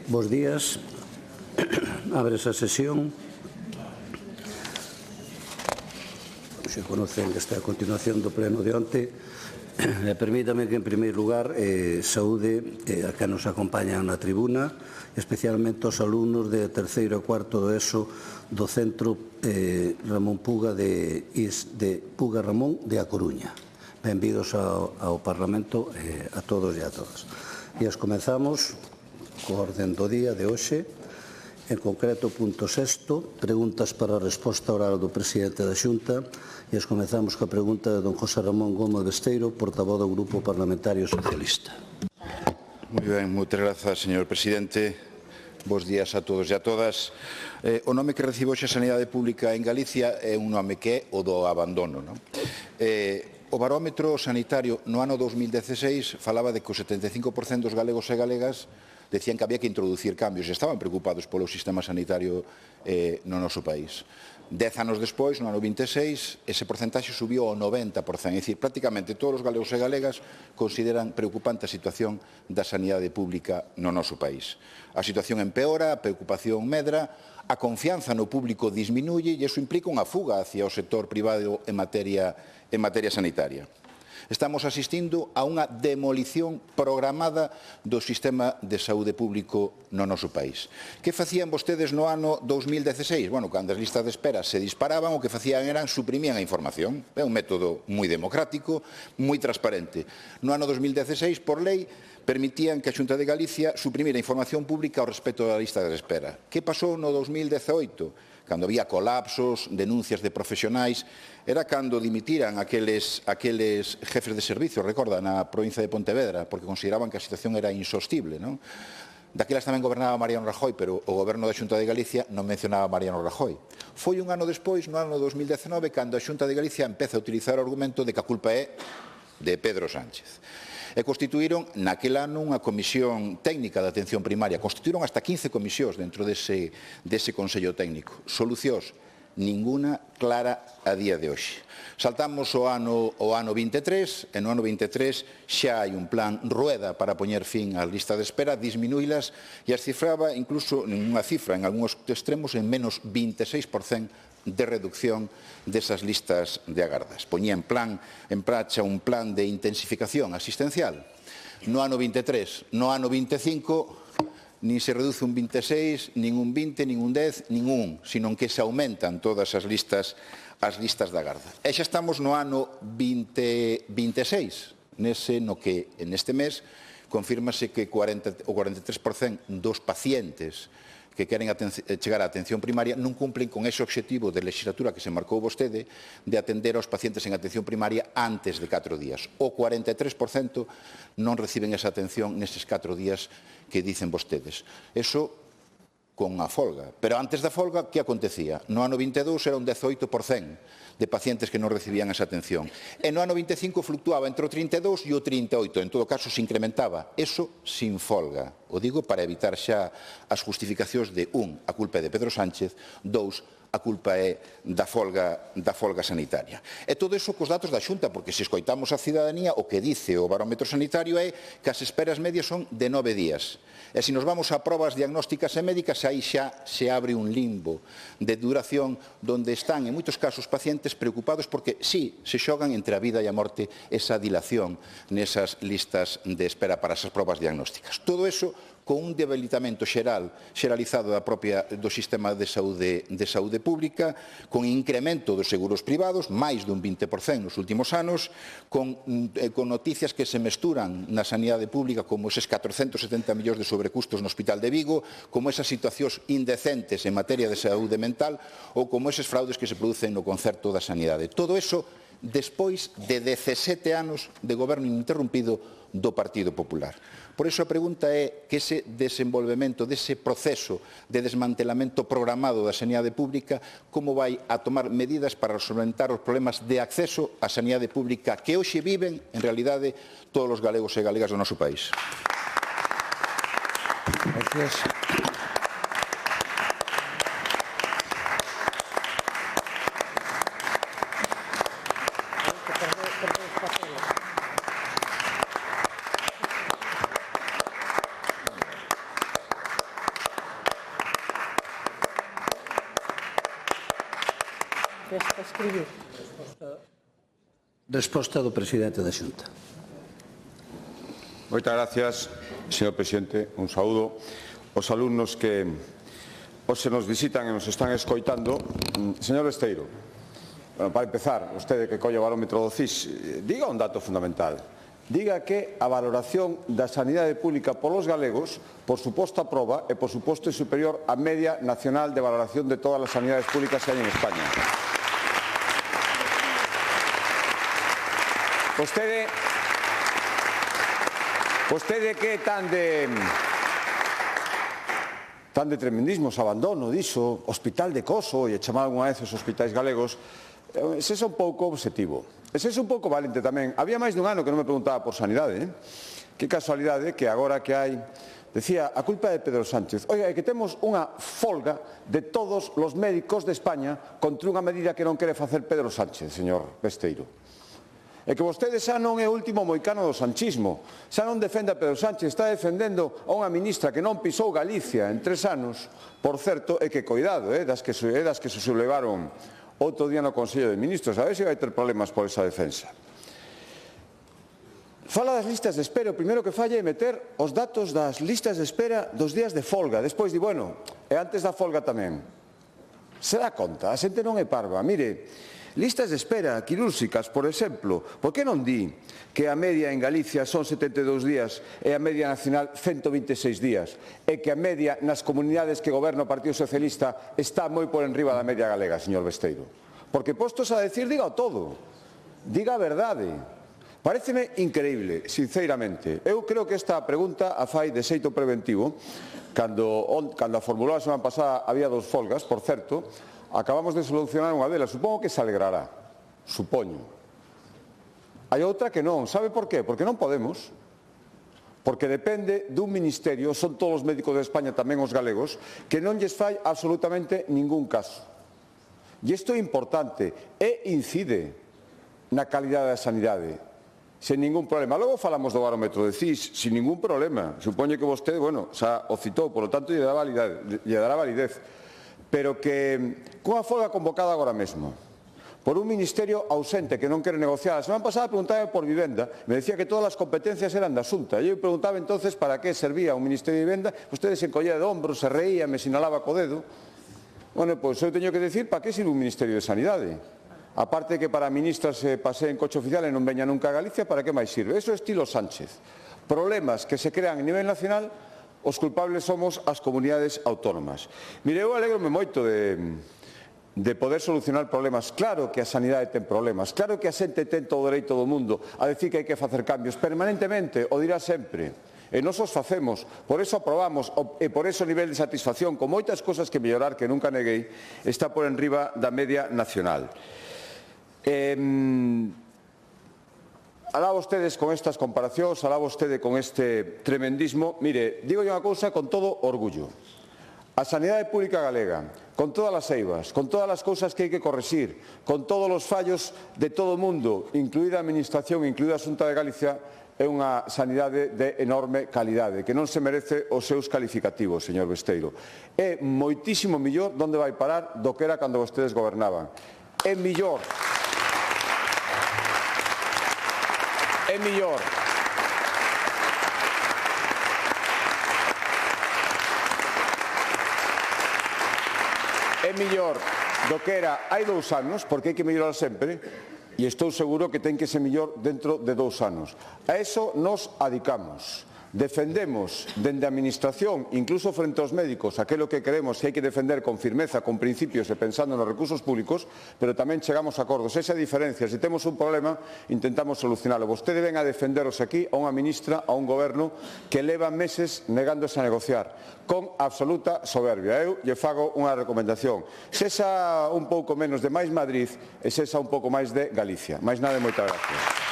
Bos días. Abre esa sesión. Se conocen que está a continuación do pleno de onte. Permítame que, en primeiro lugar, saúde a que nos acompañan na tribuna, especialmente aos alumnos de terceiro e cuarto do ESO do Centro Ramón Puga de Puga Ramón de A Coruña. Benvidos ao Parlamento a todos e a todas. E as comenzamos co orden do día de hoxe. En concreto, punto sexto, preguntas para a resposta oral do presidente da Xunta, e as comezamos coa pregunta de don José Ramón Gómez Besteiro, portavoz do Grupo Parlamentario Socialista. Moi ben, moitas grazas, señor presidente. Bos días a todos e a todas. O nome que recibo hoxe a Sanidade Pública en Galicia é un nome que é o do abandono. O barómetro sanitario no ano 2016 falaba de que o 75% dos galegos e galegas decían que había que introducir cambios e estaban preocupados polo sistema sanitario no noso país. 10 anos despois, no ano 26, ese porcentaxe subiu ao 90%. É dicir, prácticamente todos os galegos e galegas consideran preocupante a situación da sanidade pública no noso país. A situación empeora, a preocupación medra, a confianza no público disminuye e iso implica unha fuga hacia o sector privado en materia sanitaria. Estamos asistindo a unha demolición programada do sistema de saúde público no noso país. Que facían vostedes no ano 2016? Bueno, cando as listas de espera se disparaban, o que facían eran suprimían a información. É un método moi democrático, moi transparente. No ano 2016, por lei, permitían que a Xunta de Galicia suprimira a información pública ao respecto da lista de espera. Que pasou no 2018? Cando había colapsos, denuncias de profesionais, era cando dimitiran aqueles jefes de servicio, recorda, na provincia de Pontevedra, porque consideraban que a situación era insostible. Daquelas tamén gobernaba Mariano Rajoy, pero o goberno da Xunta de Galicia non mencionaba a Mariano Rajoy. Foi un ano despois, no ano 2019, cando a Xunta de Galicia empeza a utilizar o argumento de que a culpa é de Pedro Sánchez. E constituíron naquel ano unha comisión técnica de atención primaria. Constituíron hasta 15 comisións dentro dese Consello Técnico. Solucións, ninguna clara a día de hoxe. Saltamos o ano 23, e no ano 23 xa hai un plan Rueda para poñer fin ás listas de espera, disminuílas e as cifraba incluso unha cifra en algúns extremos en menos 26% de reducción desas listas de agardas. Poñía en pracha un plan de intensificación asistencial. No ano 23, no ano 25, nin se reduce un 26, nin un 20, nin un 10, nin un, sino que se aumentan todas as listas de agarda. E xa estamos no ano 26, no que neste mes confírmase que o 43% dos pacientes que queren chegar á atención primaria non cumplen con ese obxectivo de legislatura que se marcou vostede de atender aos pacientes en atención primaria antes de 4 días. O 43% non reciben esa atención nestes 4 días que dicen vostedes. Eso con a folga. Pero antes da folga, que acontecía? No ano 22 era un 18% de pacientes que non recibían esa atención. E no ano 25 fluctuaba entre o 32 e o 38, en todo caso se incrementaba. Eso sin folga. O digo para evitar xa as justificacións de, a culpa é de Pedro Sánchez, 2, a culpa é da folga sanitaria. E todo iso cos datos da Xunta, porque se escoitamos a cidadanía, o que dice o barómetro sanitario é que as esperas medias son de 9 días. E se nos vamos a probas diagnósticas e médicas, aí xa se abre un limbo de duración donde están, en moitos casos, pacientes preocupados porque, sí, se xogan entre a vida e a morte esa dilación nesas listas de espera para esas probas diagnósticas. Todo iso con un debilitamento xeralizado do sistema de saúde pública, con incremento dos seguros privados, máis dun 20% nos últimos anos, con noticias que se mesturan na sanidade pública como eses 470 millóns de sobrecustos no Hospital de Vigo, como esas situacións indecentes en materia de saúde mental ou como eses fraudes que se producen no concerto da sanidade. Todo iso despois de 17 anos de goberno ininterrompido do Partido Popular. Por iso a pregunta é que ese desenvolvemento, dese proceso de desmantelamento programado da sanidade pública, como vai a tomar medidas para solventar os problemas de acceso á sanidade pública que hoxe viven, en realidade, todos os galegos e galegas do noso país. Gracias. Resposta do presidente da Xunta. Moitas gracias, señor presidente. Un saúdo aos alumnos que hoxe nos visitan e nos están escoitando. Señor Besteiro, bueno, para empezar, vostede que colle o barómetro do CIS, diga un dato fundamental. Diga que a valoración da sanidade pública polos galegos, por suposta proba e por suposto é superior á media nacional de valoración de todas as sanidades públicas que hai en España. Vostede que tan de tremendismo, se abandono diso, hospital de Coso, e chamar algunha vez os hospitais galegos, ese é un pouco objetivo. Ese é un pouco valente tamén. Había máis dun ano que non me preguntaba por sanidade. Que casualidade que agora que hai... Decía, a culpa é de Pedro Sánchez. Oiga, é que temos unha folga de todos os médicos de España contra unha medida que non quere facer Pedro Sánchez, señor Besteiro. É que vostede xa non é o último moicano do sanchismo. Xa non defende a Pedro Sánchez, está defendendo a unha ministra que non pisou Galicia en 3 anos. Por certo, é que coidado, das que se sublevaron outro día no Consello de Ministros, a ver se vai ter problemas por esa defensa. Fala das listas de espera, o primeiro que falla é meter os datos das listas de espera dos días de folga. Despois di, bueno, e antes da folga tamén. Se dá conta, a xente non é parva. Mire, listas de espera quirúrxicas, por exemplo, por que non di que a media en Galicia son 72 días e a media nacional 126 días e que a media nas comunidades que goberna o Partido Socialista está moi por enriba da media galega, señor Besteiro? Porque postos a decir, diga todo, diga a verdade. Paréceme increíble, sinceramente. Eu creo que esta pregunta a fai de xeito preventivo. Cando a formulou a semana pasada había 2 folgas, por certo, acabamos de solucionar unha delas. Supongo que se alegrará. Supoño. Hai outra que non. Sabe por qué? Porque non podemos. Porque depende dun ministerio, son todos os médicos de España, tamén os galegos, que non lles fai absolutamente ningún caso. E isto é importante. E incide na calidade da sanidade. Sen ningún problema. Logo falamos do barómetro de CIS, sin ningún problema. Supoño que vostede, bueno, xa o citou, por lo tanto, lle dará validez. Pero que cunha folga convocada agora mesmo por un ministerio ausente que non quere negociar. A semana pasada preguntaba por vivenda, me decía que todas as competencias eran da Xunta. E eu preguntaba entonces para que servía un ministerio de vivenda. Vostede se encollía de hombros, se reía, me sinalaba co dedo. Bueno, pois eu teño que decir para que sirve un ministerio de sanidade. Aparte que para ministras se paseen coche oficial e non veña nunca a Galicia, para que máis sirve? Eso é estilo Sánchez. Problemas que se crean a nivel nacional, os culpables somos as comunidades autónomas. Mire, eu alegrome moito de poder solucionar problemas. Claro que a sanidade ten problemas, claro que a xente ten todo o dereito do mundo a decir que hai que facer cambios permanentemente, o dirá sempre. E nos os facemos, por eso aprobamos, e por eso o nivel de satisfacción, con moitas cosas que mellorar que nunca neguei, está por enriba da media nacional. Alá vostedes con estas comparacións, alá vostede con este tremendismo. Mire, digo unha cousa con todo orgullo. A sanidade pública galega, con todas as eivas, con todas as cousas que hai que corrixir, con todos os fallos de todo o mundo, incluída a Administración, incluída a Xunta de Galicia, é unha sanidade de enorme calidade, que non se merece os seus calificativos, señor Besteiro. É moitísimo millor onde vai parar do que era cando vostedes gobernaban. É millor. É millor. É mellor do que era hai 2 anos, porque hai que mellorar sempre, e estou seguro que ten que ser mellor dentro de 2 anos. A eso nos adicamos. Defendemos dende a Administración, incluso frente aos médicos, aquilo que queremos que hai que defender con firmeza, con principios e pensando nos recursos públicos, pero tamén chegamos a acordos. Esa diferencia, se temos un problema, intentamos solucionarlo. Vostede ven a defenderos aquí a unha ministra, a un goberno que leva meses negándose a negociar, con absoluta soberbia. Eu lle fago unha recomendación. Sexa un pouco menos de máis Madrid e sexa un pouco máis de Galicia. Máis nada e moitas gracias.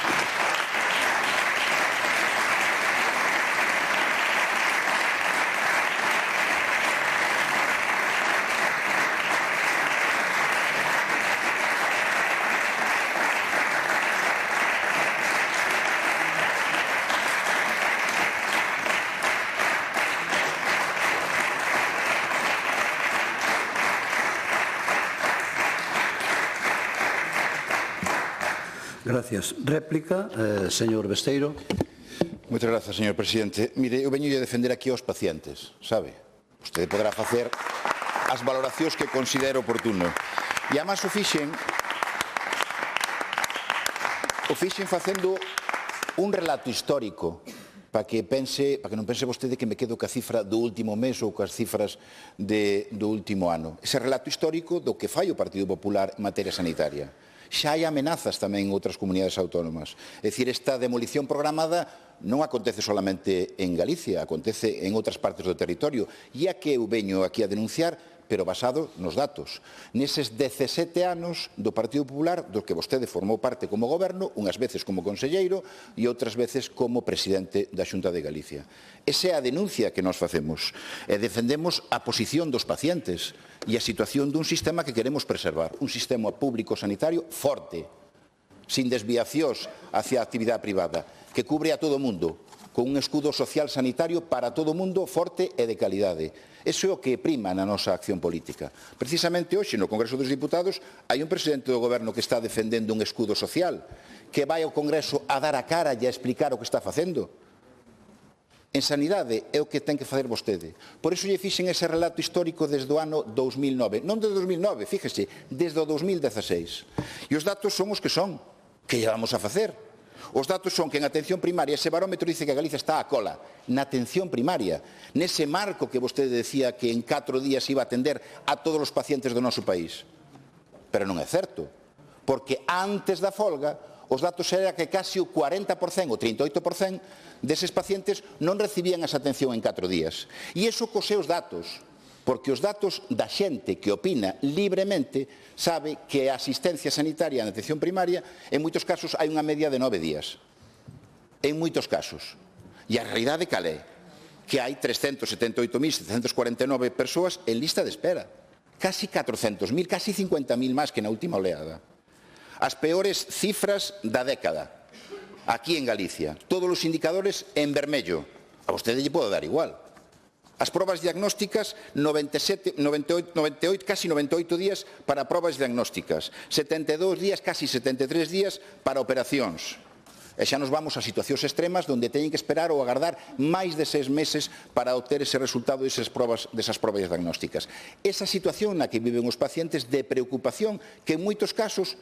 Gracias. Réplica, señor Besteiro. Moitas grazas, señor presidente. Mire, eu veño a defender aquí aos pacientes, sabe? Vostede poderá facer as valoracións que considere oportuno. E, además, o fixen facendo un relato histórico para que non pense vostede que me quedo ca cifra do último mes ou cas cifras do último ano. Ese relato histórico do que fai o Partido Popular en materia sanitaria. Xa hai amenazas tamén en outras comunidades autónomas. É dicir, esta demolición programada non acontece solamente en Galicia, acontece en outras partes do territorio. E a que eu veño aquí a denunciar, pero basado nos datos. Neses 17 anos do Partido Popular, do que vostede formou parte como goberno, unhas veces como conselleiro e outras veces como presidente da Xunta de Galicia. Esa é a denuncia que nos facemos. E defendemos a posición dos pacientes e a situación dun sistema que queremos preservar. Un sistema público sanitario forte, sin desviacións hacia a actividade privada, que cubre a todo o mundo, con un escudo social sanitario para todo o mundo forte e de calidade. Iso é o que prima na nosa acción política. Precisamente hoxe, no Congreso dos Diputados, hai un presidente do Goberno que está defendendo un escudo social, que vai ao Congreso a dar a cara e a explicar o que está facendo. En sanidade é o que ten que facer vostede. Por iso lle fixen ese relato histórico desde o ano 2009. Non desde 2009, fíjese, desde o 2016. E os datos son os que son. Que llevamos a facer? Os datos son que en atención primaria ese barómetro dice que a Galicia está a cola. Na atención primaria, nese marco que vostede decía que en 4 días iba a atender a todos os pacientes do noso país. Pero non é certo, porque antes da folga os datos era que casi o 40% ou 38% deses pacientes non recibían esa atención en 4 días. E iso cos seus datos, porque os datos da xente que opina libremente sabe que a asistencia sanitaria na atención primaria en moitos casos hai unha media de 9 días. En moitos casos. E a realidade cal é? Que hai 378.749 persoas en lista de espera. Casi 400.000, casi 50.000 máis que na última oleada. As peores cifras da década. Aquí en Galicia. Todos os indicadores en vermello. A vostede lle pode dar igual. As probas diagnósticas, 98, casi 98 días para probas diagnósticas, 72 días, casi 73 días para operacións. E xa nos vamos a situacións extremas onde teñen que esperar ou agardar máis de 6 meses para obter ese resultado desas probas diagnósticas. Esa situación na que viven os pacientes de preocupación que en moitos casos,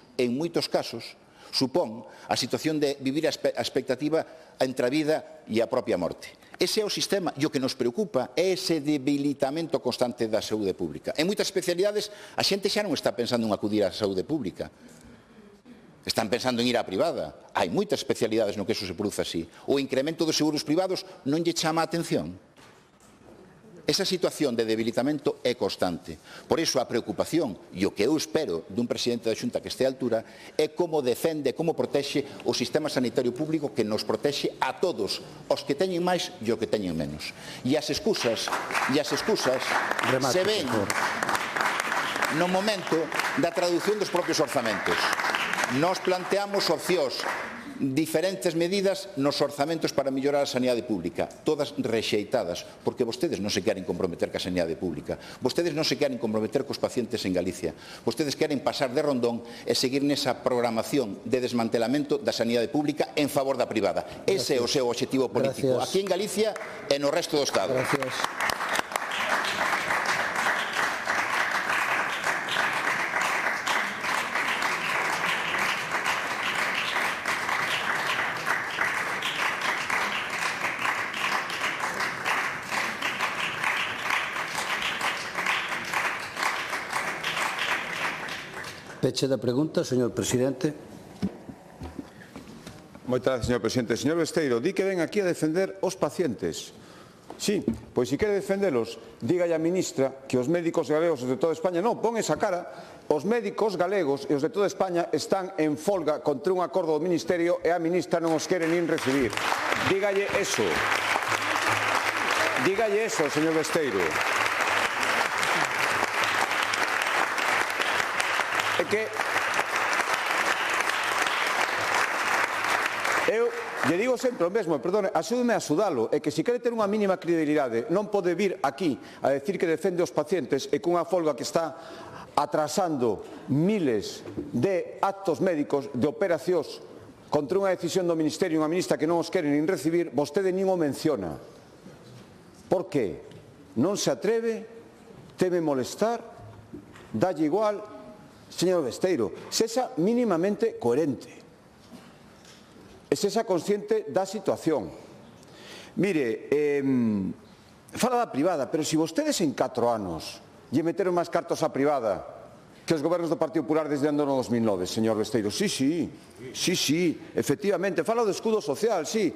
supón a situación de vivir a expectativa entre a vida e a propia morte. Ese é o sistema, e o que nos preocupa é ese debilitamento constante da saúde pública. En moitas especialidades, a xente xa non está pensando en acudir á saúde pública. Están pensando en ir á privada. Hai moitas especialidades no que eso se produce así. O incremento dos seguros privados non lle chama a atención. Esa situación de debilitamento é constante. Por iso a preocupación e o que eu espero dun presidente da Xunta que este á altura é como defende, como protexe o sistema sanitario público que nos protexe a todos, os que teñen máis e os que teñen menos. E as excusas se ven no momento da traducción dos propios orzamentos. Nos planteamos opcións, diferentes medidas nos orzamentos para mellorar a sanidade pública, todas rexeitadas, porque vostedes non se queren comprometer ca sanidade pública, vostedes non se queren comprometer cos pacientes en Galicia, vostedes queren pasar de rondón e seguir nesa programación de desmantelamento da sanidade pública en favor da privada. Ese é o seu obxectivo político, aquí en Galicia e no resto do Estado. Peche da pregunta, señor presidente. Moitas gracias, señor presidente. Señor Besteiro, di que ven aquí a defender os pacientes. Sí, pois se quere defendelos, dígalle a ministra que os médicos galegos os de toda España, non, pon esa cara, os médicos galegos e os de toda España están en folga contra un acordo do Ministerio e a ministra non os quere nin recibir. Dígalle eso. Dígalle eso, señor Besteiro. É que eu lle digo sempre o mesmo, perdone, axúdeme a sudalo, é que se quere ter unha mínima credibilidade non pode vir aquí a decir que defende os pacientes e cunha folga que está atrasando miles de actos médicos, de operacións contra unha decisión do Ministerio, unha ministra que non os quere nin recibir, vostede nin o menciona. Por que? Non se atreve, teme molestar, dalle igual. Señor Besteiro, sexa mínimamente coherente e sexa consciente da situación. Mire, fala da privada, pero se vostedes en 4 anos lle meteron máis cartos á privada que os gobernos do Partido Popular desde o ano 2009, señor Besteiro. Sí, efectivamente, fala do escudo social, sí.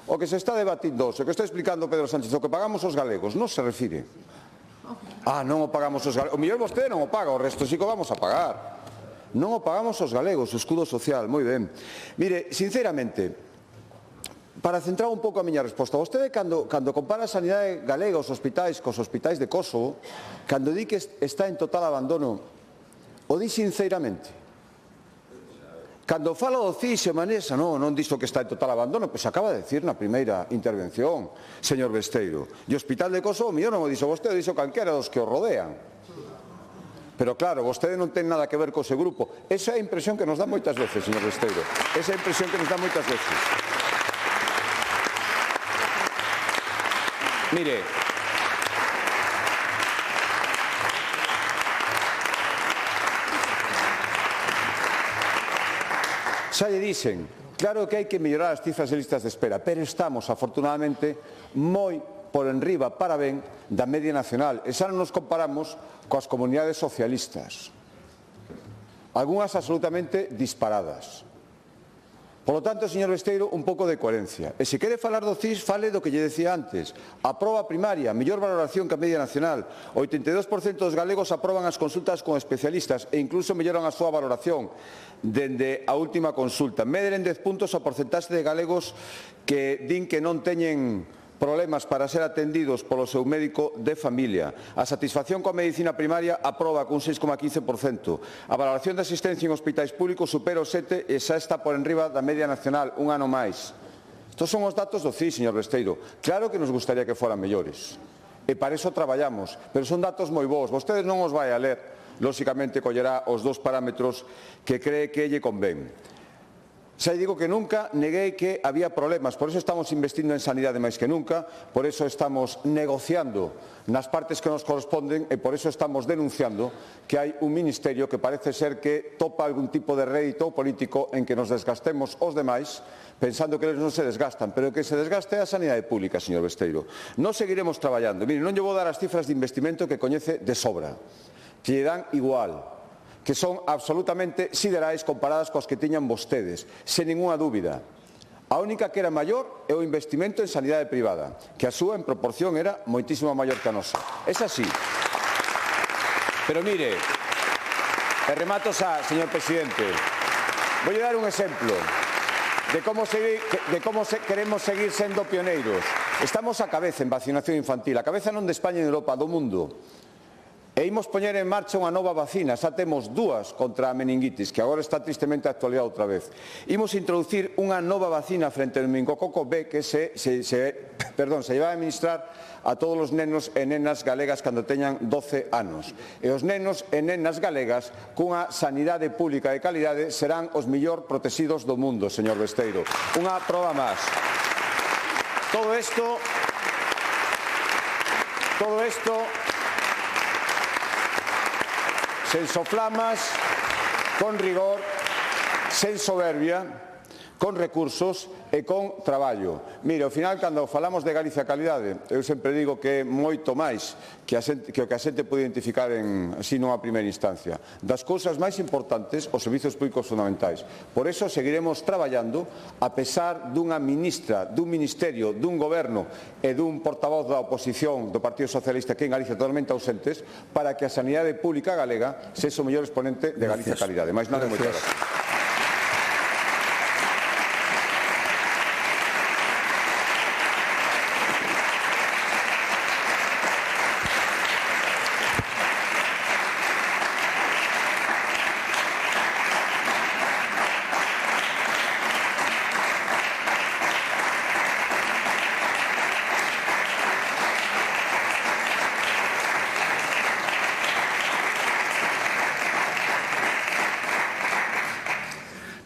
O que se está debatindo, o que está explicando Pedro Sánchez, o que pagamos os galegos, non se refire. Non o pagamos os galegos. O mellor vostede non o paga, o resto sí que o vamos a pagar. Non o pagamos os galegos, o escudo social, moi ben. Mire, sinceramente, para centrar un pouco a miña resposta, vostede cando compara a sanidade galega os hospitais cos hospitais de Kosovo, cando di que está en total abandono, o di sinceramente. Cando fala do CIS e Manesa, non dixo que está en total abandono, pois acaba de decir na primeira intervención, señor Besteiro. E o hospital de Kosovo, mellor non o dixo vostede, o dixo calquera dos que o rodean. Pero claro, vostede non ten nada que ver co ese grupo. Esa é a impresión que nos dá moitas veces, señor Besteiro. Esa é a impresión que nos dá moitas veces. Mire, xa lle dixen, claro que hai que mellorar as cifras de listas de espera, pero estamos, afortunadamente, moi por enriba, para ben, da media nacional. E xa non nos comparamos coas comunidades socialistas. Algúnas absolutamente disparadas. Por lo tanto, señor Besteiro, un pouco de coherencia. E se quere falar do CIS, fale do que lle decía antes. A proba primaria, mellor valoración que a media nacional. O 82% dos galegos aproban as consultas con especialistas e incluso melloran a súa valoración dende a última consulta. Medren 10 puntos a porcentaxe de galegos que din que non teñen problemas para ser atendidos polo seu médico de familia. A satisfacción coa medicina primaria aproba cun 6,15%. A valoración de asistencia en hospitais públicos supera o 7 e xa está por enriba da media nacional un ano máis. Estos son os datos do CIS, señor Besteiro. Claro que nos gustaría que foran mellores. E para iso traballamos. Pero son datos moi bons. Vostedes non os vai a ler. Lóxicamente collerá os 2 parámetros que cree que lle convén. Xa digo que nunca neguei que había problemas, por eso estamos investindo en sanidade máis que nunca, por eso estamos negociando nas partes que nos corresponden e por eso estamos denunciando que hai un ministerio que parece ser que topa algún tipo de rédito político en que nos desgastemos os demais, pensando que eles non se desgastan, pero que se desgaste a sanidade pública, señor Besteiro. Non seguiremos traballando. Mire, non lle vou dar as cifras de investimento que coñece de sobra, que lle dan igual, que son absolutamente siderais comparadas coas que tiñan vostedes, sen ninguna dúbida. A única que era maior é o investimento en sanidade privada, que a súa en proporción era moitísimo maior que a nosa. É así. Pero mire, e remato xa, señor presidente, vou dar un exemplo de como queremos seguir sendo pioneiros. Estamos a cabeza en vacinación infantil, a cabeza non de España e de Europa, do mundo. E imos poñer en marcha unha nova vacina, xa temos 2 contra a meningitis, que agora está tristemente actualizada outra vez. Imos introducir unha nova vacina frente ao meningococo B que se vai a administrar a todos os nenos e nenas galegas cando teñan 12 anos. E os nenos e nenas galegas cunha sanidade pública de calidade serán os mellor protegidos do mundo, señor Besteiro. Unha proba máis. Todo isto sen soflamas, con rigor, sen soberbia, con recursos e con traballo. Mire, ao final, cando falamos de Galicia calidade, eu sempre digo que é moito máis que o que a xente pode identificar así nunha primeira instancia. Das cousas máis importantes, os servizos públicos fundamentais. Por eso seguiremos traballando, a pesar dunha ministra, dun ministerio, dun goberno e dun portavoz da oposición do Partido Socialista que en Galicia totalmente ausentes, para que a sanidade pública galega sexa o mellor exponente de Galicia calidade. Mais nada, moitas gracias.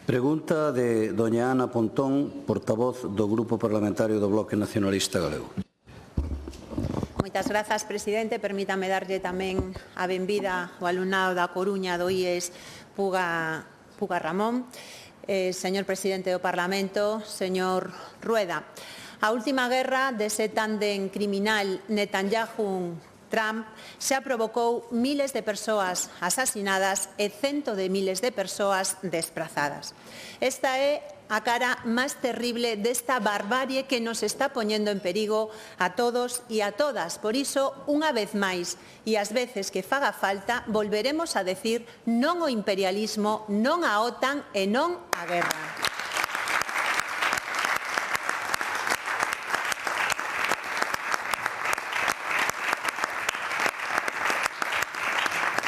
Pregunta de doña Ana Pontón, portavoz do Grupo Parlamentario do Bloque Nacionalista Galego. Moitas grazas, presidente. Permítame darlle tamén a benvida ao alumnado da Coruña do IES Puga Ramón. Señor presidente do Parlamento, señor Rueda, a última guerra dese tándem criminal Netanyahu-Trump xa provocou miles de persoas asasinadas e cento de miles de persoas desprazadas. Esta é a cara máis terrible desta barbarie que nos está poñendo en perigo a todos e a todas. Por iso, unha vez máis, e as veces que faga falta, volveremos a decir non ao imperialismo, non á OTAN e non á guerra.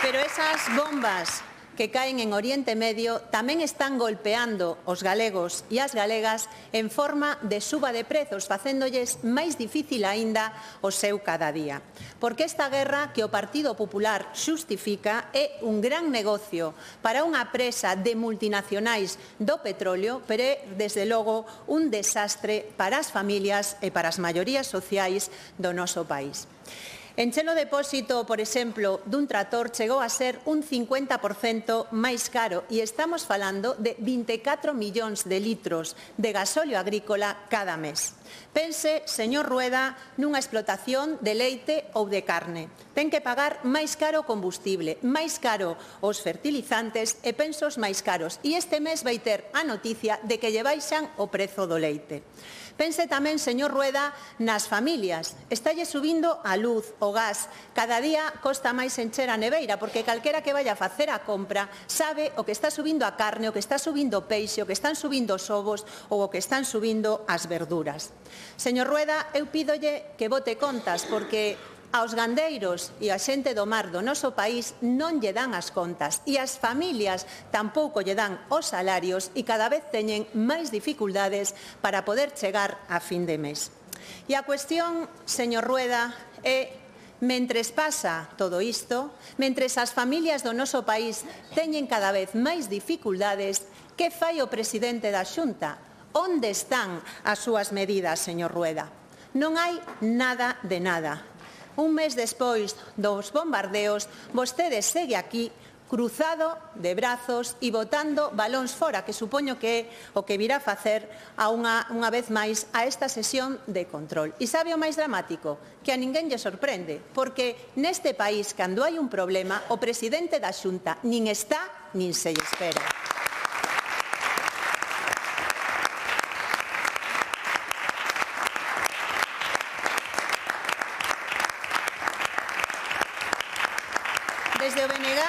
Pero esas bombas que caen en Oriente Medio tamén están golpeando os galegos e as galegas en forma de suba de prezos, facéndolles máis difícil aínda o seu cada día. Porque esta guerra que o Partido Popular xustifica é un gran negocio para unha presa de multinacionais do petróleo, pero é, desde logo, un desastre para as familias e para as maiorías sociais do noso país. Encher o depósito, por exemplo, dun trator chegou a ser un 50% máis caro e estamos falando de 24 millóns de litros de gasóleo agrícola cada mes. Pense, señor Rueda, nunha explotación de leite ou de carne. Ten que pagar máis caro o combustible, máis caro os fertilizantes e pensos máis caros. E este mes vai ter a noticia de que lle baixan o prezo do leite. Pense tamén, señor Rueda, nas familias. Estalle subindo a luz, o gas. Cada día costa máis encher a neveira, porque calquera que vaya a facer a compra sabe o que está subindo a carne, o que está subindo o peixe, o que están subindo os ovos ou o que están subindo as verduras. Señor Rueda, eu pídolle que vote contas, porque aos gandeiros e a xente do mar do noso país non lle dan as contas e as familias tampouco lle dan os salarios e cada vez teñen máis dificultades para poder chegar a fin de mes. E a cuestión, señor Rueda, é mentres pasa todo isto, mentres as familias do noso país teñen cada vez máis dificultades, que fai o presidente da Xunta? Onde están as súas medidas, señor Rueda? Non hai nada de nada. Un mes despois dos bombardeos, vostede segue aquí cruzado de brazos e botando balóns fora, que supoño que é o que virá facer unha vez máis a esta sesión de control. E sabe o máis dramático? Que a ninguén lle sorprende, porque neste país, cando hai un problema, o presidente da Xunta nin está nin se lle espera. Desde o BNG,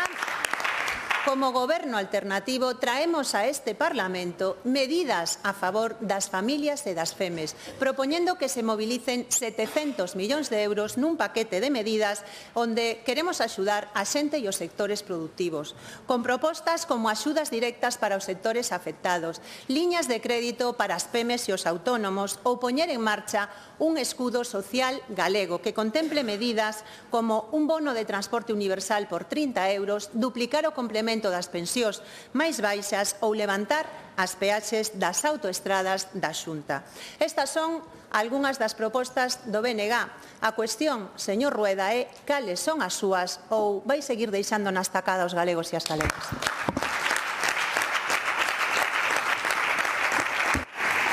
como Goberno alternativo, traemos a este Parlamento medidas a favor das familias e das femes, propoñendo que se mobilicen 700 millóns de euros nun paquete de medidas onde queremos axudar a xente e os sectores productivos, con propostas como axudas directas para os sectores afectados, liñas de crédito para as pemes e os autónomos ou poñer en marcha un escudo social galego que contemple medidas como un bono de transporte universal por 30 euros, duplicar o complemento das pensións máis baixas ou levantar as peaxes das autoestradas da Xunta. Estas son algunhas das propostas do BNG. A cuestión, señor Rueda, é cales son as súas ou vai seguir deixando na estacada os galegos e as galegas?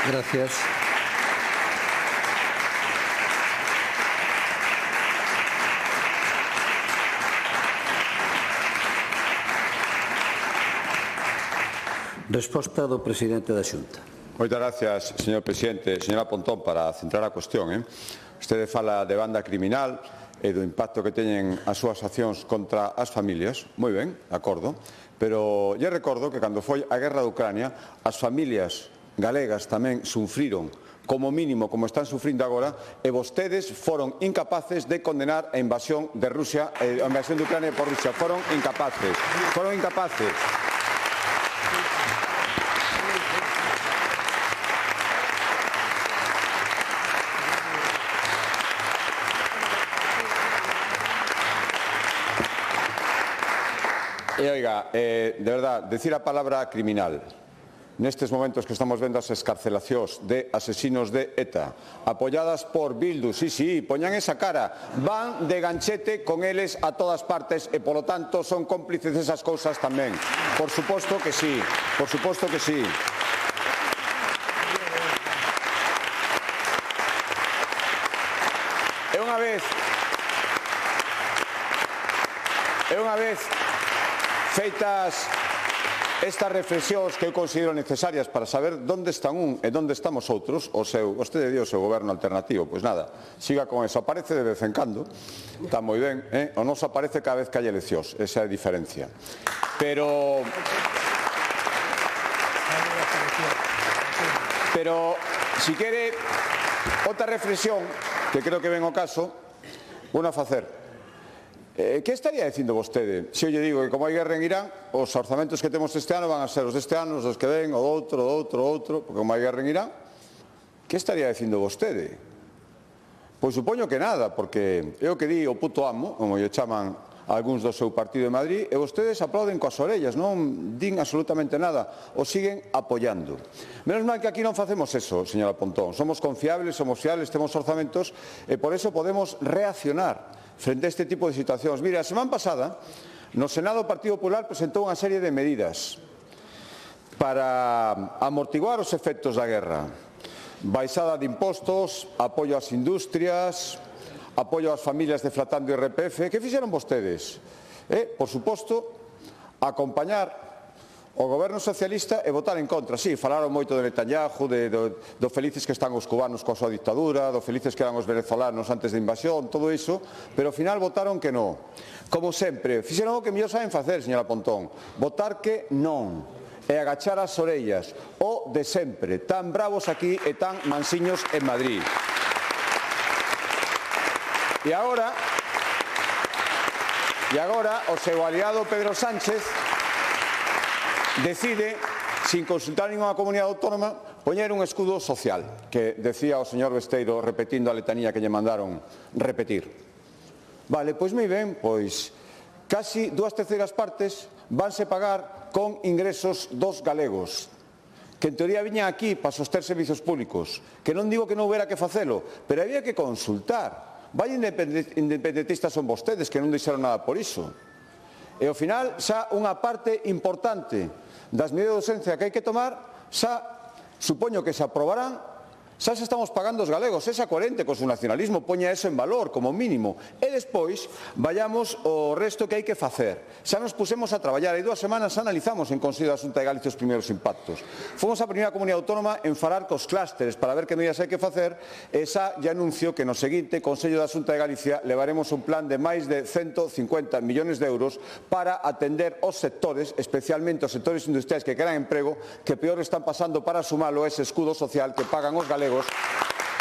Gracias. Resposta do presidente da Xunta. Moitas gracias, señor presidente. Señora Pontón, para centrar a cuestión, vostede fala de banda criminal e do impacto que teñen as súas accións contra as familias. Moi ben, de acordo. Pero lle recordo que cando foi a guerra de Ucrania, as familias galegas tamén sufriron, como mínimo, como están sufrindo agora, e vostedes foron incapaces de condenar a invasión de Rusia, a invasión de Ucrania por Rusia. Foron incapaces. Foron incapaces. E oiga, de verdad, decir a palabra criminal nestes momentos que estamos vendo as escarcelacións de asesinos de ETA, apoiadas por Bildu, sí, poñan esa cara, van de ganchete con eles a todas partes e, polo tanto, son cómplices desas cousas tamén. Por suposto que sí, por suposto que sí. E unha vez feitas estas reflexións que eu considero necesarias para saber onde están un e onde estamos outros, vostede dio o seu goberno alternativo, pois nada, siga con eso, aparece de vez en cando, está moi ben, o non se aparece cada vez que hai eleccións, esa é a diferencia. Pero, si quere, outra reflexión, que creo que ven ao caso, vou a facer. Que estaría dicindo vostede se eu lle digo que como hai guerra en Irán, os orzamentos que temos este ano van a ser os deste ano, os dos que ven, o outro, porque como hai guerra en Irán, que estaría dicindo vostede? Pois supoño que nada, porque é o que di o puto amo, como lle chaman algúns do seu partido de Madrid, e vostedes aplauden coas orellas, non din absolutamente nada, o siguen apoiando. Menos mal que aquí non facemos eso, señora Pontón, somos confiables, somos fiables, temos orzamentos, e por eso podemos reaccionar frente a este tipo de situacións. Mira, a semana pasada, no Senado o Partido Popular presentou unha serie de medidas para amortiguar os efectos da guerra. Baixada de impostos, apoio ás industrias, apoio ás familias deflatando IRPF. Que fixeron vostedes? Por suposto, acompañar o goberno socialista e votar en contra. Sí, falaron moito de Netanyahu, do felices que están os cubanos coa súa dictadura, do felices que eran os venezolanos antes da invasión, todo iso, pero ao final votaron que non. Como sempre, fixeron o que mellor saben facer, señora Pontón, votar que non, e agachar as orellas, o de sempre, tan bravos aquí e tan mansiños en Madrid. E agora, o seu aliado Pedro Sánchez decide, sin consultar ninguna comunidade autónoma, poñer un escudo social, que decía o señor Besteiro repetindo a letanía que lle mandaron repetir. Vale, pois moi ben, pois casi 2/3 partes vanse pagar con ingresos dos galegos, que en teoría viñan aquí para soster servizos públicos, que non digo que non houbera que facelo, pero había que consultar. Vai independentistas son vostedes, que non dixeron nada por iso. E ao final, xa unha parte importante das medidas de ausencia que hai que tomar, xa supoño que se aprobarán, xa se estamos pagando os galegos, esa coherente con o nacionalismo, poña eso en valor como mínimo, e despois vayamos o resto que hai que facer. Xa nos pusemos a traballar, hai 2 semanas analizamos en Consello da Xunta de Galicia os primeiros impactos. Fomos a primeira comunidade autónoma en falar cos clústeres para ver que medidas hai que facer, e xa lle anuncio que no seguinte Consello da Xunta de Galicia levaremos un plan de máis de 150 millóns de euros para atender os sectores, especialmente os sectores industriais que crean emprego, que peor están pasando para sumalo ese escudo social que pagan os galegos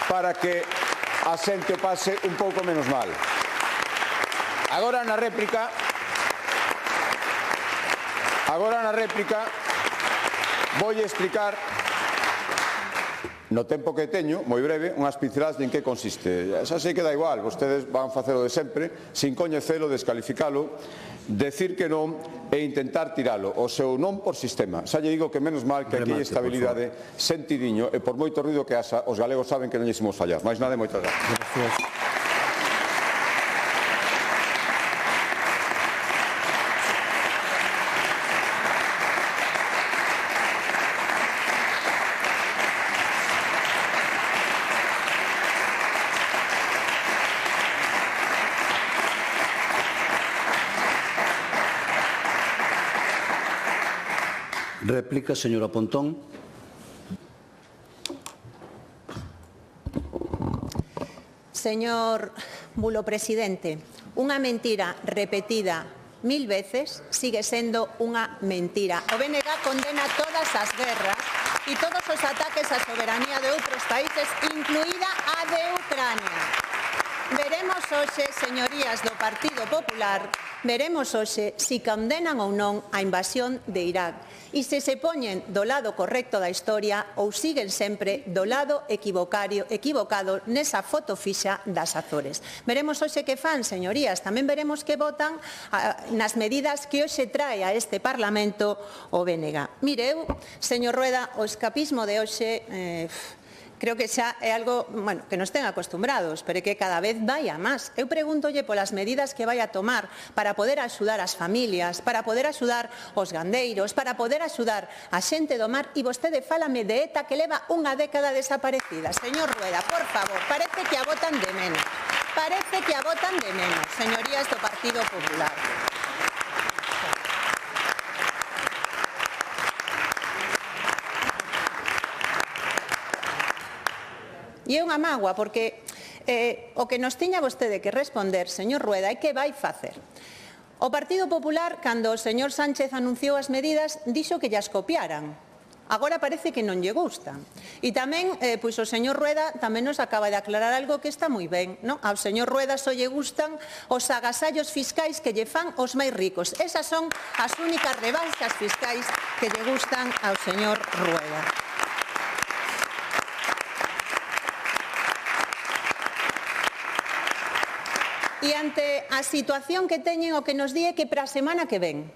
para que a xente o pase un pouco menos mal. Agora na réplica voulle explicar no tempo que teño, moi breve, unhas pinceladas de en que consiste. Xa sei que dá igual, vostedes van facelo de sempre, sin coñecelo, descalificalo, decir que non e intentar tiralo. O seu non por sistema. Xa lle digo que menos mal que aquí hai estabilidade sentidiño e por moito ruido que haxa, os galegos saben que non lles imos fallar. Mais nada e moitas gracias. Réplica, señora Pontón. Señor Bulo Presidente, unha mentira repetida 1000 veces sigue sendo unha mentira. O BNG condena todas as guerras e todos os ataques á soberanía de outros países, incluída a de Ucrania. Veremos o hoxe, señorías do Partido Popular, veremos hoxe si condenan ou non a invasión de Irak e se poñen do lado correcto da historia ou siguen sempre do lado equivocado nesa foto fixa das Azores. Veremos hoxe que fan, señorías, tamén veremos que votan nas medidas que hoxe trae a este Parlamento o BNG. Mire, eu, señor Rueda, o escapismo de hoxe creo que xa é algo, bueno, que nos ten acostumbrados, pero que cada vez vai a máis. Eu pregúntolle polas medidas que vai a tomar para poder axudar as familias, para poder axudar os gandeiros, para poder axudar a xente do mar, e vostede fálame de ETA que leva unha década desaparecida. Señor Rueda, por favor, parece que a votan de menos. Parece que a votan de menos, señorías do Partido Popular. E é unha mágoa, porque o que nos tiña vostede que responder, señor Rueda, é que vai facer. O Partido Popular, cando o señor Sánchez anunciou as medidas, dixo que llas copiaran. Agora parece que non lle gustan. E tamén, pois o señor Rueda tamén nos acaba de aclarar algo que está moi ben, non? Ao señor Rueda só lle gustan os agasallos fiscais que lle fan os máis ricos. Esas son as únicas rebaixas fiscais que lle gustan ao señor Rueda. E ante a situación que teñen, o que nos di é que para a semana que ven.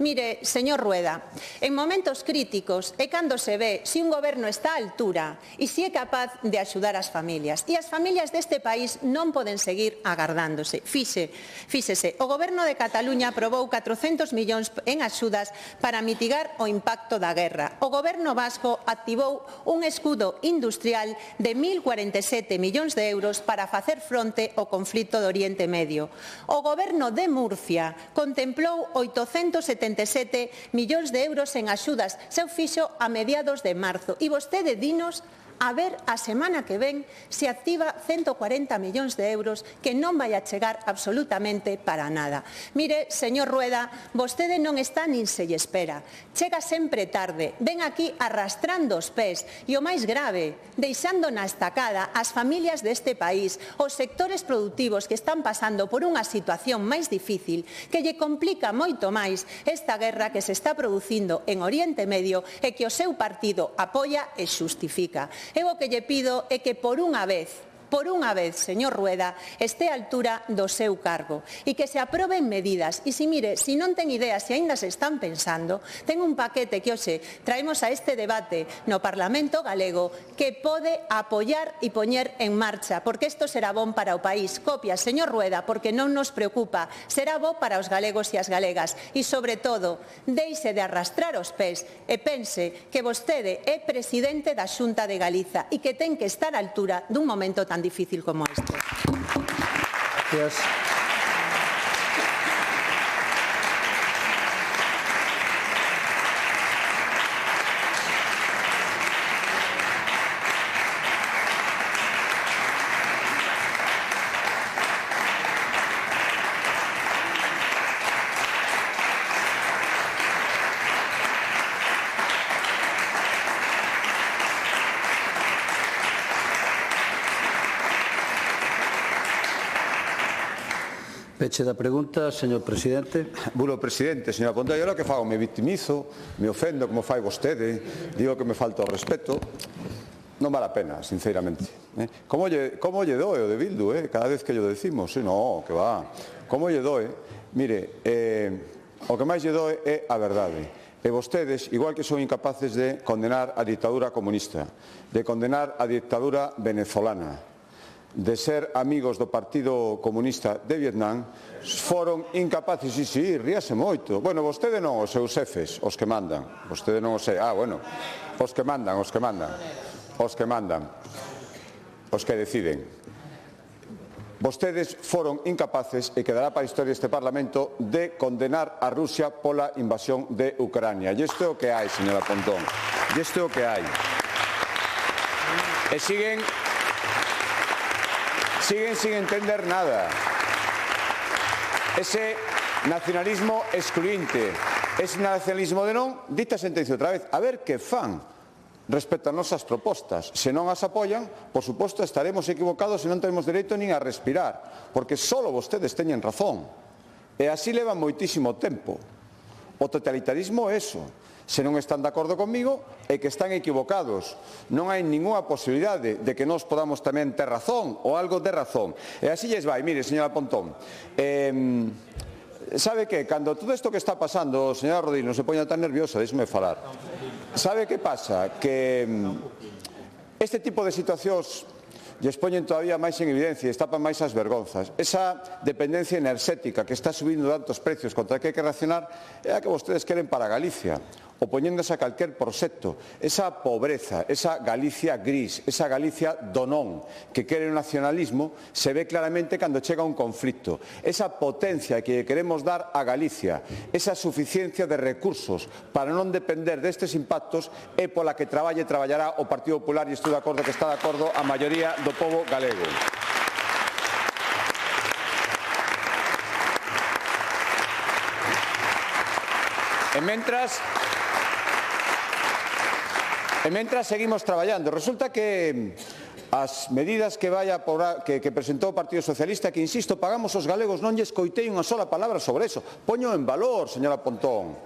Mire, señor Rueda, en momentos críticos é cando se ve se un goberno está á altura e se é capaz de axudar as familias. E as familias deste país non poden seguir agardándose. Fíxese, o goberno de Cataluña aprobou 400 millóns en axudas para mitigar o impacto da guerra. O goberno vasco activou un escudo industrial de 1.047 millóns de euros para facer fronte ao conflito do Oriente Medio. O goberno de Murcia contemplou 877 millóns de euros en axudas. Se o fixo a mediados de marzo. E vostede dinos a ver a semana que ven se activa 140 millóns de euros que non vai a chegar absolutamente para nada. Mire, señor Rueda, vostede non está nin se lle espera. Chega sempre tarde, ven aquí arrastrando os pés e o máis grave, deixando na estacada as familias deste país, os sectores productivos que están pasando por unha situación máis difícil que lle complica moito máis esta guerra que se está producindo en Oriente Medio e que o seu partido apoia e xustifica. Eu o que lle pido é que por unha vez, señor Rueda, este á altura do seu cargo e que se aproben medidas. E mire, se non ten idea, se aínda se están pensando, ten un paquete que hoxe traemos a este debate no Parlamento galego que pode apoiar e poñer en marcha, porque isto será bon para o país. Copia, señor Rueda, porque non nos preocupa, será bo para os galegos e as galegas. E, sobre todo, deixe de arrastrar os pés e pense que vostede é presidente da Xunta de Galiza e que ten que estar á altura dun momento tan difícil como este. Gracias. Peche da pregunta, señor presidente. Bulo, presidente, señora Pontón, eu lo que fago, me victimizo, me ofendo como fai vostede, digo que me falta o respeto. Non vale a pena, sinceramente. Como lle doe o de Bildu, cada vez que lle decimos? No, que va. Como lle doe? Mire, o que máis lle doe é a verdade. E vostedes, igual que son incapaces de condenar a dictadura comunista, de condenar a dictadura venezolana, de ser amigos do Partido Comunista de Vietnam, foron incapaces, ríase moito. Bueno, vostede non, os seus xefes, os que mandan. Vostede non o sei. Bueno, os que mandan, os que deciden. Vostedes foron incapaces, e quedará para a historia deste Parlamento, de condenar a Rusia pola invasión de Ucrania. E isto é o que hai, señora Pontón. E isto é o que hai. E siguen sin entender nada. Ese nacionalismo excluinte, ese nacionalismo de non, dita sentencia outra vez, a ver que fan respecto a nosas propostas. Se non as apoian, por suposto, estaremos equivocados e non temos dereito nin a respirar, porque só vostedes teñen razón. E así leva moitísimo tempo. O totalitarismo é eso. Se non están de acordo comigo, é que están equivocados. Non hai ninguna posibilidade de que nós podamos tamén ter razón ou algo de razón. E así lles vai. Mire, señora Pontón, sabe que cando todo isto que está pasando, señora Rodil, non se poña tan nerviosa, déxeme falar. Sabe que pasa? Que este tipo de situacións lles poñen todavía máis en evidencia e estapan máis as vergonzas. Esa dependencia enerxética que está subindo tantos precios contra que hai que reaccionar é a que vostedes queren para Galicia, opoñéndose a calquer proxecto. Esa pobreza, esa Galicia gris, esa Galicia do non que quere o nacionalismo se ve claramente cando chega un conflito. Esa potencia que queremos dar a Galicia, esa suficiencia de recursos para non depender destes impactos é pola que traballará o Partido Popular e estou de acordo que está de acordo a maioría do pobo galego. E mentras seguimos traballando. Resulta que as medidas que presentou o Partido Socialista, que, insisto, pagamos os galegos, non lle escoitei unha sola palabra sobre eso. Poño en valor, señora Pontón,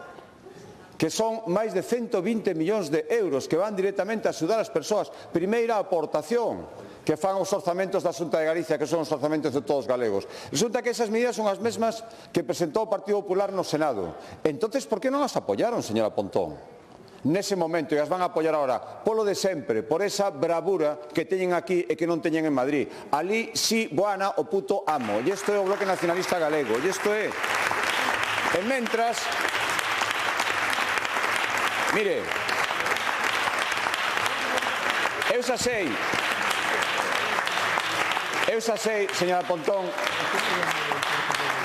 que son máis de 120 millóns de euros que van directamente a axudar as persoas. Primeira aportación que fan os orzamentos da Xunta de Galicia, que son os orzamentos de todos os galegos. Resulta que esas medidas son as mesmas que presentou o Partido Popular no Senado. Entonces, por que non as apoyaron, señora Pontón? Nese momento, e as van a apoiar ahora, polo de sempre, por esa bravura que teñen aquí e que non teñen en Madrid. Ali sí, Boana, o puto amo. E isto é o Bloque Nacionalista Galego. E isto é... E mentras... Mire, eu xa sei, señora Pontón,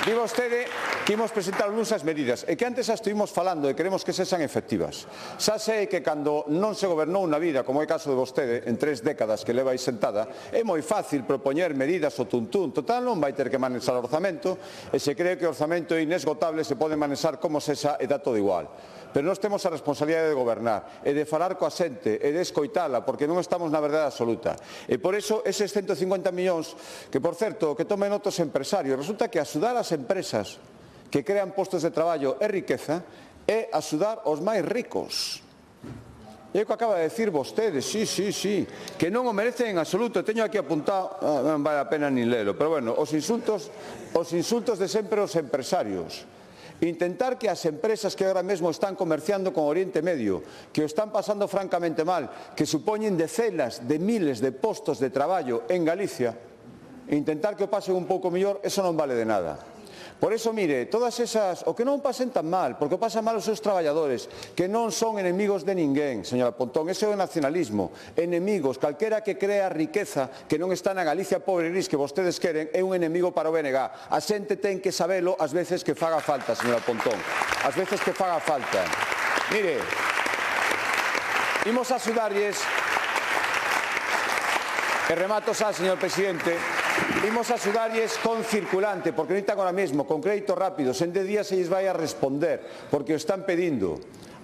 di vostede que imos presentar luns as medidas e que antes as estuvimos falando e queremos que sexan efectivas. Xa sei que cando non se gobernou na vida, como é o caso de vostede, en 3 décadas que leva aí sentada, é moi fácil propoñer medidas o tuntún. Total, non vai ter que manexar o orzamento e se cree que o orzamento é inesgotable se pode manexar como sexa e dá todo igual. Pero nós temos a responsabilidade de gobernar e de falar coa xente e de escoitala, porque non estamos na verdade absoluta. E por eso, eses 150 millóns, que por certo, que tomen outros empresarios, resulta que axudar as empresas que crean postos de traballo e riqueza é axudar os máis ricos. E o que acaba de decir vostede, sí, que non o merecen en absoluto. Teño aquí apuntado, non vale a pena nin lelo, pero bueno, os insultos de sempre aos empresarios. Intentar que as empresas que agora mesmo están comerciando con Oriente Medio, que o están pasando francamente mal, que supoñen decenas de miles de postos de traballo en Galicia, intentar que o pasen un pouco mellor, eso non vale de nada. Por eso, mire, todas esas, o que non pasen tan mal, porque o pasan mal os seus traballadores, que non son enemigos de ninguén, señora Pontón, ese é o nacionalismo, enemigos, calquera que crea riqueza, que non está na Galicia pobre e gris que vostedes queren, é un enemigo para o BNG. A xente ten que sabelo ás veces que faga falta, señora Pontón, ás veces que faga falta. Mire, imos a axudarlles, e remato xa, señor presidente, imos a axudarlles con circulante, porque ahorita agora mesmo, con crédito rápido, en 10 días se lles vai a responder, porque o están pedindo.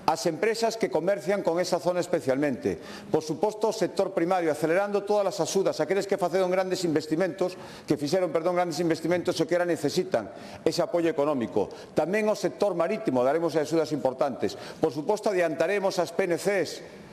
As empresas que comercian con esa zona especialmente. Por suposto, o sector primario, acelerando todas as axudas, aqueles que fixeron grandes investimentos, o que ahora necesitan ese apoio económico. Tamén o sector marítimo, daremos axudas importantes. Por suposto, adiantaremos as PNCs,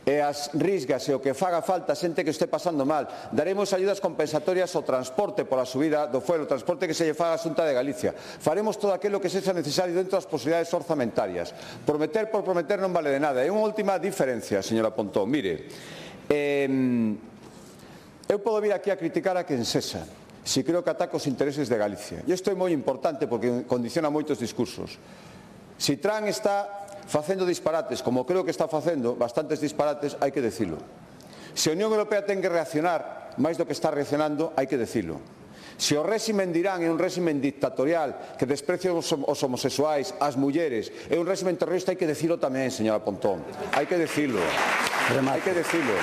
e as risgas e o que faga falta, xente que este pasando mal. Daremos ayudas compensatorias ao transporte pola subida do fuel, o transporte que se lle faga a Xunta de Galicia. Faremos todo aquilo que sexa necesario dentro das posibilidades orzamentarias. Prometer por prometer non vale de nada. E unha última diferencia, señora Pontón. Mire, eu podo vir aquí a criticar a quen sexa, se creo que ataca os intereses de Galicia. E isto é moi importante porque condiciona moitos discursos. Se Trump está facendo disparates, como creo que está facendo bastantes disparates, hai que decilo. Se a Unión Europea ten que reaccionar máis do que está reaccionando, hai que decilo. Se o réximen de Irán é un réximen dictatorial que desprecia os homosexuais, as mulleres, é un réximen terrorista, hai que decilo tamén, señora Pontón. Hai que decilo. Hai que decilo.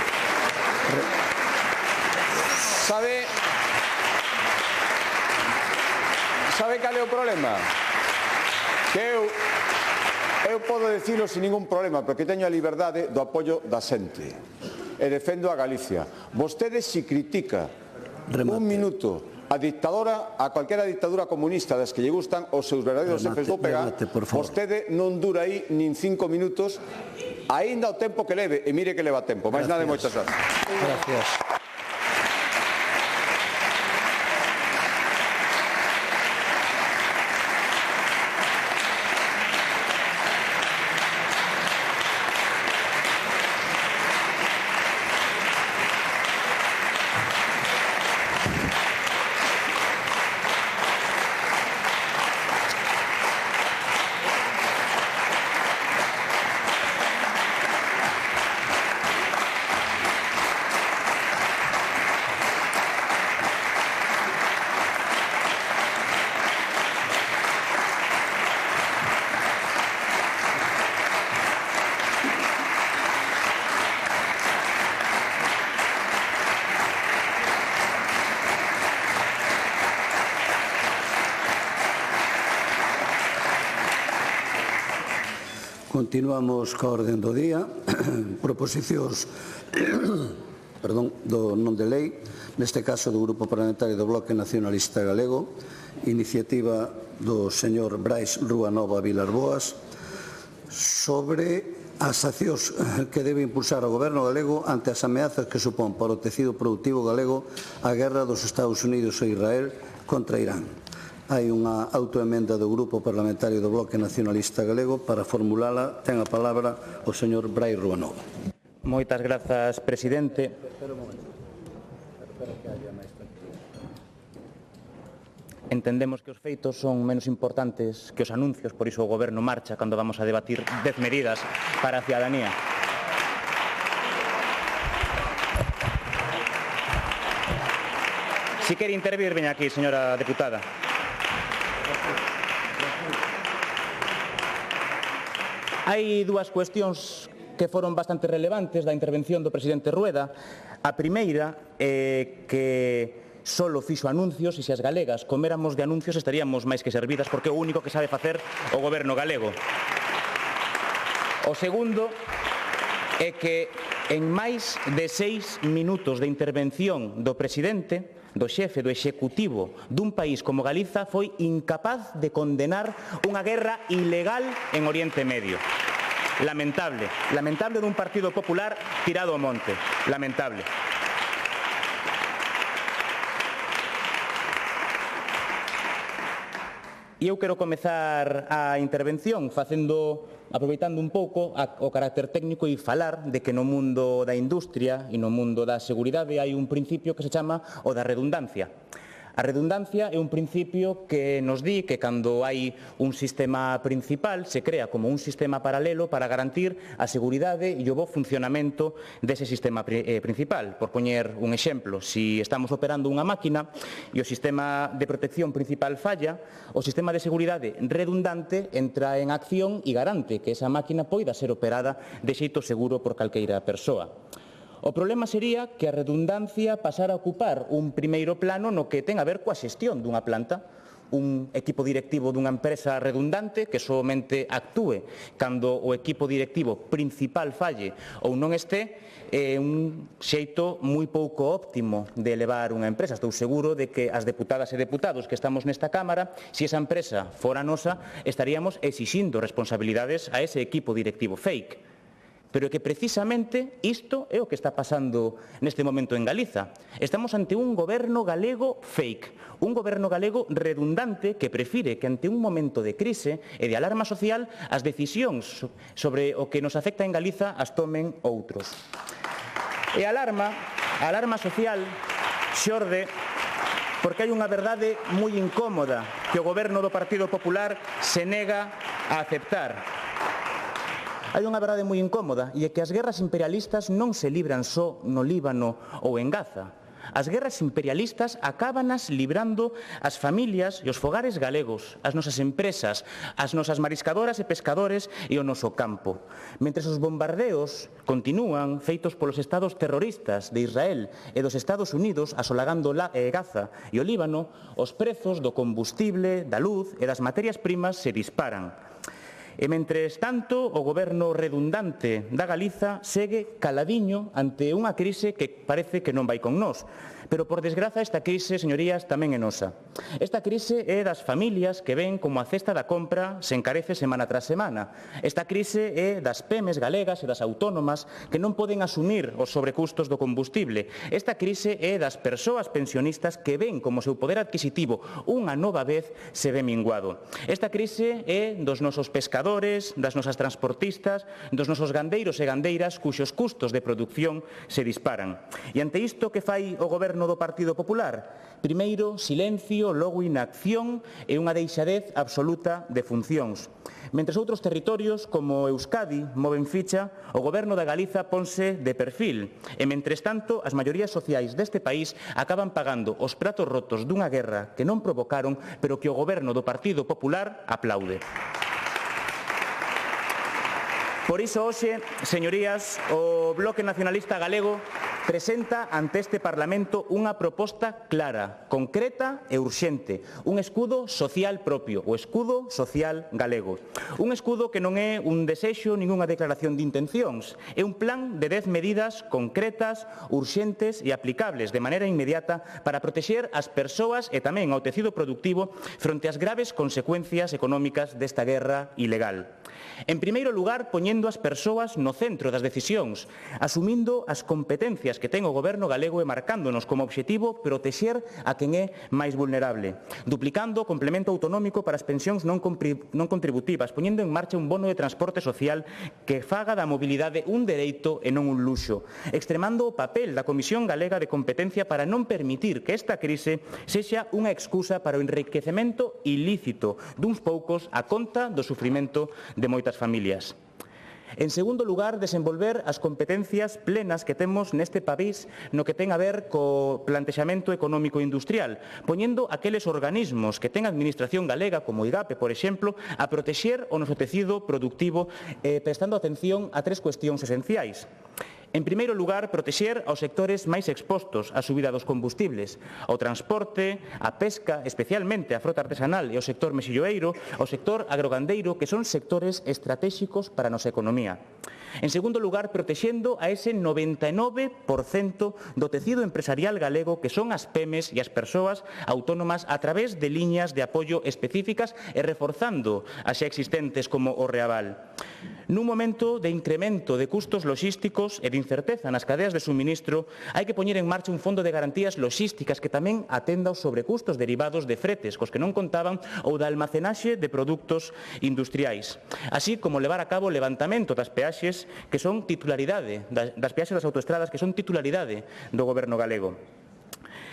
Sabe cal é o problema? Que eu Eu podo dicilo sin ningún problema, porque teño a liberdade do apoio da xente. E defendo a Galicia. Vostede si critica un minuto a dictadora, a calquera dictadura comunista das que lle gustan os seus verdadeiros xefes do PEGA, vostede non dura aí nin 5 minutos, aínda o tempo que leve, e mire que leva tempo. Mais nada e moitas gracias. Gracias. Continuamos coa orden do día. Proposicións do non de lei, neste caso do Grupo Parlamentario do Bloque Nacionalista Galego, iniciativa do señor Brais Ruanova Vilarboas, sobre as accións que debe impulsar o Goberno galego ante as ameazas que supón para o tecido productivo galego a guerra dos Estados Unidos e Israel contra Irán. Hai unha autoemenda do Grupo Parlamentario do Bloque Nacionalista Galego. Para formulala ten a palabra o señor Brais Ruanova. Moitas grazas, presidente. Entendemos que os feitos son menos importantes que os anuncios, por iso o Goberno marcha cando vamos a debatir 10 medidas para a cidadanía. Si quere intervir, veña aquí, señora deputada. Hai dúas cuestións que foron bastante relevantes da intervención do presidente Rueda. A primeira é que solo fixo anuncios e se as galegas coméramos de anuncios estaríamos máis que servidas, porque é o único que sabe facer o Goberno galego. O segundo é que en máis de 6 minutos de intervención do presidente, do xefe do executivo dun país como Galiza, foi incapaz de condenar unha guerra ilegal en Oriente Medio. Lamentable. Lamentable dun Partido Popular tirado ao monte. Lamentable. E eu quero comezar a intervención aproveitando un pouco o carácter técnico e falar de que no mundo da industria e no mundo da seguridade hai un principio que se chama o da redundancia. A redundancia é un principio que nos di que cando hai un sistema principal se crea como un sistema paralelo para garantir a seguridade e o bo funcionamento dese sistema principal. Por poñer un exemplo, se estamos operando unha máquina e o sistema de protección principal falla, o sistema de seguridade redundante entra en acción e garante que esa máquina poida ser operada de xeito seguro por calqueira persoa. O problema sería que a redundancia pasara a ocupar un primeiro plano no que ten a ver coa xestión dunha planta. Un equipo directivo dunha empresa redundante que somente actúe cando o equipo directivo principal falle ou non este é un xeito moi pouco óptimo de elevar unha empresa. Estou seguro de que as deputadas e deputados que estamos nesta Cámara, se esa empresa fora nosa, estaríamos exixindo responsabilidades a ese equipo directivo fake. Pero é que precisamente isto é o que está pasando neste momento en Galiza. Estamos ante un goberno galego fake, un goberno galego redundante que prefire que ante un momento de crise e de alarma social as decisións sobre o que nos afecta en Galiza as tomen outros. E a alarma social xorde porque hai unha verdade moi incómoda que o goberno do Partido Popular se nega a aceptar. Hai unha verdade moi incómoda e é que as guerras imperialistas non se libran só no Líbano ou en Gaza. As guerras imperialistas acábanas librando as familias e os fogares galegos, as nosas empresas, as nosas mariscadoras e pescadores e o noso campo. Mentres os bombardeos continúan feitos polos estados terroristas de Israel e dos Estados Unidos asolagando Gaza e o Líbano, os prezos do combustible, da luz e das materias primas se disparan. E, mentres tanto, o goberno redundante da Galiza segue caladiño ante unha crise que parece que non vai con nós. Pero, por desgraza, esta crise, señorías, tamén é nosa. Esta crise é das familias que ven como a cesta da compra se encarece semana tras semana. Esta crise é das PEMES galegas e das autónomas que non poden asumir os sobrecustos do combustible. Esta crise é das persoas pensionistas que ven como o seu poder adquisitivo unha nova vez se ve minguado. Esta crise é dos nosos pescadores, das nosas transportistas, dos nosos gandeiros e gandeiras cuxos custos de produción se disparan. E ante isto, que fai o goberno do Partido Popular? Primeiro, silencio, logo inacción e unha deixadez absoluta de funcións. Mentres outros territorios, como Euskadi, moven ficha, o goberno da Galiza ponse de perfil. E, mentres tanto, as maiorías sociais deste país acaban pagando os pratos rotos dunha guerra que non provocaron, pero que o goberno do Partido Popular aplaude. Por iso, hoxe, señorías, o Bloque Nacionalista Galego presenta ante este Parlamento unha proposta clara, concreta e urxente, un escudo social propio, o escudo social galego. Un escudo que non é un desexo nin unha declaración de intencións, é un plan de 10 medidas concretas, urxentes e aplicables de maneira inmediata para protexer as persoas e tamén ao tecido productivo fronte ás graves consecuencias económicas desta guerra ilegal. En primeiro lugar, poñendo as persoas no centro das decisións, asumindo as competencias que ten o goberno galego e marcándonos como obxectivo protexer a quen é máis vulnerable, duplicando o complemento autonómico para as pensións non contributivas, poñendo en marcha un bono de transporte social que faga da mobilidade un dereito e non un luxo, extremando o papel da Comisión Galega de Competencia para non permitir que esta crise sexa unha excusa para o enriquecemento ilícito duns poucos a conta do sufrimento de moitas familias. En segundo lugar, desenvolver as competencias plenas que temos neste país no que ten a ver co plantexamento económico industrial, poñendo aqueles organismos que ten a Administración galega, como IGAPE, por exemplo, a protexer o noso tecido productivo, prestando atención a 3 cuestións esenciais. En primeiro lugar, protexer aos sectores máis expostos á subida dos combustibles, ao transporte, á pesca, especialmente a frota artesanal e ao sector mexilloeiro, ao sector agrogandeiro, que son sectores estratéxicos para a nosa economía. En segundo lugar, protexendo a ese 99% do tecido empresarial galego que son as PEMES e as persoas autónomas a través de liñas de apoio específicas e reforzando as xa existentes como o Reaval. Nun momento de incremento de custos logísticos e de incerteza nas cadeas de suministro, hai que poñer en marcha un fondo de garantías logísticas que tamén atenda aos sobrecustos derivados de fretes, cos que non contaban, ou da almacenaxe de produtos industriais. Así como levar a cabo o levantamento das peaxes que son titularidade, das peaxes das autoestradas que son titularidade do goberno galego.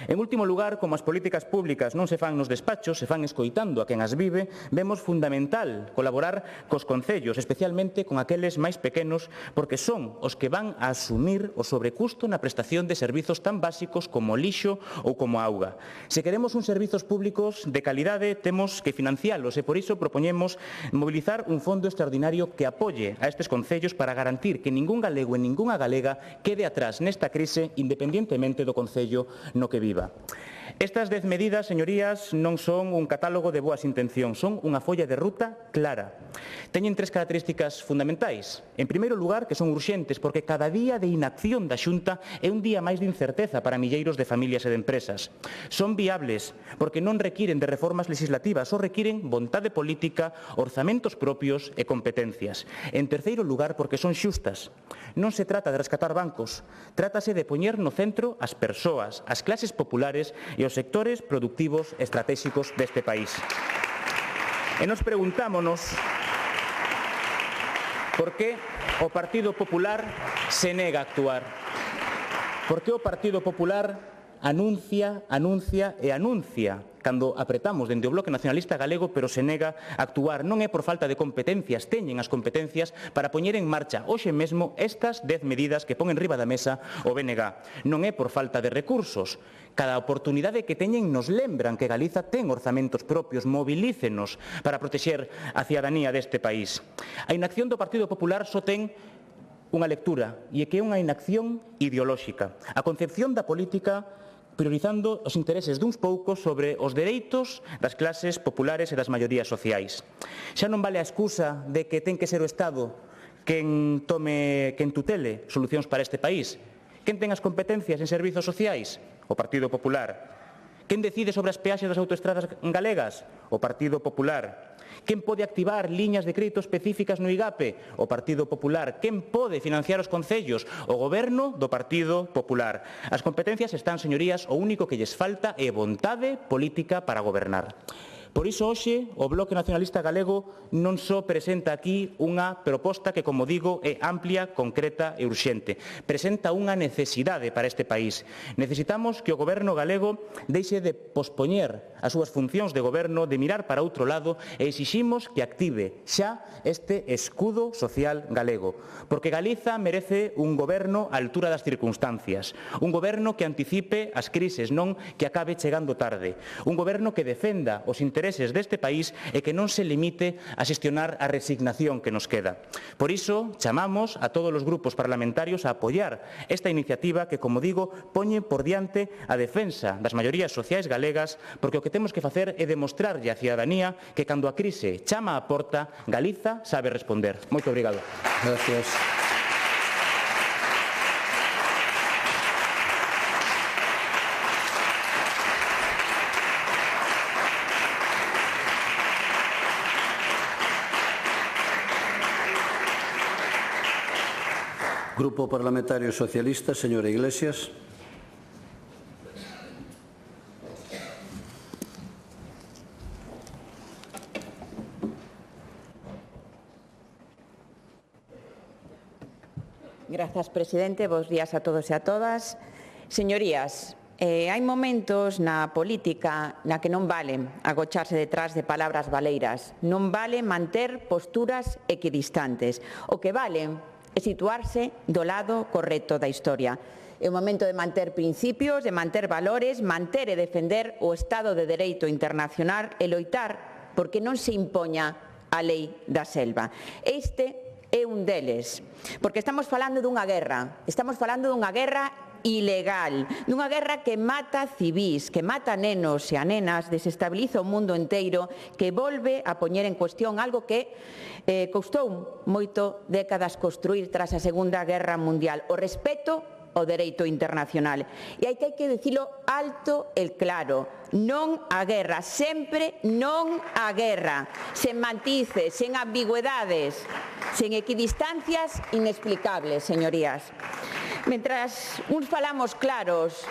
En último lugar, como as políticas públicas non se fan nos despachos, se fan escoitando a quen as vive, vemos fundamental colaborar cos concellos, especialmente con aqueles máis pequenos, porque son os que van a asumir o sobrecusto na prestación de servizos tan básicos como o lixo ou como a auga. Se queremos uns servizos públicos de calidade, temos que financialos e por iso propoñemos mobilizar un fondo extraordinario que apoie a estes concellos para garantir que ningún galego e ningunha galega quede atrás nesta crise, independentemente do concello no que viva. Estas 10 medidas, señorías, non son un catálogo de boas intencións, son unha folla de ruta clara. Teñen 3 características fundamentais. En primeiro lugar, que son urxentes, porque cada día de inacción da Xunta é un día máis de incerteza para milleiros de familias e de empresas. Son viables, porque non requiren de reformas legislativas, só requiren vontade política, orzamentos propios e competencias. En terceiro lugar, porque son xustas. Non se trata de rescatar bancos, trátase de poñer no centro as persoas, as clases populares e os sectores productivos estratégicos deste país. E nos preguntámonos por que o Partido Popular se nega a actuar. Por que o Partido Popular anuncia cando apretamos dende o Bloque Nacionalista Galego, pero se nega a actuar. Non é por falta de competencias, teñen as competencias para poñer en marcha hoxe mesmo estas 10 medidas que pon en riba da mesa o BNG. Non é por falta de recursos. Cada oportunidade que teñen nos lembran que Galiza ten orzamentos propios, mobilícenos para protexer a cidadanía deste país. A inacción do Partido Popular só ten unha lectura, e é que é unha inacción ideolóxica. A concepción da política priorizando os intereses duns poucos sobre os dereitos das clases populares e das maiorías sociais. Xa non vale a excusa de que ten que ser o Estado quen tutele solucións para este país. Quen ten as competencias en servizos sociais? O Partido Popular. Quen decide sobre as peaxes das autoestradas galegas? O Partido Popular. Quen pode activar liñas de crédito específicas no IGAPE? O Partido Popular. Quen pode financiar os concellos? O Goberno do Partido Popular. As competencias están, señorías, o único que lles falta é vontade política para gobernar. Por iso, hoxe, o Bloque Nacionalista Galego non só presenta aquí unha proposta que, como digo, é amplia, concreta e urxente. Presenta unha necesidade para este país. Necesitamos que o Goberno galego deixe de pospoñer as súas funcións de goberno, de mirar para outro lado, e exiximos que active xa este escudo social galego. Porque Galiza merece un goberno á altura das circunstancias. Un goberno que anticipe as crises, non que acabe chegando tarde. Un goberno que defenda os intereses deste país e que non se limite a xestionar a resignación que nos queda. Por iso, chamamos a todos os grupos parlamentarios a apoiar esta iniciativa que, como digo, poñe por diante a defensa das maiorías sociais galegas, porque o que temos que facer é demostrarlle á cidadanía que cando a crise chama á porta, Galiza sabe responder. Moito obrigado. Gracias. Grupo Parlamentario Socialista, señora Iglesias. Grazas, presidente. Bos días a todos e a todas. Señorías, hai momentos na política na que non vale agocharse detrás de palabras baleiras, non vale manter posturas equidistantes. O que vale é situarse do lado correcto da historia. É o momento de manter principios, de manter valores, manter e defender o Estado de Dereito internacional e loitar porque non se impoña a lei da selva. Este é un deles, porque estamos falando dunha guerra ilegal, dunha guerra que mata civís, que mata nenos e a nenas, desestabiliza o mundo enteiro, que volve a poñer en cuestión algo que custou moito décadas construir tras a Segunda Guerra Mundial, o respeto ao dereito internacional. E hai que dicilo alto e claro, non á guerra, sempre non á guerra, sen matices, sen ambigüedades, sen equidistancias inexplicables, señorías. Mentras uns falamos claros,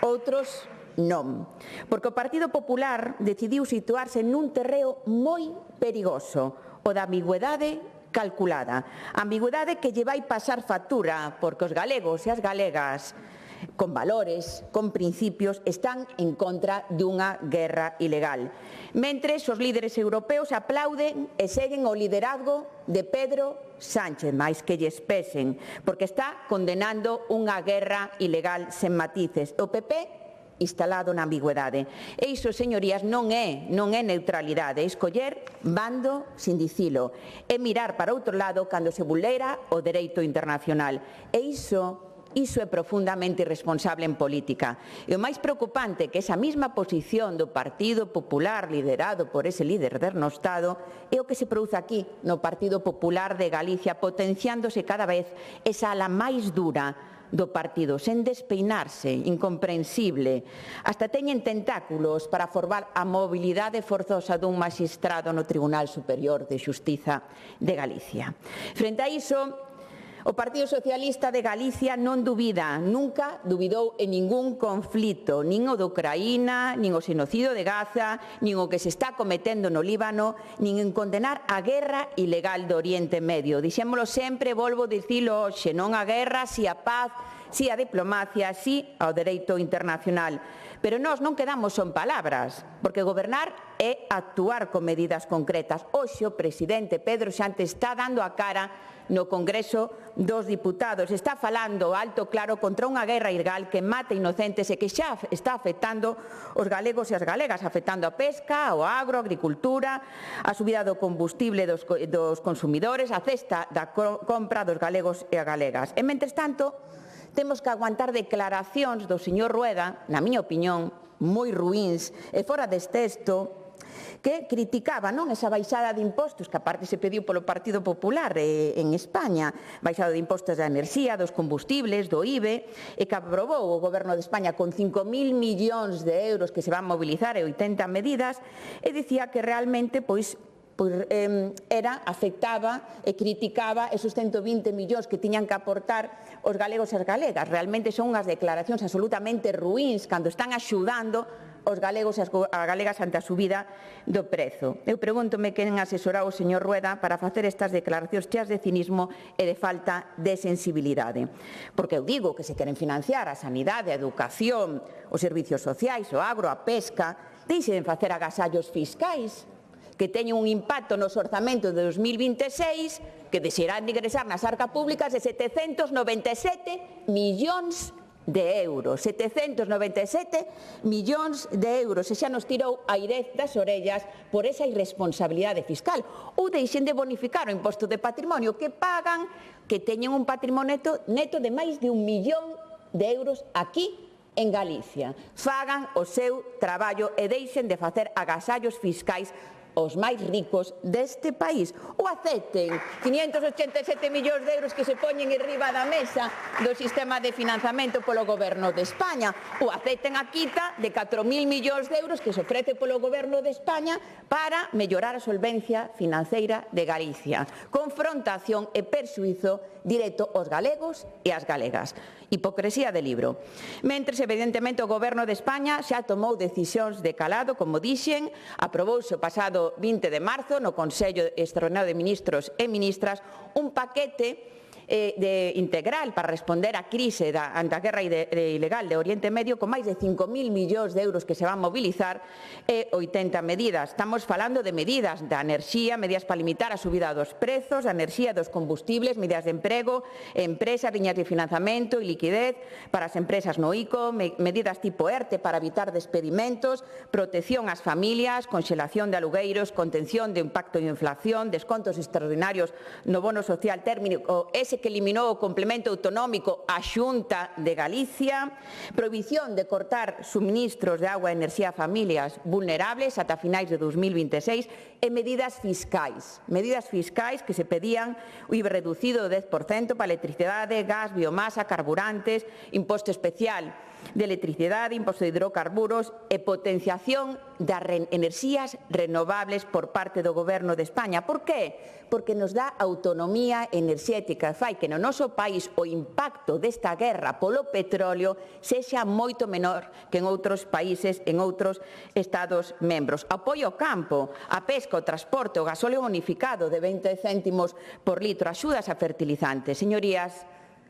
outros non. Porque o Partido Popular decidiu situarse nun terreo moi perigoso, o da ambigüedade calculada. Ambigüedade que lle vai pasar factura, porque os galegos e as galegas, con valores, con principios, están en contra dunha guerra ilegal. Mentres os líderes europeos aplauden e seguen o liderazgo de Pedro Sánchez, máis que lles pesen, porque está condenando unha guerra ilegal sen matices. O PP instalado na ambigüedade. E iso, señorías, non é neutralidade, é escoller bando sin dicilo, é mirar para outro lado cando se vulnera o dereito internacional. E iso é profundamente irresponsable en política. E o máis preocupante que esa mesma posición do Partido Popular liderado por ese líder denostado é o que se produce aquí no Partido Popular de Galicia, potenciándose cada vez esa ala máis dura do partido, sen despeinarse, incomprensible. Hasta teñen tentáculos para formar a mobilidade forzosa dun magistrado no Tribunal Superior de Xustiza de Galicia. Frente a iso, o Partido Socialista de Galicia non dubida, nunca dubidou en ningún conflito, nin o de Ucraína, nin o xenocidio de Gaza, nin o que se está cometendo no Líbano, nin en condenar a guerra ilegal do Oriente Medio. Dixémolo sempre, volvo a dicilo hoxe, non a guerra, si a paz, si a diplomacia, si ao dereito internacional. Pero nós non quedamos son palabras, porque gobernar é actuar con medidas concretas. Hoxe o presidente Pedro Sánchez está dando a cara no Congreso dos Diputados. Está falando alto claro contra unha guerra ilegal que mata inocentes e que xa está afectando os galegos e as galegas, afectando a pesca, o agro, a agricultura, a subida do combustible dos consumidores, a cesta da compra dos galegos e as galegas. E, mentres tanto, temos que aguantar declaracións do señor Rueda, na miña opinión, moi ruíns e fora de texto, que criticaba esa baixada de impostos que aparte se pediu polo Partido Popular en España, baixada de impostos da enerxía, dos combustibles, do IBE, e que aprobou o Goberno de España con 5.000 millóns de euros que se van mobilizar e 80 medidas, e dicía que realmente afectaba e criticaba esos 120 millóns que tiñan que aportar os galegos e as galegas. Realmente son unhas declaracións absolutamente ruíns cando están axudando os galegos e as galegas ante a subida do prezo. Eu pregúntome quen asesorou o señor Rueda para facer estas declaracións cheas de cinismo e de falta de sensibilidade. Porque eu digo que se queren financiar a sanidade, a educación, os servicios sociais, o agro, a pesca, deixen de facer agasallos fiscais que teñen un impacto nos orzamentos de 2026 que deixarán de ingresar nas arcas públicas de 797 millóns de euros. 797 millóns de euros. E xa nos tirou a airez das orellas por esa irresponsabilidade fiscal. Ou deixen de bonificar o imposto de patrimonio que pagan, que teñen un patrimonio neto de máis de 1 millón de euros aquí en Galicia. Fagan o seu traballo e deixen de facer agasallos fiscais os máis ricos deste país. Ou acepten 587 millóns de euros que se poñen enriba da mesa do sistema de financiamento polo Goberno de España. Ou acepten a quita de 4.000 millóns de euros que se ofrece polo Goberno de España para mellorar a solvencia financeira de Galicia. Confrontación e perxuízo directo aos galegos e ás galegas. Hipocresía de libro. Mentres, evidentemente, o Goberno de España xa tomou decisións de calado, como dixen, aprobouse o pasado 20 de marzo no Consello Extraordinario de Ministros e Ministras un paquete integral para responder á crise ante a guerra ilegal de Oriente Medio con máis de 5.000 millóns de euros que se van mobilizar e 80 medidas. Estamos falando de medidas da enerxía, medidas para limitar a subida dos prezos, da enerxía, dos combustibles, medidas de emprego, empresas, liñas de financiamento e liquidez para as empresas no ICO, medidas tipo ERTE para evitar despedimentos, protección ás familias, conxelación de alugueiros, contención de impacto de inflación, descontos extraordinarios no bono social térmico, ese que eliminou o complemento autonómico a Xunta de Galicia, prohibición de cortar suministros de agua e enerxía a familias vulnerables ata finais de 2026 e medidas fiscais que se pedían o IVA reducido do 10% para electricidade, gas, biomasa, carburantes, imposto especial de electricidade, imposto de hidrocarburos e potenciación das enerxías renovables por parte do Goberno de España. Por que? Porque nos dá autonomía enerxética e fai que no noso país o impacto desta guerra polo petróleo sexa moito menor que en outros países, en outros Estados membros. Apoio ao campo, a pesca, o transporte, o gasóleo bonificado de 20 céntimos por litro, axudas a fertilizantes. Señorías,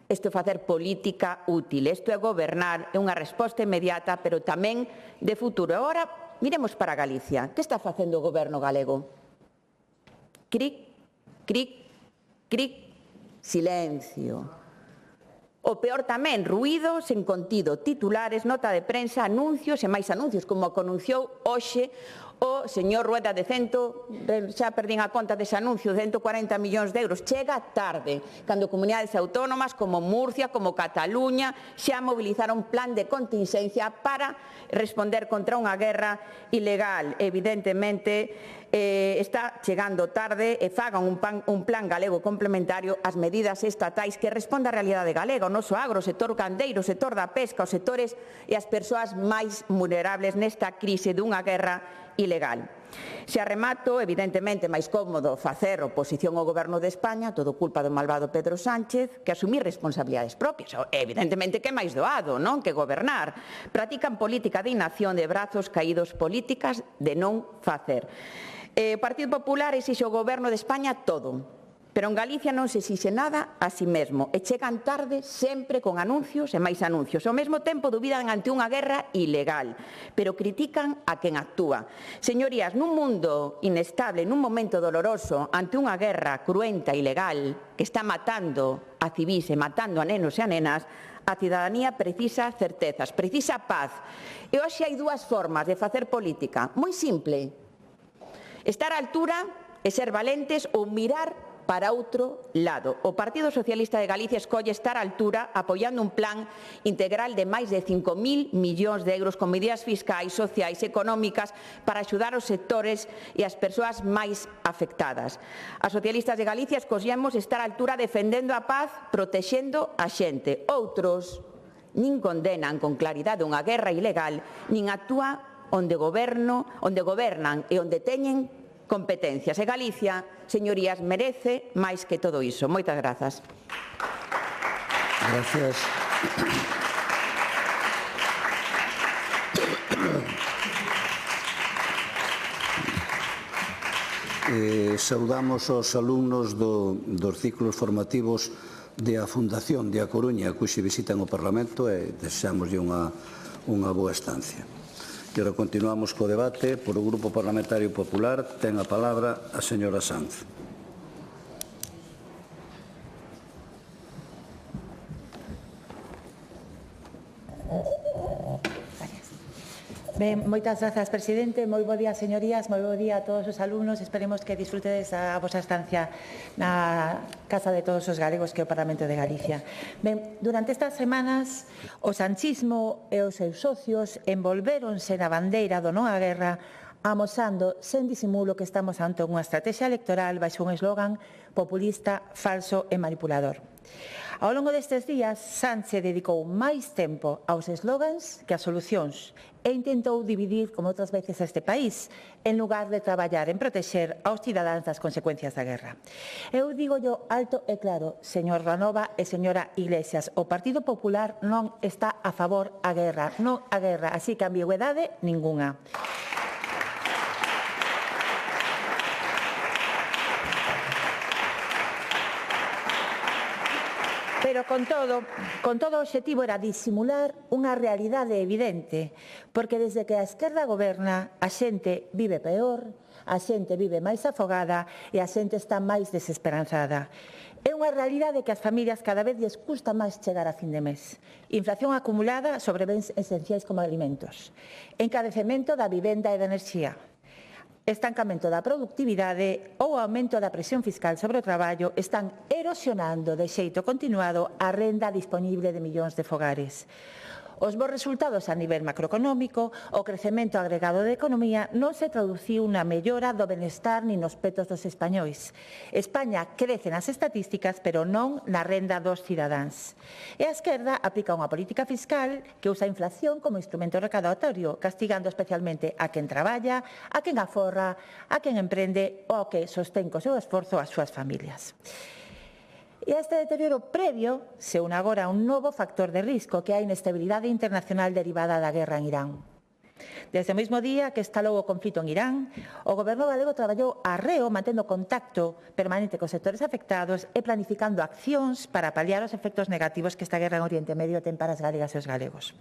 isto é facer política útil, isto é gobernar, é unha resposta inmediata, pero tamén de futuro. Agora, miremos para Galicia. Que está facendo o goberno galego? Cric, cric, cric, silencio. O peor tamén, ruído sen contido, titulares, nota de prensa, anuncios e máis anuncios, como anunciou hoxe o señor Rueda de xa perdín a conta dese anuncio, 140 millóns de euros. Chega tarde, cando comunidades autónomas como Murcia, como Cataluña, xa mobilizaron un plan de contingencia para responder contra unha guerra ilegal. Evidentemente, está chegando tarde e fagan un plan galego complementario ás medidas estatais que responda á realidade galega, o noso agro, o sector gandeiro, o sector da pesca, os sectores e as persoas máis vulnerables nesta crise dunha guerra ilegal. Se arremato, evidentemente, máis cómodo facer oposición ao Goberno de España, todo culpa do malvado Pedro Sánchez, que asumir responsabilidades propias. Evidentemente que é máis doado, non? Que gobernar. Practican política de inacción, de brazos caídos, políticas de non facer. O Partido Popular exixe ao Goberno de España todo, pero en Galicia non se exixe nada a si mesmo e chegan tarde sempre con anuncios e máis anuncios. Ao mesmo tempo dubidan ante unha guerra ilegal, pero critican a quen actúa. Señorías, nun mundo inestable, nun momento doloroso, ante unha guerra cruenta e ilegal que está matando a civís e matando a nenos e a nenas, a cidadanía precisa certezas, precisa paz. E hoxe hai dúas formas de facer política, moi simple. Estar á altura e ser valentes ou mirar para outro lado. O Partido Socialista de Galicia escolle estar á altura apoiando un plan integral de máis de 5.000 millóns de euros con medidas fiscais, sociais e económicas para axudar os sectores e as persoas máis afectadas. As socialistas de Galicia escollemos estar á altura defendendo a paz, protexendo a xente. Outros nin condenan con claridade unha guerra ilegal, nin actúan onde gobernan e onde teñen competencias. E Galicia, señorías, merece máis que todo iso. Moitas grazas. Gracias. Saudamos os alumnos dos ciclos formativos da Fundación de A Coruña, que hoxe visitan o Parlamento, e desexamoslle unha boa estancia. E agora continuamos co debate. Por o Grupo Parlamentario Popular ten a palabra a señora Sanz. Ben, moitas grazas, presidente. Moi bo día, señorías. Moi bo día a todos os alumnos. Esperemos que disfrutedes a vosa estancia na casa de todos os galegos que é o Parlamento de Galicia. Ben, durante estas semanas, o sanchismo e os seus socios envolvéronse na bandeira do non á guerra, amosando sen disimulo que estamos ante unha estrategia electoral baixo un eslogan populista, falso e manipulador. Ao longo destes días, Sánchez dedicou máis tempo aos eslogans que ás solucións e intentou dividir, como outras veces, este país, en lugar de traballar en protexer aos cidadáns das consecuencias da guerra. Eu digo yo alto e claro, señor Ranova e señora Iglesias, o Partido Popular non está a favor a guerra, non a guerra, así que ambigüedade ningunha. Pero con todo o obxectivo era disimular unha realidade evidente, porque desde que a esquerda goberna, a xente vive peor, a xente vive máis afogada e a xente está máis desesperanzada. É unha realidade que as familias cada vez lles custa máis chegar a fin de mes. Inflación acumulada sobre bens esenciais como alimentos. Encarecemento da vivenda e da enerxía. Estancamento da productividade ou aumento da presión fiscal sobre o traballo están erosionando de xeito continuado a renda disponible de millóns de fogares. Os bons resultados a nivel macroeconómico, o crecemento agregado de economía non se traduciu na mellora do benestar nin nos petos dos españois. España crece nas estatísticas, pero non na renda dos cidadáns. E a esquerda aplica unha política fiscal que usa a inflación como instrumento recaudatorio, castigando especialmente a quen traballa, a quen aforra, a quen emprende ou a que sostén co seu esforzo as súas familias. E a este deterioro previo se une agora un novo factor de risco, que é a inestabilidade internacional derivada da guerra en Irán. Desde o mesmo día que estalou o conflito en Irán, o Goberno galego traballou arreo mantendo contacto permanente cos sectores afectados e planificando accións para paliar os efectos negativos que esta guerra en Oriente Medio ten para as galegas e os galegos.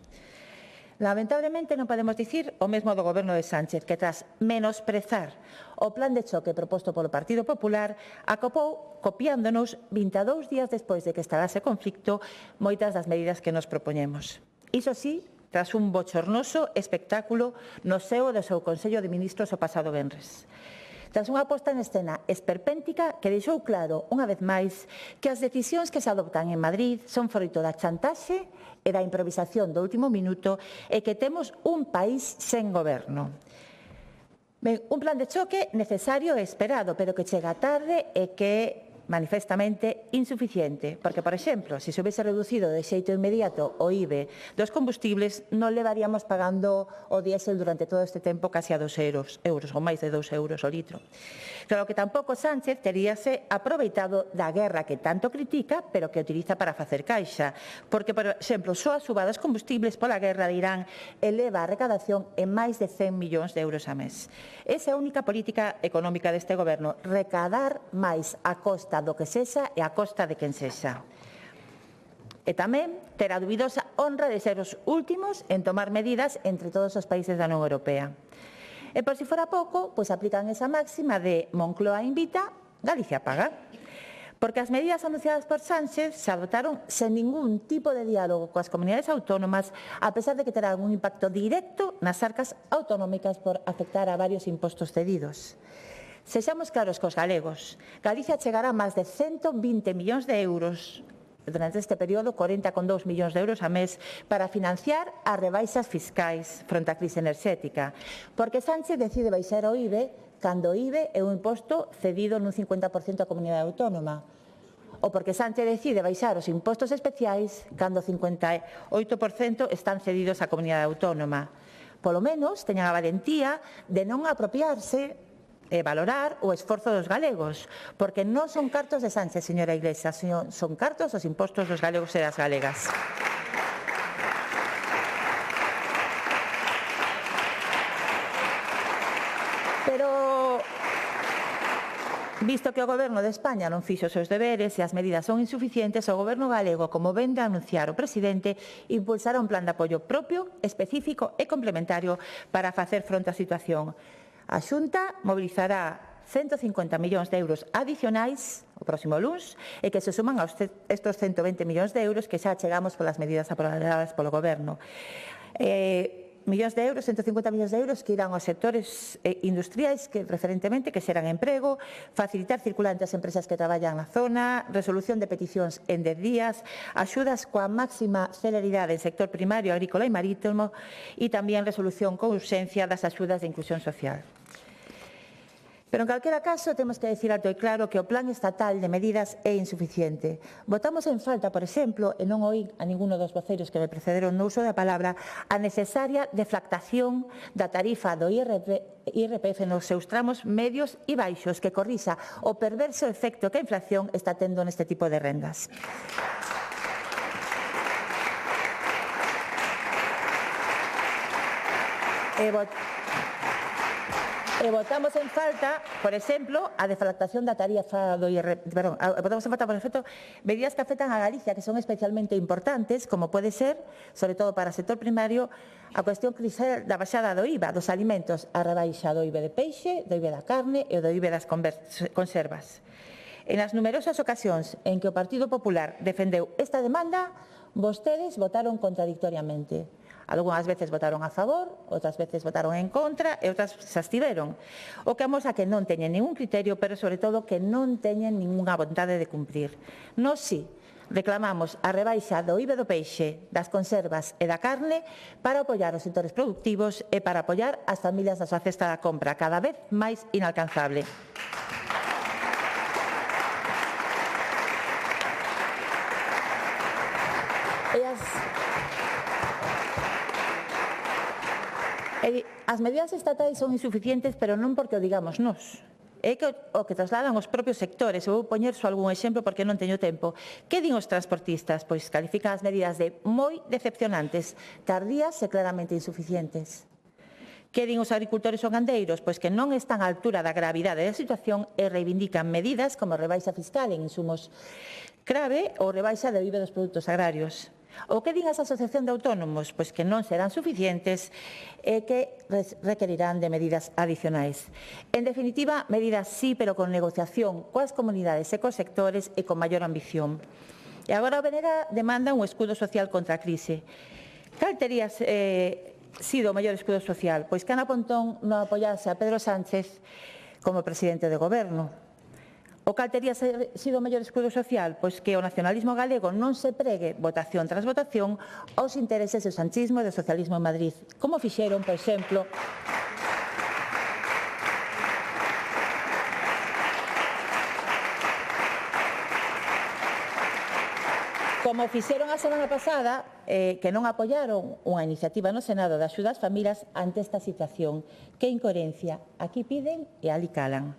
Lamentablemente non podemos dicir o mesmo do Goberno de Sánchez, que tras menosprezar o plan de choque proposto polo Partido Popular, acopou, copiándonos 22 días despois de que estalase o conflicto, moitas das medidas que nos propoñemos. Iso sí, tras un bochornoso espectáculo no seo do seu Consello de Ministros o pasado venres. Tras unha posta en escena esperpéntica que deixou claro, unha vez máis, que as decisións que se adoptan en Madrid son froito da chantaxe e da improvisación do último minuto e que temos un país sen goberno. Ben, un plan de choque necesario e esperado, pero que chega tarde e que é manifestamente insuficiente, porque, por exemplo, se se houvese reducido de xeito inmediato o IBE dos combustibles, non levaríamos pagando o diésel durante todo este tempo casi a 2 euros, ou máis de 2 euros o litro. Claro que tampouco Sánchez teríase aproveitado da guerra que tanto critica, pero que utiliza para facer caixa, porque, por exemplo, só a suba dos combustibles pola guerra de Irán eleva a recadación en máis de 100 millóns de euros a mes. Esa é a única política económica deste goberno, recadar máis a costa do que sexa e a costa de quen sexa. E tamén ter a dubidosa honra de ser os últimos en tomar medidas entre todos os países da Unión Europea. E por si fora pouco, pois aplican esa máxima de Moncloa invita, Galicia paga. Porque as medidas anunciadas por Sánchez se adoptaron sen ningún tipo de diálogo coas comunidades autónomas, a pesar de que terán un impacto directo nas arcas autonómicas por afectar a varios impostos cedidos. Sexamos claros cos galegos. Galicia chegará a máis de 120 millóns de euros durante este período, 40,2 millóns de euros a mes, para financiar as rebaixas fiscais fronte á crise enerxética. Porque Sánchez decide baixar o IBE cando o IBE é un imposto cedido nun 50% á comunidade autónoma. Ou porque Sánchez decide baixar os impostos especiais cando o 58% están cedidos á comunidade autónoma. Polo menos teñan a valentía de non apropiarse e valorar o esforzo dos galegos, porque non son cartos de Sánchez, señora Iglesias, son cartos dos impostos dos galegos e das galegas. Pero, visto que o Goberno de España non fixo os seus deberes e as medidas son insuficientes, o Goberno galego, como ven de anunciar o presidente, impulsará un plan de apoio propio, específico e complementario para facer fronte á situación. A Xunta mobilizará 150 millóns de euros adicionais o próximo luns e que se suman a estes 120 millóns de euros que xa chegamos polas medidas aprobadas polo Goberno. Millóns de euros, 150 millóns de euros que irán aos sectores industriais que preferentemente que serán emprego, facilitar circulante ás empresas que traballan na zona, resolución de peticións en 10 días, axudas coa máxima celeridade en sector primario, agrícola e marítimo e tamén resolución con urxencia das axudas de inclusión social. Pero, en calquera caso, temos que decir alto e claro que o plan estatal de medidas é insuficiente. Votamos en falta, por exemplo, e non oí a ninguno dos voceiros que me precederon no uso da palabra, a necesaria deflactación da tarifa do IRPF nos seus tramos medios e baixos que corrixa o perverso efecto que a inflación está tendo neste tipo de rendas. E votamos en falta, por exemplo, a deflactación da tarifa do votamos en falta, por exemplo, medidas que afectan a Galicia, que son especialmente importantes, como pode ser, sobre todo para o sector primario, a cuestión da baixada do IVA dos alimentos, a rebaixa do IVA de peixe, do IVA da carne e do IVA das conservas. En as numerosas ocasións en que o Partido Popular defendeu esta demanda, vostedes votaron contradictoriamente. Algúnas veces votaron a favor, outras veces votaron en contra e outras se abstiveron. O que amosa que non teñen ningún criterio, pero sobre todo que non teñen ningunha vontade de cumprir. Nós sí, reclamamos a rebaixa do IVA do peixe, das conservas e da carne para apoiar os sectores productivos e para apoiar as familias da súa cesta da compra, cada vez máis inalcanzable. As medidas estatais son insuficientes, pero non porque o digamos nós. É que o que trasladan os propios sectores. Eu vou poñer só algún exemplo porque non teño tempo. Que din os transportistas? Pois califican as medidas de moi decepcionantes, tardías e claramente insuficientes. Que din os agricultores ou gandeiros? Pois que non están á altura da gravidade da situación e reivindican medidas como rebaixa fiscal en insumos clave ou rebaixa do IVA dos produtos agrarios. O que din as asociacións de autónomos? Pois que non serán suficientes e que requerirán de medidas adicionais. En definitiva, medidas sí, pero con negociación coas comunidades e cos sectores e con maior ambición. E agora o Benega demanda un escudo social contra a crise. Cal tería sido o maior escudo social? Pois que Ana Pontón non apoiase a Pedro Sánchez como presidente de goberno. O cal tería sido o mellor escudo social? Pois que o nacionalismo galego non se pregue votación tras votación aos intereses do sanchismo e do socialismo en Madrid, como fixeron, por exemplo, a semana pasada, que non apoiaron unha iniciativa no Senado de axuda ás familias ante esta situación. Que incoherencia. Aquí piden e ali calan.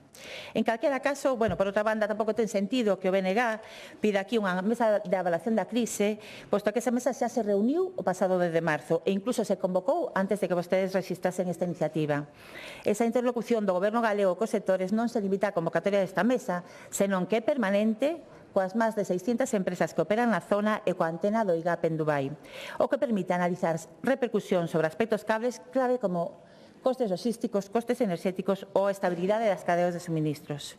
En calquera caso, bueno, por outra banda, tampouco ten sentido que o BNG pida aquí unha mesa de avalación da crise, posto que esa mesa xa se reuniu o pasado 10 de marzo e incluso se convocou antes de que vostedes registrasen esta iniciativa. Esa interlocución do Goberno galego cos sectores non se limita á convocatoria desta mesa, senón que é permanente coas máis de 600 empresas que operan na zona e coa antena do IGAP en Dubai, o que permite analizar repercusión sobre aspectos clave como costes logísticos, costes enerxéticos ou a estabilidade das cadeas de suministros.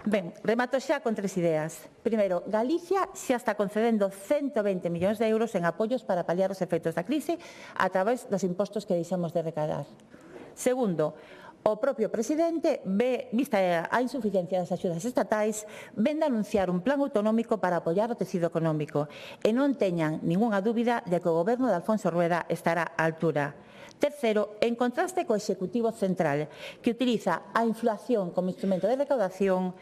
Ben, remato xa con 3 ideas. Primeiro, Galicia xa está concedendo 120 millóns de euros en apoios para paliar os efectos da crise a través dos impostos que deixamos de recaudar. Segundo, o propio presidente, vista a insuficiencia das axudas estatais, ven de anunciar un plan autonómico para apoiar o tecido económico e non teñan ningunha dúbida de que o goberno de Alfonso Rueda estará á altura. Terceiro, en contraste co Executivo Central, que utiliza a inflación como instrumento de recaudación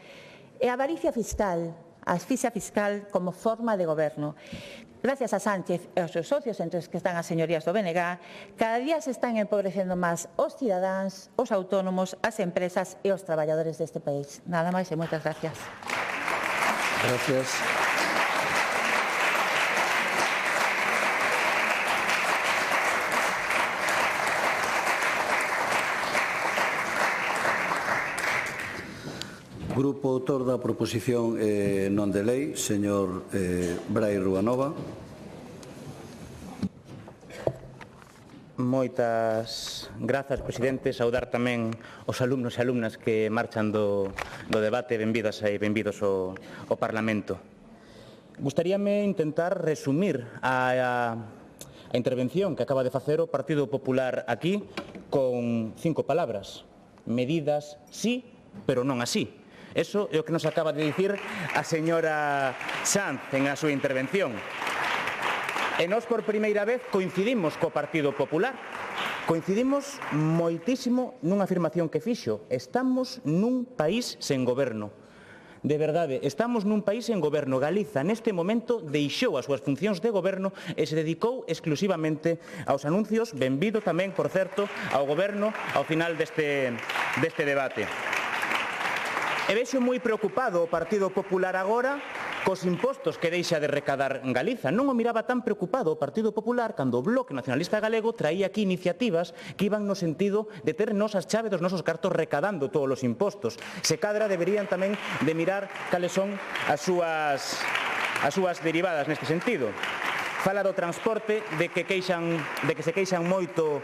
e a avaricia fiscal, a asfixia fiscal como forma de goberno. Gracias a Sánchez e aos seus socios, entre os que están as señorías do BNG, cada día se están empobrecendo máis os cidadáns, os autónomos, as empresas e os traballadores deste país. Nada máis e moitas gracias. Gracias. Grupo autor da proposición non de lei, señor Brai Ruanova. Moitas grazas, presidente. Saudar tamén os alumnos e alumnas que marchan do debate. Benvidas e benvidos ao Parlamento. Gustaríame intentar resumir a intervención que acaba de facer o Partido Popular aquí con 5 palabras. Medidas sí, pero non así. Eso é o que nos acaba de dicir a señora Sanz en a súa intervención. E nós por primeira vez coincidimos co Partido Popular. Coincidimos moitísimo nunha afirmación que fixo. Estamos nun país sen goberno. De verdade, estamos nun país sen goberno. Galiza neste momento deixou as súas funcións de goberno e se dedicou exclusivamente aos anuncios. Benvido tamén, por certo, ao goberno ao final deste debate. E vexo moi preocupado o Partido Popular agora cos impostos que deixa de recadar en Galiza. Non o miraba tan preocupado o Partido Popular cando o Bloque Nacionalista Galego traía aquí iniciativas que iban no sentido de ter nos as chaves dos nosos cartos recadando todos os impostos. Se cadra deberían tamén de mirar cales son as súas derivadas neste sentido. Fala do transporte, de que se queixan moito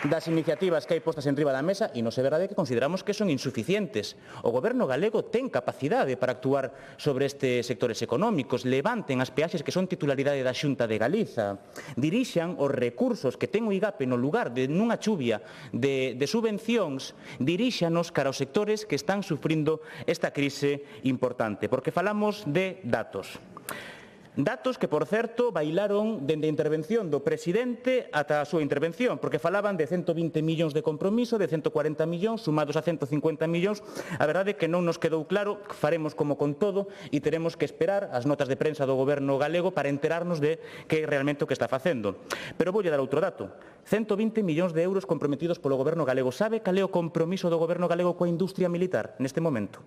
das iniciativas que hai postas enriba da mesa e non é verdade que consideramos que son insuficientes. O goberno galego ten capacidade para actuar sobre estes sectores económicos, levanten as peaxes que son titularidade da Xunta de Galiza, dirixan os recursos que ten o IGAPE no lugar de nunha chuvia de subvencións, diríxanos cara aos sectores que están sufrindo esta crise importante, porque falamos de datos. Datos que, por certo, bailaron dende a intervención do presidente ata a súa intervención, porque falaban de 120 millóns de compromiso, de 140 millóns, sumados a 150 millóns. A verdade é que non nos quedou claro, faremos como con todo e teremos que esperar as notas de prensa do goberno galego para enterarnos de que é realmente o que está facendo. Pero voulle dar outro dato. 120 millóns de euros comprometidos polo goberno galego. Sabe cal é o compromiso do goberno galego coa industria militar neste momento?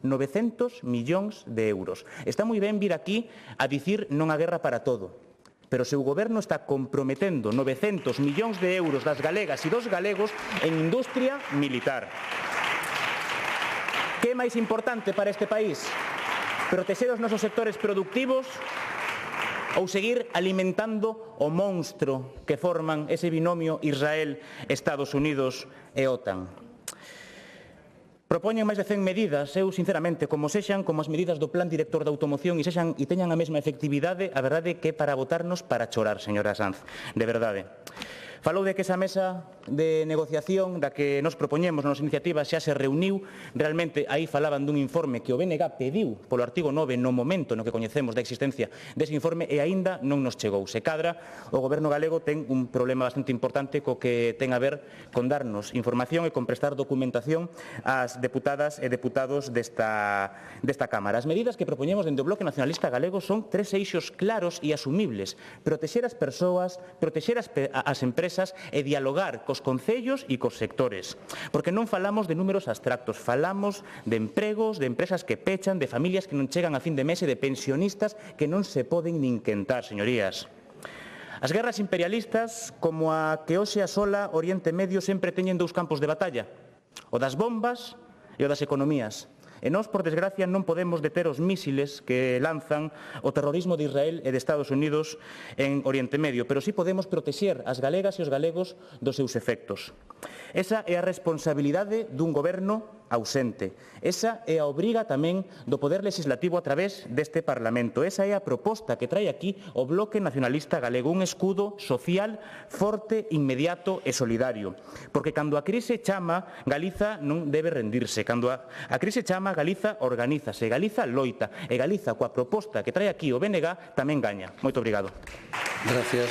900 millóns de euros. Está moi ben vir aquí a dicir non a guerra para todo, pero se o goberno está comprometendo 900 millóns de euros das galegas e dos galegos en industria militar. Que é máis importante para este país? Protexer os nosos sectores productivos ou seguir alimentando o monstro que forman ese binomio Israel, Estados Unidos e OTAN? Propoñen máis de 100 medidas, eu sinceramente, como sexan, como as medidas do Plan Director de Automoción e teñan a mesma efectividade, a verdade que para votarnos para chorar, señora Sanz, de verdade. Falou de que esa mesa de negociación da que nos propoñemos nas iniciativas xa se reuniu. Realmente aí falaban dun informe que o BNG pediu polo artigo 9 no momento no que coñecemos da existencia dese informe e aínda non nos chegou. Se cadra, o goberno galego ten un problema bastante importante co que ten a ver con darnos información e con prestar documentación ás deputadas e deputados desta Cámara. As medidas que propoñemos dende o Bloque Nacionalista Galego son 3 eixos claros e asumibles: protexer as persoas, protexer as empresas e dialogar cos concellos e cos sectores. Porque non falamos de números abstractos, falamos de empregos, de empresas que pechan, de familias que non chegan a fin de mes e de pensionistas que non se poden nin quentar, señorías. As guerras imperialistas, como a que hoxe asola Oriente Medio, sempre teñen 2 campos de batalla: o das bombas e o das economías. E nós, por desgracia, non podemos deter os mísiles que lanzan o terrorismo de Israel e de Estados Unidos en Oriente Medio, pero sí podemos protexer as galegas e os galegos dos seus efectos. Esa é a responsabilidade dun goberno ausente. Esa é a obriga tamén do Poder Legislativo a través deste Parlamento. Esa é a proposta que trae aquí o Bloque Nacionalista Galego, un escudo social forte, inmediato e solidario. Porque cando a crise chama, Galiza non debe rendirse. Cando a crise chama, Galiza organízase, Galiza loita e Galiza coa proposta que trae aquí o BNG tamén gaña. Moito obrigado. Gracias.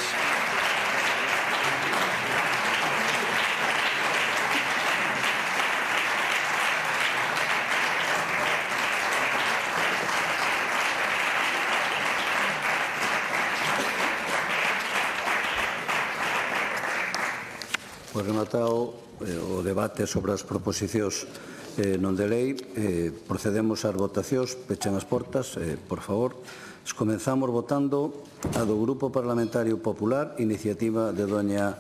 Pois rematado o debate sobre as proposicións non de lei, procedemos ás votacións. Pechen as portas, por favor. Comenzamos votando a do Grupo Parlamentario Popular, iniciativa de doña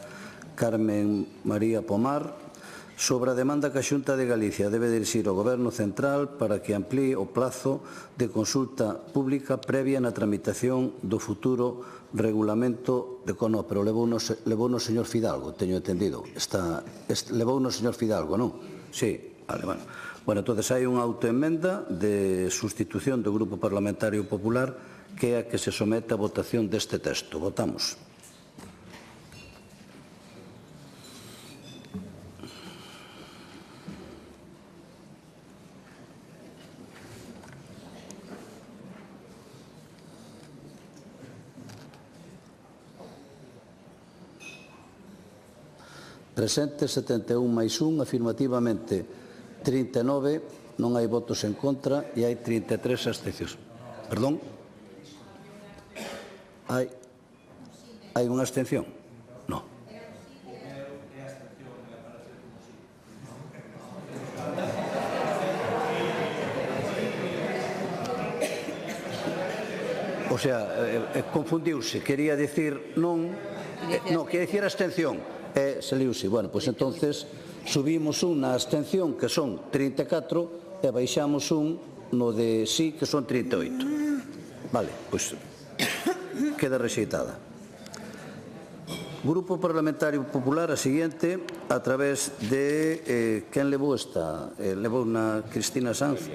Carmen María Pomar, sobre a demanda que a Xunta de Galicia debe dirixir ao Goberno Central para que amplíe o plazo de consulta pública previa na tramitación do futuro regulamento de CONO, pero levounos o señor Fidalgo, teño entendido. Levounos o señor Fidalgo, non? Sí, vale, bueno. Bueno, entón hai unha autoemenda de sustitución do Grupo Parlamentario Popular que é a que se somete a votación deste texto. Votamos. Presentes 71 máis 1, afirmativamente 39, non hai votos en contra e hai 33 abstencións. Perdón? Hai unha abstención? Non. O sea, confundiuse, quería dicir non, non, quería dicir abstención. Se liuse. Bueno, pois entonces subimos un na abstención, que son 34, e baixamos un no de sí, que son 38. Vale, pois queda rexeitada. Grupo Parlamentario Popular, a seguinte, a través de... quen levou esta? Levou na Cristina Sanz?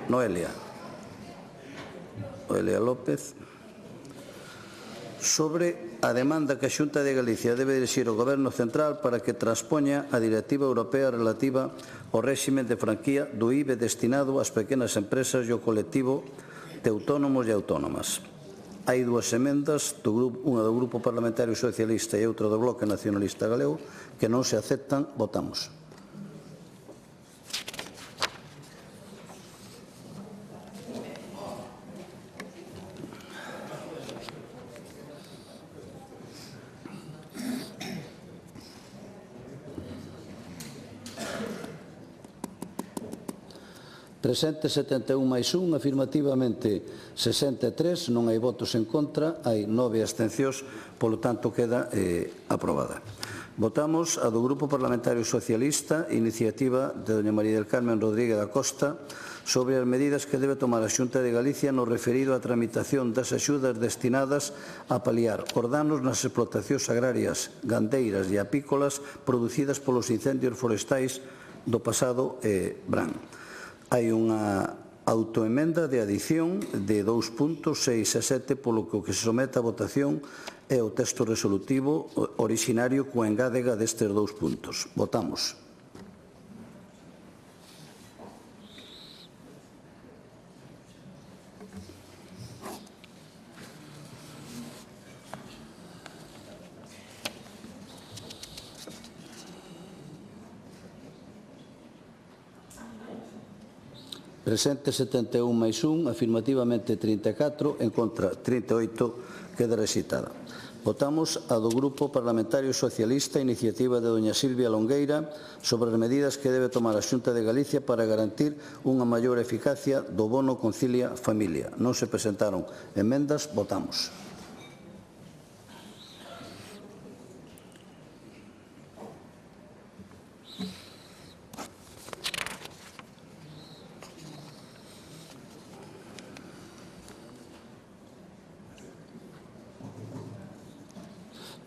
Noelia López. Sobre a demanda que a Xunta de Galicia debe dirixir ao Goberno Central para que transpoña a Directiva Europea relativa ao réxime de franquía do IBE destinado ás pequenas empresas e ao colectivo de autónomos e autónomas. Hai dúas emendas, unha do Grupo Parlamentario Socialista e outra do Bloque Nacionalista Galego, que non se aceptan. Votamos. Presente 71 máis 1, afirmativamente 63, non hai votos en contra, hai 9 abstencións, polo tanto queda aprobada. Votamos a do Grupo Parlamentario Socialista, iniciativa de doña María del Carmen Rodríguez da Costa, sobre as medidas que debe tomar a Xunta de Galicia no referido á tramitación das axudas destinadas a paliar os danos nas explotacións agrarias, gandeiras e apícolas producidas polos incendios forestais do pasado verán. Hai unha autoemenda de adición de 2 puntos, 6 e 7, polo que o que se somete a votación é o texto resolutivo orixinario coa engádega destes 2 puntos. Votamos. Presente 71 máis 1, afirmativamente 34, en contra 38, queda rexeitada. Votamos a do Grupo Parlamentario Socialista, iniciativa de doña Silvia Longueira, sobre as medidas que debe tomar a Xunta de Galicia para garantir unha maior eficacia do bono Concilia Familia. Non se presentaron emendas, votamos.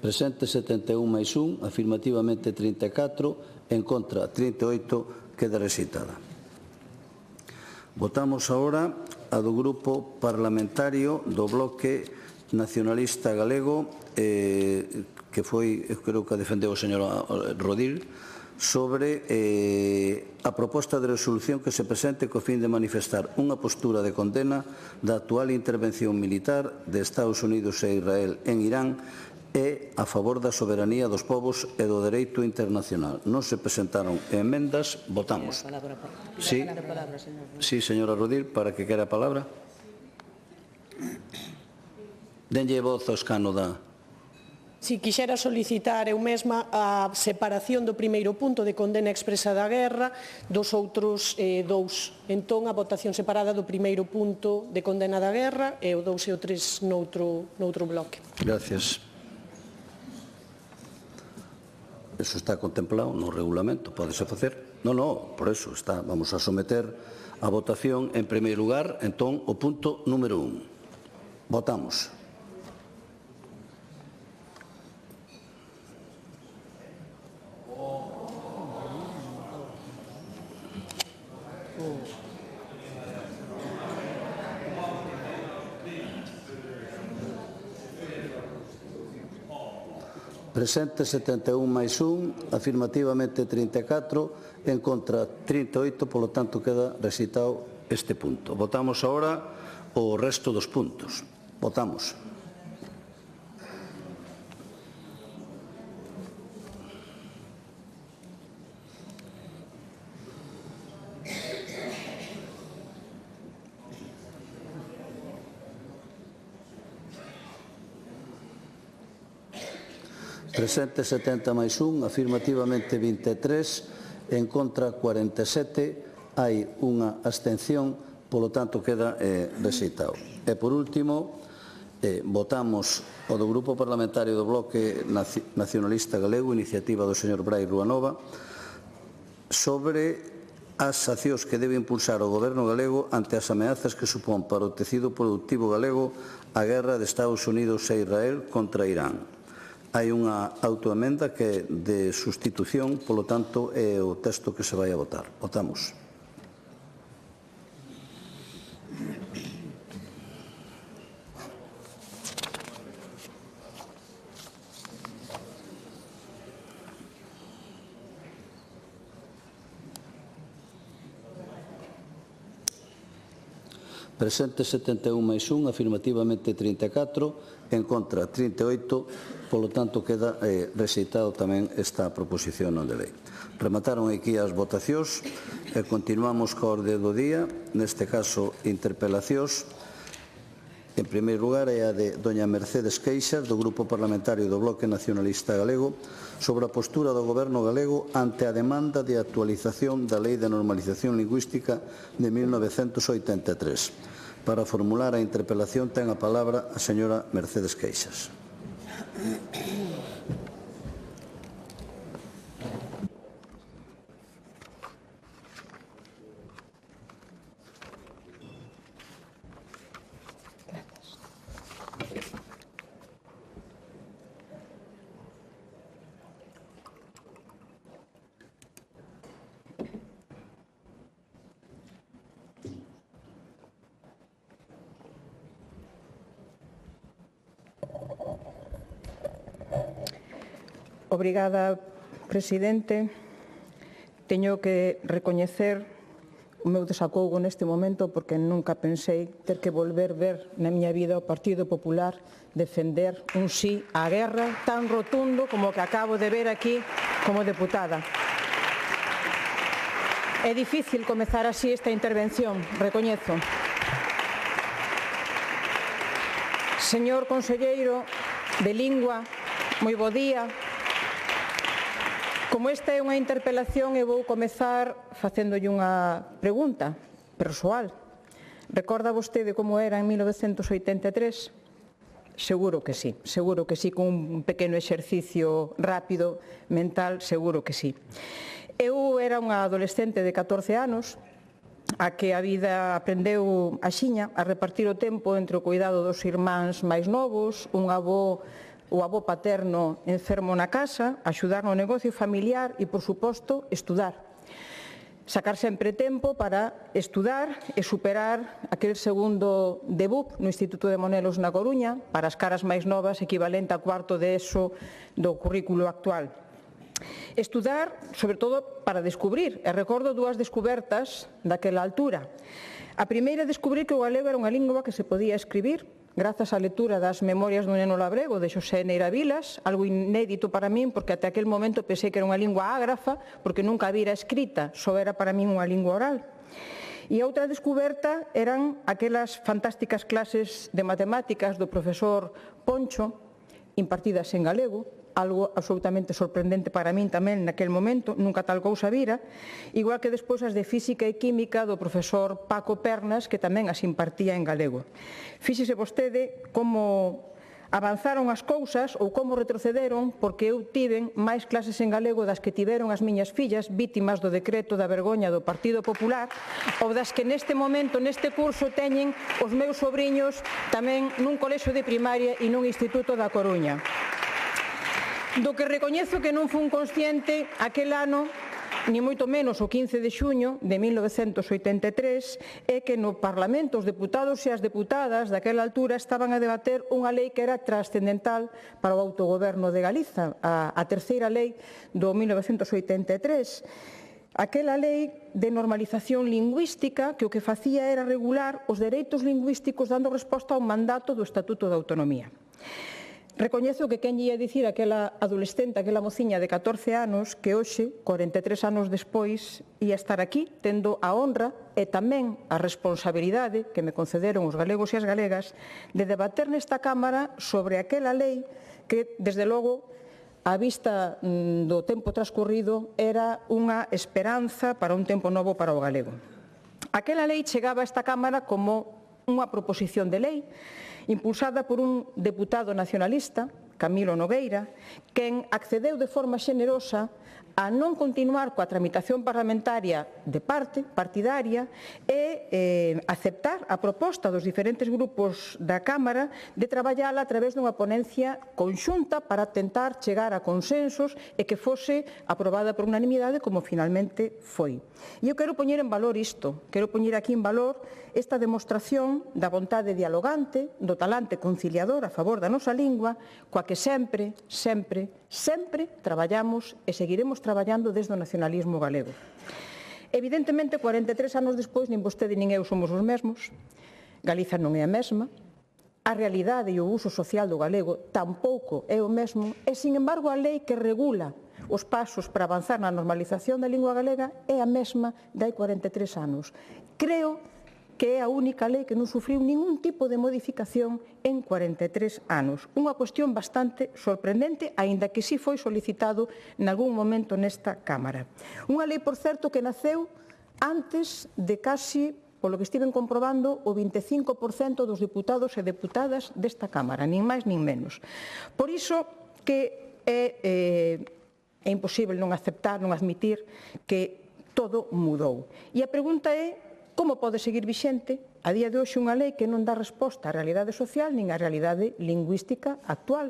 Presente 71 máis 1, afirmativamente 34, en contra 38, queda rexeitada. Votamos agora a do Grupo Parlamentario do Bloque Nacionalista Galego, que foi, eu creo que defendeu o señor Rodil, sobre a proposta de resolución que se presente co fin de manifestar unha postura de condena da actual intervención militar de Estados Unidos e Israel en Irán e a favor da soberanía dos povos e do dereito internacional. Non se presentaron emendas, votamos. Sí, señora Rodil, para que quere a palabra. Denlle voz ao escano da... Si quixera solicitar eu mesma a separación do primeiro punto de condena expresa da guerra dos outros dous. Entón, a votación separada do primeiro punto de condena da guerra e o 2 e o 3 noutro bloque. Gracias. Eso está contemplado no regulamento, pódese facer. Non, por eso está. Vamos a someter a votación en primeiro lugar, entón, o punto número 1. Votamos. Presente 71 máis 1, afirmativamente 34, en contra 38, polo tanto queda rexeitado este punto. Votamos agora o resto dos puntos. Votamos. Presente 70 máis 1, afirmativamente 23, en contra 47, hai unha abstención, polo tanto queda rexeitado. E por último, votamos o do Grupo Parlamentario do Bloque Nacionalista Galego, iniciativa do señor Brais Ruanova, sobre as accións que debe impulsar o Goberno galego ante as ameazas que supón para o tecido productivo galego a guerra de Estados Unidos e Israel contra Irán. Hai unha autoemenda que é de sustitución, polo tanto, é o texto que se vai a votar. Votamos. Presente 71 máis 1, afirmativamente 34, en contra 38, polo tanto queda rexeitado tamén esta proposición non de lei. Remataron aquí as votacións e continuamos coa orde do día, neste caso interpelacións. En primeiro lugar é a de doña Mercedes Queixas, do Grupo Parlamentario do Bloque Nacionalista Galego, sobre a postura do Goberno galego ante a demanda de actualización da Lei de Normalización Lingüística de 1983. Para formular a interpelación ten a palabra a señora Mercedes Queixas. Obrigada, presidente. Teño que recoñecer o meu desacougo neste momento porque nunca pensei ter que volver ver na miña vida o Partido Popular defender un sí á guerra tan rotundo como que acabo de ver aquí como deputada. É difícil comezar así esta intervención, recoñezo. Señor conselleiro de Lingua, moi bo día. Como esta é unha interpelación, eu vou comezar facéndolle unha pregunta persoal. Recorda vostede como era en 1983? Seguro que sí, con un pequeno exercicio rápido mental, seguro que sí. Eu era unha adolescente de 14 anos, a que a vida aprendeu axiña a repartir o tempo entre o cuidado dos irmáns máis novos, un avó o avó paterno enfermo na casa, axudar no negocio familiar e, por suposto, estudar. Sacar sempre tempo para estudar e superar aquel segundo debut no Instituto de Monelos na Coruña, para as caras máis novas, equivalente a cuarto de ESO do currículo actual. Estudar, sobre todo, para descubrir, e recordo dúas descubertas daquela altura. A primeira, descubrir que o galego era unha lingua que se podía escribir, grazas á lectura das Memorias do neno labrego de Xosé Neira Vilas, algo inédito para min, porque até aquel momento pensei que era unha lingua ágrafa, porque nunca a vira escrita, só era para min unha lingua oral. E a outra descuberta eran aquelas fantásticas clases de matemáticas do profesor Poncho, impartidas en galego, algo absolutamente sorprendente para min tamén naquel momento, nunca tal cousa vira, igual que despois as de Física e Química do profesor Paco Pernas, que tamén as impartía en galego. Fíxese vostede como avanzaron as cousas ou como retrocederon, porque eu tiven máis clases en galego das que tiveron as miñas fillas, vítimas do decreto da vergoña do Partido Popular, ou das que neste momento, neste curso, teñen os meus sobriños tamén nun colexio de primaria e nun instituto da Coruña. Do que recoñezo que non fun consciente aquel ano, ni moito menos o 15 de xuño de 1983, é que no Parlamento os deputados e as deputadas daquela altura estaban a debater unha lei que era trascendental para o autogoberno de Galiza, a terceira lei do 1983. Aquela lei de normalización lingüística que o que facía era regular os dereitos lingüísticos dando resposta ao mandato do Estatuto de Autonomía. Recoñezo que quen lle ia dicir aquela adolescente, aquela mociña de 14 anos, que hoxe, 43 anos despois, ia estar aquí, tendo a honra e tamén a responsabilidade que me concederon os galegos e as galegas de debater nesta Cámara sobre aquela lei que, desde logo, á vista do tempo transcorrido, era unha esperanza para un tempo novo para o galego. Aquela lei chegaba a esta Cámara como unha proposición de lei impulsada por un deputado nacionalista, Camilo Nogueira, quen accedeu de forma xenerosa a non continuar coa tramitación parlamentaria de parte, partidaria, e aceptar a proposta dos diferentes grupos da Cámara de traballala a través dunha ponencia conxunta para tentar chegar a consensos e que fose aprobada por unanimidade como finalmente foi. E eu quero poñer en valor isto, quero poñer aquí en valor esta demostración da vontade dialogante, do talante conciliador a favor da nosa lingua, coa que sempre, sempre, sempre traballamos e seguiremos traballando desde o nacionalismo galego. Evidentemente, 43 anos despois, nin vostede nin eu somos os mesmos, Galiza non é a mesma, a realidade e o uso social do galego tampouco é o mesmo, e, sin embargo, a lei que regula os pasos para avanzar na normalización da lingua galega é a mesma de hai 43 anos. Creo que é a única lei que non sufriu ningún tipo de modificación en 43 anos. Unha cuestión bastante sorprendente, aínda que sí foi solicitado nalgún momento nesta Cámara. Unha lei, por certo, que naceu antes de casi, polo que estiven comprobando, o 25% dos deputados e deputadas desta Cámara, nin máis nin menos. Por iso que é imposible non aceptar, non admitir que todo mudou. E a pregunta é: como pode seguir vixente a día de hoxe unha lei que non dá resposta á realidade social nin á realidade lingüística actual?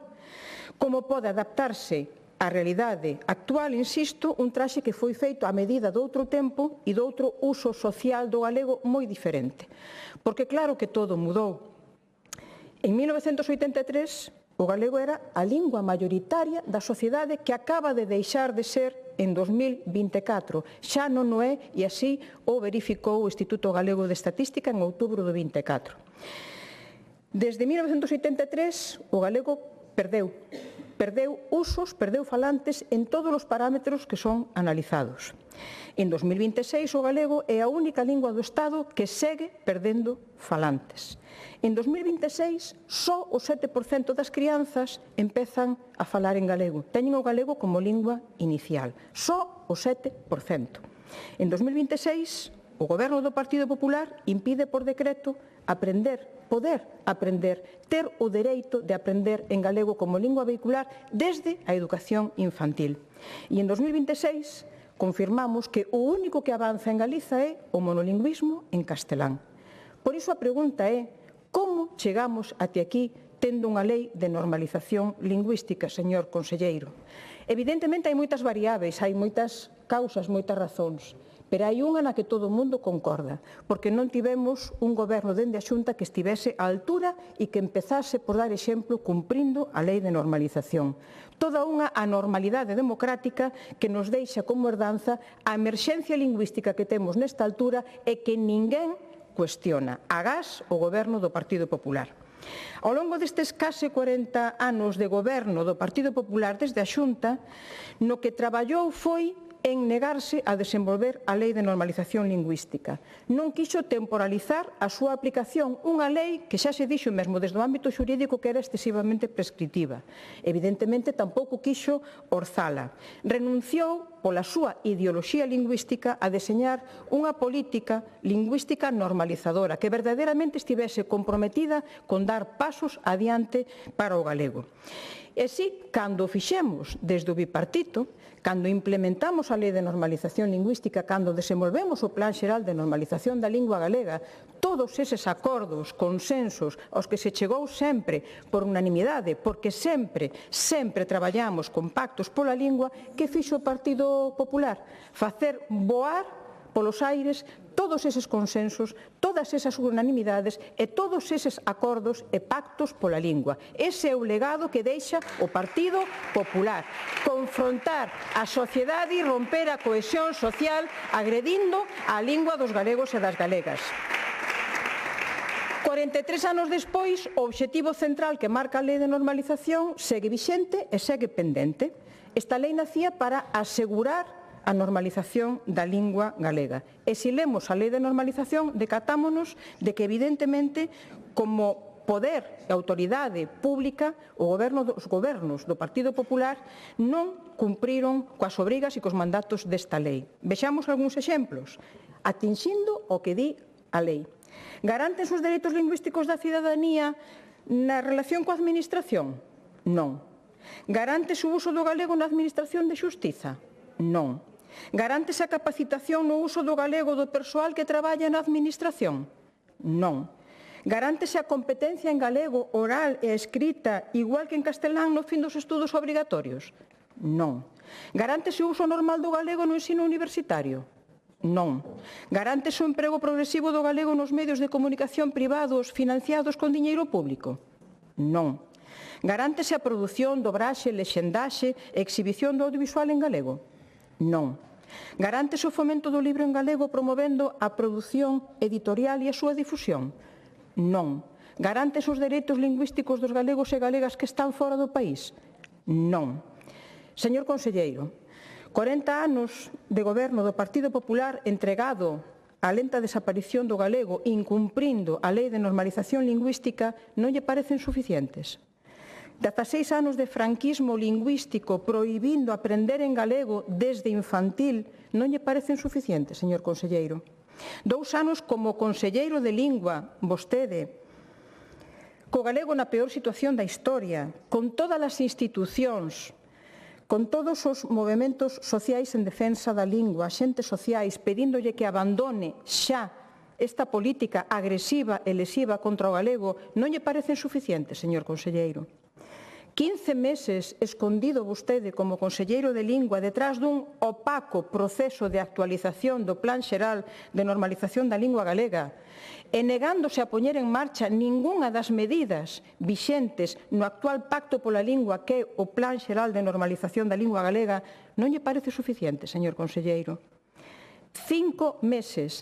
Como pode adaptarse á realidade actual, insisto, un traxe que foi feito a medida de outro tempo e de outro uso social do galego moi diferente? Porque claro que todo mudou. En 1983, o galego era a lingua maioritaria da sociedade que acaba de deixar de ser en 2024. Xa non o é, e así o verificou o Instituto Galego de Estatística en outubro do 24. Desde 1983, o galego perdeu usos, perdeu falantes en todos os parámetros que son analizados. En 2026, o galego é a única lingua do Estado que segue perdendo falantes. En 2026, só o 7% das crianzas empezan a falar en galego. Teñen o galego como lingua inicial. Só o 7%. En 2026, o Goberno do Partido Popular impide por decreto poder aprender, ter o dereito de aprender en galego como lingua vehicular desde a educación infantil. E en 2026 confirmamos que o único que avanza en Galiza é o monolingüismo en castelán. Por iso a pregunta é: como chegamos até aquí tendo unha lei de normalización lingüística, señor conselleiro. Evidentemente hai moitas variáveis, hai moitas causas, moitas razóns, pero hai unha na que todo o mundo concorda, porque non tivemos un goberno dende a Xunta que estivese á altura e que empezase por dar exemplo cumprindo a lei de normalización. Toda unha anormalidade democrática que nos deixa como herdanza a emerxencia lingüística que temos nesta altura e que ninguén cuestiona, agás o goberno do Partido Popular. Ao longo destes case 40 anos de goberno do Partido Popular desde a Xunta, no que traballou foi en negarse a desenvolver a Lei de Normalización Lingüística. Non quixo temporalizar a súa aplicación, unha lei que xa se dixo mesmo desde o ámbito xurídico que era excesivamente prescritiva. Evidentemente, tampouco quixo orzala. Renunciou pola súa ideoloxía lingüística a deseñar unha política lingüística normalizadora que verdadeiramente estivese comprometida con dar pasos adiante para o galego. E si, cando o fixemos desde o bipartito, cando implementamos a Lei de Normalización Lingüística, cando desenvolvemos o Plan Xeral de Normalización da Lingua Galega, todos eses acordos, consensos, aos que se chegou sempre por unanimidade, porque sempre traballamos con pactos pola lingua, que fixo o Partido Popular? Facer voar polos aires todos eses consensos, todas esas unanimidades e todos eses acordos e pactos pola lingua. Ese é o legado que deixa o Partido Popular. Confrontar a sociedade e romper a cohesión social agredindo a lingua dos galegos e das galegas. 43 anos despois, o obxectivo central que marca a Lei de Normalización segue vixente e segue pendente. Esta lei nacía para asegurar a normalización da lingua galega. E se lemos a Lei de Normalización, decatámonos de que, evidentemente, como poder e autoridade pública, os gobernos do Partido Popular non cumpriron coas obrigas e cos mandatos desta lei. Vexamos algúns exemplos, atinxindo o que di a lei. Garanten os dereitos lingüísticos da cidadanía na relación coa administración? Non. Garante o uso do galego na administración de xustiza? Non. Garántese a capacitación no uso do galego do persoal que traballa na administración? Non. Garántese a competencia en galego oral e escrita igual que en castelán no fin dos estudos obrigatorios? Non. Garántese o uso normal do galego no ensino universitario? Non. Garántese o emprego progresivo do galego nos medios de comunicación privados financiados con diñeiro público? Non. Garántese a produción, dobraxe, lexendaxe e exhibición do audiovisual en galego? Non. Garántese o fomento do libro en galego promovendo a produción editorial e a súa difusión? Non. Garántese os dereitos lingüísticos dos galegos e galegas que están fora do país? Non. Señor conselleiro, 40 anos de goberno do Partido Popular entregado á lenta desaparición do galego, incumprindo a Lei de Normalización Lingüística, non lle parecen suficientes? 16 anos de franquismo lingüístico prohibindo aprender en galego desde infantil non lle parecen suficientes, señor conselleiro? 2 anos como conselleiro de lingua, vostede, co galego na peor situación da historia, con todas as institucións, con todos os movementos sociais en defensa da lingua, xentes sociais pedíndolle que abandone xa esta política agresiva e lesiva contra o galego, non lle parecen suficientes, señor conselleiro? 15 meses escondido vostede como conselleiro de lingua detrás dun opaco proceso de actualización do Plan Xeral de Normalización da Lingua Galega e negándose a poñer en marcha ningunha das medidas vixentes no actual Pacto pola Lingua que é o Plan Xeral de Normalización da Lingua Galega, non lle parece suficiente, señor conselleiro? 5 meses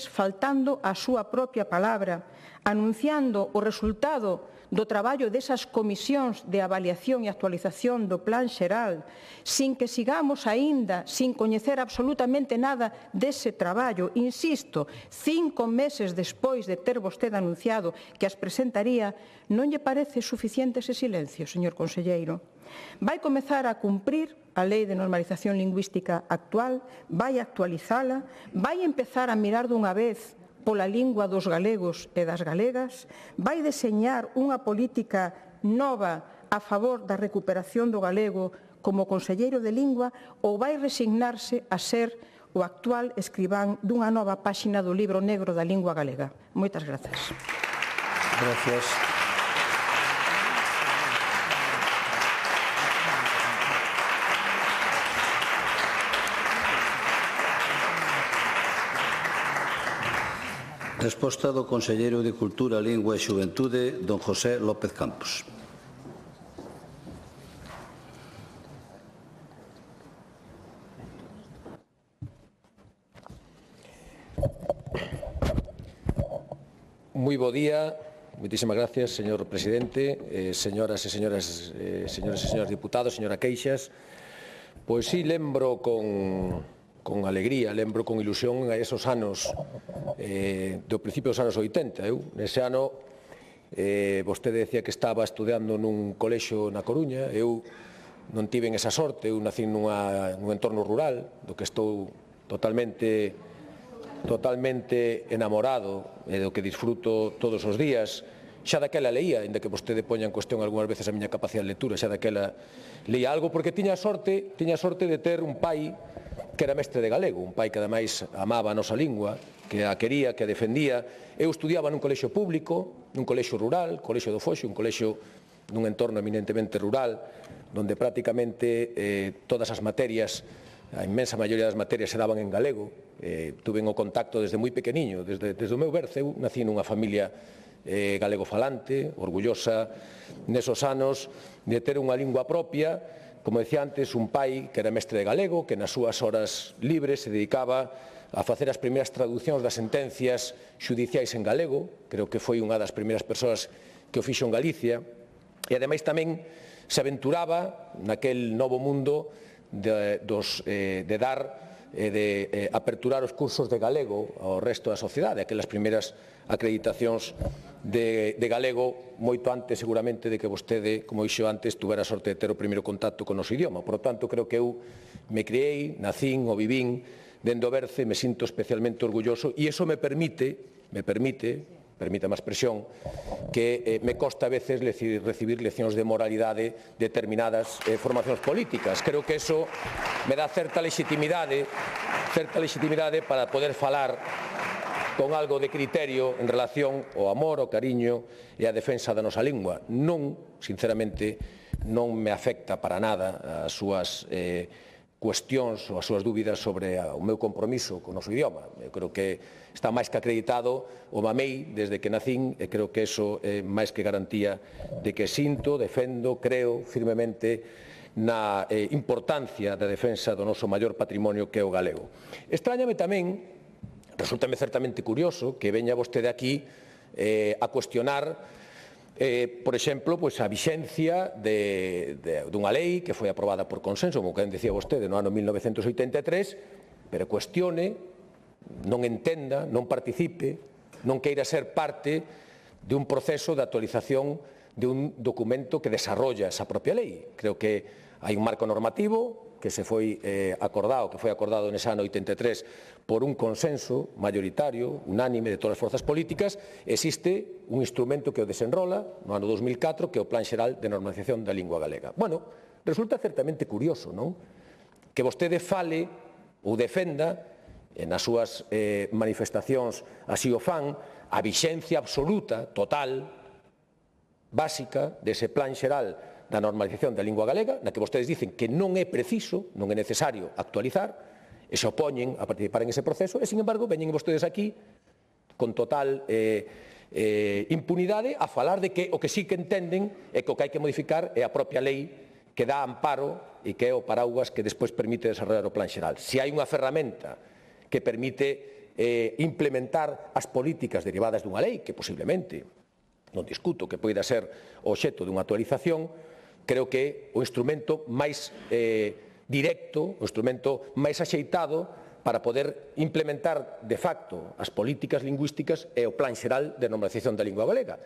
faltando a súa propia palabra, anunciando o resultado do traballo desas comisións de avaliación e actualización do Plan Xeral, sin que sigamos aínda sin coñecer absolutamente nada dese traballo, insisto, 5 meses despois de ter vostede anunciado que as presentaría, non lle parece suficiente ese silencio, señor conselleiro? Vai comezar a cumprir a Lei de Normalización Lingüística actual, vai actualizala, vai empezar a mirar dunha vez pola lingua dos galegos e das galegas, vai deseñar unha política nova a favor da recuperación do galego como conselleiro de lingua ou vai resignarse a ser o actual escribán dunha nova páxina do libro negro da lingua galega? Moitas grazas. Gracias. Resposta do conselleiro de Cultura, Lingua e Xuventude, don José López Campos. Moi bo día, moitísimas gracias, señor presidente, señoras e señores diputados, señora Queixas. Pois sí, lembro con alegría, lembro con ilusión a esos anos do principio dos anos 80. Nese ano, vostede decía que estaba estudiando nun colexio na Coruña, eu non tiven esa sorte, eu nací nun entorno rural, do que estou totalmente enamorado e do que disfruto todos os días. Xa daquela leía, ainda que vostede poña en cuestión algunhas veces a miña capacidade de lectura, xa daquela leía algo porque tiña sorte de ter un pai que era mestre de galego, un pai que ademais amaba a nosa lingua, que a quería, que a defendía. Eu estudiaba nun colexio público, nun colexio rural, colexio do Foxo, un colexio nun entorno eminentemente rural, onde prácticamente todas as materias, a inmensa maioría das materias se daban en galego. Tuve o contacto desde moi pequeniño, desde o meu berce. Eu nací nunha familia galego-falante, orgullosa nesos anos de ter unha lingua propia. Como decía antes, un pai que era mestre de galego, que nas súas horas libres se dedicaba a facer as primeiras traducións das sentencias xudiciais en galego. Creo que foi unha das primeiras persoas que o fixo en Galicia. E ademais tamén se aventuraba naquel novo mundo de aperturar os cursos de galego ao resto da sociedade, aquelas primeiras acreditacións de galego moito antes seguramente de que vostede, como dixo antes, tuvera a sorte de ter o primeiro contacto con o noso idioma. Por lo tanto, creo que eu me criei, nacín o vivín dende o berce, me sinto especialmente orgulloso e iso me permite a expresión, que me costa a veces recibir leccións de moralidade de determinadas formacións políticas. Creo que eso me dá certa legitimidade para poder falar con algo de criterio en relación ao amor, ao cariño e á defensa da nosa lingua. Non, sinceramente, non me afecta para nada as súas cuestións ou as súas dúbidas sobre o meu compromiso con o noso idioma. Eu creo que está máis que acreditado, o mamei desde que nacín, e creo que eso é máis que garantía de que sinto, defendo, creo firmemente na importancia da defensa do noso maior patrimonio que é o galego. Extrañame tamén, resultame certamente curioso que veña vostede aquí a cuestionar, por exemplo, a vixencia dunha lei que foi aprobada por consenso, como que decía vostede, no ano 1983, pero cuestione, non entenda, non participe, non queira ser parte de un proceso de actualización de un documento que desarrolla esa propia lei. Creo que hai un marco normativo que foi acordado nese ano 83 por un consenso mayoritario, unánime de todas as forzas políticas. Existe un instrumento que o desenrola no ano 2004, que é o Plan Xeral de Normalización da Lingua Galega. Bueno, resulta certamente curioso, non? Que vostede fale ou defenda, nas súas manifestacións así o fan, a vixencia absoluta, total, básica, dese Plan Xeral da normalización da lingua galega, na que vostedes dicen que non é preciso, non é necesario actualizar, e se opoñen a participar en ese proceso, e, sin embargo, veñen vostedes aquí con total impunidade a falar de que o que sí que entenden é que o que hai que modificar é a propia lei que dá amparo e que é o paraugas que despois permite desarrollar o Plan Xeral. Se hai unha ferramenta que permite implementar as políticas derivadas dunha lei, que posiblemente, non discuto que poida ser o obxecto dunha actualización, creo que o instrumento máis directo, o instrumento máis axeitado para poder implementar de facto as políticas lingüísticas é o Plan Xeral de Normalización da Lingua Galega.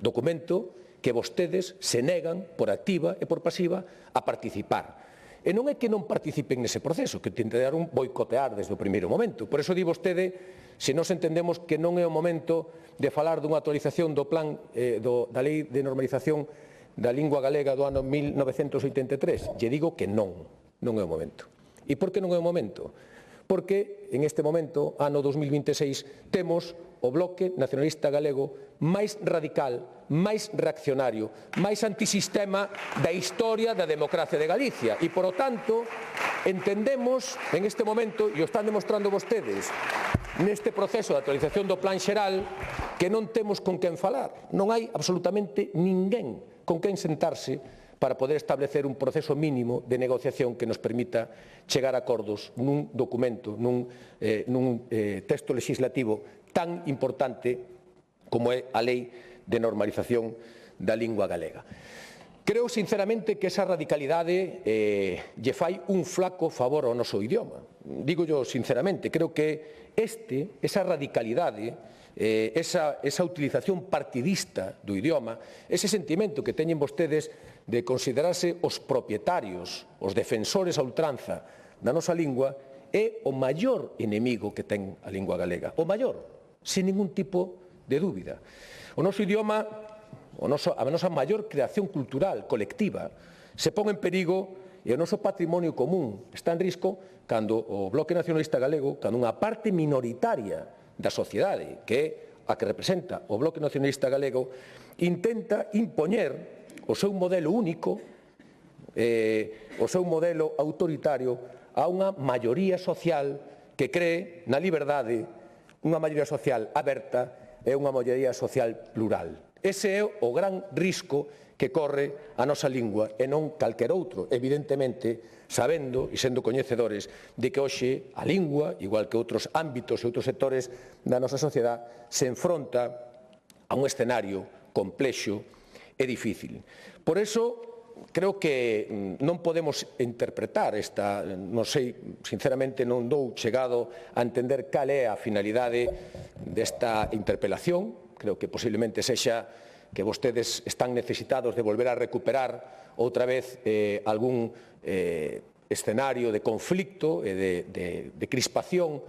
Documento que vostedes se negan por activa e por pasiva a participar. E non é que non participen nese proceso, que tentaron boicotear desde o primeiro momento. Por eso di vostede, se nos entendemos que non é o momento de falar dunha actualización do plan da Lei de Normalización da Lingua Galega do ano 1983. Lle digo que non é o momento. E por que non é o momento? Porque en este momento, ano 2026, temos o bloque nacionalista galego máis radical, máis reaccionario, máis antisistema da historia da democracia de Galicia. E, por lo tanto, entendemos en este momento, e o están demostrando vostedes, neste proceso de actualización do Plan Xeral que non temos con quen falar. Non hai absolutamente ninguén con quen sentarse para poder establecer un proceso mínimo de negociación que nos permita chegar a acordos nun documento, nun texto legislativo tan importante como é a Lei de Normalización da Lingua Galega. Creo sinceramente que esa radicalidade lle fai un flaco favor ao noso idioma. Digo yo sinceramente, creo que esa radicalidade, esa utilización partidista do idioma, ese sentimento que teñen vostedes de considerarse os propietarios, os defensores a ultranza da nosa lingua, é o maior enemigo que ten a lingua galega. O maior, sen ningún tipo de dúbida. O noso idioma, a nosa maior creación cultural colectiva se pon en perigo e o noso patrimonio común está en risco cando o Bloque Nacionalista Galego, cando unha parte minoritaria da sociedade, que é a que representa o Bloque Nacionalista Galego, intenta impoñer o seu modelo único, o seu modelo autoritario a unha maioría social que cree na liberdade, unha maioría social aberta e unha maioría social plural. Ese é o gran risco que corre a nosa lingua e non calquer outro, evidentemente, sabendo e sendo coñecedores de que hoxe a lingua, igual que outros ámbitos e outros sectores da nosa sociedade, se enfronta a un escenario complexo e difícil. Por eso, creo que non podemos interpretar esta, non sei, sinceramente non dou chegado a entender cal é a finalidade desta interpelación. Creo que posiblemente sexa que vostedes están necesitados de volver a recuperar outra vez algún escenario de conflicto e de crispación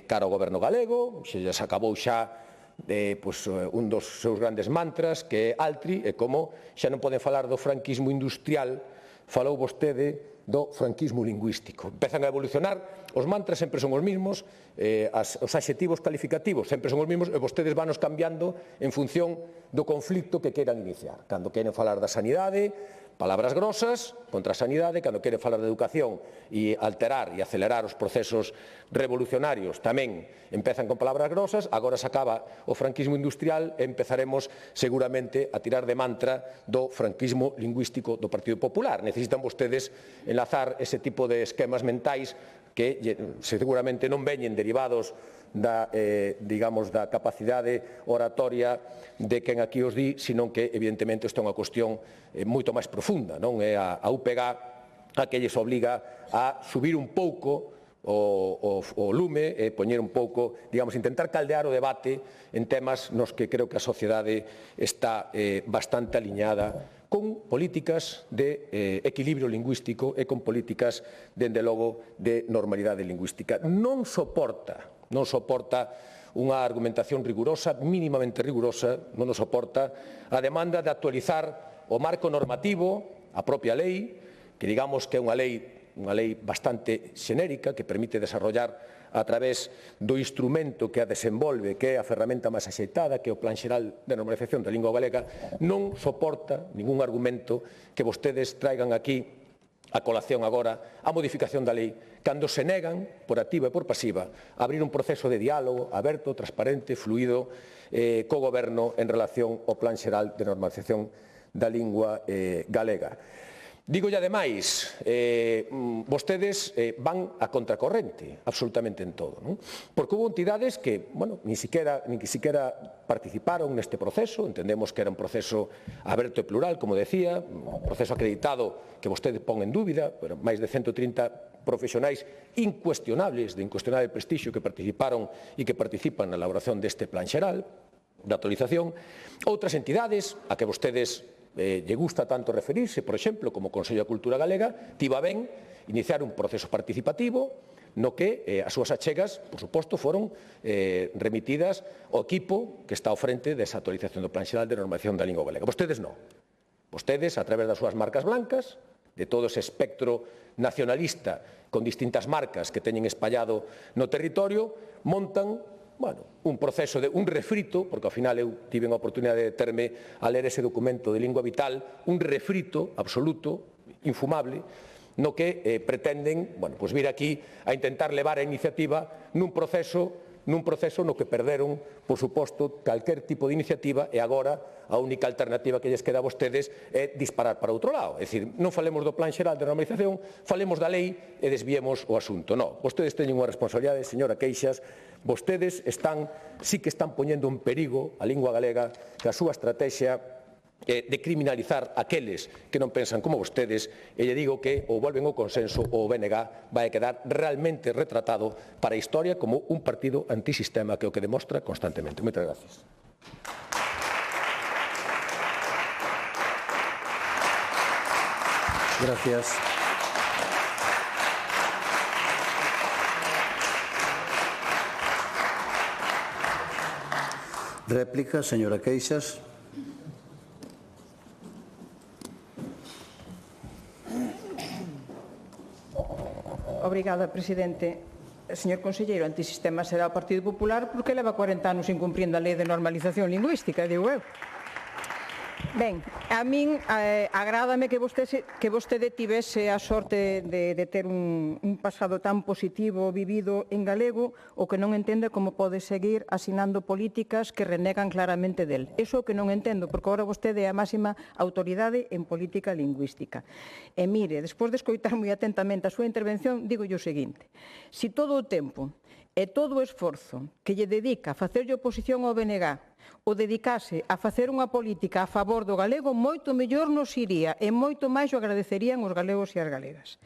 cara ao goberno galego. Se lles acabou xa un dos seus grandes mantras, que é Altri, e como xa non poden falar do franquismo industrial, falou vostede do franquismo lingüístico. Empezan a evolucionar, os mantras sempre son os mesmos, os adxetivos calificativos sempre son os mesmos, e vostedes vanos cambiando en función do conflicto que queiran iniciar. Cando queren falar da sanidade, palabras grosas contra a sanidade; cando queren falar de educación e alterar e acelerar os procesos revolucionarios, tamén empezan con palabras grosas. Agora se acaba o franquismo industrial e empezaremos seguramente a tirar de mantra do franquismo lingüístico do Partido Popular. Necesitan vostedes enlazar ese tipo de esquemas mentais que seguramente non veñen derivados da capacidade oratoria de quen aquí os di, senón que, evidentemente, isto é unha cuestión moito máis profunda, non? É a UPG a que lles obliga a subir un pouco o lume e poñer un pouco, intentar caldear o debate en temas nos que creo que a sociedade está bastante aliñada con políticas de equilibrio lingüístico e con políticas, dende logo, de normalidade lingüística. Non soporta unha argumentación rigurosa, mínimamente rigurosa, non o soporta a demanda de actualizar o marco normativo, a propia lei, que digamos que é unha lei bastante xenérica, que permite desarrollar a través do instrumento que a desenvolve, que é a ferramenta máis axeitada, que é o Plan Xeral de Normalización da Lingua Galega. Non soporta ningún argumento que vostedes traigan aquí a colación agora a modificación da lei, cando se negan, por activa e por pasiva, a abrir un proceso de diálogo aberto, transparente, fluido, co Goberno en relación ao Plan Xeral de Normalización da Lingua Galega. Digo ya ademais, vostedes van a contracorrente absolutamente en todo, non? Porque houve entidades que, ni siquiera participaron neste proceso. Entendemos que era un proceso aberto e plural, como decía, un proceso acreditado que vostede pon en dúbida, pero máis de 130 profesionais incuestionables, de incuestionable prestixio, que participaron e que participan na elaboración deste Plan Xeral de actualización. Outras entidades a que vostedes lle gusta tanto referirse, por exemplo, como o Consello da Cultura Galega, tivo a ben iniciar un proceso participativo no que as súas achegas, por suposto, foron remitidas ao equipo que está ao frente desa actualización do Plan Xeral de Normalización da Lingua Galega. Vostedes non. Vostedes, a través das súas marcas blancas, de todo ese espectro nacionalista con distintas marcas que teñen espallado no territorio, montan un proceso de un refrito, porque ao final eu tive a oportunidade de terme a ler ese documento de Lingua Vital, un refrito absoluto, infumable, no que pretenden vir aquí a intentar levar a iniciativa nun proceso nun proceso no que perderon, por suposto, calquer tipo de iniciativa e agora a única alternativa que lles queda a vostedes é disparar para outro lado. É dicir, non falemos do Plan Xeral de Normalización, falemos da lei e desviemos o asunto. Non, vostedes teñen unha responsabilidade, señora Queixas, vostedes sí que están poñendo en perigo a lingua galega que a súa estrategia de criminalizar aqueles que non pensan como vostedes, e lle digo que ou volven ao consenso ou o BNG vai quedar realmente retratado para a historia como un partido antisistema, que é o que demostra constantemente. Moitas gracias. Gracias. Réplica, señora Queixas. Obrigada, presidente. Señor conselleiro, antisistema será o Partido Popular porque leva 40 anos incumprindo a lei de normalización lingüística, digo eu. Ben, a min agrádame que vostede tivese a sorte de ter un pasado tan positivo vivido en galego, o que non entende como pode seguir asinando políticas que renegan claramente del. Iso é o que non entendo, porque agora vostede é a máxima autoridade en política lingüística. E mire, despois de escoitar moi atentamente a súa intervención, digo o seguinte: si todo o tempo e todo o esforzo que lle dedica a facerlle oposición ao BNG o dedicase a facer unha política a favor do galego, moito mellor nos iría e moito máis o agradecerían os galegos e as galegas.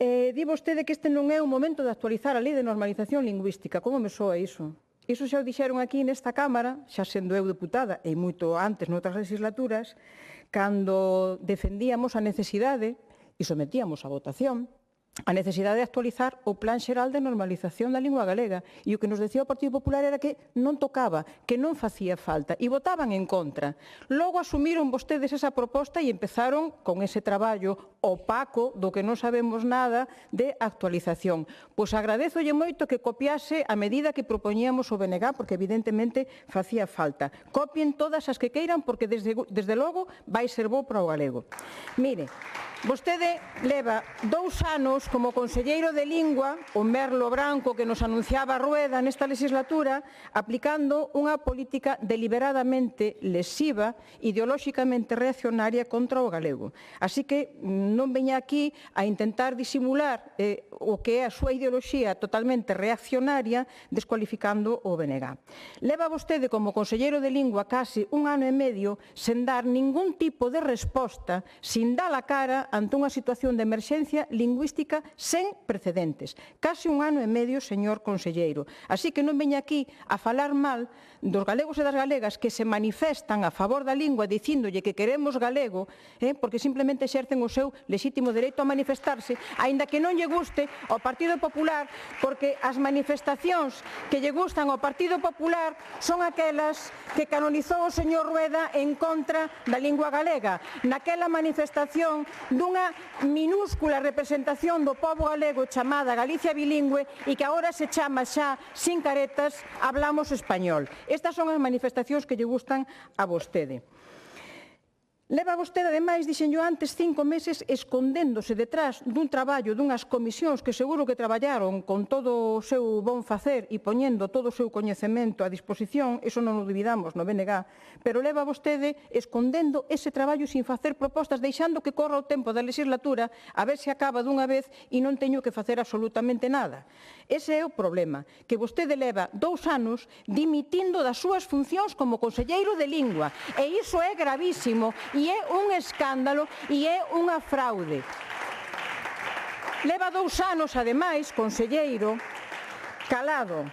Di vostede que este non é o momento de actualizar a lei de normalización lingüística. Como me soa iso? Iso xa o dixeron aquí nesta Cámara, xa sendo eu deputada e moito antes noutras legislaturas, cando defendíamos a necesidade e sometíamos a votación a necesidade de actualizar o Plan Xeral de Normalización da Lingua Galega, e o que nos decía o Partido Popular era que non tocaba, que non facía falta, e votaban en contra. Logo asumiron vostedes esa proposta e empezaron con ese traballo opaco do que non sabemos nada de actualización. Pois agradezolle moito que copiase a medida que propoñíamos o BNG, porque evidentemente facía falta. Copien todas as que queiran, porque desde logo vai ser bo para o galego. Mire, vostede leva 2 anos como conselleiro de Lingua, o merlo branco que nos anunciaba Rueda nesta legislatura, aplicando unha política deliberadamente lesiva, ideolóxicamente reaccionaria contra o galego. Así que non veña aquí a intentar disimular o que é a súa ideoloxía totalmente reaccionaria, descualificando o BNG. Leva vostede como conselleiro de Lingua case 1 ano e medio sen dar ningún tipo de resposta, sin dar a cara ante unha situación de emerxencia lingüística sen precedentes. Case 1 ano e medio, señor conselleiro. Así que non veña aquí a falar mal dos galegos e das galegas que se manifestan a favor da lingua dicíndolle que queremos galego, porque simplemente exercen o seu lexítimo dereito a manifestarse, aínda que non lle guste ao Partido Popular, porque as manifestacións que lle gustan ao Partido Popular son aquelas que canonizou o señor Rueda en contra da lingua galega. Naquela manifestación dunha minúscula representación do pobo galego chamada Galicia Bilingüe e que agora se chama xa, sin caretas, Hablamos Español. Estas son as manifestacións que lle gustan a vostede. Leva vostede, ademais, dixen yo antes, 5 meses escondéndose detrás dun traballo, dunhas comisións que seguro que traballaron con todo o seu bon facer e poñendo todo o seu coñecemento a disposición, eso non o dubidamos no BNG, pero leva vostede escondendo ese traballo sin facer propostas, deixando que corra o tempo da legislatura a ver se acaba dunha vez e non teño que facer absolutamente nada. Ese é o problema, que vostede leva 2 anos dimitindo das súas funcións como conselleiro de Lingua, e iso é gravísimo e é un escándalo e é unha fraude. Leva 2 anos, ademais, conselleiro, calado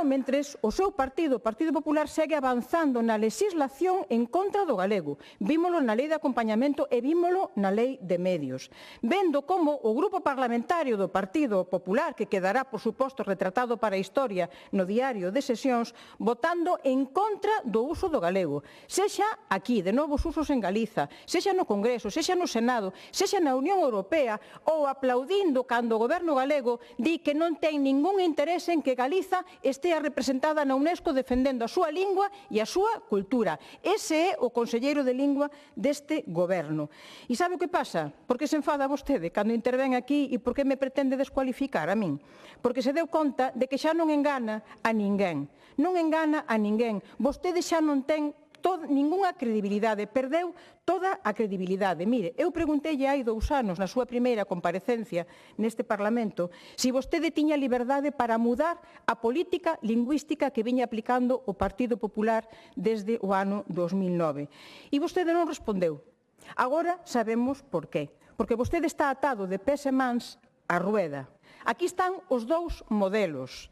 mentres o seu partido, o Partido Popular, segue avanzando na legislación en contra do galego. Vímolo na lei de acompañamento e vímolo na lei de medios. Vendo como o grupo parlamentario do Partido Popular, que quedará, por suposto, retratado para a historia no diario de sesións, votando en contra do uso do galego. Sexa aquí, de novos usos en Galiza, sexa no Congreso, sexa no Senado, sexa na Unión Europea, ou aplaudindo cando o goberno galego di que non ten ningún interese en que Galiza lingua estea representada na UNESCO defendendo a súa lingua e a súa cultura. Ese é o conselleiro de lingua deste goberno. E sabe o que pasa? Por que se enfada vostede cando intervén aquí e por que me pretende descualificar a min? Porque se deu conta de que xa non engana a ninguén. Non engana a ninguén. Vostede xa non ten ningunha credibilidade, perdeu toda a credibilidade. Mire, eu preguntei hai 2 anos na súa primeira comparecencia neste Parlamento se vostede tiña liberdade para mudar a política lingüística que viña aplicando o Partido Popular desde o ano 2009. E vostede non respondeu. Agora sabemos por qué. Porque vostede está atado de pés e mans á rueda. Aquí están os 2 modelos.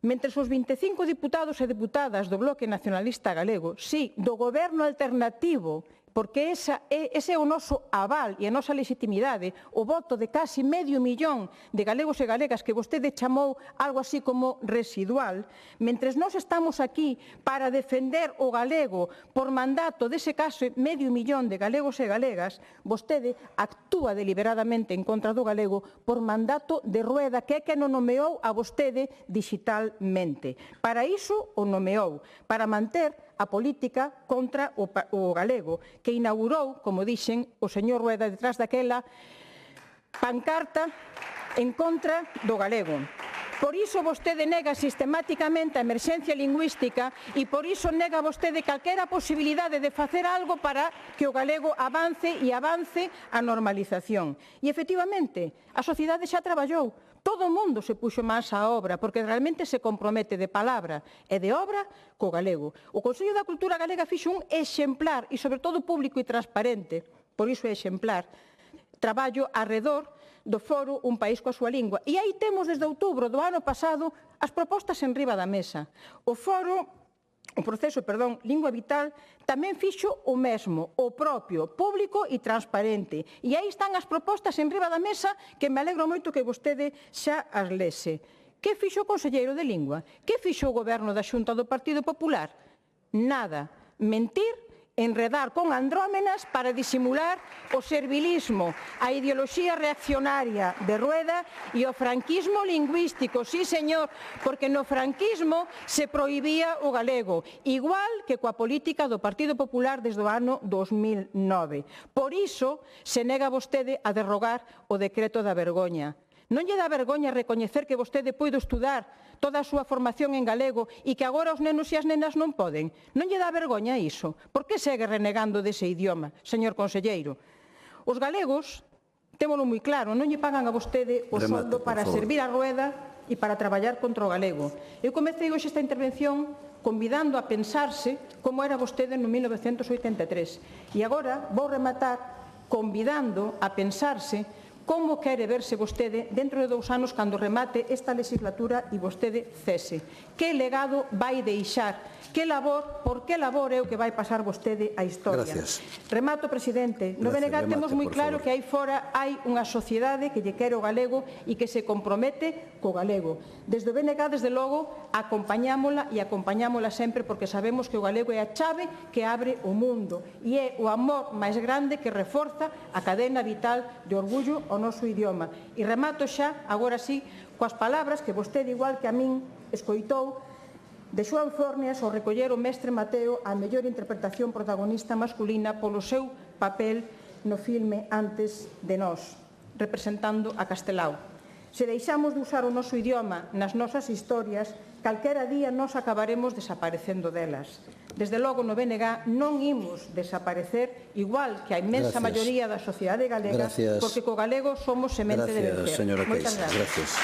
Mentre os 25 diputados e deputadas do Bloque Nacionalista Galego, sí, do goberno alternativo, porque ese é o noso aval e a nosa legitimidade, o voto de casi medio millón de galegos e galegas que vostede chamou algo así como residual, mentres nós estamos aquí para defender o galego por mandato dese caso medio millón de galegos e galegas, vostede actúa deliberadamente en contra do galego por mandato de Rueda, que é que non nomeou a vostede digitalmente. Para iso o nomeou, para manter a política contra o galego, que inaugurou, como dixen, o señor Rueda detrás daquela pancarta en contra do galego. Por iso vostede nega sistemáticamente a emerxencia lingüística e por iso nega vostede calquera posibilidade de facer algo para que o galego avance e avance a normalización. E, efectivamente, a sociedade xa traballou. Todo o mundo se puxo máis á obra, porque realmente se compromete de palabra e de obra co galego. O Consello da Cultura Galega fixo un exemplar, e sobre todo público e transparente, por iso é exemplar, traballo arredor do foro Un País coa súa lingua. E aí temos desde outubro do ano pasado as propostas en riba da mesa. O proceso, Lingua Vital, tamén fixo o mesmo, o propio, público e transparente. E aí están as propostas en riba da mesa que me alegro moito que vostede xa as lese. Que fixo o conselleiro de Lingua? Que fixo o goberno da Xunta do Partido Popular? Nada. Mentir, enredar con andrómenas para disimular o servilismo, a ideoloxía reaccionaria de Rueda e o franquismo lingüístico, sí señor, porque no franquismo se prohibía o galego, igual que coa política do Partido Popular desde o ano 2009. Por iso se nega vostede a derrogar o decreto da vergoña. Non lle dá vergoña recoñecer que vostede puido estudar toda a súa formación en galego e que agora os nenos e as nenas non poden? Non lle dá vergoña iso? Por que segue renegando dese idioma, señor conselleiro? Os galegos, témolo moi claro, non lle pagan a vostede o soldo para servir a Rueda e para traballar contra o galego. Eu comecei hoxe esta intervención convidando a pensarse como era vostede no 1983 e agora vou rematar convidando a pensarse como quere verse vostede dentro de 2 anos cando remate esta legislatura e vostede cese. Que legado vai deixar? Que labor, por que labor é o que vai pasar vostede a historia? Gracias. Remato, presidente. No BNG temos moi claro que aí fora hai unha sociedade que lle quere o galego e que se compromete co galego. Desde o BNG, desde logo, acompañámola e acompañámola sempre porque sabemos que o galego é a chave que abre o mundo e é o amor máis grande que reforza a cadena vital de orgullo ao noso idioma. E remato xa, agora sí, coas palabras que vostede, igual que a min, escoitou de Xoán Fornias ao recoller o mestre Mateo a mellor interpretación protagonista masculina polo seu papel no filme Antes de nós, representando a Castelao. Se deixamos de usar o noso idioma nas nosas historias, calquera día nos acabaremos desaparecendo delas. Desde logo no BNG non imos desaparecer, igual que a inmensa maioría da sociedade galega, porque co galego somos semente de vencer. Moitas gracias.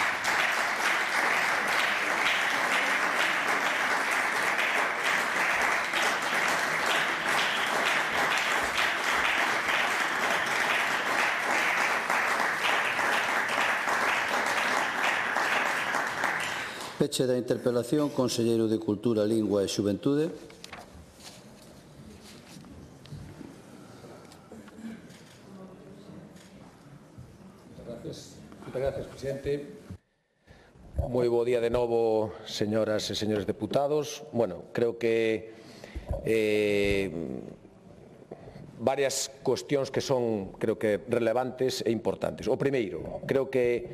Peche da interpelación, conselleiro de Cultura, Lingua e Xuventude. Moitas gracias, presidente. Moi bo día de novo, señoras e señores deputados. Bueno, creo que varias cuestións que son, creo que, relevantes e importantes. O primeiro, creo que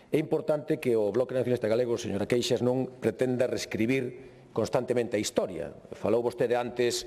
é é importante que o Bloque Nacionalista Galego, señora Queixas, non pretenda reescribir constantemente a historia. Falou vostede antes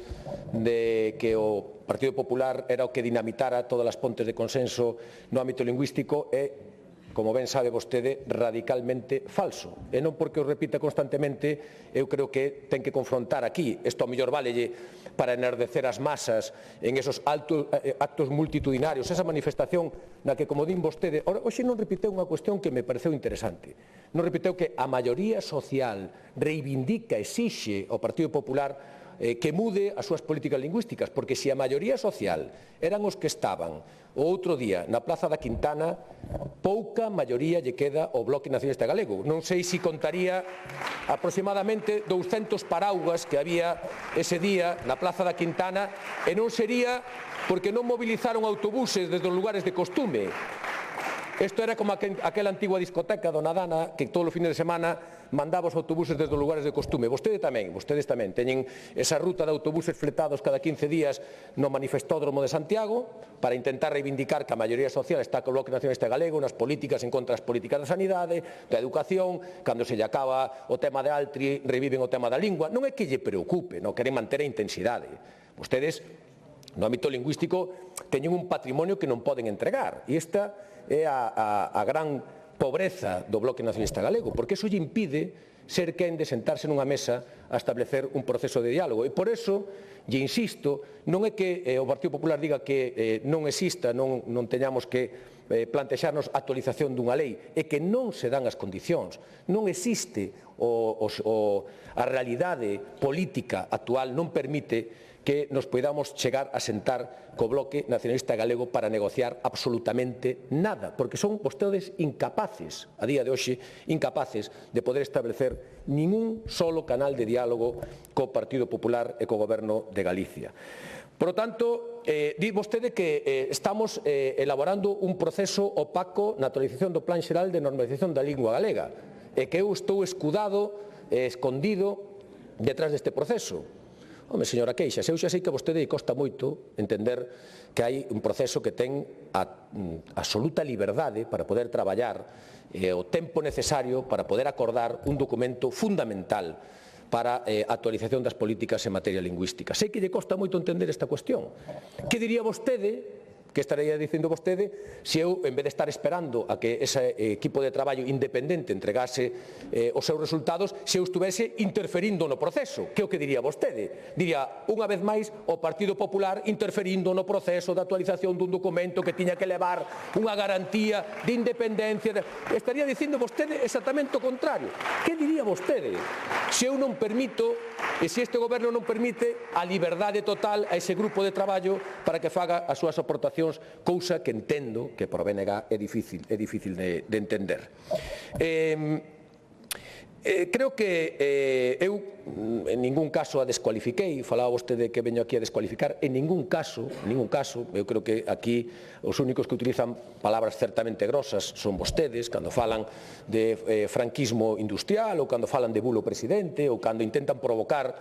de que o Partido Popular era o que dinamitara todas as pontes de consenso no ámbito lingüístico e, como ben sabe vostede, radicalmente falso. E non porque o repita constantemente, eu creo que ten que confrontar aquí. Isto ao mellor válelle para enardecer as masas en esos actos multitudinarios, esa manifestación na que, como din vostede, hoxe non repiteu unha cuestión que me pareceu interesante. Non repiteu que a maioría social reivindica, exixe ao Partido Popular que mude as súas políticas lingüísticas, porque se a maioría social eran os que estaban o outro día na Plaza da Quintana, pouca maioría lle queda ao Bloque Nacionalista Galego. Non sei se contaría aproximadamente 200 paraugas que había ese día na Plaza da Quintana, e non sería porque non movilizaron autobuses desde os lugares de costume. Isto era como aquela antigua discoteca do Nadana que todos os fines de semana mandaba os autobuses desde os lugares de costume. Vostedes tamén teñen esa ruta de autobuses fletados cada 15 días no manifestódromo de Santiago para intentar reivindicar que a maioría social está co Bloque Nacionalista Galego nas políticas en contra das políticas da sanidade, da educación, cando se lle acaba o tema de Altri reviven o tema da lingua. Non é que lle preocupe, non queren manter a intensidade. Vostedes, no ámbito lingüístico, teñen un patrimonio que non poden entregar, e esta é a gran pobreza do Bloque Nacionalista Galego, porque iso lle impide ser quen de sentarse nunha mesa a establecer un proceso de diálogo. E por iso, lle insisto, non é que o Partido Popular diga que non exista, non teñamos que plantexarnos a actualización dunha lei, é que non se dan as condicións, non existe a realidade política actual, non permite que nos podamos chegar a sentar co Bloque Nacionalista Galego para negociar absolutamente nada, porque son vostedes incapaces, a día de hoxe, incapaces de poder establecer ningún solo canal de diálogo co Partido Popular e co Goberno de Galicia. Por lo tanto, di vostede que estamos elaborando un proceso opaco na actualización do Plan Xeral de Normalización da Lingua Galega, e que eu estou escudado, escondido, detrás deste proceso. Home, señora Queixas, eu xa sei que a vostede costa moito entender que hai un proceso que ten a absoluta liberdade para poder traballar o tempo necesario para poder acordar un documento fundamental para a actualización das políticas en materia lingüística. Sei que lle costa moito entender esta cuestión. Que diría vostede? Que estaría dicindo vostede se eu, en vez de estar esperando a que ese equipo de traballo independente entregase os seus resultados, se eu estuvese interferindo no proceso? Que é o que diría vostede? Diría, unha vez máis, o Partido Popular interferindo no proceso de actualización dun documento que tiña que levar unha garantía de independencia. Estaría dicindo vostede exactamente o contrario. Que diría vostede se eu non permito, e se este goberno non permite, a liberdade total a ese grupo de traballo para que faga as súas aportacións, cousa que entendo que por BNG é difícil de entender. Creo que eu en ningún caso a descualifiquei, falaba vostede que veño aquí a descualificar, en ningún caso, eu creo que aquí os únicos que utilizan palabras certamente grosas son vostedes, cando falan de franquismo industrial, ou cando falan de bulo presidente, ou cando intentan provocar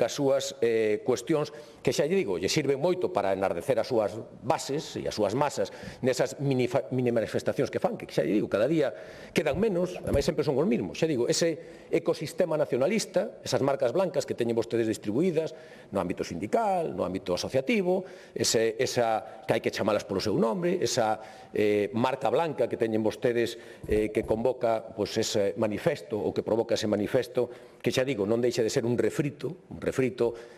cas súas cuestións que, xa lle digo, lle sirven moito para enardecer as súas bases e as súas masas nesas mini manifestacións que fan, que xa lle digo, cada día quedan menos, ademais sempre son os mesmos, xa digo, ese ecosistema nacionalista, esas marcas blancas que teñen vostedes distribuídas no ámbito sindical, no ámbito asociativo, esa que hai que chamalas polo seu nome, esa marca blanca que teñen vostedes que convoca ese manifesto ou que provoca ese manifesto, que xa digo, non deixa de ser un refrito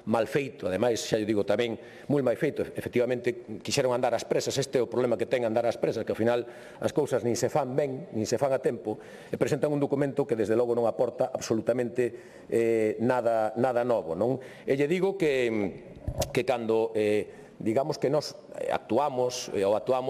mal feito, ademais, xa lle digo tamén, moi mal feito, efectivamente, quixeron andar ás presas, este é o problema que ten andar ás presas, que ao final as cousas nin se fan ben, nin se fan a tempo, e presentan un documento que desde logo non aporta absolutamente nada novo, non? E lle digo que cando digamos que nos actuamos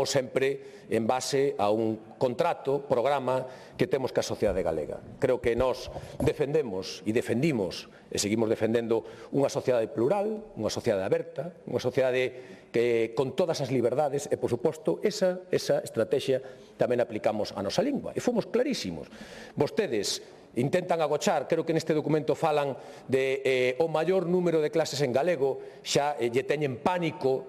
sempre en base a un contrato, programa que temos ca sociedade galega. Creo que nos defendemos e defendimos e seguimos defendendo unha sociedade plural, unha sociedade aberta, unha sociedade que con todas as liberdades e, por suposto, esa estrategia tamén aplicamos a nosa lingua. E fomos clarísimos. Vostedes intentan agochar, creo que neste documento falan de o maior número de clases en galego, xa lle teñen pánico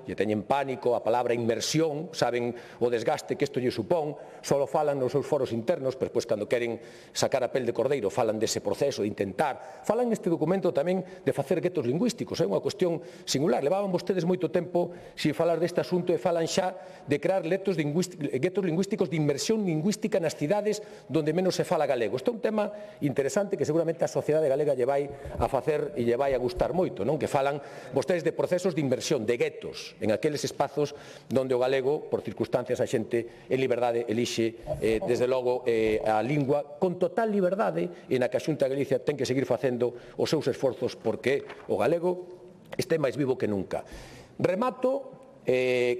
a palabra inmersión, saben o desgaste que isto lle supón, só falan nos seus foros internos, pero despois cando queren sacar a pel de cordeiro falan dese proceso de intentar, falan neste documento tamén de facer guetos lingüísticos, é unha cuestión singular, levaban vostedes moito tempo sin falar deste asunto e falan xa de crear guetos lingüísticos de inmersión lingüística nas cidades donde menos se fala galego. Isto é un tema interesante que seguramente a sociedade galega lle vai a facer e lle vai a gustar moito, non? Que falan vostedes de procesos de inversión, de guetos, en aqueles espazos onde o galego, por circunstancias, a xente en liberdade elixe, desde logo, a lingua con total liberdade e na que a Xunta de Galicia ten que seguir facendo os seus esforzos porque o galego este máis vivo que nunca. Remato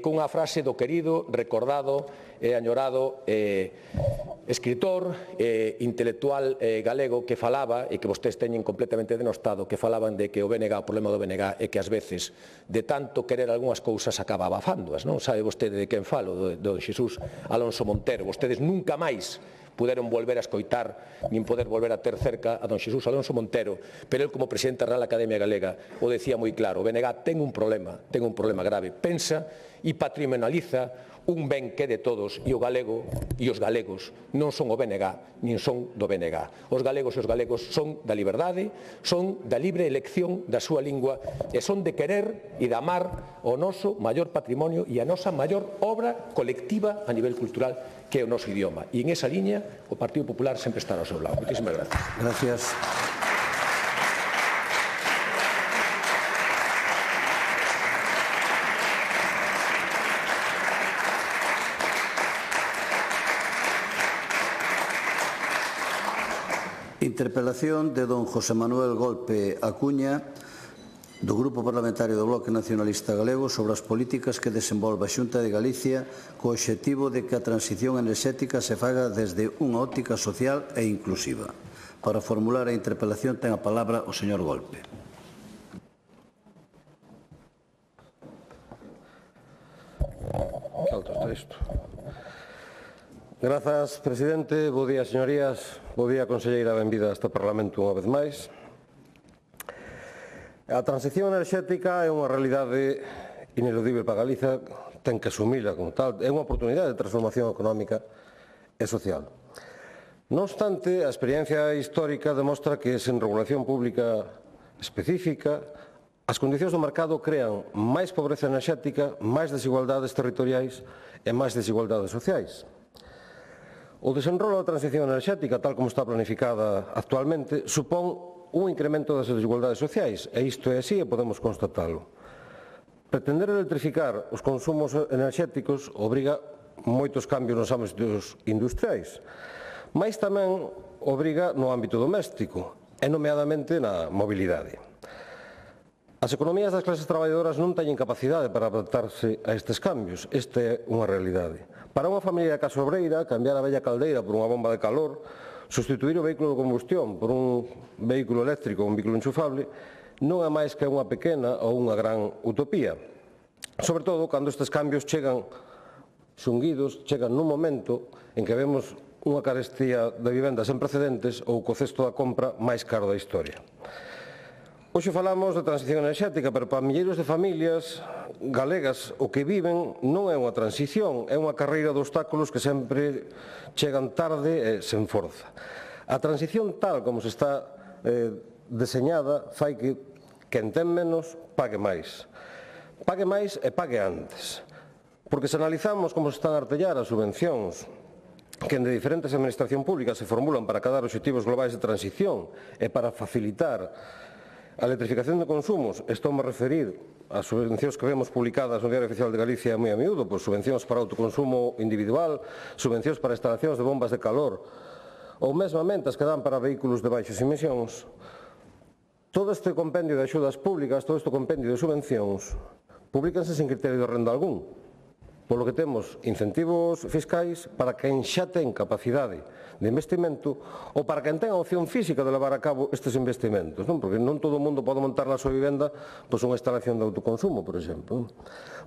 cunha frase do querido, recordado e añorado escritor, intelectual galego que falaba, e que vostedes teñen completamente denostado, que falaban de que o BNG, o problema do BNG é que ás veces de tanto querer algunhas cousas acaba abafándoas, non? Sabe vostede de quen falo, do Xesús Alonso Montero. Vostedes nunca máis puderon volver a escoitar nin poder volver a ter cerca a don Xesús Alonso Montero, pero el como presidente da Real Academia Galega o decía moi claro: o BNG ten un problema grave, pensa e patrimonializa un ben que é de todos, e o galego e os galegos non son o BNG nin son do BNG. Os galegos e os galegos son da liberdade, son da libre elección da súa lingua e son de querer e de amar o noso maior patrimonio e a nosa maior obra colectiva a nivel cultural, que é o noso idioma. E en esa liña o Partido Popular sempre está ao seu lado. Moitísimas gracias. Gracias. Interpelación de don José Manuel Golpe Acuña, do Grupo Parlamentario do Bloque Nacionalista Galego, sobre as políticas que desenvolve a Xunta de Galicia co obxectivo de que a transición enerxética se faga desde unha óptica social e inclusiva. Para formular a interpelación ten a palabra o señor Golpe. Grazas, presidente. Bo día, señorías. Bo día, conselleira. Benvida a este Parlamento unha vez máis. A transición enerxética é unha realidade ineludible para Galiza, ten que asumila como tal. É unha oportunidade de transformación económica e social. Non obstante, a experiencia histórica demostra que sen regulación pública específica, as condicións do mercado crean máis pobreza enerxética, máis desigualdades territoriais e máis desigualdades sociais. O desenrolo da transición enerxética, tal como está planificada actualmente, supón un incremento das desigualdades sociais, e isto é así e podemos constatalo. Pretender electrificar os consumos enerxéticos obriga moitos cambios nos ámbitos industriais, mas tamén obriga no ámbito doméstico, e nomeadamente na mobilidade. As economías das clases traballadoras non teñen capacidade para adaptarse a estes cambios, esta é unha realidade. Para unha familia de casa obreira, cambiar a bella caldeira por unha bomba de calor, sustituir o vehículo de combustión por un vehículo eléctrico ou un vehículo enchufable, non é máis que unha pequena ou unha gran utopía. Sobre todo, cando estes cambios chegan xunguidos, chegan nun momento en que vemos unha carestía de vivendas sen precedentes ou co cesto da compra máis caro da historia. Hoxe falamos de transición enerxética, pero para milleiros de familias galegas o que viven non é unha transición, é unha carreira de obstáculos que sempre chegan tarde e sen forza. A transición tal como se está deseñada fai que quen ten menos pague máis. Pague máis e pague antes. Porque se analizamos como se están a artellar as subvencións que de diferentes administracións públicas se formulan para cadar obxectivos globais de transición e para facilitar a electrificación de consumos, estou a referir ás subvencións que vemos publicadas no Diario Oficial de Galicia moi a miúdo, pois subvencións para autoconsumo individual, subvencións para instalacións de bombas de calor ou mesmamente as que dan para vehículos de baixas emisións. Todo este compendio de axudas públicas, todo este compendio de subvencións, publícanse sen criterio de renda algún. polo que temos incentivos fiscais para quen xa ten capacidade de investimento ou para quen ten a opción física de levar a cabo estes investimentos, porque non todo o mundo pode montar na súa vivenda unha instalación de autoconsumo, por exemplo.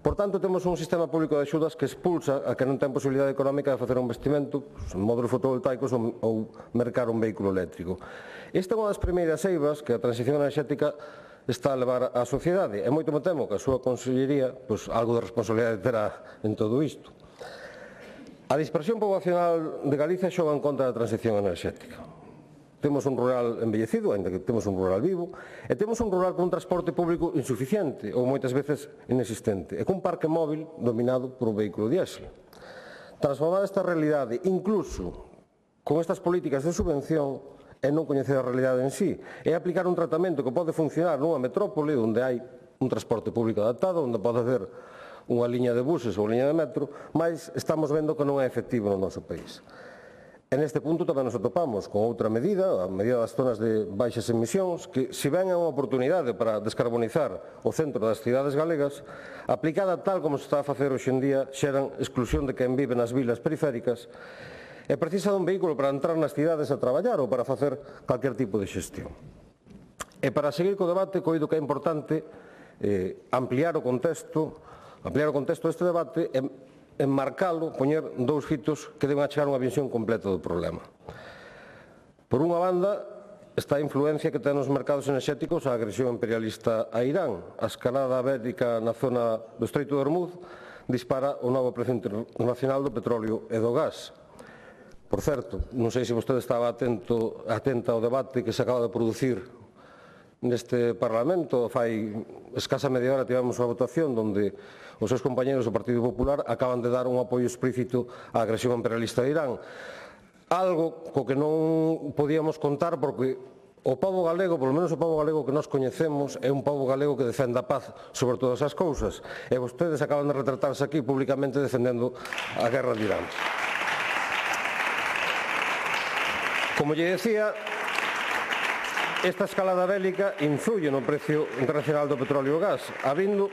Por tanto, temos un sistema público de axudas que expulsa a quen non ten posibilidade económica de facer un investimento en módulos fotovoltaicos ou mercar un vehículo eléctrico. Esta é unha das primeiras eivas que a transición enerxética está a levar á sociedade, e moito me temo que a súa consellería algo de responsabilidade terá en todo isto. A dispersión poboacional de Galicia xoga en contra da transición enerxética. Temos un rural envellecido, ainda que temos un rural vivo, e temos un rural con un transporte público insuficiente ou moitas veces inexistente, e cun parque móvil dominado por un vehículo diésel. Transformar esta realidade, incluso con estas políticas de subvención, é non coñecer a realidade en sí, é aplicar un tratamento que pode funcionar nunha metrópole onde hai un transporte público adaptado, onde pode haber unha liña de buses ou liña de metro, mas estamos vendo que non é efectivo no noso país. En este punto tamén nos atopamos con outra medida, a medida das zonas de baixas emisións, que se ven é unha oportunidade para descarbonizar o centro das cidades galegas, aplicada tal como se está a facer hoxe en día, xeran exclusión de quen vive nas vilas periféricas, e precisa dun vehículo para entrar nas cidades a traballar ou para facer calquer tipo de xestión. E para seguir co debate, coido que é importante ampliar o contexto deste debate e enmarcalo, poñer dous fitos que deben achegar unha visión completa do problema. Por unha banda, está a influencia que ten nos mercados enerxéticos a agresión imperialista a Irán. A escalada bélica na zona do Estreito de Hormuz dispara o novo prezo internacional do petróleo e do gas. Por certo, non sei se vostede estaba atenta ao debate que se acaba de producir neste Parlamento. Fai escasa media hora tivemos unha votación onde os seus compañeros do Partido Popular acaban de dar un apoio explícito á agresión imperialista de Irán. Algo co que non podíamos contar porque o pobo galego, polo menos o pobo galego que nós coñecemos, é un pobo galego que defende a paz sobre todas as cousas. E vostedes acaban de retratarse aquí públicamente defendendo a guerra de Irán. Como lle decía, esta escalada bélica influye no precio internacional do petróleo e gas, abrindo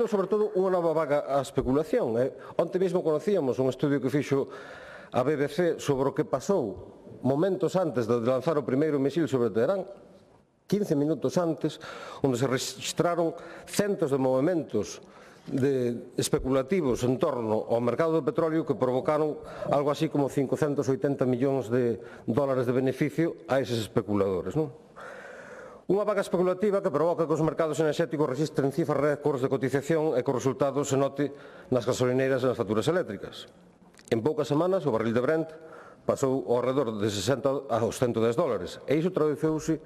sobre todo unha nova vaga á especulación. Onte mesmo conocíamos un estudio que fixo a BBC sobre o que pasou momentos antes de lanzar o primeiro misil sobre Teherán, 15 minutos antes, onde se registraron centos de movimentos especulativos en torno ao mercado do petróleo que provocaron algo así como 580 millóns de dólares de beneficio a eses especuladores. Unha vaga especulativa que provoca que os mercados enerxéticos registren cifras récords de cotización e que o resultado se note nas gasolineiras e nas facturas eléctricas. En poucas semanas o barril de Brent pasou ao redor de 60 aos 110 dólares e iso traduciuse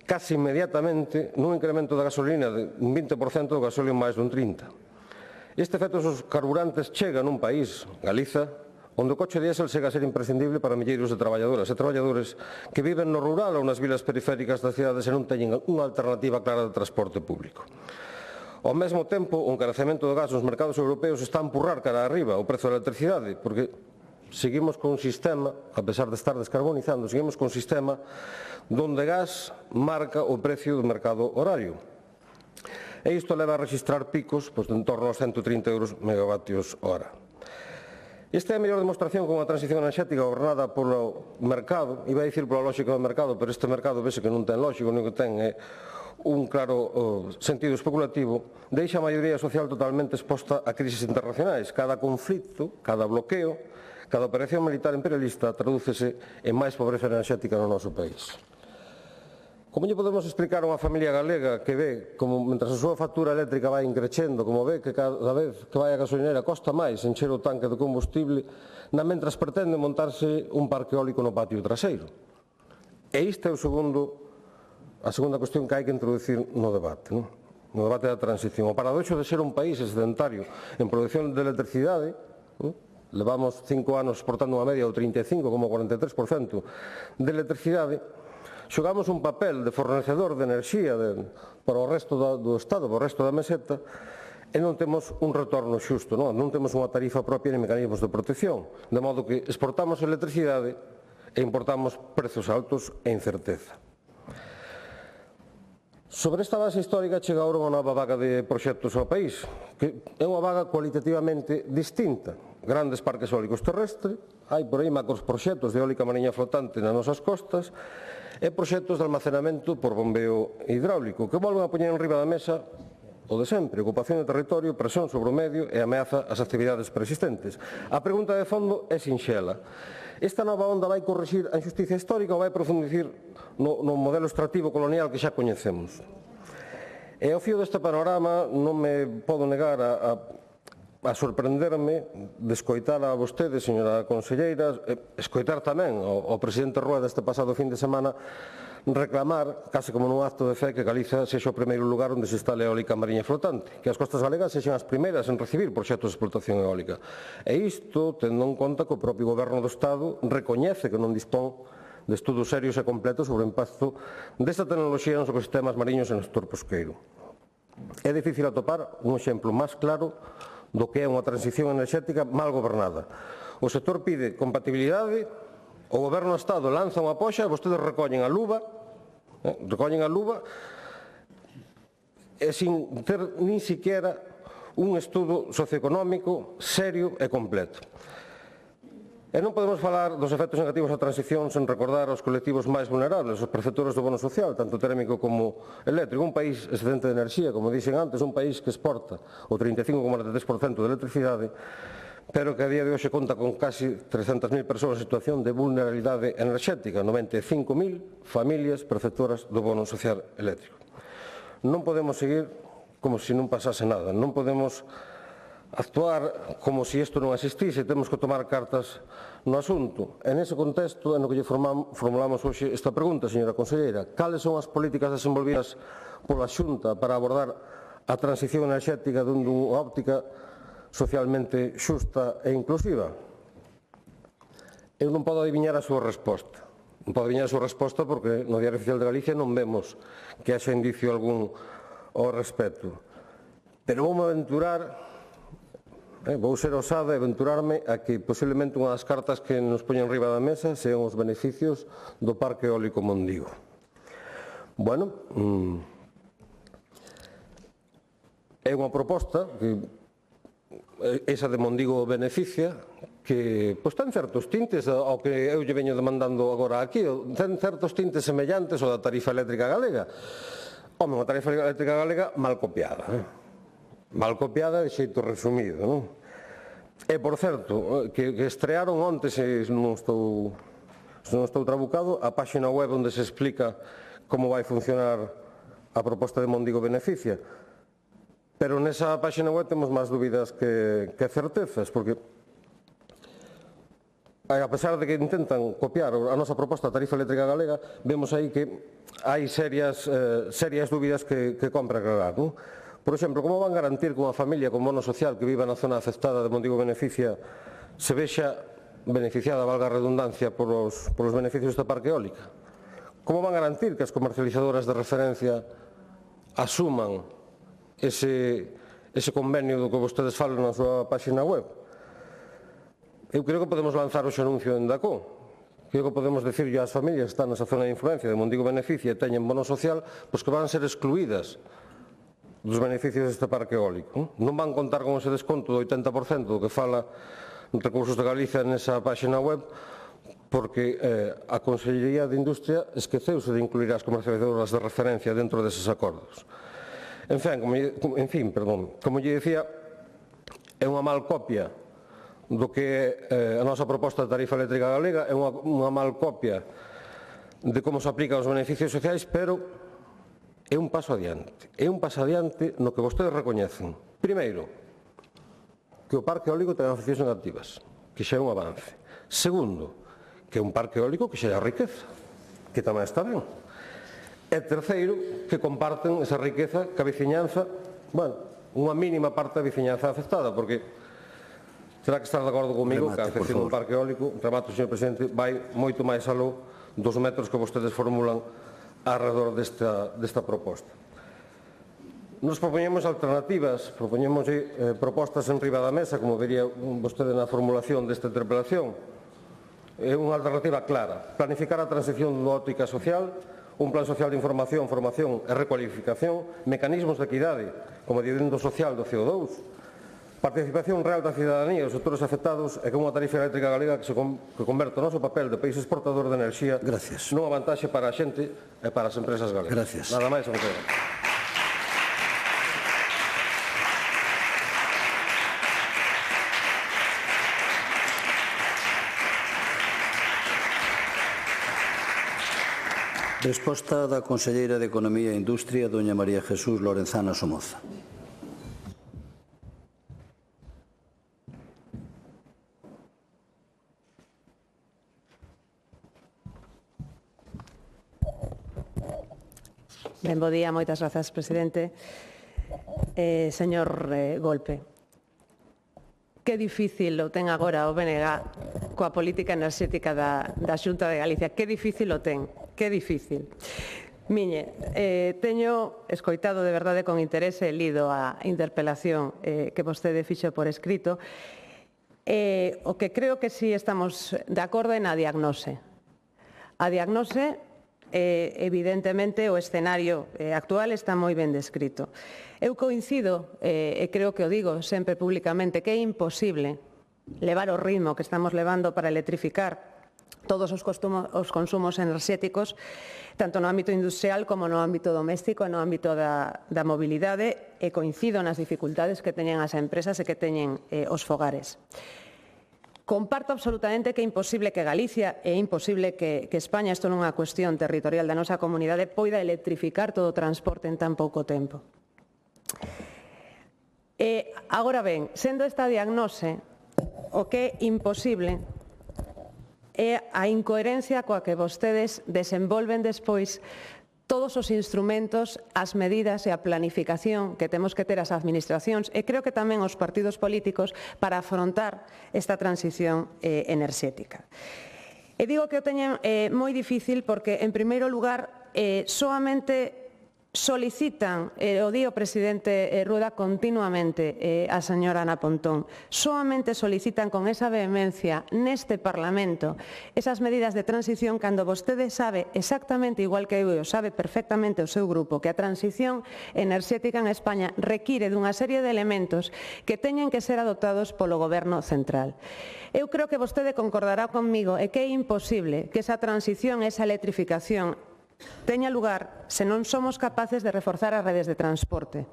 casi inmediatamente nun incremento da gasolina de un 20% do gasóleo máis dun 30%. Este efecto dos carburantes chega nun país, Galiza, onde o coche diésel chega a ser imprescindible para milleiros de traballadoras e traballadores que viven no rural ou nas vilas periféricas das cidades e non teñen unha alternativa clara de transporte público. Ao mesmo tempo, o encarecemento do gas nos mercados europeos está a empurrar cara arriba o prezo da electricidade, porque seguimos con un sistema, a pesar de estar descarbonizando, seguimos con un sistema donde gas marca o precio do mercado horario. E isto leva a registrar picos de en torno aos 130 euros megavatios hora. Esta é a mellor demostración con a transición enerxética gobernada polo mercado, iba a dicir pola lógica do mercado, pero este mercado vese que non ten lógico, non que ten un claro sentido especulativo, deixa a maioría social totalmente exposta a crisis internacionais. Cada conflito, cada bloqueo, cada operación militar imperialista tradúcese en máis pobreza enerxética no noso país. Como lle podemos explicar a unha familia galega que ve como, mentras a súa factura eléctrica vai increcendo, como ve que cada vez que vai a gasolinera costa máis encher o tanque de combustible, mentras pretende montarse un parque eólico no patio traseiro? E esta é a segunda cuestión que hai que introducir no debate, no debate da transición. O paradoxo de ser un país excedentario en produción de electricidade, levamos 5 anos exportando unha media do 35,43% de electricidade, xogamos un papel de fornecedor de enerxía para o resto do Estado, para o resto da meseta, e non temos un retorno xusto, non temos unha tarifa propia ni mecanismos de protección, de modo que exportamos electricidade e importamos prezos altos e incerteza. Sobre esta base histórica chega agora unha nova vaga de proxectos ao país, que é unha vaga cualitativamente distinta. Grandes parques eólicos terrestres, hai por aí macros proxectos de eólica mariña flotante nas nosas costas e proxectos de almacenamento por bombeo hidráulico, que volven a poñer en riba da mesa o de sempre, ocupación de territorio, presión sobre o medio e ameaza as actividades preexistentes. A pregunta de fondo é sinxela. Esta nova onda vai corrixir a injusticia histórica ou vai profundizir no modelo extractivo colonial que xa coñecemos? E ao fío deste panorama non me podo negar a sorprenderme de escoitar a vostede, señora conselleira, escoitar tamén ao presidente Rueda este pasado fin de semana reclamar, case como nun acto de fe, que Galiza sexa o primeiro lugar onde se instale eólica mariña flotante, que as costas galegas sexan as primeiras en recibir proxectos de explotación eólica. E isto, tendo en conta que o propio Goberno do Estado recoñece que non dispón de estudos serios e completos sobre o impacto desta tecnoloxía nos ecosistemas mariños e no sector pesqueiro. É difícil atopar un exemplo máis claro do que é unha transición enerxética mal gobernada. O sector pide compatibilidade, o Goberno do Estado lanza unha poxa e vostedes recollen a luva e sin ter nin siquiera un estudo socioeconómico serio e completo. E non podemos falar dos efectos negativos da transición sen recordar aos colectivos máis vulnerables, os perceptores do bono social, tanto térmico como eléctrico. Un país excedente de enerxía, como dixen antes, un país que exporta o 35,43% de electricidade, pero que a día de hoxe conta con casi 300.000 persoas en situación de vulnerabilidade enerxética, 95.000 familias perceptoras do bono social eléctrico. Non podemos seguir como se non pasase nada, non podemos actuar como se isto non existise, temos que tomar cartas no asunto. En ese contexto é no que lle formulamos hoxe esta pregunta, señora conselleira. Cales son as políticas desenvolvidas pola Xunta para abordar a transición enerxética dunha óptica socialmente xusta e inclusiva? Eu non podo adiviñar a súa resposta. Non podo adiviñar a súa resposta porque no Diario Oficial de Galicia non vemos que haxa indicio algún ao respecto. Pero vou aventurar, vou ser osada e aventurarme a que posiblemente unha das cartas que nos poñen riba da mesa sean os beneficios do Parque Eólico Mondigo. Bueno, é unha proposta que esa de Mondigo beneficia, que ten certos tintes ao que eu lle veño demandando agora aquí, ten certos tintes semellantes ao da tarifa eléctrica galega. Home, unha tarifa eléctrica galega mal copiada, mal copiada de xeito resumido, non? E, por certo, que estrearon onte, se non estou trabucado, a páxina web onde se explica como vai funcionar a proposta de Mondigo beneficia. Pero nesa páxina web temos máis dúbidas que certezas, porque a pesar de que intentan copiar a nosa proposta a tarifa eléctrica galega, vemos aí que hai serias dúbidas que compra aclarar, non? Por exemplo, como van garantir que unha familia con bono social que viva na zona afectada de Mondigo beneficia se vexa beneficiada, valga a redundancia, polos beneficios desta parque eólica? Como van garantir que as comercializadoras de referencia asuman ese convenio do que vostedes falan na súa páxina web? Eu creo que podemos lanzar o anuncio en DACO. Creo que podemos decirle ás familias que están nesa zona de influencia de Mondigo beneficia e teñen bono social, pois que van ser excluídas dos beneficios deste parque eólico. Non van contar con ese desconto do 80% do que fala Recursos de Galicia nesa páxina web, porque a Consellería de Industria esqueceuse de incluir as comercializadoras de referencia dentro deses acordos. Como lle dicía, é unha mal copia do que é a nosa proposta de tarifa eléctrica galega, é unha mal copia de como se aplican os beneficios sociais, pero é un paso adiante. É un paso adiante no que vostedes recoñecen. Primeiro, que o parque eólico ten afeccións negativas, que xa é un avance. Segundo, que é un parque eólico que xa é a riqueza, que tamén está ben. E terceiro, que comparten esa riqueza que a veciñanza, unha mínima parte da veciñanza afectada, porque será que estar de acordo comigo que a afección do parque eólico, remato, señor presidente, vai moito máis aló dos metros que vostedes formulan alrededor desta proposta. Nos propoñemos alternativas, propoñemos propostas en riba da mesa, como vería vostede na formulación desta interpelación. É unha alternativa clara, planificar a transición dunha óptica social, un plan social de información, formación e recualificación, mecanismos de equidade, como o dividendo social do CO2, participación real da cidadanía e os sectores afectados e con unha tarifa eléctrica galega que converte o noso papel de país exportador de enerxía nunha vantaxe para a xente e para as empresas galegas. Nada máis e moitas gracias. Resposta da conselleira de Economía e Industria, doña María Jesús Lorenzana Somoza. Ben, bo día, moitas grazas, presidente. Señor Golpe, que difícil o ten agora o BNG coa política enerxética da Xunta de Galicia. Que difícil o ten, que difícil. Miñe, teño escoitado de verdade con interese e lido a interpelación que vostede fixo por escrito. O que creo que si estamos de acordo é na diagnose. A diagnose, evidentemente, o escenario actual está moi ben descrito. Eu coincido, e creo que o digo sempre públicamente, que é imposible levar o ritmo que estamos levando para electrificar todos os consumos enerxéticos, tanto no ámbito industrial como no ámbito doméstico e no ámbito da mobilidade, e coincido nas dificultades que teñen as empresas e que teñen os fogares. Comparto absolutamente que é imposible que Galicia e é imposible que España, isto non é unha cuestión territorial da nosa comunidade, poida electrificar todo o transporte en tan pouco tempo. Agora ben, sendo esta diagnose, o que é imposible é a incoherencia coa que vostedes desenvolven despois todos os instrumentos, as medidas e a planificación que temos que ter as administracións e creo que tamén os partidos políticos para afrontar esta transición enerxética. E digo que o teñen moi difícil porque, en primeiro lugar, soamente solicitan, o di o presidente Rueda continuamente a señora Ana Pontón, soamente solicitan con esa vehemencia neste Parlamento esas medidas de transición cando vostede sabe exactamente igual que eu e o sabe perfectamente o seu grupo que a transición enerxética en España require dunha serie de elementos que teñen que ser adoptados polo Goberno central. Eu creo que vostede concordará conmigo e que é imposible que esa transición, esa electrificación teña lugar se non somos capaces de reforzar as redes de transporte.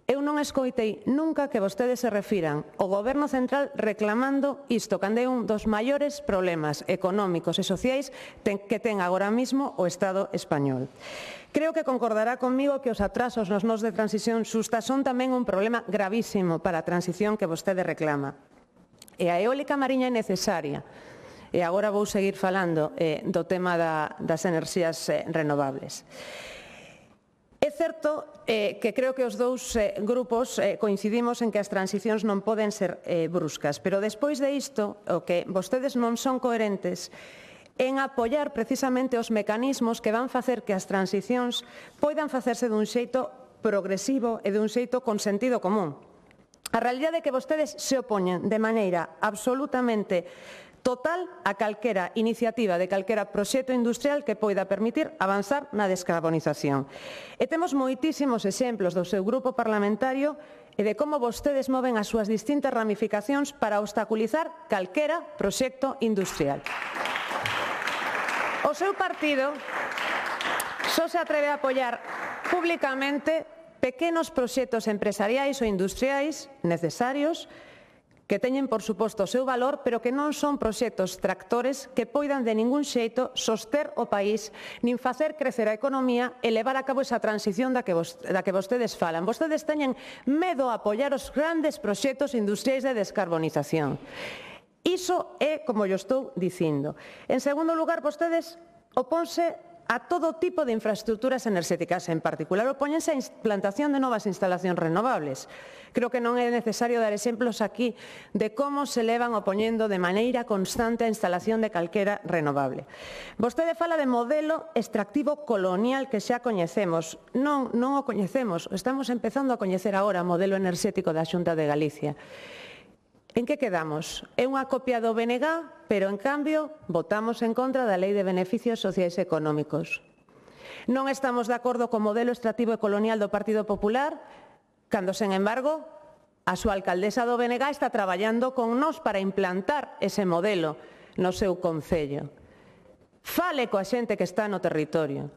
Eu non escoitei nunca que vostedes se refiran ao Goberno central reclamando isto, cando é un dos maiores problemas económicos e sociais que ten agora mesmo o Estado español. Creo que concordará conmigo que os atrasos nos nodos de transición xusta son tamén un problema gravísimo para a transición que vostede reclama. E a eólica mariña é necesaria. E agora vou seguir falando do tema das enerxías renovables. É certo que creo que os dous grupos coincidimos en que as transicións non poden ser bruscas, pero despois de isto, o que vostedes non son coherentes en apoiar precisamente os mecanismos que van facer que as transicións poidan facerse dun xeito progresivo e dun xeito con sentido común. A realidade é que vostedes se opoñen de maneira absolutamente total a calquera iniciativa de calquera proxecto industrial que poida permitir avanzar na descarbonización. E temos moitísimos exemplos do seu grupo parlamentario e de como vostedes moven as súas distintas ramificacións para obstaculizar calquera proxecto industrial. O seu partido só se atreve a apoiar públicamente pequenos proxectos empresariais ou industriais necesarios que teñen, por suposto, o seu valor, pero que non son proxectos tractores que poidan de ningún xeito soster o país, nin facer crecer a economía e levar a cabo esa transición da que vostedes falan. Vostedes teñen medo a apoiar os grandes proxectos industriais de descarbonización. Iso é como yo estou dicindo. En segundo lugar, vostedes oponse a todo tipo de infraestructuras enerxéticas, en particular opóñense á implantación de novas instalacións renovables. Creo que non é necesario dar exemplos aquí de como se levan opoñendo de maneira constante a instalación de calquera renovable. Vostede fala de modelo extractivo colonial que xa coñecemos. Non o coñecemos, estamos empezando a coñecer agora o modelo enerxético da Xunta de Galicia. En que quedamos? É unha copia do BNG, pero en cambio votamos en contra da Lei de Beneficios Sociais e Económicos. Non estamos de acordo co modelo extractivo e colonial do Partido Popular, cando, sen embargo, a súa alcaldesa do BNG está traballando con nós para implantar ese modelo no seu concello. Fale coa xente que está no territorio.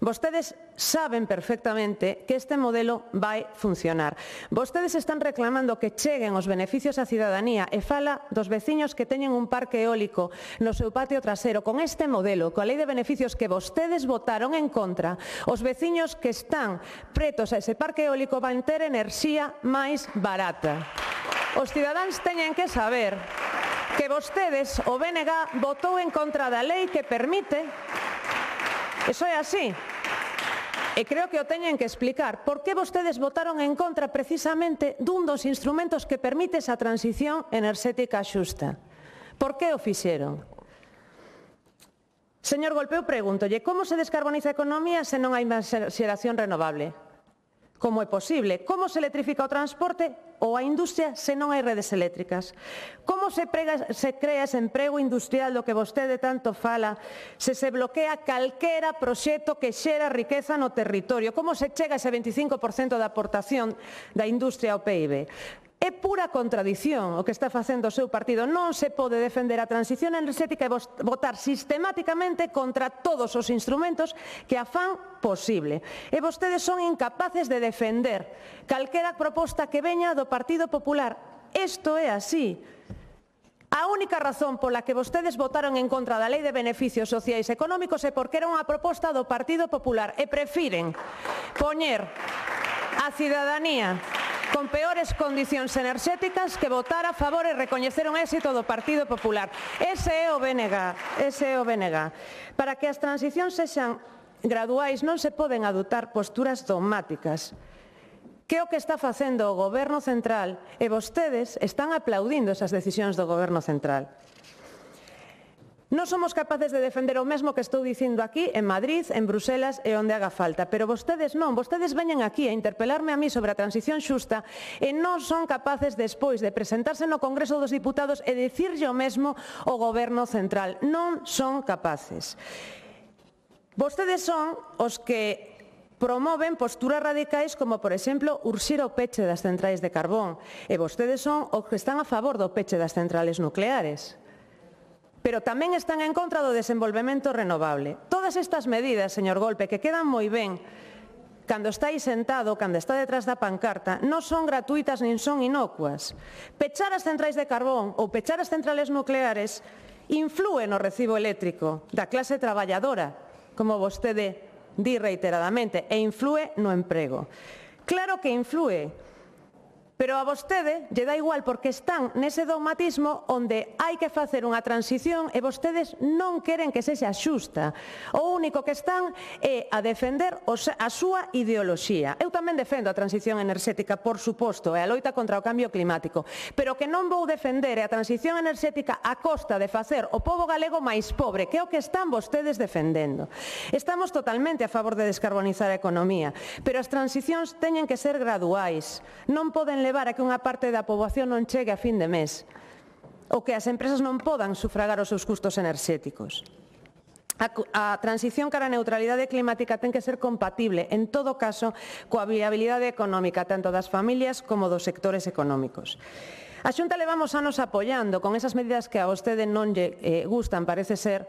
Vostedes saben perfectamente que este modelo vai funcionar. Vostedes están reclamando que cheguen os beneficios á cidadanía e fala dos veciños que teñen un parque eólico no seu patio trasero. Con este modelo, coa lei de beneficios que vostedes votaron en contra, os veciños que están pretos a ese parque eólico van ter enerxía máis barata. Os cidadáns teñen que saber que vostedes, o BNG, votou en contra da lei que permite. Iso é así. E creo que o teñen que explicar por que vostedes votaron en contra precisamente dun dos instrumentos que permite esa transición enerxética xusta. Por que o fixeron? Señor Golpe, eu pregúntolle, como se descarboniza a economía se non hai máis xeración renovable? Como é posible? Como se electrifica o transporte ou a industria se non hai redes eléctricas? Como se crea ese emprego industrial do que vostede tanto fala se bloquea calquera proxecto que xera riqueza no territorio? Como se chega a ese 25% da aportación da industria ao PIB? É pura contradición o que está facendo o seu partido. Non se pode defender a transición enerxética e votar sistemáticamente contra todos os instrumentos que a fan posible. E vostedes son incapaces de defender calquera proposta que veña do Partido Popular. Isto é así. A única razón pola que vostedes votaron en contra da Lei de Beneficios Sociais e Económicos é porque era unha proposta do Partido Popular e prefiren poñer a cidadanía con peores condicións enerxéticas que votar a favor e recoñecer un éxito do Partido Popular. Ese é o BNG. Para que as transicións sexan graduais non se poden adoptar posturas dogmáticas. Que é o que está facendo o Goberno Central e vostedes están aplaudindo esas decisións do Goberno Central. Non somos capaces de defender o mesmo que estou dicindo aquí en Madrid, en Bruselas e onde haga falta, pero vostedes non, vostedes veñen aquí a interpelarme a mí sobre a transición xusta e non son capaces despois de presentarse no Congreso dos Diputados e dicirlle o mesmo ao Goberno Central. Non son capaces. Vostedes son os que promoven posturas radicais como, por exemplo, urxir o peche das centrais de carbón e vostedes son os que están a favor do peche das centrales nucleares. Pero tamén están en contra do desenvolvemento renovable. Todas estas medidas, señor Golpe, que quedan moi ben cando está aí sentado, cando está detrás da pancarta, non son gratuitas nin son inocuas. Pechar as centrais de carbón ou pechar as centrales nucleares inflúe no recibo eléctrico da clase traballadora, como vostede di reiteradamente, e inflúe no emprego. Claro que inflúe, pero a vostede lle dá igual porque están nese dogmatismo onde hai que facer unha transición e vostedes non queren que sexa xusta. O único que están é a defender a súa ideoloxía. Eu tamén defendo a transición enerxética, por suposto, e a loita contra o cambio climático, pero que non vou defender a transición enerxética a costa de facer o pobo galego máis pobre, que é o que están vostedes defendendo. Estamos totalmente a favor de descarbonizar a economía, pero as transicións teñen que ser graduais. Non poden levar a que unha parte da poboación non chegue a fin de mes ou que as empresas non podan sufragar os seus custos enerxéticos. A transición cara a neutralidade climática ten que ser compatible, en todo caso, coa viabilidade económica tanto das familias como dos sectores económicos. A Xunta levamos anos apoiando con esas medidas que a vostede non lle gustan, parece ser,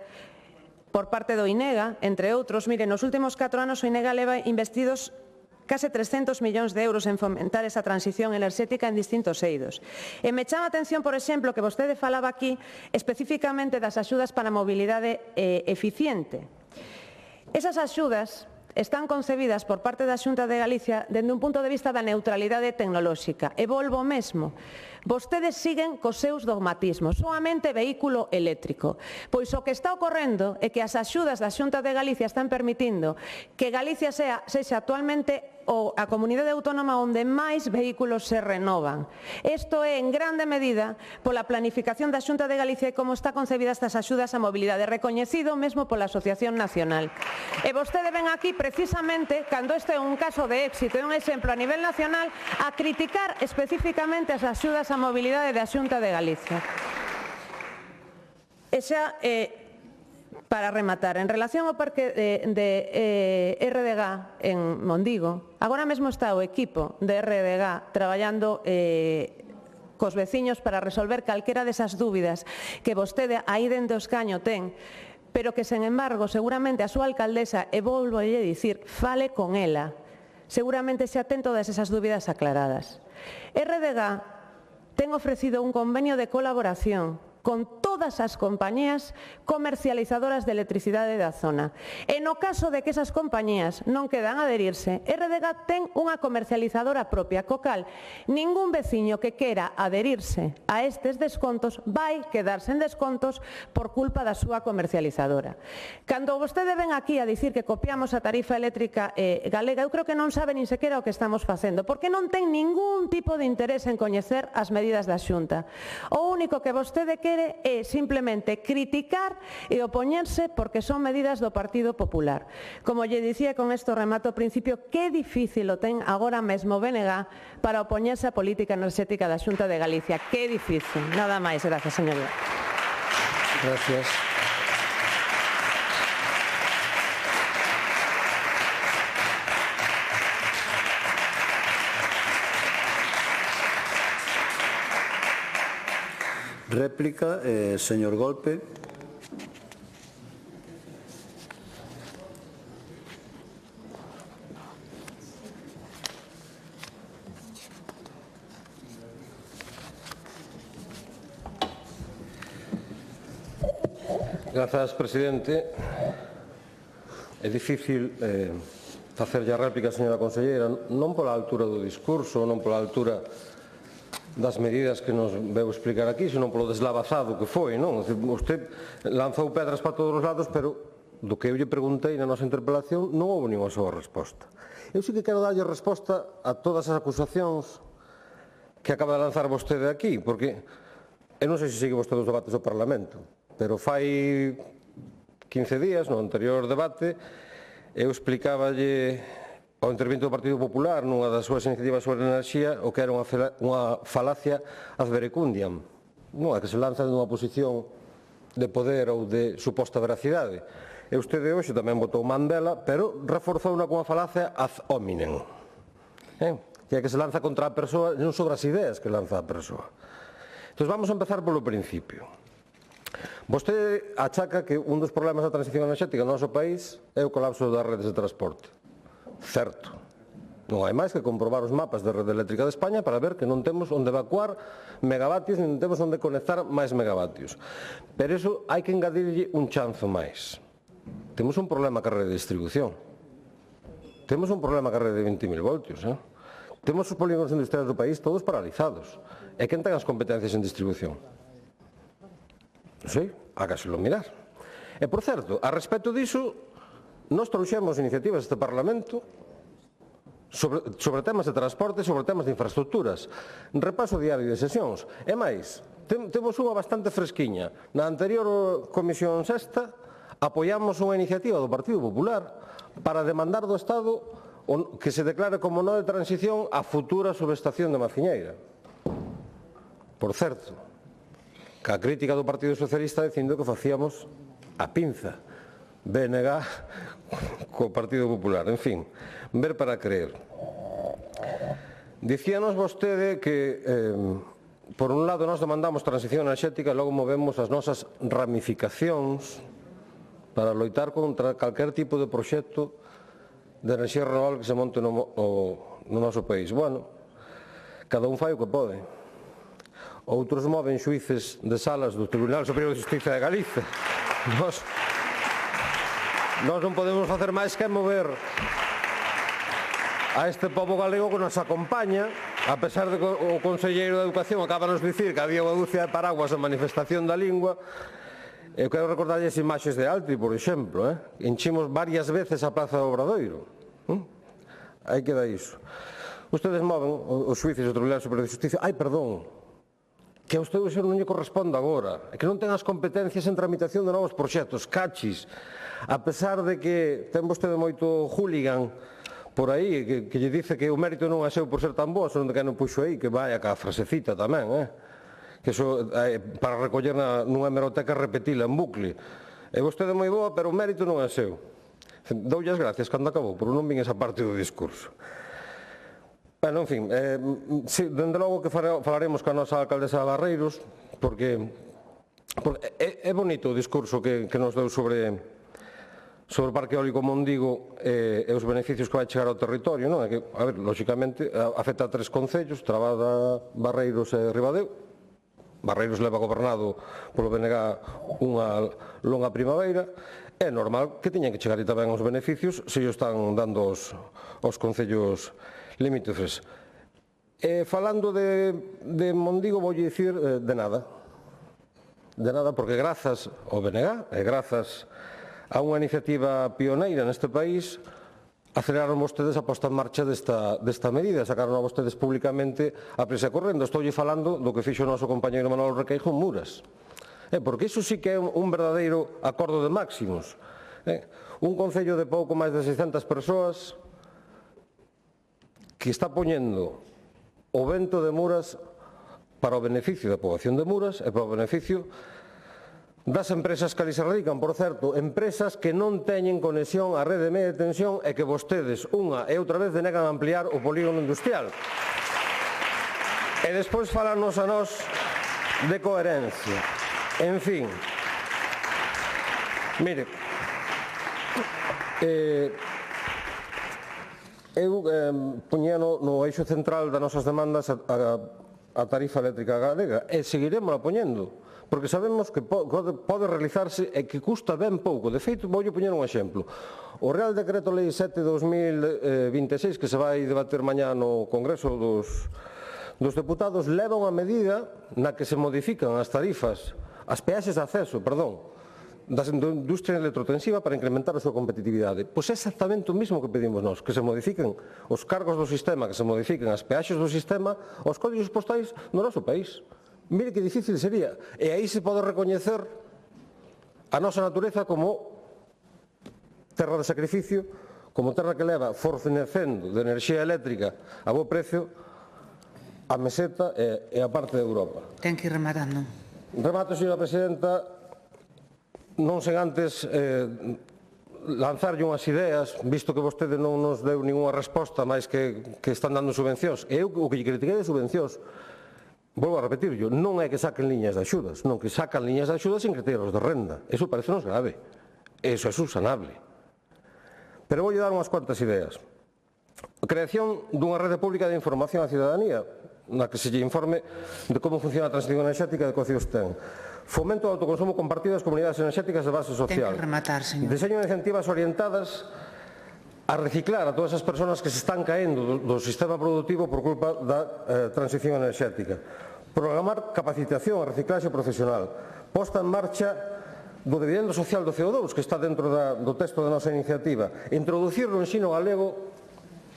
por parte do INEGA, entre outros. Mire, nos últimos 4 anos o INEGA leva investidos case 300 millóns de euros en fomentar esa transición enerxética en distintos eidos. E me chama a atención, por exemplo, que vostede falaba aquí especificamente das axudas para a mobilidade eficiente. Esas axudas están concebidas por parte da Xunta de Galicia dende un punto de vista da neutralidade tecnolóxica. E volvo mesmo. Vostedes siguen cos seus dogmatismos, soamente vehículo eléctrico. Pois o que está ocorrendo é que as axudas da Xunta de Galicia están permitindo que Galicia sexa actualmente a comunidade autónoma onde máis vehículos se renovan. Isto é en grande medida pola planificación da Xunta de Galicia e como está concebida estas axudas á mobilidade, recoñecido mesmo pola Asociación Nacional. E vostede ven aquí precisamente, cando este é un caso de éxito e un exemplo a nivel nacional, a criticar especificamente as axudas á mobilidade da Xunta de Galicia. Para rematar, en relación ao parque de RDG en Mondigo, agora mesmo está o equipo de RDG traballando cos veciños para resolver calquera desas dúbidas que vostede aí dentro do escaño ten, pero que, sen embargo, seguramente a súa alcaldesa, e volvo a dicir, fale con ela, seguramente xa ten todas esas dúbidas aclaradas. RDG ten ofrecido un convenio de colaboración con todas as compañías comercializadoras de electricidade da zona. E no caso de que esas compañías non quedan a adherirse, RDG ten unha comercializadora propia, co cal ningún veciño que quera adherirse a estes descontos vai quedarse en descontos por culpa da súa comercializadora. Cando vostede ven aquí a dicir que copiamos a tarifa eléctrica galega, eu creo que non sabe nin sequera o que estamos facendo, porque non ten ningún tipo de interés en coñecer as medidas da Xunta. O único que vostede quere é simplemente criticar e opoñerse porque son medidas do Partido Popular. Como lle dicía, con isto remato ao principio, que difícil o ten agora mesmo BNG para opoñerse á política enerxética da Xunta de Galicia. Que difícil. Nada máis. Gracias, señoría. Gracias. Réplica, señor Golpe. Grazas, presidente. É difícil facerlle a réplica, señora conselleira, non pola altura do discurso, non pola altura das medidas que nos veu explicar aquí, senón polo deslavazado que foi, non? Usted lanzou pedras para todos os lados, pero do que eu lle preguntei na nosa interpelación non houve ninguna súa resposta. Eu sí que quero darlle resposta a todas as acusacións que acaba de lanzar vostede aquí, porque eu non sei se sigue vostede os debates do Parlamento, pero fai 15 días, no anterior debate, eu explicaballe ao intervento do Partido Popular nunha das súas iniciativas sobre enerxía o que era unha falacia ad verecundiam, non é que se lanza dunha posición de poder ou de suposta veracidade. E vostede hoxe tamén votou man dela, pero reforzou unha falacia ad hominem, que é que se lanza contra a persoa, non sobre as ideas que lanza a persoa. Entón vamos a empezar polo principio. Vostede achaca que un dos problemas da transición enerxética no noso país é o colapso das redes de transporte. Certo. Non hai máis que comprobar os mapas da rede eléctrica de España para ver que non temos onde evacuar megavatios nin temos onde conectar máis megavatios. Pero iso hai que engadirlle un chanzo máis. Temos un problema ca rede de distribución. Temos un problema ca rede de 20.000 voltios. Temos os polígonos industriais do país todos paralizados. E quen ten as competencias en distribución? Non sei, hágaselo mirar. E, por certo, a respecto diso, nós trouxemos iniciativas deste Parlamento sobre temas de transporte e sobre temas de infraestructuras. Repaso diario de sesións. E máis, temos unha bastante fresquiña. Na anterior Comisión Sexta apoiamos unha iniciativa do Partido Popular para demandar do Estado que se declare como no de transición a futura subestación de Maciñeira. Por certo, ca crítica do Partido Socialista dicindo que facíamos a pinza. BNG co Partido Popular, en fin, ver para creer. Dicíanos vostede que, por un lado, nós demandamos transición enerxética e logo movemos as nosas ramificacións para loitar contra calquer tipo de proxecto de enerxía renovable que se monte no noso país. Bueno, cada un fai o que pode. Outros moven xuíces de salas do Tribunal Superior de Justiza de Galicia. Nós non podemos facer máis que mover a este pobo galego que nos acompaña, a pesar de que o conselleiro de Educación acaba de nos dicir que había unha dúcia de paraguas en manifestación da lingua. Eu quero recordarlle as imaxes de Altri, por exemplo. Enchimos varias veces a Praza do Obradoiro. Aí queda iso. Ustedes moven os xuíces do Tribunal Superior de Justiza. Ai, perdón, que a usted non lle corresponde agora, que non ten as competencias en tramitación de novos proxectos, cachis. A pesar de que ten vostede moito hooligan por aí, que lle dice que o mérito non é seu por ser tan boa, senón de que non puxo aí, que vaya ca frasecita tamén, que iso para recoller nunha hemeroteca repetila en bucle. E vostede moi boa, pero o mérito non é seu. Doulle as gracias cando acabou, pero non vin esa parte do discurso. Bueno, en fin, dende logo que falaremos coa nosa alcaldesa de Barreiros, porque é bonito o discurso que nos deu sobre o Parque Eólico Mondigo e os beneficios que vai chegar ao territorio, non? É que, a ver, lóxicamente, afecta a 3 concellos, Trabada, Barreiros e Ribadeo. Barreiros leva gobernado polo BNG unha longa primavera. É normal que teñan que chegar tamén os beneficios se os están dando os concellos limítrofes. Falando de Mondigo, voulle dicir de nada. De nada, porque grazas ao BNG e grazas a unha iniciativa pioneira neste país, aceleraron vostedes a posta en marcha desta medida, sacaron a vostedes públicamente a presa correndo. Estoulle falando do que fixo o noso compañeiro Manuel Requeijo en Muras. Porque iso sí que é un verdadeiro acordo de máximos. Un concello de pouco máis de 600 persoas que está poñendo o vento de Muras para o beneficio da poboación de Muras e para o beneficio das empresas que ali se radican. Por certo, empresas que non teñen conexión á rede de media tensión e que vostedes unha e outra vez denegan ampliar o polígono industrial. E despois falarnos a nós de coherencia. En fin, mire, eu poñía no eixo central das nosas demandas a tarifa eléctrica galega e seguiremos a poñendo, porque sabemos que pode realizarse e que custa ben pouco. De feito, voulle poñer un exemplo. O Real Decreto Lei 7/2026, que se vai debater mañá no Congreso dos Deputados, leva unha medida na que se modifican as tarifas, as peaxes de acceso, da industria electrotensiva para incrementar a súa competitividade. Pois é exactamente o mesmo que pedimos nós, que se modifiquen os cargos do sistema, que se modifiquen as peaxes do sistema, os códigos postais no noso país. Mire que difícil sería. E aí se pode recoñecer a nosa natureza como terra de sacrificio, como terra que leva fornecendo de enerxía eléctrica a bo precio a meseta e a parte de Europa. Ten que ir rematando. Remato, señora presidenta, non sen antes lanzarlle unhas ideas, visto que vostede non nos deu ninguna resposta máis que están dando subvencións. Eu o que lle critiquei de subvencións, volvo a repetirlo, non é que saquen liñas de axudas, non que sacan liñas de axudas sin criterios de renda. Eso parece-nos grave. Eso é subsanable. Pero voulle dar unhas cuantas ideas. A creación dunha rede pública de información á cidadanía, na que se lle informe de como funciona a transición enerxética e de que ocios ten. Fomento do autoconsumo compartido das comunidades enerxéticas de base social. Ten que rematar, señor. Deseño de incentivas orientadas a reciclar a todas as persoas que se están caendo do sistema productivo por culpa da transición enerxética. Programar capacitación e reciclaxe profesional. Posta en marcha do dividendo social do CO2, que está dentro do texto da nosa iniciativa. Introducir no ensino galego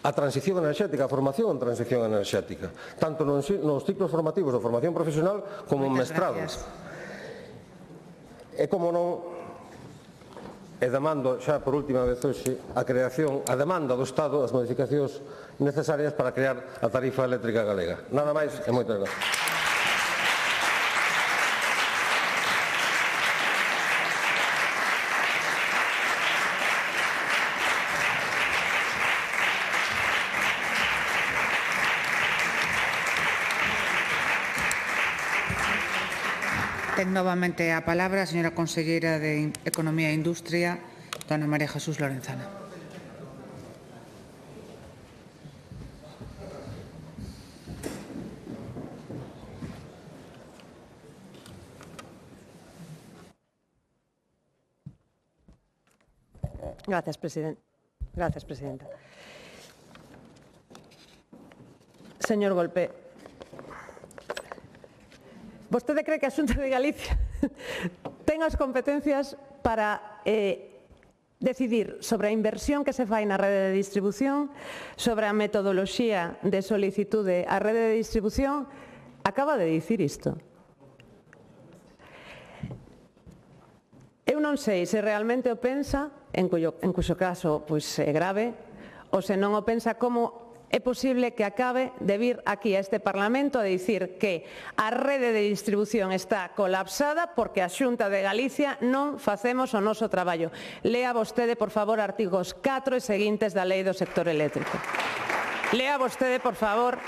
a transición enerxética, a formación en transición enerxética, tanto nos ciclos formativos de formación profesional como en mestrados. E como non, e demando xa por última vez hoxe a creación, a demanda do Estado das modificacións necesarias para crear a tarifa eléctrica galega. Nada máis e moitas gracias. Ten novamente a palabra a señora conselleira de Economía e Industria, dona María Jesús Lorenzana. Gracias, presidenta. Señor Golpe, vostede cree que a Xunta de Galicia ten as competencias para decidir sobre a inversión que se fai na rede de distribución, sobre a metodoloxía de solicitude á rede de distribución? Acaba de dicir isto. Eu non sei se realmente o pensa, en cuxo caso é grave, ou se non o pensa como é posible que acabe de vir aquí a este Parlamento a dicir que a rede de distribución está colapsada porque a Xunta de Galicia non facemos o noso traballo. Lea vostede, por favor, artigos 4 e seguintes da Lei do sector eléctrico. Lea vostede, por favor,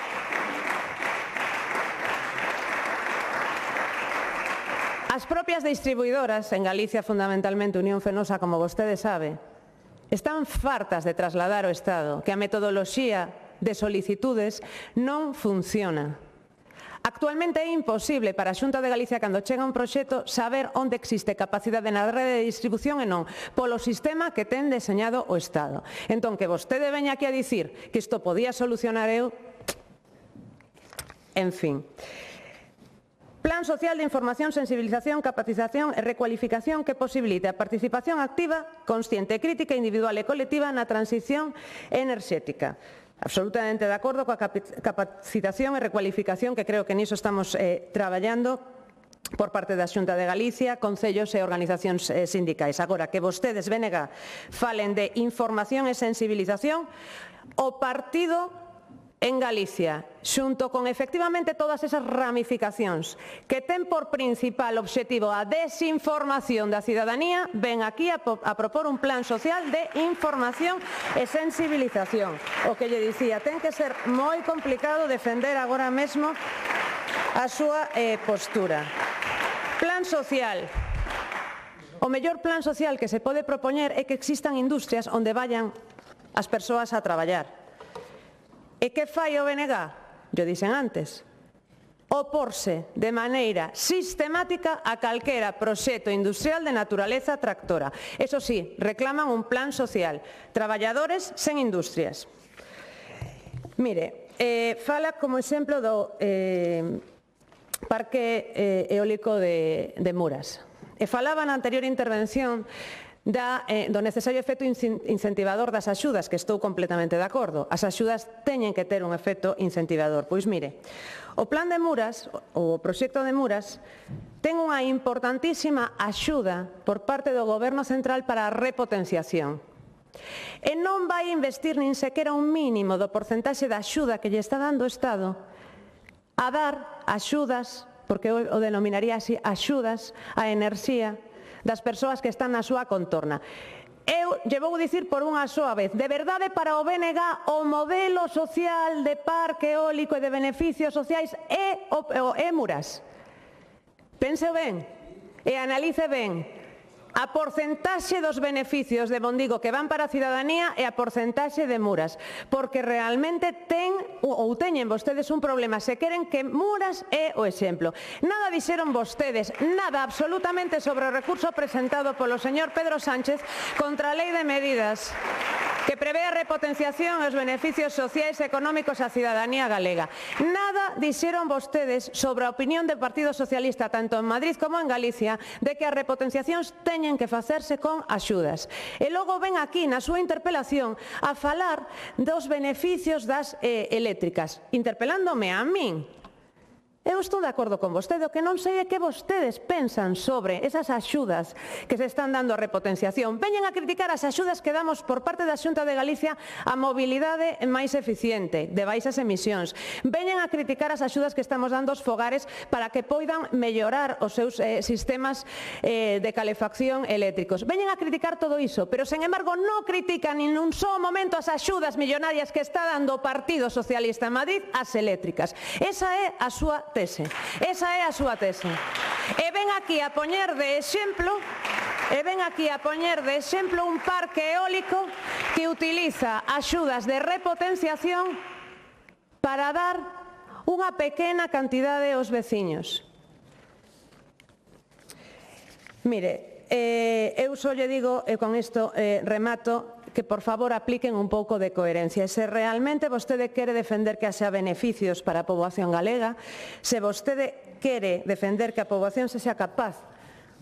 as propias distribuidoras, en Galicia fundamentalmente Unión Fenosa, como vostede sabe, están fartas de trasladar ao Estado que a metodoloxía de solicitudes non funciona. Actualmente é imposible para a Xunta de Galicia, cando chega un proxecto, saber onde existe capacidade na rede de distribución e non, polo sistema que ten deseñado o Estado. Entón, que vostede veña aquí a dicir que isto podía solucionar eu, en fin. Plan social de información, sensibilización, capacitación e recualificación que posibilite a participación activa, consciente, crítica, individual e colectiva na transición enerxética. Absolutamente de acordo coa capacitación e recualificación, que creo que niso estamos traballando por parte da Xunta de Galicia, concellos e organizacións sindicais. Agora, que vostedes, BNG, falen de información e sensibilización, o partido en Galicia, xunto con efectivamente todas esas ramificacións que ten por principal obxectivo a desinformación da cidadanía, ven aquí a propor un plan social de información e sensibilización. O que lle dicía, ten que ser moi complicado defender agora mesmo a súa postura. Plan social. O mellor plan social que se pode propoñer é que existan industrias onde vayan as persoas a traballar. E que fai o BNG? Yo dixen antes, oporse de maneira sistemática a calquera proxecto industrial de naturaleza tractora. Eso sí, reclaman un plan social. Traballadores sen industrias. Mire, fala como exemplo do parque eólico de Muras. E falaba na anterior intervención do necesario efecto incentivador das axudas, que estou completamente de acordo. As axudas teñen que ter un efecto incentivador. Pois mire, o plan de Muras, o proxecto de Muras, ten unha importantísima axuda por parte do Goberno Central para a repotenciación. E non vai investir nin sequera un mínimo do porcentaxe da axuda que lle está dando o Estado a dar axudas, porque o denominaría así, axudas á enerxía das persoas que están na súa contorna. Eu lle vou dicir por unha soa vez, de verdade para o BNG o modelo social de parque eólico e de beneficios sociais é Muras. Pense ben e analice ben a porcentaxe dos beneficios de Mondigo que van para a cidadanía e a porcentaxe de Muras, porque realmente teñen vostedes un problema, se queren que Muras é o exemplo. Nada dixeron vostedes, nada absolutamente sobre o recurso presentado polo señor Pedro Sánchez contra a Lei de Medidas que prevé a repotenciación e os beneficios sociais e económicos á cidadanía galega. Nada dixeron vostedes sobre a opinión do Partido Socialista, tanto en Madrid como en Galicia, de que as repotenciacións teñen que facerse con axudas. E logo ven aquí na súa interpelación a falar dos beneficios das eléctricas, interpelándome a min. Eu estou de acordo con vostede, o que non sei é que vostedes pensan sobre esas axudas que se están dando a repotenciación. Veñen a criticar as axudas que damos por parte da Xunta de Galicia a mobilidade máis eficiente, de baixas emisións. Veñen a criticar as axudas que estamos dando aos fogares para que poidan mellorar os seus sistemas de calefacción eléctricos. Veñen a criticar todo iso, pero, sen embargo, non critican nin un só momento as axudas millonarias que está dando o Partido Socialista en Madrid ás eléctricas. Esa é a súa tese. Esa é a súa tese. E ven aquí a poñer de exemplo un parque eólico que utiliza axudas de repotenciación para dar unha pequena cantidade aos veciños. Mire, eu só lle digo, e con isto remato, que por favor apliquen un pouco de coherencia. Se realmente vostede quere defender que haxa beneficios para a poboación galega, se vostede quere defender que a poboación se sea capaz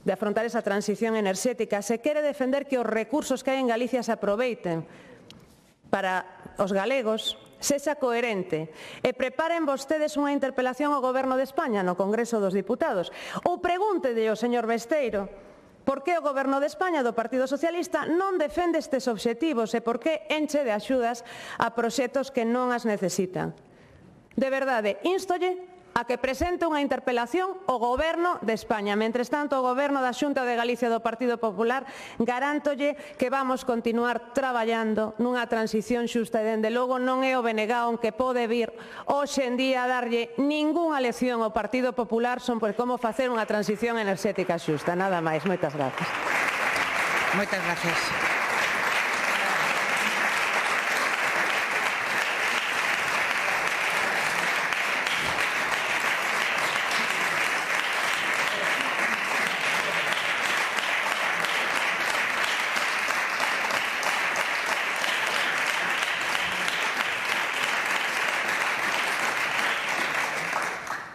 de afrontar esa transición enerxética, se quere defender que os recursos que hai en Galicia se aproveiten para os galegos, sexa coherente e preparen vostedes unha interpelación ao Goberno de España no Congreso dos Diputados ou pregúntelle ao señor Besteiro Por que o Goberno de España do Partido Socialista non defende estes obxectivos e por que enche de axudas a proxectos que non as necesitan? De verdade, instolle a que presente unha interpelación ao Goberno de España. Mentres tanto, o Goberno da Xunta de Galicia do Partido Popular garántolle que vamos continuar traballando nunha transición xusta e, dende logo, non é o BNG que pode vir hoxe en día a darlle ningunha lección ao Partido Popular sobre como facer unha transición enerxética xusta. Nada máis. Moitas grazas. Moitas gracias.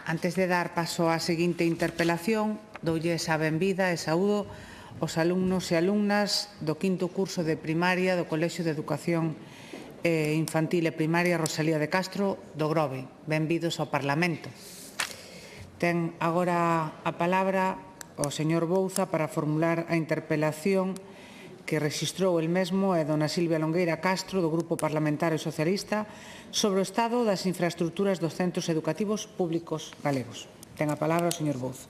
Antes de dar paso á seguinte interpelación, doulles a benvida e saúdo os alumnos e alumnas do quinto curso de primaria do Colexio de Educación Infantil e Primaria Rosalía de Castro do Grove. Benvidos ao Parlamento. Ten agora a palabra o señor Bouza para formular a interpelación que rexistrou el mesmo e dona Silvia Longueira Castro do Grupo Parlamentario Socialista sobre o estado das infraestructuras dos centros educativos públicos galegos. Ten a palabra o señor Bouza.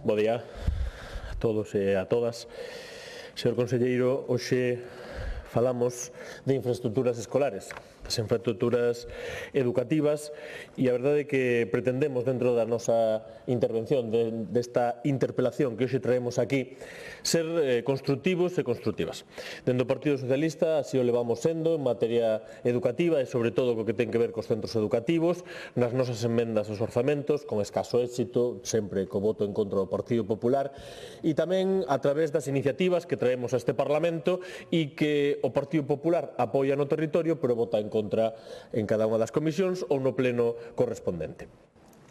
Bo día a todos e a todas. Señor conselleiro, hoxe falamos de infraestructuras escolares, das infraestructuras educativas, e a verdade é que pretendemos, dentro da nosa intervención, desta interpelación que hoxe traemos aquí, ser constructivos e constructivas. Dentro do Partido Socialista así o levamos sendo en materia educativa e sobre todo co que ten que ver cos centros educativos, nas nosas enmendas aos orzamentos, con escaso éxito, sempre co voto en contra do Partido Popular, e tamén a través das iniciativas que traemos a este Parlamento e que o Partido Popular apoia no territorio, pero vota en contra en cada unha das comisións ou no pleno correspondente.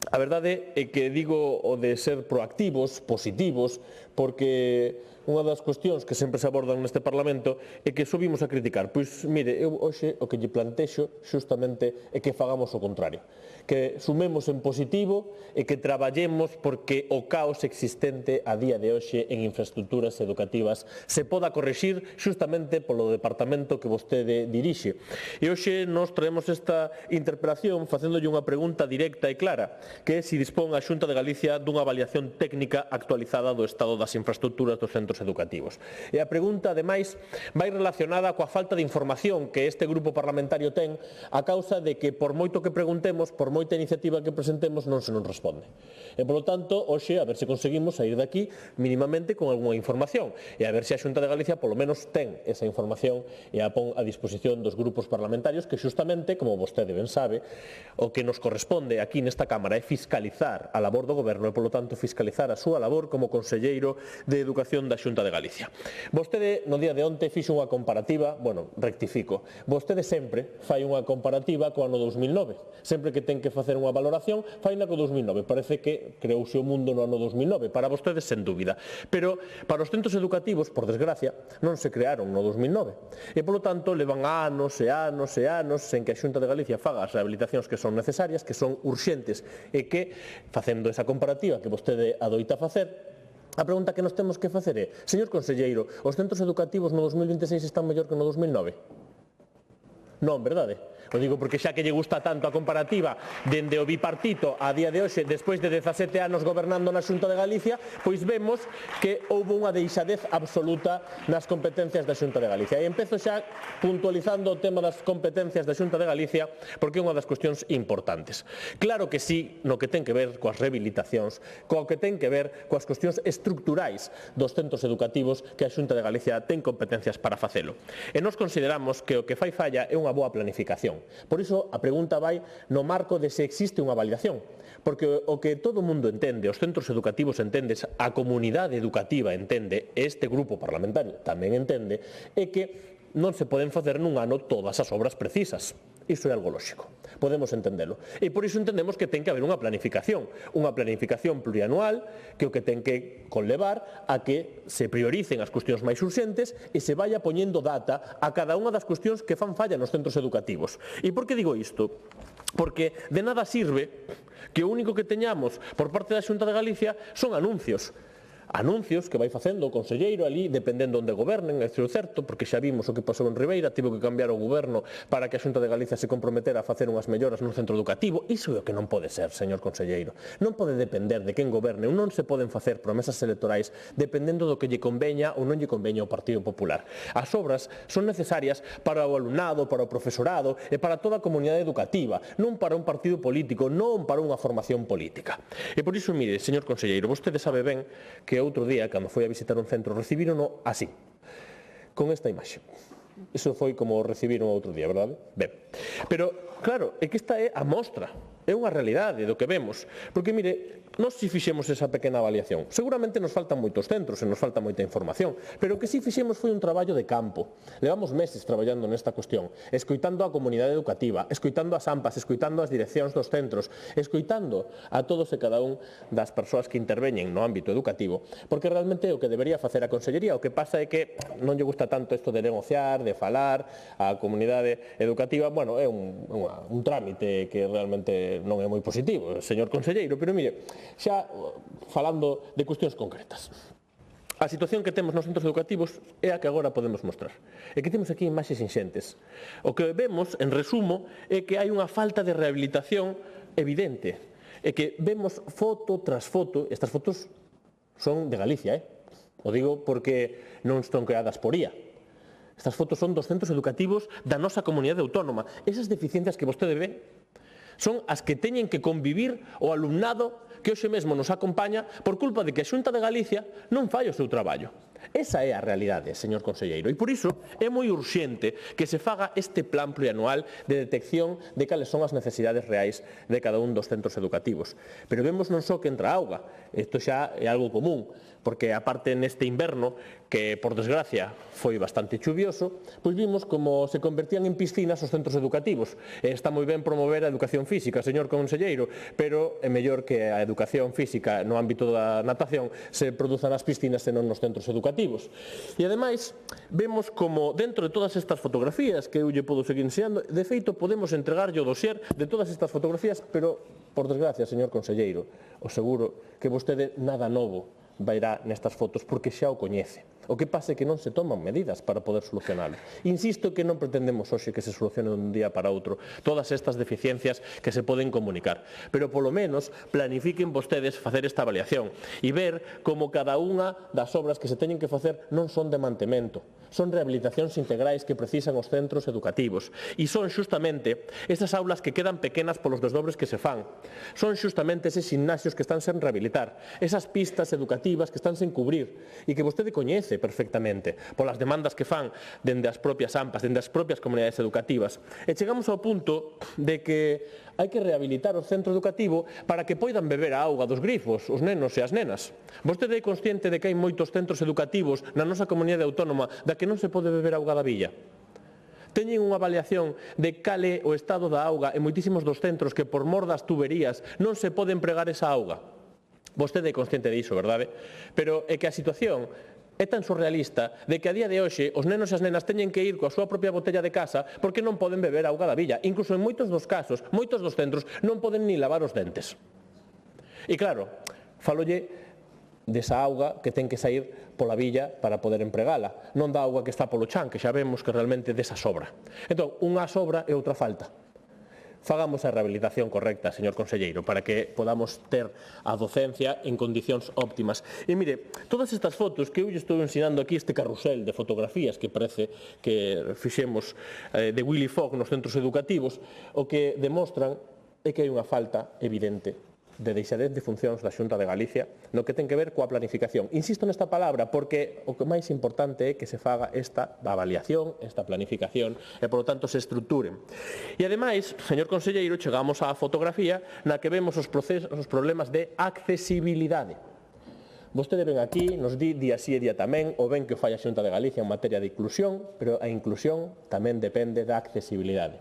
A verdade é que digo o de ser proactivos, positivos, porque unha das cuestións que sempre se abordan neste Parlamento é que subimos a criticar. Pois, mire, eu hoxe o que lle plantexo xustamente é que fagamos o contrario, que sumemos en positivo e que traballemos porque o caos existente a día de hoxe en infraestructuras educativas se poda correxir xustamente polo departamento que vostede dirixe. E hoxe nos traemos esta interpelación facéndolle unha pregunta directa e clara, que é se dispón a Xunta de Galicia dunha avaliación técnica actualizada do estado das infraestructuras dos centros educativos. E a pregunta, ademais, vai relacionada coa falta de información que este grupo parlamentario ten a causa de que, por moito que preguntemos, por moita iniciativa que presentemos, non se nos responde. E, polo tanto, hoxe, a ver se conseguimos sair daqui mínimamente con algunha información e a ver se a Xunta de Galicia polo menos ten esa información e a pon a disposición dos grupos parlamentarios que xustamente, como vostede ben sabe, o que nos corresponde aquí nesta Cámara é fiscalizar a labor do Goberno e, polo tanto, fiscalizar a súa labor como conselleiro de Educación da Xunta de Galicia. Vostede, no día de onte, fixo unha comparativa, bueno, rectifico, vostede sempre fai unha comparativa co ano 2009, sempre que ten que facer unha valoración, faina co 2009. Parece que creouse o mundo no ano 2009, para vostedes sen dúbida. Pero para os centros educativos, por desgracia, non se crearon no 2009. E, polo tanto, levan anos e anos e anos en que a Xunta de Galicia faga as rehabilitacións que son necesarias, que son urxentes, e que, facendo esa comparativa que vostede adoita facer, a pregunta que nos temos que facer é: señor conselleiro, os centros educativos no 2026 están mellor que no 2009? Non, verdade? O digo porque xa que lle gusta tanto a comparativa dende o bipartito a día de hoxe, despois de 17 anos gobernando na Xunta de Galicia, pois vemos que houve unha deixadez absoluta nas competencias da Xunta de Galicia. E empezo xa puntualizando o tema das competencias da Xunta de Galicia porque é unha das cuestións importantes. Claro que sí, no que ten que ver coas rehabilitacións, co que ten que ver coas cuestións estructurais dos centros educativos que a Xunta de Galicia ten competencias para facelo. E nos consideramos que o que fai falla é unha boa planificación. Por iso, a pregunta vai no marco de se existe unha validación, porque o que todo o mundo entende, os centros educativos entendes, a comunidade educativa entende, este grupo parlamentario tamén entende, é que non se poden facer nun ano todas as obras precisas. Iso é algo lóxico. Podemos entendelo. E por iso entendemos que ten que haber unha planificación plurianual que o que ten que conlevar a que se prioricen as cuestións máis urxentes e se vaya poñendo data a cada unha das cuestións que fan falla nos centros educativos. E por que digo isto? Porque de nada sirve que o único que teñamos por parte da Xunta de Galicia son anuncios que vai facendo o conselleiro ali, dependendo onde gobernen, é certo, porque xa vimos o que pasou en Ribeira, tivo que cambiar o goberno para que a Xunta de Galicia se comprometera a facer unhas melloras no centro educativo. Iso é o que non pode ser, señor conselleiro. Non pode depender de quen goberne, non se poden facer promesas electorais dependendo do que lle conveña ou non lle conveña ao Partido Popular. As obras son necesarias para o alumnado, para o profesorado e para toda a comunidade educativa, non para un partido político, non para unha formación política. E por iso, mire, señor conselleiro, vostede sabe ben que outro día, cando foi a visitar un centro, recibírono así, con esta imaxe. Iso foi como recibiron outro día, verdade? Ben. Pero, claro, é que esta é a mostra, é unha realidade do que vemos. Porque, mire, nós si fixemos esa pequena avaliación. Seguramente nos faltan moitos centros e nos falta moita información, pero o que si fixemos foi un traballo de campo. Levamos meses traballando nesta cuestión, escoitando a comunidade educativa, escoitando as AMPAs, escoitando as direccións dos centros, escoitando a todos e cada un das persoas que interveñen no ámbito educativo, porque realmente o que debería facer a Consellería, o que pasa é que non lle gusta tanto isto de negociar, de falar a comunidade educativa. Bueno, é un trámite que realmente non é moi positivo, señor conselleiro, pero mire, xa falando de cuestións concretas. A situación que temos nos centros educativos é a que agora podemos mostrar. E que temos aquí imaxes inxentes. O que vemos, en resumo, é que hai unha falta de rehabilitación evidente. E que vemos foto tras foto, estas fotos son de Galicia, o digo porque non están creadas por IA. Estas fotos son dos centros educativos da nosa comunidade autónoma. Esas deficiencias que vostede ve son as que teñen que convivir o alumnado que hoxe mesmo nos acompaña por culpa de que a Xunta de Galicia non fai o seu traballo. Esa é a realidade, señor conselleiro, e por iso é moi urxente que se faga este plan plurianual de detección de cales son as necesidades reais de cada un dos centros educativos. Pero vemos non só que entra auga, isto xa é algo común, porque aparte neste inverno, que por desgracia foi bastante chuvioso, pois vimos como se convertían en piscinas os centros educativos. Está moi ben promover a educación física, señor conselleiro, pero é mellor que a educación física no ámbito da natación se produza nas piscinas e non nos centros educativos. E ademais, vemos como dentro de todas estas fotografías que eu lle podo seguir enseñando, de feito podemos entregarlle o dossier de todas estas fotografías, pero por desgracia, señor conselleiro, o seguro que vostede nada novo vairá nestas fotos porque xa o coñece. O que pasa é que non se toman medidas para poder solucionalo. Insisto que non pretendemos hoxe que se solucione dun día para outro todas estas deficiencias que se poden comunicar, pero polo menos planifiquen vostedes facer esta avaliación e ver como cada unha das obras que se teñen que facer non son de mantemento, son rehabilitacións integrais que precisan os centros educativos e son xustamente esas aulas que quedan pequenas polos desdobres que se fan, son xustamente eses gimnasios que están sen rehabilitar, esas pistas educativas que están sen cubrir e que vostede coñece perfectamente polas demandas que fan dende as propias AMPAs, dende as propias comunidades educativas. E chegamos ao punto de que hai que rehabilitar o centro educativo para que poidan beber a auga dos grifos, os nenos e as nenas. Vostede é consciente de que hai moitos centros educativos na nosa comunidade autónoma da que non se pode beber auga da villa? Teñen unha avaliación de cal é o estado da auga en moitísimos dos centros que por mor das tuberías non se pode empregar esa auga. Vostede é consciente diso, verdade? Pero é que a situación é tan surrealista de que a día de hoxe os nenos e as nenas teñen que ir coa súa propia botella de casa porque non poden beber auga da villa. Incluso en moitos dos casos, moitos dos centros non poden ni lavar os dentes. E claro, falolle desa auga que ten que sair pola villa para poder empregala, non da auga que está polo chan, que xa vemos que realmente desa sobra. Entón, unha sobra e outra falta. Fagamos a rehabilitación correcta, señor conselleiro, para que podamos ter a docencia en condicións óptimas. E mire, todas estas fotos que eu lle estou ensinando aquí, este carrusel de fotografías que parece que fixemos de Willy Fogg nos centros educativos, o que demostran é que hai unha falta evidente de deixadez de funcións da Xunta de Galicia no que ten que ver coa planificación. Insisto nesta palabra porque o que máis importante é que se faga esta avaliación, esta planificación e, por lo tanto, se estruturen. E, ademais, señor conselleiro, chegamos á fotografía na que vemos os problemas de accesibilidade. Vostede ven aquí, nos di día sí e día tamén, o ven que fai a Xunta de Galicia en materia de inclusión, pero a inclusión tamén depende da accesibilidade.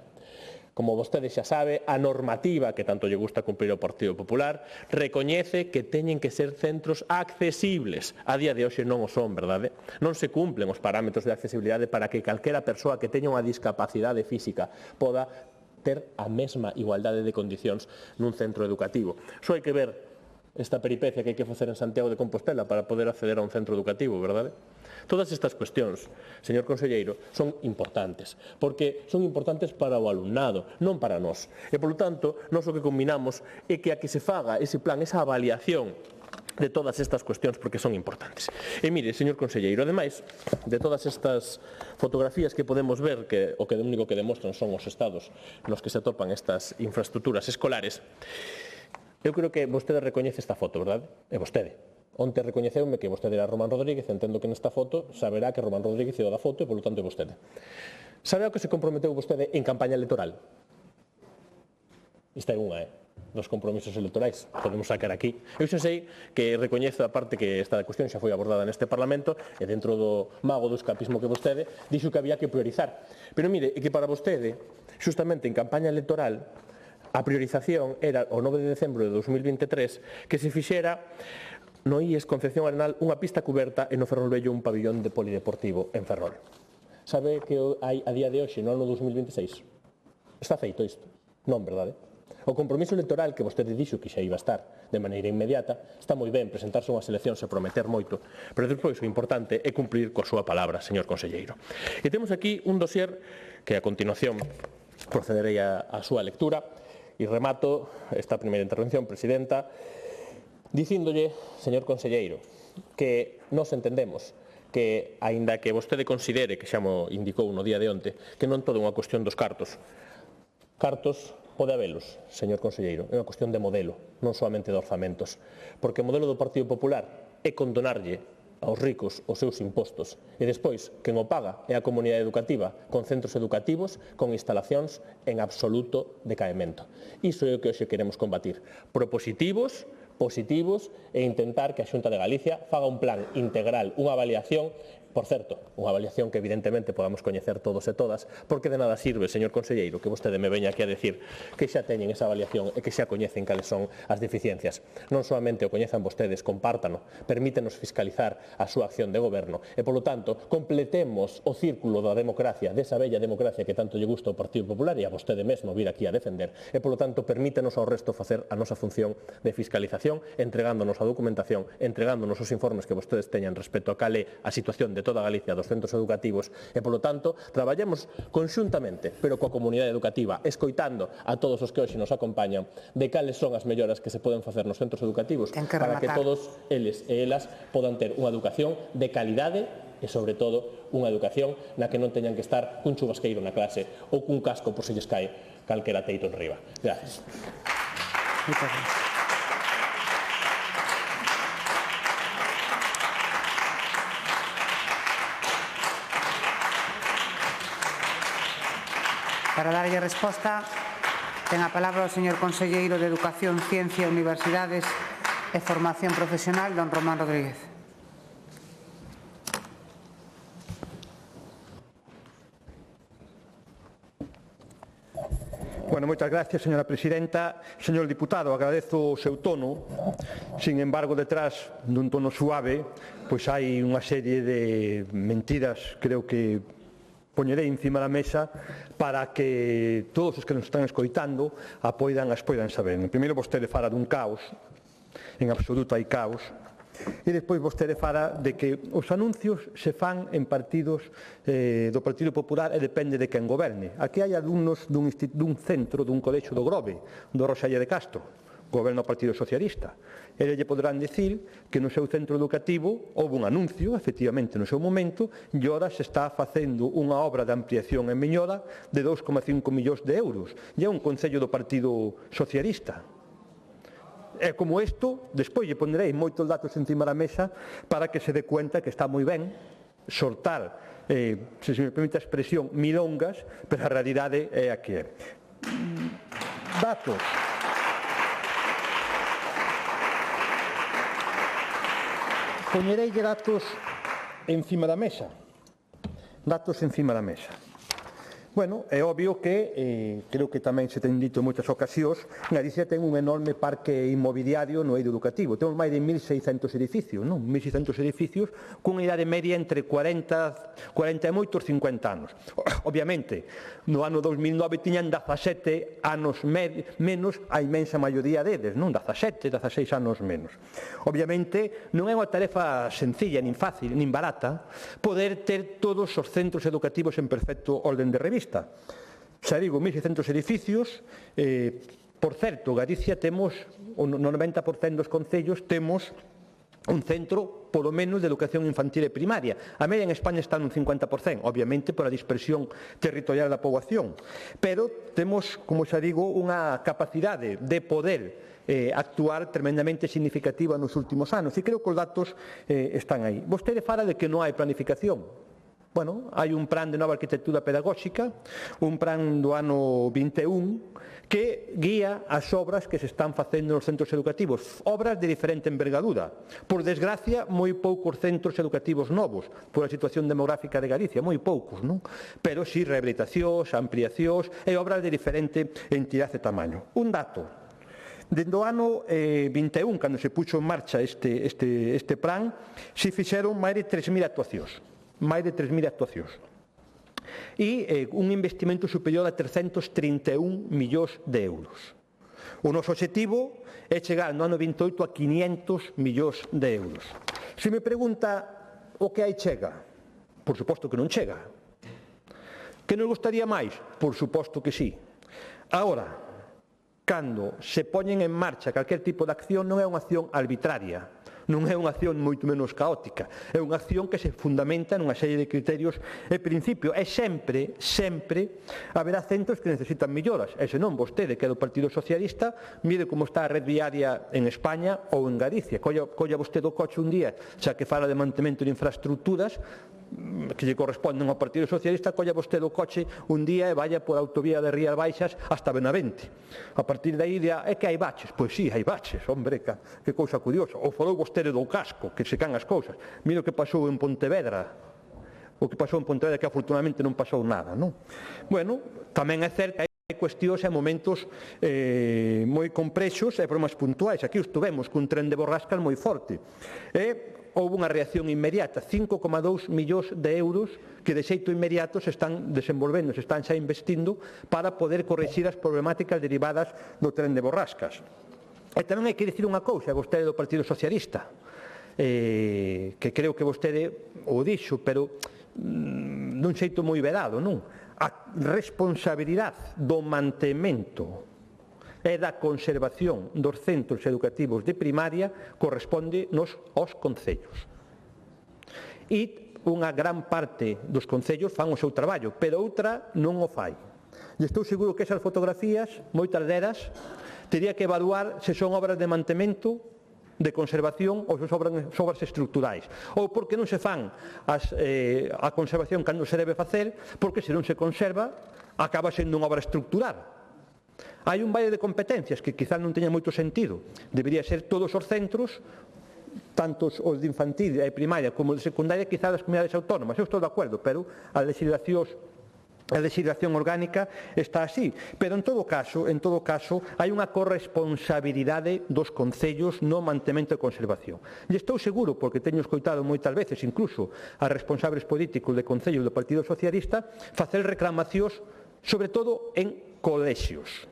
Como vostede xa sabe, a normativa que tanto lle gusta cumprir ao Partido Popular recoñece que teñen que ser centros accesibles. A día de hoxe non o son, verdade? Non se cumplen os parámetros de accesibilidade para que calquera persoa que teña unha discapacidade física poda ter a mesma igualdade de condicións nun centro educativo. Só hai que ver esta peripecia que hai que facer en Santiago de Compostela para poder acceder a un centro educativo, verdade? Todas estas cuestións, señor conselleiro, son importantes, porque son importantes para o alumnado, non para nós. E, polo tanto, nós o que combinamos é que a que se faga ese plan, esa avaliación de todas estas cuestións, porque son importantes. E mire, señor conselleiro, ademais de todas estas fotografías que podemos ver, que o único que demostran son os estados nos que se atopan estas infraestructuras escolares, eu creo que vostede recoñece esta foto, verdade? É vostede. Onte recoñeceume que vostede era Román Rodríguez, entendo que nesta foto saberá que Román Rodríguez é o da foto e, polo tanto, é vostede. Sabe ao que se comprometeu vostede en campaña electoral? Esta é unha, dos compromisos electorais. Podemos sacar aquí. Eu xa sei que recoñezo a parte que esta cuestión xa foi abordada neste Parlamento e dentro do mago do escapismo que vostede dixo que había que priorizar. Pero mire, é que para vostede, xustamente en campaña electoral, a priorización era o 9 de decembro de 2023 que se fixera no IES Concepción Arenal unha pista cuberta e no Ferrol Vello un pabillón de polideportivo en Ferrol. Sabe que hai a día de hoxe, no ano 2026? Está feito isto? Non, verdade? O compromiso electoral que vostede dixo que xa iba a estar de maneira inmediata, está moi ben presentarse unhas eleccións e prometer moito, pero despois o importante é cumprir coa súa palabra, señor conselleiro. E temos aquí un dossier que a continuación procederei a súa lectura e remato esta primeira intervención, presidenta, dicíndolle, señor conselleiro, que nos entendemos que, aínda que vostede considere, que xa mo indicou no día de onte, que non todo é unha cuestión dos cartos. Cartos pode habelos, señor conselleiro, é unha cuestión de modelo, non solamente de orzamentos, porque o modelo do Partido Popular é condonarlle aos ricos os seus impostos e despois quen o paga é a comunidade educativa con centros educativos con instalacións en absoluto decaemento. Iso é o que hoxe queremos combatir. Propositivos, positivos e intentar que a Xunta de Galicia faga un plan integral, unha avaliación, por certo, unha avaliación que evidentemente podamos coñecer todos e todas, porque de nada sirve, señor conselleiro, que vostede me veña aquí a decir que xa teñen esa avaliación e que xa coñecen cales son as deficiencias. Non solamente o coñezan vostedes, compártano, permítenos fiscalizar a súa acción de goberno e, polo tanto, completemos o círculo da democracia, desa bella democracia que tanto lle gusta ao Partido Popular e a vostede mesmo vir aquí a defender e, polo tanto, permítenos ao resto facer a nosa función de fiscalización, entregándonos a documentación, entregándonos os informes que vostedes teñan respecto a cal é a situación de toda Galicia dos centros educativos e, polo tanto, traballemos conxuntamente, pero coa comunidade educativa, escoitando a todos os que hoxe nos acompañan de cales son as melloras que se poden facer nos centros educativos para que todos eles e elas podan ter unha educación de calidade e, sobre todo, unha educación na que non teñan que estar cun chubasqueiro na clase ou cun casco por se lles cae calquera teito en riba. Gracias. Muchas gracias. Para darlle resposta, ten a palabra o señor conselleiro de Educación, Ciencia, Universidades e Formación Profesional, don Román Rodríguez. Bueno, moitas gracias, señora presidenta. Señor diputado, agradezo o seu tono. Sin embargo, detrás dun tono suave, pois hai unha serie de mentiras, creo que poñerei encima da mesa para que todos os que nos están escoitando as poidan saber. Primeiro, vostede fala dun caos, en absoluto hai caos, e despois vostede fala de que os anuncios se fan en partidos do Partido Popular e depende de quen goberne. Aquí hai alumnos dun centro, dun colexio do Grove, do Rosalía de Castro, goberna o Partido Socialista. Eles lle poderán dicir que no seu centro educativo houve un anuncio, efectivamente, no seu momento, e ora se está facendo unha obra de ampliación en Miñola de 2,5 millóns de euros. E é un concello do Partido Socialista. É como isto, despois lle ponerei moitos datos encima da mesa para que se dé cuenta que está moi ben sortar, se me permite a expresión, milongas, pero a realidade é a que é. Datos. Poñereille datos encima da mesa. Datos encima da mesa. Bueno, é obvio que, creo que tamén se ten dito en moitas ocasións, Galicia ten un enorme parque inmobiliario no eido educativo. Temos máis de 1.600 edificios, non? 1.600 edificios cunha idade media entre 40 e moitos 50 anos. Obviamente, no ano 2009 tiñan 17 anos menos a inmensa maioría deles, non? 17, 16 anos menos. Obviamente, non é unha tarefa sencilla, nin fácil, nin barata, poder ter todos os centros educativos en perfecto orden de revista. Xa digo, 1.600 edificios. Por certo, Galicia temos, no 90% dos concellos, temos un centro, polo menos, de educación infantil e primaria. A media en España está nun 50%, obviamente, por a dispersión territorial da poboación. Pero temos, como xa digo, unha capacidade de poder actuar tremendamente significativa nos últimos anos. E creo que os datos están aí. Vostede fala de que non hai planificación. Bueno, hai un plan de nova arquitectura pedagóxica, un plan do ano 21, que guía as obras que se están facendo nos centros educativos, obras de diferente envergadura. Por desgracia, moi poucos centros educativos novos, por a situación demográfica de Galicia, moi poucos, non? Pero si rehabilitacións, ampliacións e obras de diferente entidade e tamaño. Un dato. Dende o ano 21, cando se puxo en marcha este plan, se fixeron máis de 3.000 actuacións. Máis de 3.000 actuacións. E un investimento superior a 331 millóns de euros. O noso objetivo é chegar no ano 28 a 500 millóns de euros. Se me pregunta o que aí chega, por suposto que non chega. Que nos gustaría máis? Por suposto que sí. Agora, cando se poñen en marcha calquer tipo de acción, non é unha acción arbitraria, non é unha acción moito menos caótica, é unha acción que se fundamenta nunha serie de criterios e principios, e sempre haberá centros que necesitan melloras, e senón vostede, que é do Partido Socialista, mire como está a red viaria en España ou en Galicia, colla vostede o coche un día, xa que fala de mantemento de infraestructuras que lle corresponden ao Partido Socialista, colla vostede o coche un día e vaya por a autovía de Rías Baixas hasta Benavente. A partir de aí dirá, é que hai baches. Pois sí, hai baches, hombre, que cousa curiosa. Ou falou vostede do casco, que se can as cousas. Mira o que pasou en Pontevedra, que afortunadamente non pasou nada, non? Bueno, tamén é certo que hai cuestións e momentos moi complexos e problemas puntuais. Aquí estuvemos cun tren de borrascas moi forte. Houve unha reacción inmediata, 5,2 millóns de euros que de xeito inmediato se están desenvolvendo, se están xa investindo para poder corrixir as problemáticas derivadas do tren de borrascas. E tamén hai que dicir unha cousa, vostede do Partido Socialista, que creo que vostede o dixo, pero dun xeito moi vedado, non? A responsabilidade do mantemento e da conservación dos centros educativos de primaria corresponde aos concellos. E unha gran parte dos concellos fan o seu traballo, pero outra non o fai. E estou seguro que esas fotografías, moitas delas, tería que evaluar se son obras de mantemento, de conservación ou se son obras estruturais, ou porque non se fan a conservación cando se debe facer, porque se non se conserva acaba sendo unha obra estrutural. Hai un valle de competencias que quizás non teña moito sentido. Debería ser todos os centros, tanto os de infantil e primaria como de secundaria, quizás das comunidades autónomas. Eu estou de acordo, pero a legislación orgánica está así. Pero en todo caso, hai unha corresponsabilidade dos concellos no mantemento e conservación. E estou seguro, porque teño escoitado moitas veces, incluso a responsables políticos de concellos do Partido Socialista, facer reclamacións, sobre todo en colexios,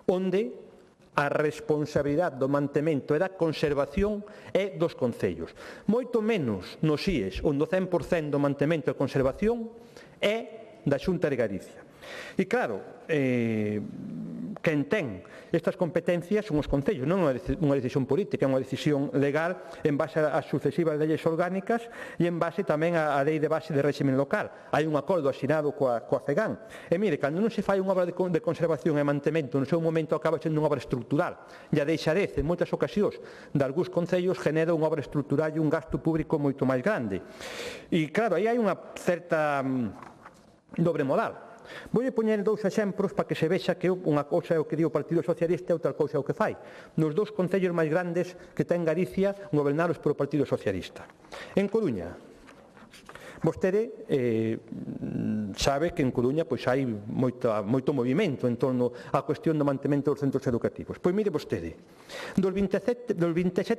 onde a responsabilidade do mantemento e da conservación é dos concellos. Moito menos nos IES, onde o 100% do mantemento e conservación é da Xunta de Galicia. E claro, quen ten estas competencias son os concellos, non é unha decisión política, é unha decisión legal en base ás sucesivas leyes orgánicas e en base tamén á lei de base de régimen local. Hai un acordo asinado coa FEGAN. E mire, cando non se fai unha obra de conservación e mantemento, no seu momento acaba sendo unha obra estrutural. E a deixarez, en moitas ocasións, de algúns concellos genera unha obra estrutural e un gasto público moito máis grande. E claro, aí hai unha certa dobre moral. Vou poñer dous exemplos para que se vexa que unha cousa é o que di o Partido Socialista e outra cousa é o que fai. Nos dous concellos máis grandes que ten Galicia gobernados polo Partido Socialista. En Coruña, vostede sabe que en Coruña hai moito movimento en torno á cuestión do mantemento dos centros educativos. Pois mire vostede, dos 27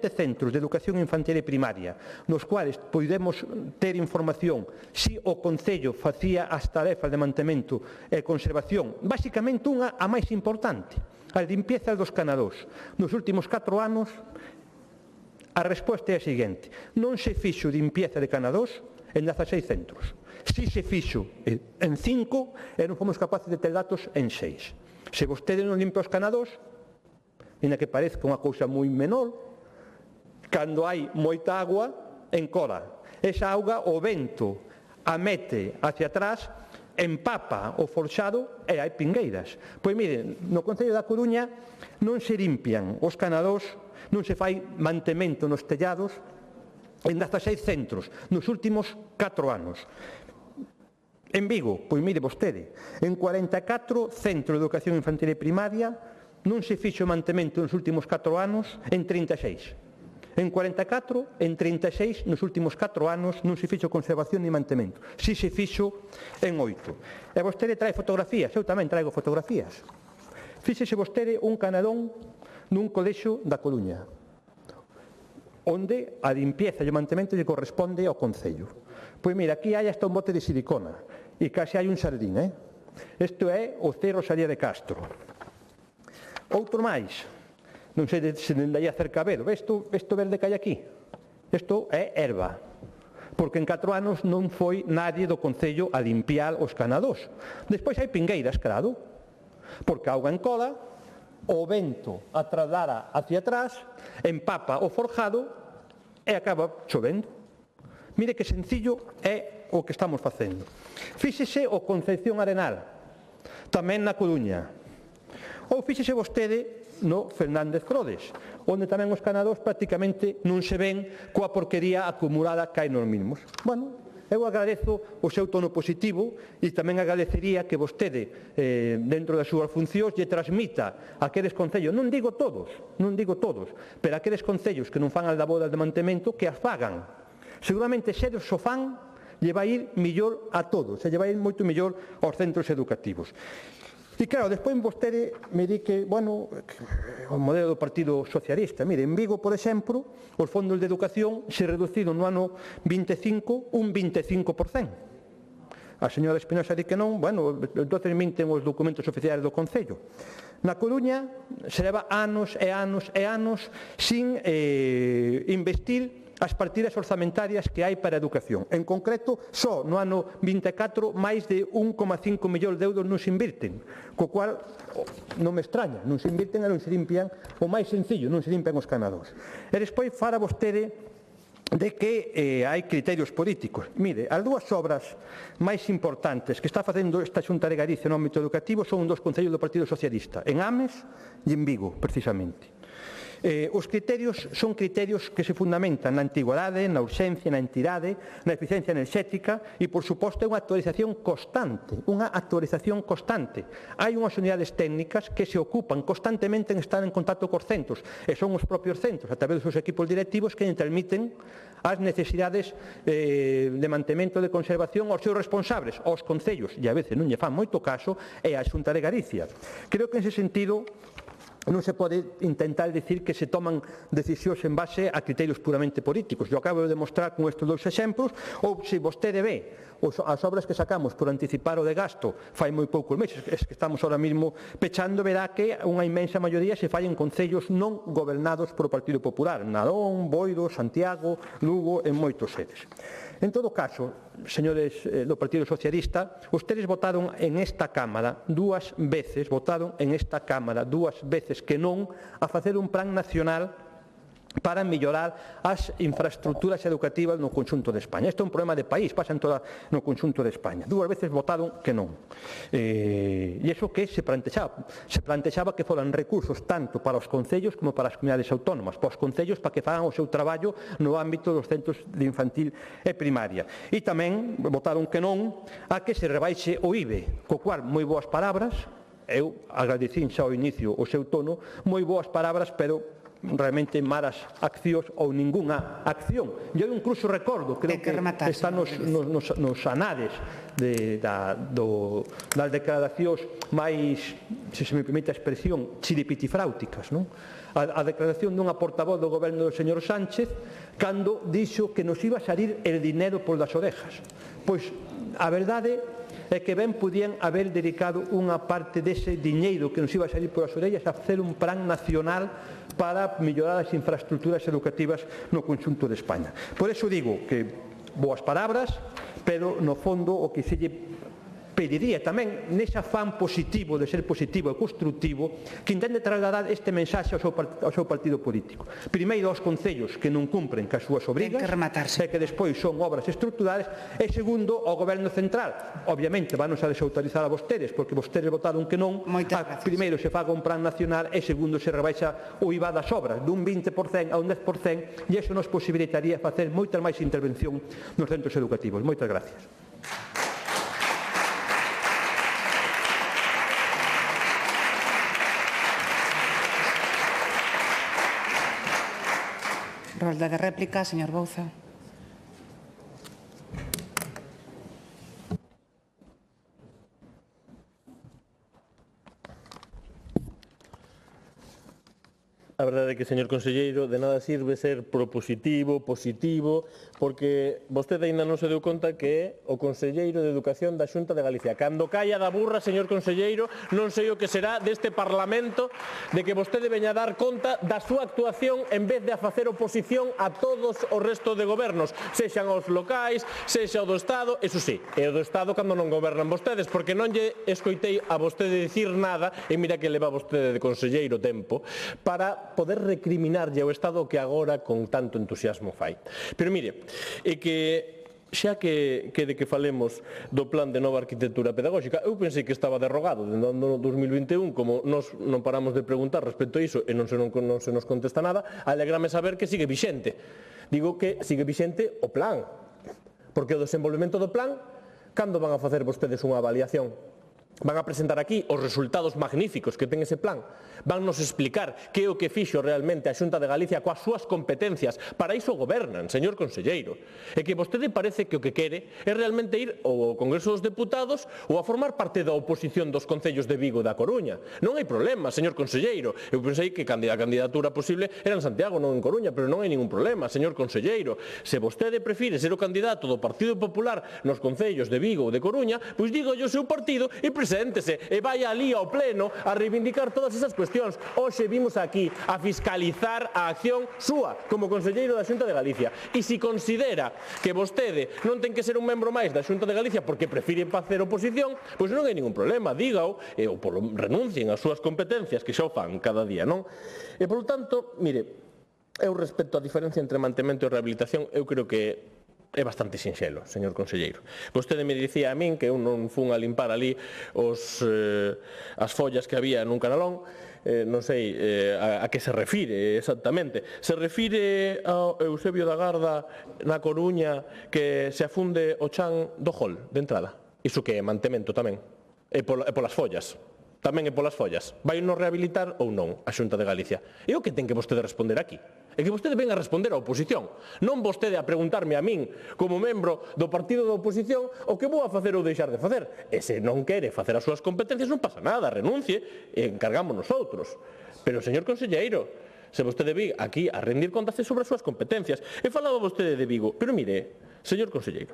centros de educación infantil e primaria nos cuales podemos ter información se o Concello facía as tarefas de mantemento e conservación, basicamente unha a máis importante, a limpieza dos canadós. Nos últimos 4 anos a resposta é a seguinte: non se fixo limpieza de canadós en 16 centros. Si se fixo en 5 e non fomos capaces de ter datos en 6. Se vostede non limpa os canadós, en que parezca unha cousa moi menor, cando hai moita agua, encola. Esa auga o vento a mete hacia atrás, empapa o forxado e hai pingueiras. Pois mire, no Concello da Coruña non se limpian os canadós, non se fai mantemento nos tellados en 16 centros nos últimos 4 anos. En Vigo, pois mire vostede, en 44 centros de educación infantil e primaria non se fixo mantemento nos últimos 4 anos en 36. En 44, en 36, nos últimos 4 anos non se fixo conservación ni mantemento. Si se fixo en 8. E vostede trae fotografías, eu tamén traigo fotografías. Fíxese vostede un canadón nun colexio da Coruña, onde a limpieza e o mantemento lle corresponde ao Concello. Pois mira, aquí hai hasta un bote de silicona e case hai un sardín, Isto é o Cerro Salía de Castro. Outro máis, non sei se dende aí acerca a ver, isto verde que hai aquí, isto é erva, porque en 4 anos non foi nadie do Concello a limpiar os canadós. Despois hai pingueiras, claro, porque a auga encola, o vento a trasladara hacia atrás, empapa o forjado e acaba chovendo. Mire que sencillo é o que estamos facendo. Fíxese o Concepción Arenal, tamén na Coruña. Ou fíxese vostede no Fernández Crodes, onde tamén os canadós prácticamente non se ven coa porquería acumulada que hai nos mismos. Bueno, eu agradezo o seu tono positivo e tamén agradecería que vostede, dentro das súas funcións, lle transmita a aqueles concellos, non digo todos, pero a aqueles concellos que non fan as labores de mantemento, que as fagan. Seguramente se eles o fan, lle vai ir millor a todos, se lle vai ir moito millor aos centros educativos. E claro, despois vostede me di que, bueno, o modelo do Partido Socialista. Mire, en Vigo, por exemplo, os fondos de educación se reduciron no ano 25 un 25%. A señora Espinosa di que non, bueno, entonces minten os documentos oficiais do Concello. Na Coruña se leva anos e anos e anos sin investir as partidas orzamentarias que hai para a educación. En concreto, só no ano 24 máis de 1,5 millóns de euros non se invirten, co cual non me extraña, non se invirten e non se limpian, o máis sencillo, non se limpian os canadós. E despois fala vostede de que hai criterios políticos. Mire, as dúas obras máis importantes que está facendo esta Xunta de Galicia no ámbito educativo son dos concellos do Partido Socialista, en Ames e en Vigo, precisamente. Os criterios son criterios que se fundamentan na antigüedade, na urxencia, na entidade, na eficiencia enerxética e, por suposto, é unha actualización constante. Hai unhas unidades técnicas que se ocupan constantemente en estar en contacto cos centros e son os propios centros, a través dos seus equipos directivos, que intermiten as necesidades de mantemento de conservación aos seus responsables, aos concellos, e a veces non lle fan moito caso, e a Xunta de Galicia. Creo que, en ese sentido, non se pode intentar dicir que se toman decisións en base a criterios puramente políticos. Eu acabo de demostrar con estes dous exemplos, ou se vostede ve as obras que sacamos por anticipar o de gasto fai moi poucos meses, es que estamos ahora mismo pechando, verá que unha inmensa maioría se fai en concellos non gobernados por o Partido Popular, Narón, Boiro, Santiago, Lugo, en moitos sedes. En todo caso, señores do Partido Socialista, ustedes votaron en esta Cámara dúas veces que non a facer un plan nacional para mellorar as infraestructuras educativas no conxunto de España. Isto é un problema de país, pasa en toda no conxunto de España. Dúas veces votaron que non. E iso que se plantexaba? Se plantexaba que foran recursos tanto para os concellos como para as comunidades autónomas, para os concellos para que fagan o seu traballo no ámbito dos centros de infantil e primaria. E tamén votaron que non a que se rebaixe o IBE, co cual moi boas palabras, eu agradecín xa ao inicio o seu tono, moi boas palabras, pero realmente malas accións ou ningunha acción. E eu incluso recordo, creo que está nos anades das declaracións máis, se me permite a expresión, chiripitifráuticas, non? A declaración dunha portavoz do goberno do señor Sánchez cando dixo que nos iba a salir el dinero por das orejas. Pois a verdade é que ben podían haber dedicado unha parte dese diñeiro que nos iba a salir por as orellas a facer un plan nacional para mellorar as infraestructuras educativas no conxunto de España. Por eso digo que boas palabras, pero no fondo o que se lle pediría tamén nese afán positivo de ser positivo e constructivo que intente trasladar este mensaxe ao seu partido político. Primeiro aos concellos que non cumpren cas súas obrigas e que despois son obras estructurales, e segundo ao goberno central. Obviamente vanos a desautorizar a vostedes porque vostedes votaron que non. Primeiro se faga un plan nacional e segundo se rebaixa o IVA das obras dun 20% a un 10%, e iso nos posibilitaría facer moita máis intervención nos centros educativos. Moitas gracias. Rolda de réplica, señor Bouza. A verdade é que, señor conselleiro, de nada sirve ser propositivo, positivo, porque vostede ainda non se deu conta que é o conselleiro de Educación da Xunta de Galicia. Cando caia da burra, señor conselleiro, non sei o que será deste Parlamento de que vostede veña a dar conta da súa actuación en vez de a facer oposición a todos os restos de gobernos, sexan os locais, sexa o do Estado, eso sí, é o do Estado cando non gobernan vostedes, porque non lle escoitei a vostede dicir nada, e mira que leva vostede de conselleiro tempo, para poder recriminarlle ao Estado que agora con tanto entusiasmo fai. Pero mire, é que xa que de que falemos do plan de nova arquitectura pedagóxica, eu pensei que estaba derrogado dentro do 2021, como nos non paramos de preguntar respecto a iso e non se nos contesta nada, alegrame saber que sigue vixente. Digo que sigue vixente o plan, porque o desenvolvemento do plan, cando van a facer vostedes unha avaliación? Van a presentar aquí os resultados magníficos que ten ese plan. Vannos explicar que é o que fixo realmente a Xunta de Galicia coas súas competencias. Para iso gobernan, señor conselleiro. E que vostede parece que o que quere é realmente ir ao Congreso dos Deputados ou a formar parte da oposición dos concellos de Vigo e da Coruña. Non hai problema, señor conselleiro. Eu pensei que a candidatura posible era en Santiago, non en Coruña, pero non hai ningún problema, señor conselleiro. Se vostede prefire ser o candidato do Partido Popular nos concellos de Vigo ou de Coruña, pois digo o seu partido e preséntese e vai ali ao pleno a reivindicar todas esas cuestións. Hoxe vimos aquí a fiscalizar a acción súa como conselleiro da Xunta de Galicia. E se considera que vostede non ten que ser un membro máis da Xunta de Galicia porque prefire facer oposición, pois non hai ningún problema, dígao, ou renuncien ás súas competencias, que xa o fan cada día, non? E, polo tanto, mire, eu respecto a diferencia entre mantemento e rehabilitación, eu creo que é bastante sinxelo, señor conselleiro. Vostede me dicía a min que eu non fun a limpar ali as follas que había nun canalón, non sei a que se refire exactamente. Se refire ao Eusebio da Garda na Coruña que se afunde o chan do Hall de entrada. Iso que é mantemento tamén. E polas follas. Tamén é polas follas. Vai non rehabilitar ou non a Xunta de Galicia? E o que ten que vostede responder aquí? É que vostede ven a responder á oposición. Non vostede a preguntarme a min, como membro do partido da oposición, o que vou a facer ou deixar de facer. E se non quere facer as súas competencias, non pasa nada, renuncie e encargamos nosotros. Pero, señor conselleiro, se vostede ve aquí a rendir contas sobre as súas competencias. E falaba vostede de Vigo, pero mire, señor conselleiro,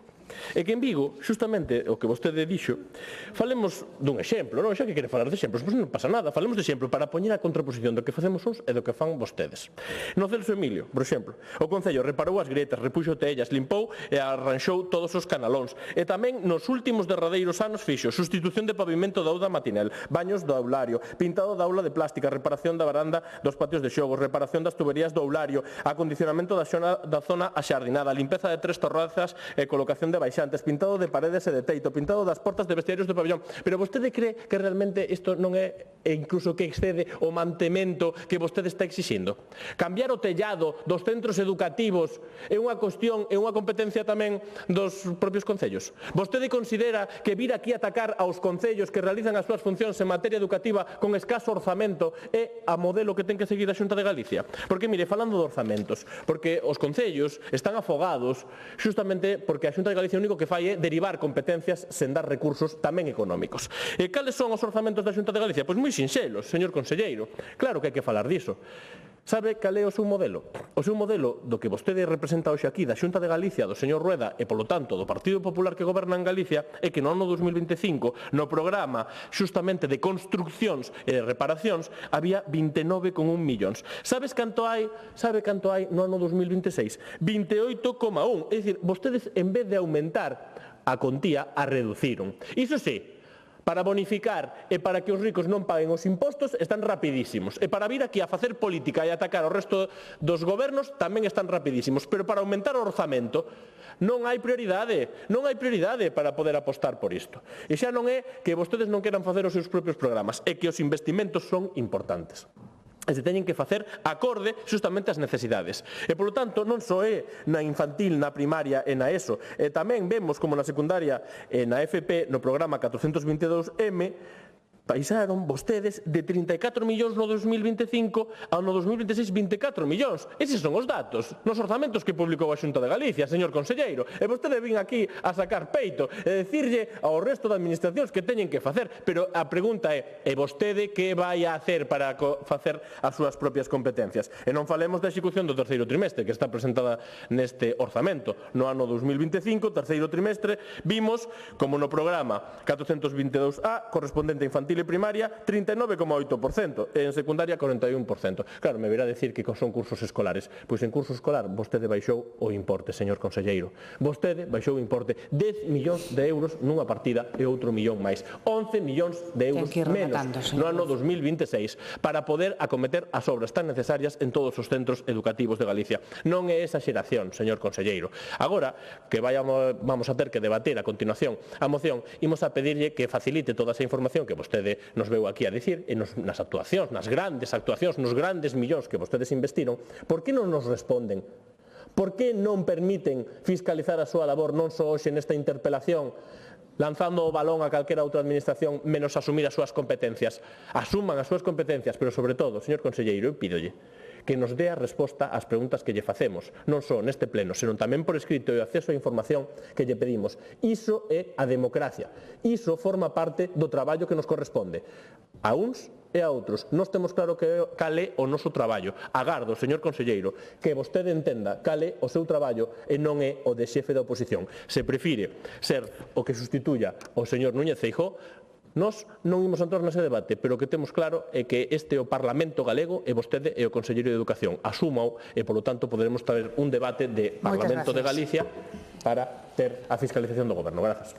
é que en Vigo, justamente o que vostede dixo, falemos dun exemplo, non? Xa que quere falar de exemplos, pois non pasa nada, falemos de exemplo para poñer a contraposición do que facemos uns e do que fan vostedes. No Celso Emilio, por exemplo, o Concello reparou as gretas, repuxo tellas, limpou e arranxou todos os canalóns, e tamén nos últimos derradeiros anos fixo sustitución de pavimento da auga matinel, baños do aulario, pintado da aula de plástica, reparación da varanda dos patios de xogos, reparación das tuberías do aulario, acondicionamento da zona axardinada, limpeza de 3 torrazas e colocación de baixantes, pintado de paredes e de teito, pintado das portas de vestiarios do pabellón. Pero vostede cree que realmente isto non é incluso que excede o mantemento que vostede está exixindo? Cambiar o tellado dos centros educativos é unha cuestión, é unha competencia tamén dos propios concellos? Vostede considera que vir aquí a atacar aos concellos que realizan as súas funcións en materia educativa con escaso orzamento é a modelo que ten que seguir a Xunta de Galicia? Porque, mire, falando de orzamentos, porque os concellos están afogados justamente porque a Xunta de Galicia o único que fai é derivar competencias sen dar recursos tamén económicos. E cales son os orzamentos da Xunta de Galicia? Pois moi sinxelos, señor conselleiro. Claro que hai que falar diso. Sabe cal é o seu modelo? O seu modelo do que vostede representa hoxe aquí da Xunta de Galicia, do señor Rueda e, polo tanto, do Partido Popular que goberna en Galicia, é que no ano 2025, no programa xustamente de construccións e de reparacións, había 29,1 millóns. Sabe canto hai no ano 2026? 28,1. É dicir, vostedes, en vez de aumentar a contía, a reduciron. Iso sí, para bonificar e para que os ricos non paguen os impostos están rapidísimos. E para vir aquí a facer política e atacar o resto dos gobernos tamén están rapidísimos. Pero para aumentar o orzamento non hai prioridade para poder apostar por isto. E xa non é que vostedes non queran facer os seus propios programas, é que os investimentos son importantes. E se teñen que facer acorde justamente ás necesidades. E, polo tanto, non só é na infantil, na primaria e na ESO, e tamén vemos como na secundaria e na FP, no programa 422M, baixaron vostedes de 34 millóns no 2025 ao no 2026 24 millóns. Eses son os datos nos orzamentos que publicou a Xunta de Galicia, señor conselleiro. E vostede vin aquí a sacar peito e dicirlle ao resto de administracións que teñen que facer. Pero a pregunta é, e vostede que vai a hacer para facer as súas propias competencias? E non falemos da execución do terceiro trimestre, que está presentada neste orzamento. No ano 2025, terceiro trimestre, vimos como no programa 422A, correspondente a infantil e primaria, 39,8%, e en secundaria 41%. Claro, me verá decir que son cursos escolares. Pois en curso escolar vostede baixou o importe, señor conselleiro. Vostede baixou o importe 10 millóns de euros nunha partida e outro millón máis. 11 millóns de euros menos no ano 2026 para poder acometer as obras tan necesarias en todos os centros educativos de Galicia. Non é esa xeración, señor conselleiro. Agora, que vamos a ter que debater a continuación a moción, imos a pedirlle que facilite toda esa información que vostede nos veu aquí a dicir, e nas actuacións, nas grandes actuacións, nos grandes millóns que vostedes investiron. Por que non nos responden? Por que non permiten fiscalizar a súa labor non só hoxe nesta interpelación, lanzando o balón a calquera outra administración menos asumir as súas competencias? Asuman as súas competencias, pero sobre todo, señor conselleiro, eu pídolle que nos dé a resposta ás preguntas que lle facemos, non só neste pleno, senón tamén por escrito e o acceso á información que lle pedimos. Iso é a democracia. Iso forma parte do traballo que nos corresponde a uns e a outros. Nós temos claro cal é o noso traballo. Agardo, señor conselleiro, que vostede entenda cal é o seu traballo e non é o de xefe da oposición. Se prefire ser o que sustituya o señor Núñez Feijóo, nós non imos entrar nese debate, pero o que temos claro é que este é o Parlamento galego e vostede é o Conselleiro de Educación. Asúmao e, polo tanto, poderemos ter un debate de Parlamento de Galicia para ter a fiscalización do Goberno. Grazas.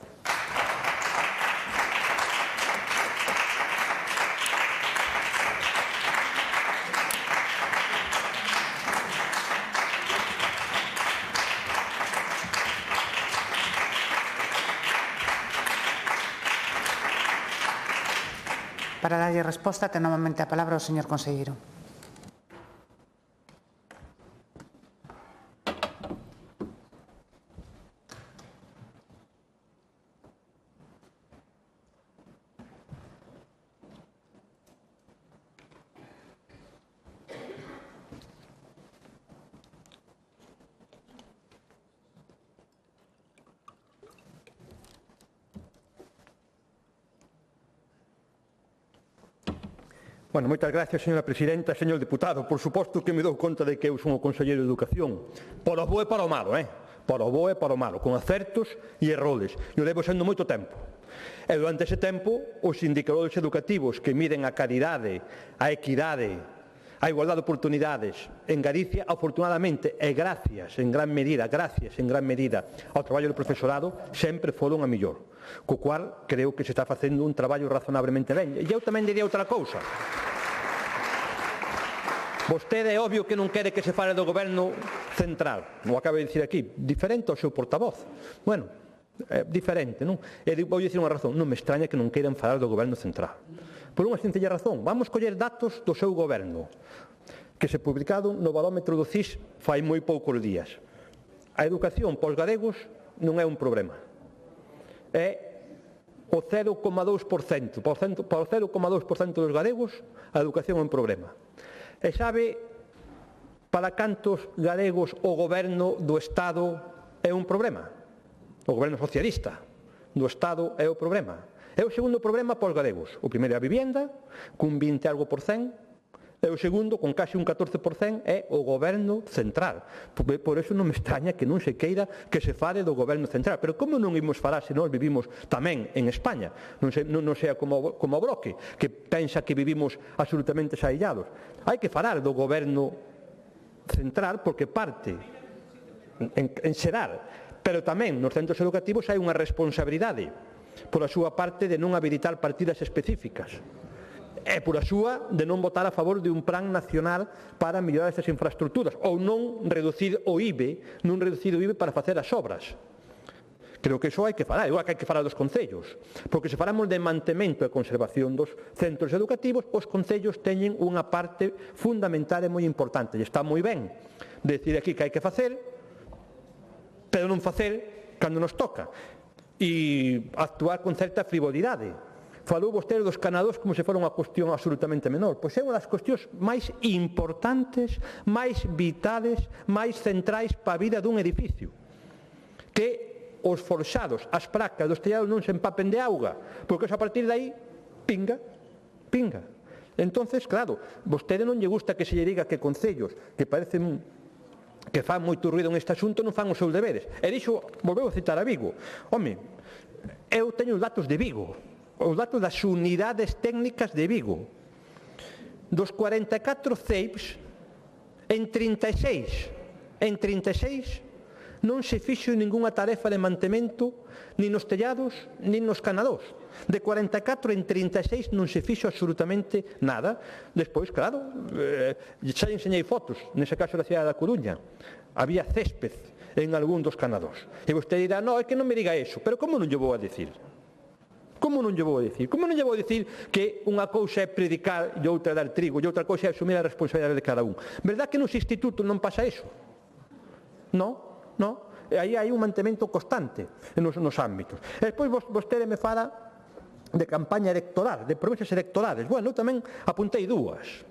Para darlle resposta, ten novamente a palabra o señor conselleiro. Bueno, moitas gracias, señora presidenta. Señor deputado, por suposto que me dou conta de que eu son o conselleiro de Educación. Para o bo e para o malo, Para o bo e para o malo, con acertos e errores. E o levo sendo moito tempo. E durante ese tempo, os indicadores educativos que miden a calidade, a equidade, a igualdade de oportunidades en Galicia, afortunadamente, e gracias en gran medida ao traballo do profesorado, sempre foron a mellor. Co cual, creo que se está facendo un traballo razonablemente ben. E eu tamén diría outra cousa. Vostede é obvio que non quere que se fale do goberno central, o acaba de dicir aquí, diferente ao seu portavoz. Bueno, É diferente, non? E vou dicir unha razón, non me extraña que non queiran falar do goberno central. Por unha sencilla razón, vamos coller datos do seu goberno, que se publicado no barómetro do CIS fai moi poucos días. A educación pos galegos non é un problema. É o 0,2%. Para o 0,2% dos galegos, a educación é un problema. E sabe para cantos galegos o goberno do Estado é un problema? O goberno socialista do Estado é o problema. É o segundo problema para os galegos. O primeiro é a vivienda, cun 20 algo por cen, e o segundo, con casi un 14%, é o goberno central. Por eso non me extraña que non se queira que se fale do goberno central. Pero como non imos falar se nós vivimos tamén en España? Non sea como o Bloque, que pensa que vivimos absolutamente aillados. Hai que falar do goberno central porque parte en xeral. Pero tamén nos centros educativos hai unha responsabilidade pola súa parte de non habilitar partidas específicas e pola súa de non votar a favor de un plan nacional para mellorar estas infraestructuras ou non reducir o IBE, para facer as obras. Creo que iso hai que falar, igual que hai que falar dos concellos, porque se falamos de mantemento e conservación dos centros educativos, os concellos teñen unha parte fundamental e moi importante, e está moi ben decir aquí que hai que facer, pero non facer cando nos toca e actuar con certa frivolidade. Falou vostede dos canados como se fora unha cuestión absolutamente menor. Pois é unha das cuestións máis importantes, máis vitales, máis centrais para a vida dun edificio. Que os forxados, as placas dos tellados non se empapen de auga, porque a partir de aí, pinga. Entonces, claro, vostede non lle gusta que se lle diga que concellos que parecen que fan moito ruido neste asunto non fan os seus deberes. E dixo, volveu a citar a Vigo. Home, eu teño os datos de Vigo, os datos das unidades técnicas de Vigo. Dos 44 CEIPs, en 36 non se fixo ningunha tarefa de mantemento nin nos tellados, nin nos canadós. De 44 en 36 non se fixo absolutamente nada. Despois, claro, xa enseñei fotos, nese caso da cidade da Coruña. Había césped en algún dos canadós. E vostede dirá, non, é que non me diga eso. Pero como non lle vou a dicir? Como non lle vou a dicir? Como non lle vou a dicir que unha cousa é predicar e outra dar trigo e outra cousa é asumir a responsabilidade de cada un? Verdad que nos institutos non pasa eso? Non. E aí hai un mantemento constante nos ámbitos. E despois vostede me fala de campaña electoral, de promesas electorales. Bueno, eu tamén apuntei dúas.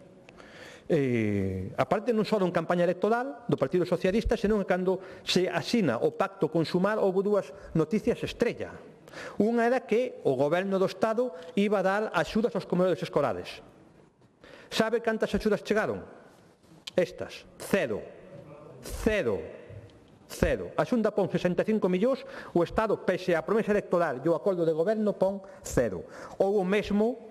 Aparte non só en campaña electoral do Partido Socialista, senón que cando se asina o pacto con Sumar houve dúas noticias estrella. Unha era que o goberno do Estado iba a dar axudas aos comedores escolares. Sabe cantas axudas chegaron? Estas, cero. A Xunta pon 65 millóns, o Estado, pese a promesa electoral e o acordo de goberno, pon cero. Ou o mesmo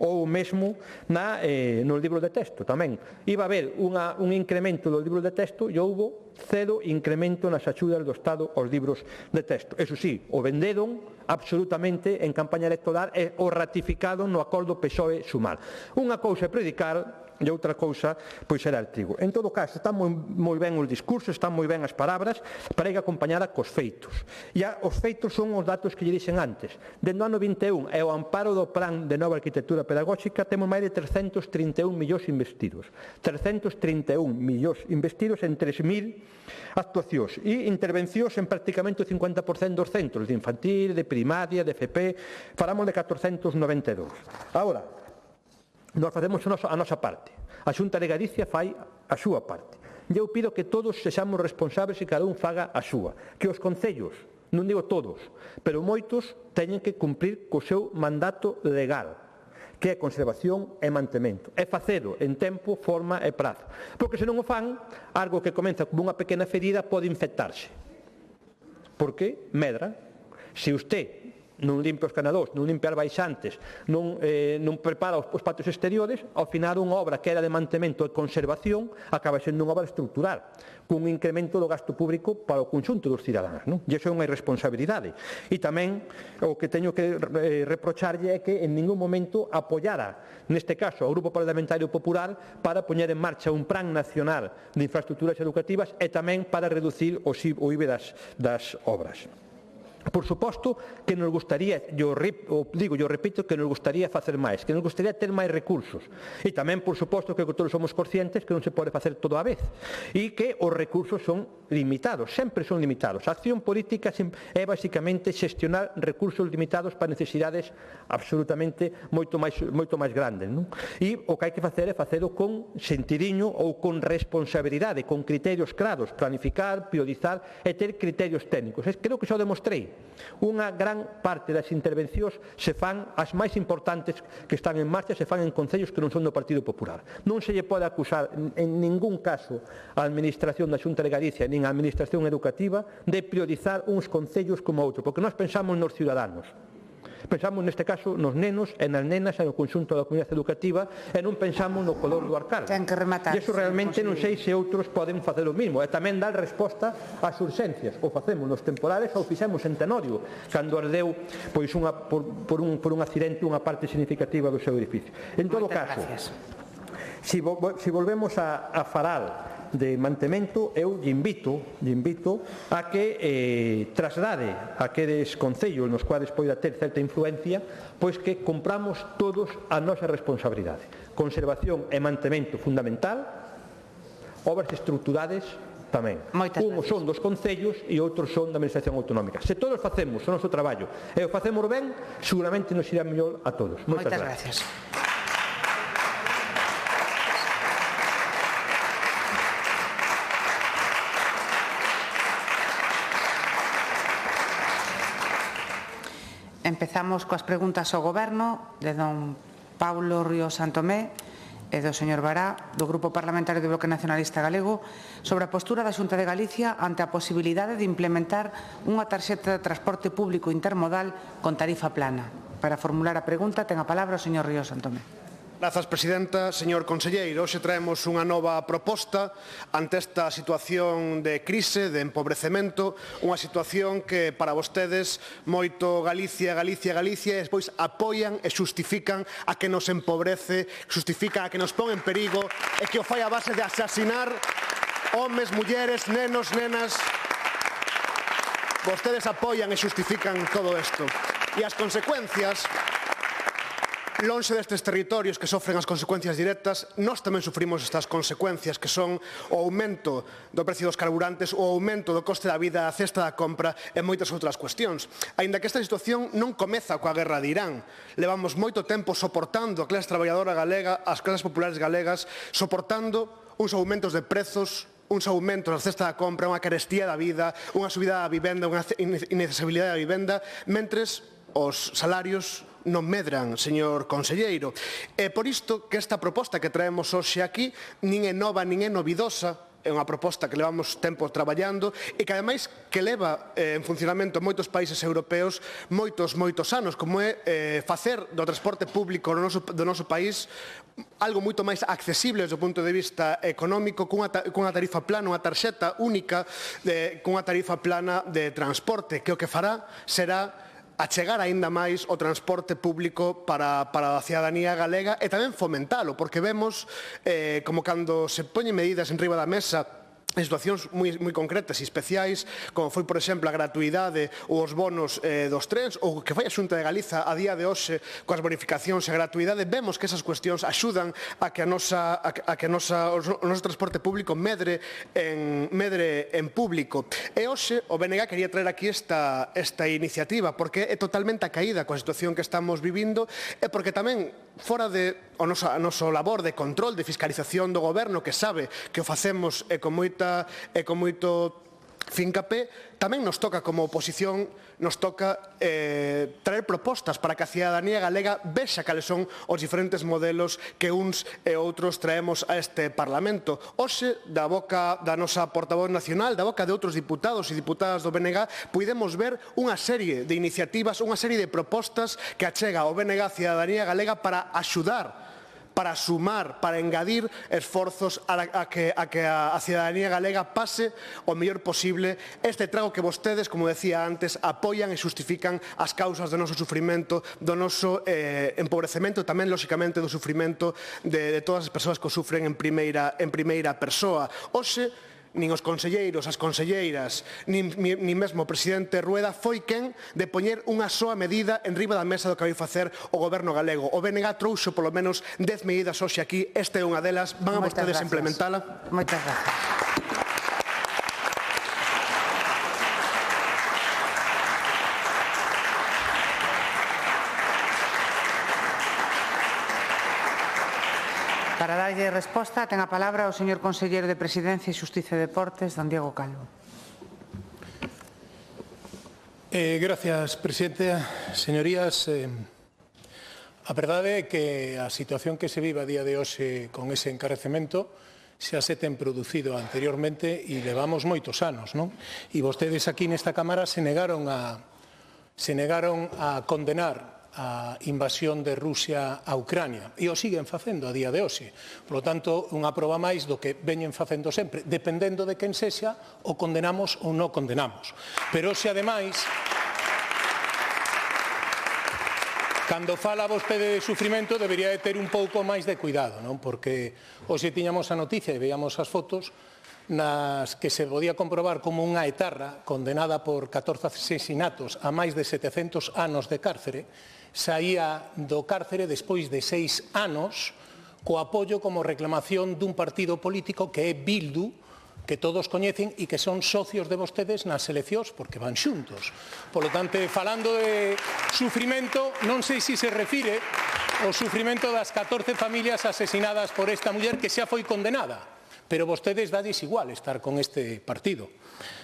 nos libros de texto tamén. Iba a haber un incremento dos libros de texto e houbo cero incremento nas axudas do Estado aos libros de texto. Eso sí, o venderon absolutamente en campaña electoral e o ratificaron no acordo PSOE-Sumar. Unha cousa é predicar e outra cousa pois era el trigo. En todo caso, están moi ben os discursos, están moi ben as palabras, para ir acompañada cos feitos. E os feitos son os datos que lle dixen antes. Dende o ano 21 e o amparo do Plan de Nova Arquitectura Pedagóxica temos máis de 331 millóns investidos. 331 millóns investidos en 3.000 actuacións e intervencións en prácticamente o 50% dos centros, de infantil, de primaria, de FP, falamos de 492. Agora, nós facemos a nosa parte. A Xunta de Galicia fai a súa parte. E eu pido que todos sexamos responsables e cada un faga a súa. Que os concellos, non digo todos, pero moitos teñen que cumprir co seu mandato legal, que é conservación e mantemento. É facelo en tempo, forma e prazo. Porque se non o fan, algo que comeza como unha pequena ferida pode infectarse. Porque medra. Se usted non limpia os canadós, non limpia as baixantes, non prepara os patios exteriores, ao final unha obra que era de mantemento e conservación acaba sendo unha obra estrutural, cun incremento do gasto público para o conxunto dos cidadáns, non? E iso é unha irresponsabilidade. E tamén o que teño que reprocharlle é que en ningún momento apoiara, neste caso, ao Grupo Parlamentario Popular para poñer en marcha un plan nacional de infraestructuras educativas e tamén para reducir o IBE das obras. Por suposto que nos gustaría, yo repito, que nos gustaría facer máis, que nos gustaría ter máis recursos. E tamén, por suposto, que todos somos conscientes que non se pode facer todo á vez. E que os recursos son limitados, sempre son limitados. A acción política é basicamente xestionar recursos limitados para necesidades absolutamente moito máis grandes. Non? E o que hai que facer é facelo con sentidiño ou con responsabilidade, con criterios claros, planificar, priorizar e ter criterios técnicos. Creo que xa o demostrei. Unha gran parte das intervencións se fan, as máis importantes que están en marcha, se fan en concellos que non son do Partido Popular. Non se lle pode acusar en ningún caso a Administración da Xunta de Galicia nin a Administración Educativa de priorizar uns concellos como outros, porque nós pensamos nos ciudadanos. Pensamos neste caso nos nenos e nas nenas e no conxunto da comunidade educativa e non pensamos no color do arcal. Ten que rematar. E iso realmente non sei se outros poden facer o mismo. E tamén dar resposta ás urxencias. O facemos nos temporales ou fixemos en Tenorio, cando ardeu por un accidente unha parte significativa do seu edificio. En todo caso, se volvemos a falar de mantemento, eu lle invito a que traslade a aqueles concellos nos cuales poida ter certa influencia, pois que compramos todos a nosa responsabilidade. Conservación e mantemento fundamental, obras estructuradas tamén. Uns son dos concellos e outros son da Administración Autonómica. Se todos facemos o noso traballo e o facemos ben, seguramente nos irá mellor a todos. Moitas gracias. Empezamos coas preguntas ao Goberno de don Paulo Ríos Santomé e do señor Bará, do Grupo Parlamentario do Bloque Nacionalista Galego, sobre a postura da Xunta de Galicia ante a posibilidade de implementar unha tarxeta de transporte público intermodal con tarifa plana. Para formular a pregunta, ten a palabra o señor Ríos Santomé. Grazas, presidenta. Señor conselleiro, hoxe traemos unha nova proposta ante esta situación de crise, de empobrecemento, unha situación que para vostedes moito Galicia, Galicia, Galicia, e despois apoian e xustifican a que nos empobrece, xustifican a que nos pon en perigo e que o fai a base de asasinar homes, mulleres, nenos, nenas. Vostedes apoian e xustifican todo isto. E as consecuencias, lonxe destes territorios que sofren as consecuencias directas, nós tamén sufrimos estas consecuencias que son o aumento do precio dos carburantes, o aumento do coste da vida, a cesta da compra e moitas outras cuestións. Aínda que esta situación non comeza coa guerra de Irán, levamos moito tempo soportando a clase traballadora galega, as clases populares galegas, soportando uns aumentos de prezos, uns aumentos na cesta da compra, unha carestía da vida, unha subida da vivenda, unha inaccesibilidade da vivenda, mentres os salarios non medran, señor conselleiro. É por isto que esta proposta que traemos hoxe aquí nin é nova, nin é novidosa, é unha proposta que levamos tempo traballando e que ademais que leva en funcionamento moitos países europeos moitos anos, como é facer do transporte público do noso país algo moito máis accesible desde o punto de vista económico, cunha tarifa plana, unha tarxeta única, cunha tarifa plana de transporte, que o que fará será achegar aínda máis o transporte público para a cidadanía galega e tamén fomentalo, porque vemos como cando se poñen medidas enriba da mesa en situacións moi concretas e especiais, como foi, por exemplo, a gratuidade ou os bonos dos trens, ou que fai a Xunta de Galiza a día de hoxe coas bonificacións e a gratuidade, vemos que esas cuestións axudan a que o noso transporte público medre en público. E hoxe o BNG quería traer aquí esta iniciativa, porque é totalmente a caída coa situación que estamos vivindo e porque tamén fora de a noso labor de control, de fiscalización do goberno, que sabe que o facemos con moito fincapé, tamén nos toca como oposición, nos toca traer propostas para que a cidadanía galega vexa cales son os diferentes modelos que uns e outros traemos a este Parlamento. Hoxe, da boca da nosa portavoz nacional, da boca de outros diputados e diputadas do BNG, puidemos ver unha serie de iniciativas, unha serie de propostas que achega o BNG a cidadanía galega para axudar, para sumar, para engadir esforzos a que a cidadanía galega pase o mellor posible este trago que vostedes, como decía antes, apoian e xustifican as causas do noso sufrimento, do noso empobrecemento, tamén, lóxicamente, do sufrimento de todas as persoas que o sufren en primeira persoa. Hoxe, nin os conselleiros, as conselleiras, nin mesmo o presidente Rueda foi quen de poñer unha soa medida en riba da mesa do que vai facer o goberno galego. O BNG trouxo polo menos 10 medidas hoxe aquí, esta é unha delas. Van a vostedes implementala? Moitas gracias. Para darlle resposta, ten a palabra o señor conselleiro de Presidencia, Xustiza e Deportes, don Diego Calvo. Gracias, presidenta. Señorías, a verdade é que a situación que se vive a día de hoxe con ese encarecemento xa se ten producido anteriormente e levamos moitos anos, non? E vostedes aquí nesta Cámara se negaron a condenar a invasión de Rusia a Ucrania e o siguen facendo a día de hoxe. Por lo tanto, unha proba máis do que veñen facendo sempre. Dependendo de quen sexa, o condenamos ou non condenamos. Pero hoxe, ademais, cando fala vostede de sufrimento, debería de ter un pouco máis de cuidado, non? Porque hoxe tiñamos a noticia e veíamos as fotos nas que se podía comprobar como unha etarra condenada por 14 asesinatos a máis de 700 anos de cárcere saía do cárcere despois de 6 anos co apoio como reclamación dun partido político que é Bildu, que todos coñecen e que son socios de vostedes nas eleccións porque van xuntos. Por lo tanto, falando de sufrimento, non sei se se refire ao sufrimento das 14 familias asesinadas por esta muller que xa foi condenada, pero vostedes dalles igual estar con este partido.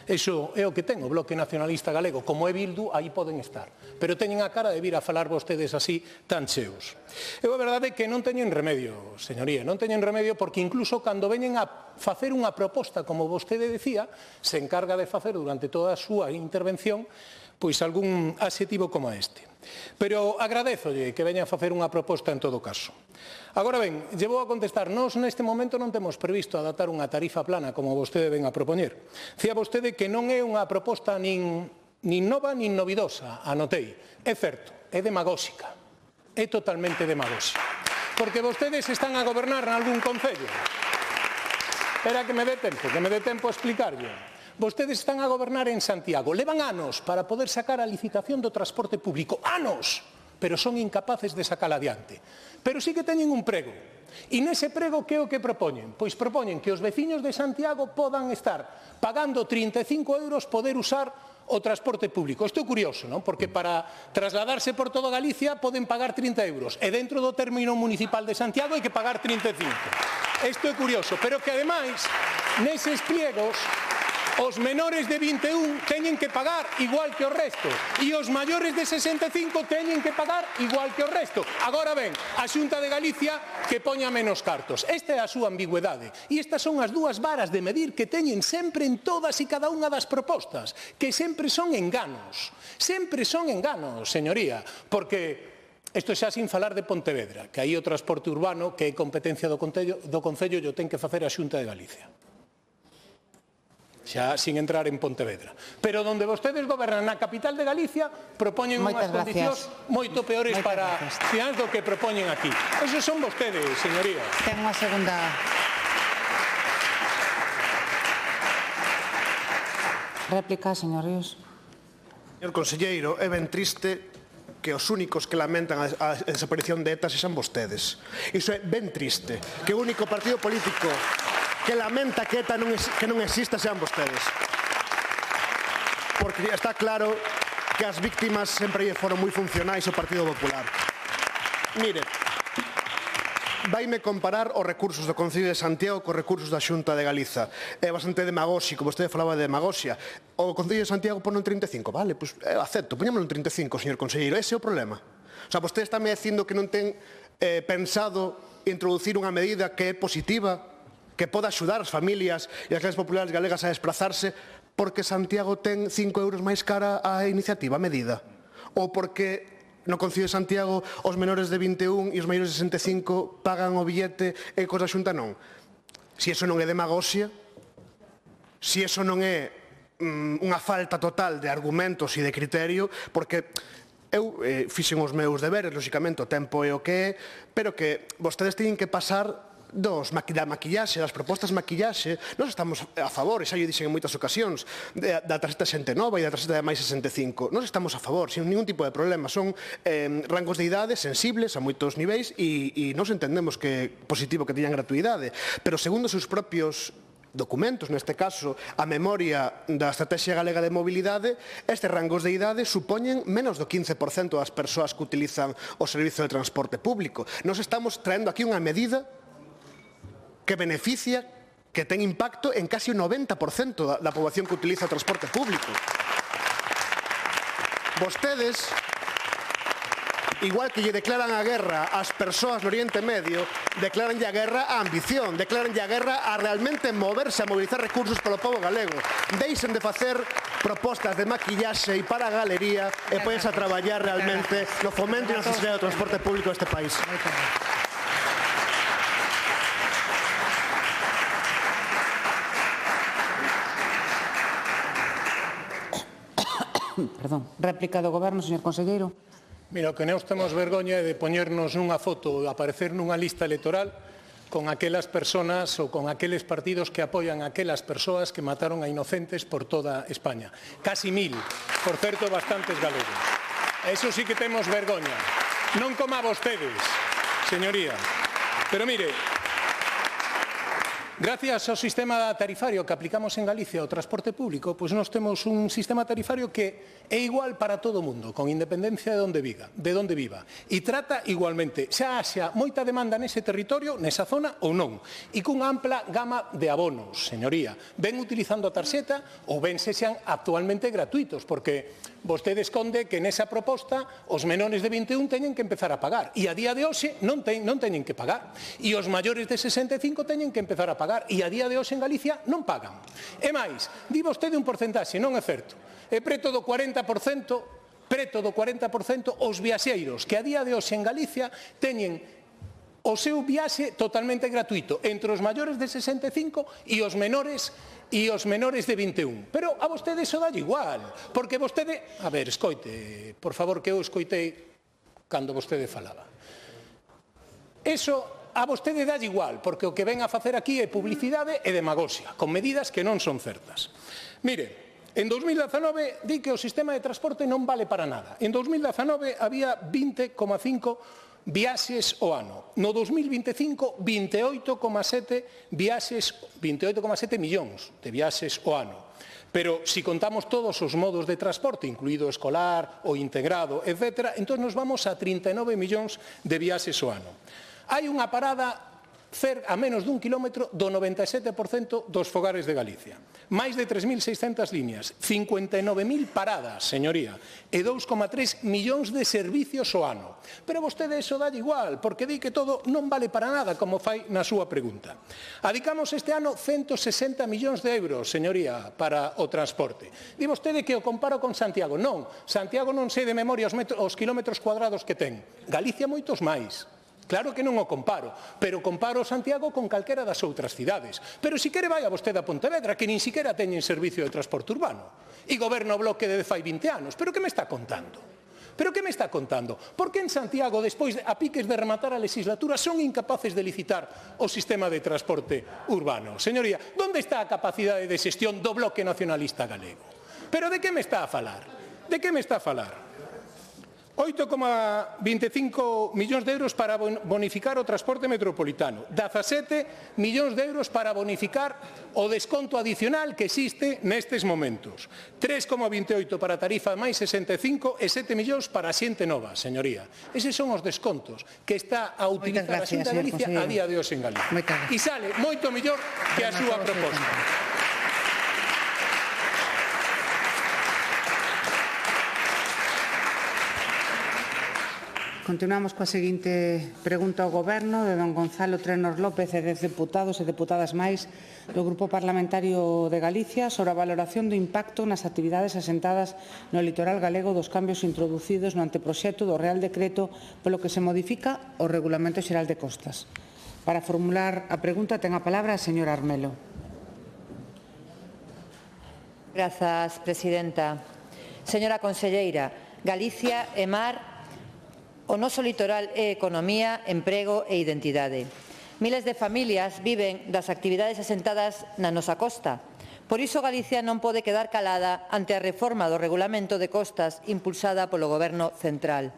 Iso é o que ten o Bloque Nacionalista Galego. Como é Bildu, aí poden estar. Pero teñen a cara de vir a falar vostedes así tan cheos. E a verdade é que non teñen remedio, señoría, non teñen remedio porque incluso cando veñen a facer unha proposta, como vostede decía, se encarga de facer durante toda a súa intervención pois algún adxetivo como este. Pero agradezolle que veña a facer unha proposta en todo caso. Agora ben, lle vou a contestar, nós neste momento non temos previsto adaptar unha tarifa plana como vostede ven a propoñer. Dicía vostede que non é unha proposta nin nova nin novidosa, anotei. É certo, é demagóxica, é totalmente demagóxica. Porque vostedes están a gobernar en algún concello. Espera que me dé tempo a explicarlle. Vostedes están a gobernar en Santiago. Levan anos para poder sacar a licitación do transporte público. Anos! Pero son incapaces de sacar adiante. Pero sí que teñen un prego. E nese prego, que é o que propoñen? Pois propoñen que os veciños de Santiago podan estar pagando 35 euros poder usar o transporte público. Isto é curioso, non? Porque para trasladarse por toda Galicia poden pagar 30 euros. E dentro do término municipal de Santiago hai que pagar 35. Isto é curioso. Pero que, ademais, neses pliegos, os menores de 21 teñen que pagar igual que o resto e os maiores de 65 teñen que pagar igual que o resto. Agora ben, a Xunta de Galicia que poña menos cartos. Esta é a súa ambigüedade e estas son as dúas varas de medir que teñen sempre en todas e cada unha das propostas, que sempre son enganos, señoría, porque isto xa sin falar de Pontevedra, que aí o transporte urbano que é competencia do Concello e o ten que facer a Xunta de Galicia. Xa sin entrar en Pontevedra. Pero donde vostedes gobernan na capital de Galicia propoñen unhas condicións moito peores para ciudadanos do que propoñen aquí. Esos son vostedes, señoría. Ten unha segunda... Réplica, señor Ríos. Señor conselleiro, é ben triste que os únicos que lamentan a desaparición de ETA sexan vostedes. Iso é ben triste. Que o único partido político que lamenta que ETA non exista sean vostedes. Porque está claro que as víctimas sempre foron moi funcionais ao Partido Popular. Mire, vaime comparar os recursos do Concello de Santiago cos recursos da Xunta de Galiza. É bastante demagóxico, vostede falaba de demagoxia. O Concello de Santiago pon en 35, vale, pois acepto, poñámoslo en 35, señor conselleiro, ese é o problema. O sea, vostede está me dicindo que non ten pensado introducir unha medida que é positiva, que poda axudar as familias e as clases populares galegas a desplazarse porque Santiago ten 5 euros máis cara a iniciativa, a medida. Ou porque no Concello de Santiago os menores de 21 e os maiores de 65 pagan o billete e cosa xunta non. Se iso non é demagoxia, se iso non é unha falta total de argumentos e de criterio, porque eu fixen os meus deberes, lóxicamente, o tempo é o que é, pero que vostedes teñen que pasar da maquillaxe, das propostas maquillaxe, nós estamos a favor, e xa lle dixen en moitas ocasións, da tarxeta xente nova e da tarxeta de máis 65. Nós estamos a favor, sin ningún tipo de problema. Son rangos de idade sensibles a moitos niveis e nós entendemos que é positivo que teñan gratuidade, pero segundo os seus propios documentos, neste caso a memoria da Estrategia Galega de Mobilidade, estes rangos de idade supoñen menos do 15% das persoas que utilizan o servizo de transporte público. Nos estamos traendo aquí unha medida que beneficia, que ten impacto en casi o 90% da poboación que utiliza o transporte público. Vostedes, igual que lle declaran a guerra ás persoas no Oriente Medio, declaranlle a guerra á ambición, declaranlle a guerra a realmente moverse, a mobilizar recursos polo pobo galego. Deixen de facer propostas de maquillaxe e para a galería e pódense a traballar realmente no fomento e na necesidade do transporte público deste país. Perdón. Réplica do Goberno, señor conselleiro. Mira, o que nós temos vergoña é de poñernos nunha foto, aparecer nunha lista electoral con aquelas personas ou con aqueles partidos que apoian aquelas persoas que mataron a inocentes por toda España. Casi 1000, por certo, bastantes galegos. Eso sí que temos vergoña. Non como a vostedes, señoría. Pero mire, gracias ao sistema tarifario que aplicamos en Galicia ao transporte público, pois nós temos un sistema tarifario que é igual para todo o mundo, con independencia de onde viva. E trata igualmente, xa haxa moita demanda nese territorio, nesa zona ou non. E cunha ampla gama de abonos, señoría. Ven utilizando a tarxeta ou ven sexan actualmente gratuitos, porque vostede esconde que nesa proposta os menores de 21 teñen que empezar a pagar. E a día de hoxe non teñen que pagar. E os maiores de 65 teñen que empezar a pagar. E a día de hoxe en Galicia non pagan. E máis, di vostede un porcentaxe, non é certo. É preto do 40% os viaxeiros que a día de hoxe en Galicia teñen o seu viaxe totalmente gratuito entre os maiores de 65 e os menores de 21. Pero a vostede iso dalle igual, porque vostede... A ver, escoite, por favor, que eu escoitei cando vostede falaba. Iso a vostede dalle igual, porque o que ven a facer aquí é publicidade e demagoxia, con medidas que non son certas. Mire, en 2019 di que o sistema de transporte non vale para nada. En 2019 había 20,5 viaxes ao ano. No 2025, 28,7 millóns de viaxes ao ano. Pero se contamos todos os modos de transporte, incluído o escolar, o integrado, etc., entón nos vamos a 39 millóns de viaxes ao ano. Hai unha parada a menos dun kilómetro do 97% dos fogares de Galicia. Máis de 3.600 líneas, 59.000 paradas, señoría, e 2,3 millóns de servicios ao ano. Pero vostede iso dalle igual, porque di que todo non vale para nada, como fai na súa pregunta. Adicamos este ano 160 millóns de euros, señoría, para o transporte. Di vostede que o comparo con Santiago. Non, Santiago non sei de memoria os kilómetros cuadrados que ten. Galicia moitos máis. Claro que non o comparo, pero comparo Santiago con calquera das outras cidades. Pero si quere vai a vostede a Pontevedra, que nin siquiera teñen servicio de transporte urbano. E goberna o bloque de fai 20 anos. Pero que me está contando? Pero que me está contando? Por que en Santiago, despois a piques de rematar a legislatura, son incapaces de licitar o sistema de transporte urbano? Señoría, onde está a capacidade de xestión do bloque nacionalista galego? Pero de que me está a falar? De que me está a falar? 8,25 millóns de euros para bonificar o transporte metropolitano, 17 millóns de euros para bonificar o desconto adicional que existe nestes momentos, 3,28 para tarifa máis 65 e 7 millóns para a xente nova, señoría. Eses son os descontos que está a utilizar a Xunta de Galicia a día de hoxe en Galicia. E sale moito mellor que a súa proposta. Continuamos coa seguinte pregunta ao Goberno de don Gonzalo Trenor López e 10 deputados e deputadas máis do Grupo Parlamentario de Galicia sobre a valoración do impacto nas actividades asentadas no litoral galego dos cambios introducidos no anteproxecto do Real Decreto polo que se modifica o Regulamento Xeral de Costas. Para formular a pregunta ten a palabra a señora Armelo. Grazas, presidenta. Señora conselleira, Galicia e mar, o noso litoral é economía, emprego e identidade. Miles de familias viven das actividades asentadas na nosa costa. Por iso Galicia non pode quedar calada ante a reforma do regulamento de costas impulsada polo Goberno central.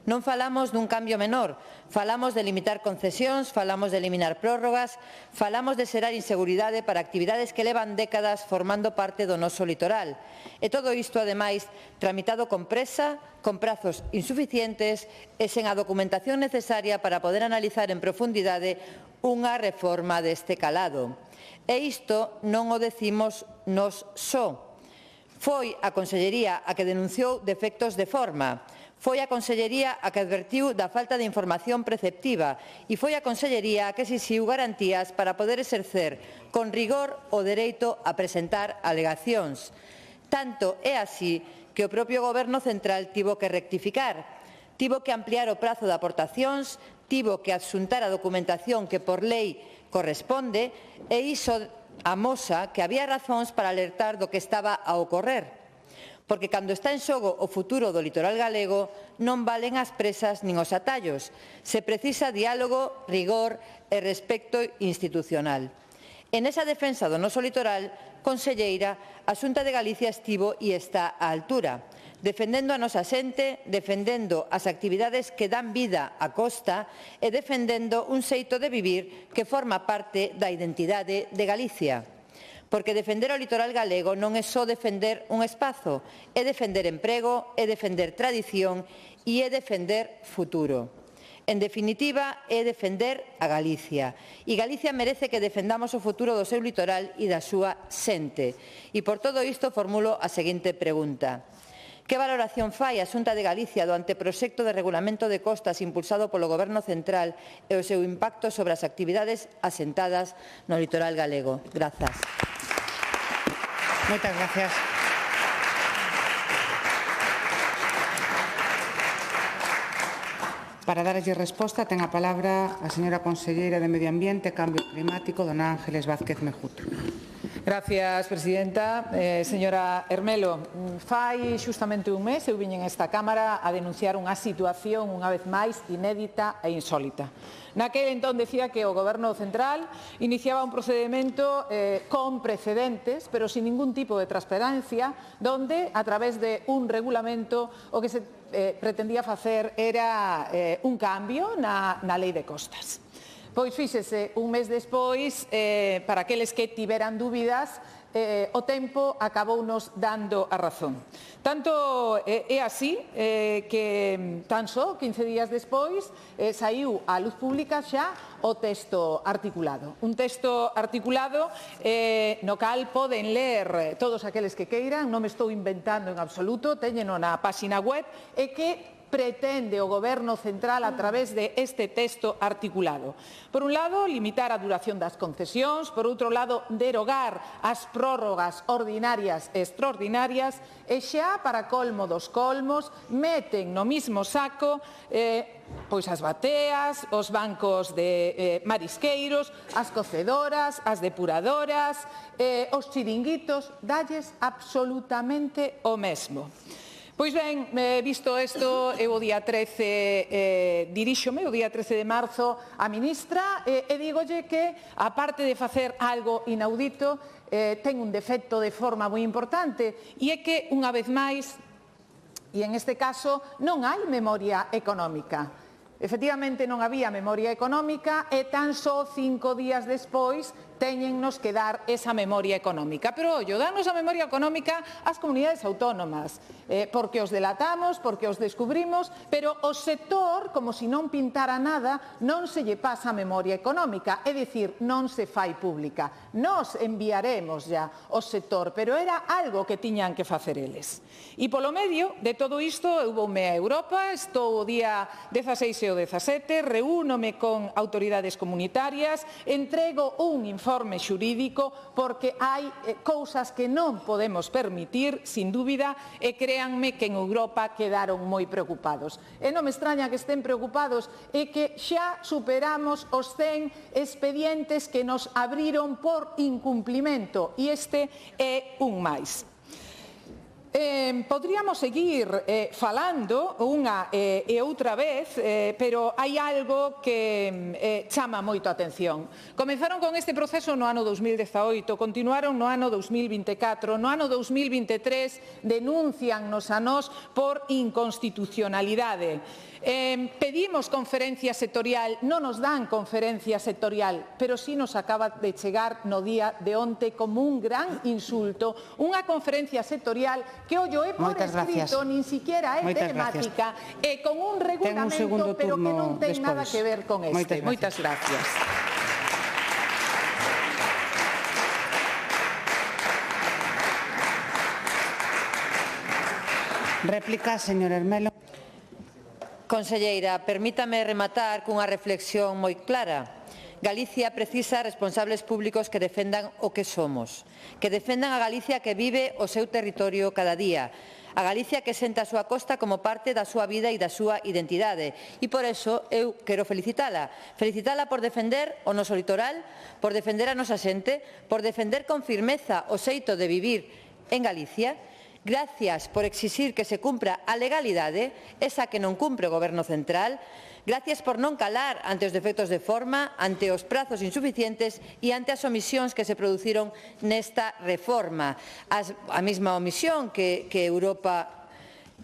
Non falamos dun cambio menor, falamos de limitar concesións, falamos de eliminar prórrogas, falamos de xerar inseguridade para actividades que levan décadas formando parte do noso litoral. E todo isto, ademais, tramitado con presa, con prazos insuficientes e sen a documentación necesaria para poder analizar en profundidade unha reforma deste calado. E isto non o decimos nos só. Foi a Consellería a que denunciou defectos de forma. Foi a Consellería a que advertiu da falta de información preceptiva e foi a Consellería a que exixiu garantías para poder exercer con rigor o dereito a presentar alegacións. Tanto é así que o propio Goberno central tivo que rectificar, tivo que ampliar o prazo de aportacións, tivo que adxuntar a documentación que por lei corresponde e iso amosa que había razóns para alertar do que estaba a ocorrer. Porque cando está en xogo o futuro do litoral galego non valen as presas nin os atallos. Se precisa diálogo, rigor e respecto institucional. En esa defensa do noso litoral, conselleira, a Xunta de Galicia estivo e está á altura, defendendo a nosa xente, defendendo as actividades que dan vida á costa e defendendo un xeito de vivir que forma parte da identidade de Galicia. Porque defender o litoral galego non é só defender un espazo, é defender emprego, é defender tradición e é defender futuro. En definitiva, é defender a Galicia. E Galicia merece que defendamos o futuro do seu litoral e da súa xente. E por todo isto formulo a seguinte pregunta. Que valoración fai a Xunta de Galicia do anteproxecto de regulamento de costas impulsado polo Goberno central e o seu impacto sobre as actividades asentadas no litoral galego? Grazas. Moitas gracias. Para darlle resposta, ten a palabra a señora conselleira de Medio Ambiente e Cambio Climático, dona Ángeles Vázquez Mejuto. Gracias, presidenta. Señora Hermelo, fai xustamente un mes eu viñen a esta Cámara a denunciar unha situación unha vez máis inédita e insólita. Naquel entón decía que o Goberno central iniciaba un procedimento con precedentes, pero sin ningún tipo de transparencia, donde a través de un regulamento o que se pretendía facer era un cambio na lei de costas. Pois fíxese, un mes despois, para aqueles que tiveran dúbidas, o tempo acabounos dando a razón. Tanto é así que tan só 15 días despois saiu á luz pública xa o texto articulado. Un texto articulado no cal poden ler todos aqueles que queiran, non me estou inventando en absoluto, teñeno na páxina web, e que pretende o Goberno central a través de este texto articulado. Por un lado, limitar a duración das concesións, por outro lado, derogar as prórrogas ordinarias e extraordinarias e xa, para colmo dos colmos, meten no mismo saco pois as bateas, os bancos de marisqueiros, as cocedoras, as depuradoras, os chiringuitos, dalles absolutamente o mesmo. Pois ben, visto isto, eu o día 13 diríxome, o día 13 de marzo, a ministra e dígolle que, aparte de facer algo inaudito, ten un defecto de forma moi importante e é que, unha vez máis, e en este caso, non hai memoria económica. Efectivamente, non había memoria económica e tan só 5 días despois téñennos que dar esa memoria económica. Pero, ollo, danos a memoria económica ás comunidades autónomas, porque os delatamos, porque os descubrimos, pero o sector, como se non pintara nada, non se lle pasa a memoria económica, é dicir, non se fai pública. Nos enviaremos ya o sector, pero era algo que tiñan que facer eles. E polo medio de todo isto, eu voume a Europa, estou o día 16 e o 17, reúnome con autoridades comunitarias, entrego un informe xurídico porque hai cousas que non podemos permitir, sin dúbida, e créanme que en Europa quedaron moi preocupados. E non me extraña que estén preocupados, e que xa superamos os 100 expedientes que nos abriron por incumplimento, e este é un máis. Podríamos seguir falando unha e outra vez, pero hai algo que chama moito a atención. Comenzaron con este proceso no ano 2018, continuaron no ano 2024, no ano 2023 denunciannos a nós por inconstitucionalidade. Pedimos conferencia sectorial, non nos dan conferencia sectorial, pero sí nos acaba de chegar no día de onte como un gran insulto, unha conferencia sectorial que ollo é por escrito, nin siquiera é temática, e con un regulamento, pero que non ten nada que ver con este. Moitas gracias. Réplica, señor Hermelo. Conselleira, permítame rematar cunha reflexión moi clara. Galicia precisa responsables públicos que defendan o que somos, que defendan a Galicia que vive o seu territorio cada día, a Galicia que senta a súa costa como parte da súa vida e da súa identidade. E por eso eu quero felicitala. Felicitala por defender o noso litoral, por defender a nosa xente, por defender con firmeza o xeito de vivir en Galicia. Gracias por exixir que se cumpra a legalidade, esa que non cumpre o Goberno central. Gracias por non calar ante os defectos de forma, ante os prazos insuficientes e ante as omisións que se produciron nesta reforma. A mesma omisión que Europa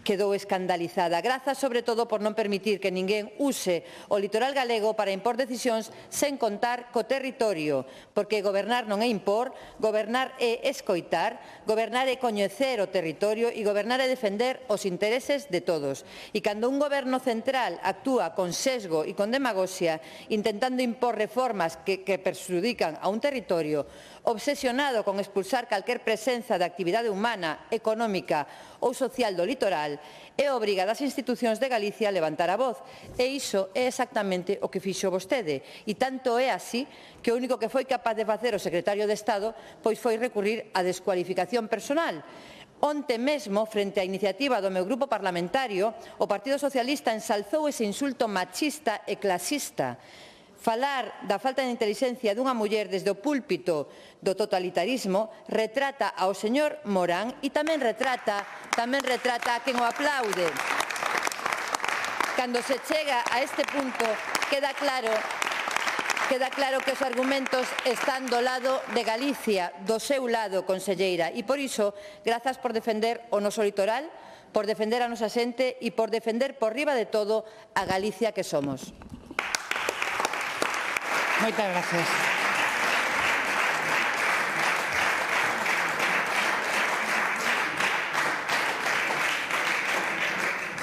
quedou escandalizada. Grazas, sobre todo, por non permitir que ninguén use o litoral galego para impor decisións sen contar co territorio, porque gobernar non é impor, gobernar é escoitar, gobernar é coñecer o territorio e gobernar é defender os intereses de todos. E cando un goberno central actúa con sesgo e con demagoxia, intentando impor reformas que perxudican a un territorio, obsesionado con expulsar calquer presenza de actividade humana, económica ou social do litoral, é obriga das institucións de Galicia a levantar a voz. E iso é exactamente o que fixo vostede. E tanto é así que o único que foi capaz de facer o secretario de Estado pois foi recurrir á descualificación personal. Onte mesmo, frente á iniciativa do meu grupo parlamentario, o Partido Socialista ensalzou ese insulto machista e clasista. Falar da falta de intelixencia dunha muller desde o púlpito do totalitarismo retrata ao señor Morán e tamén retrata a quen o aplaude. Cando se chega a este punto, queda claro que os argumentos están do lado de Galicia, do seu lado, conselleira, e por iso, grazas por defender o noso litoral, por defender a nosa xente e por defender por riba de todo a Galicia que somos. Moitas gracias.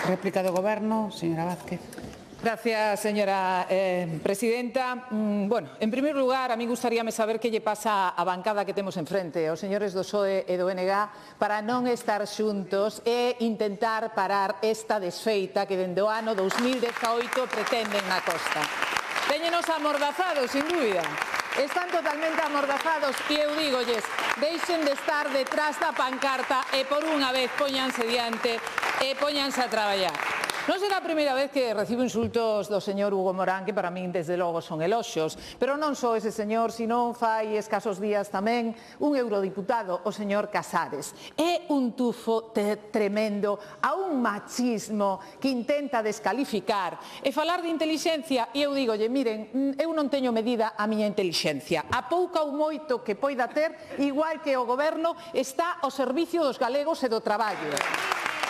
Réplica do Goberno, señora Vázquez. Gracias, señora presidenta. Bueno, en primer lugar, a mí gustaríame saber que lle pasa á bancada que temos enfrente, aos señores do PSOE e do NG, para non estar xuntos e intentar parar esta desfeita que dende o ano 2018 pretenden na costa. Téñenos amordazados, sin dúbida. Están totalmente amordazados e eu dígolles, deixen de estar detrás da pancarta e por unha vez póñanse diante e póñanse a traballar. Non será a primeira vez que recibo insultos do señor Hugo Morán, que para min, desde logo, son eloxios. Pero non só ese señor, sino fai escasos días tamén un eurodiputado, o señor Casares. É un tufo tremendo a un machismo que intenta descalificar e falar de intelixencia. E eu digolle, miren, eu non teño medida a miña intelixencia. A pouca ou moito que poida ter, igual que o goberno, está ao servicio dos galegos e do traballo.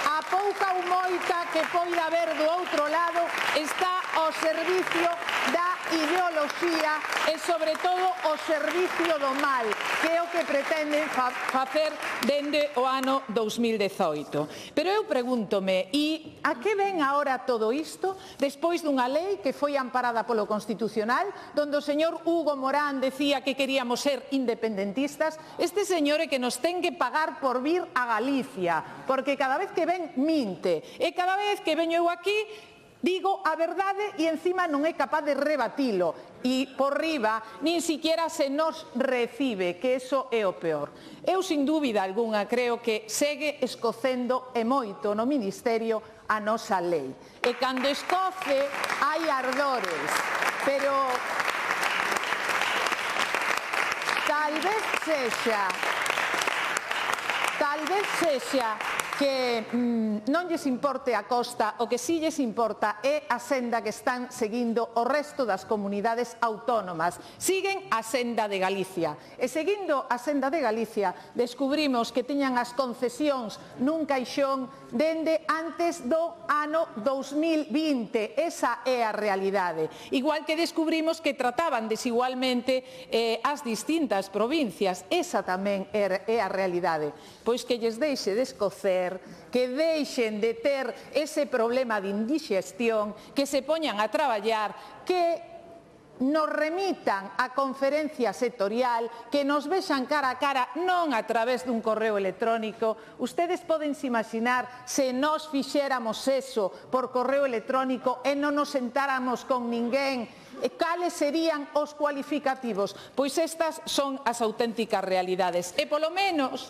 A pouca ou moita que poida haber do outro lado está ao servicio da ideoloxía e, sobre todo, ao servicio do mal, que é o que pretenden facer dende o ano 2018. Pero eu pregúntome, e a que ven agora todo isto despois dunha lei que foi amparada polo Constitucional, donde o señor Hugo Morán decía que queríamos ser independentistas? Este señor é que nos ten que pagar por vir a Galicia, porque cada vez que ven minte, e cada vez que veño eu aquí digo a verdade e encima non é capaz de rebatilo e por riba nin siquiera se nos recibe, que eso é o peor. Eu, sin dúbida algunha, creo que segue escocendo e moito no Ministerio a nosa lei. E cando escoce hai ardores, pero tal vez sexa que non lles importe a costa, o que si lles importa é a senda que están seguindo o resto das comunidades autónomas. Siguen a senda de Galicia. E seguindo a senda de Galicia, descubrimos que tiñan as concesións nun caixón dende antes do ano 2020. Esa é a realidade. Igual que descubrimos que trataban desigualmente as distintas provincias. Esa tamén é a realidade. Pois que lles deixe de escocer, que deixen de ter ese problema de indigestión, que se poñan a traballar, que nos remitan a conferencia sectorial, que nos vexan cara a cara, non a través dun correo electrónico. Ustedes poden se imaginar se nós fixéramos eso por correo electrónico e non nos sentáramos con ninguén. Cales serían os cualificativos? Pois estas son as auténticas realidades. E polo menos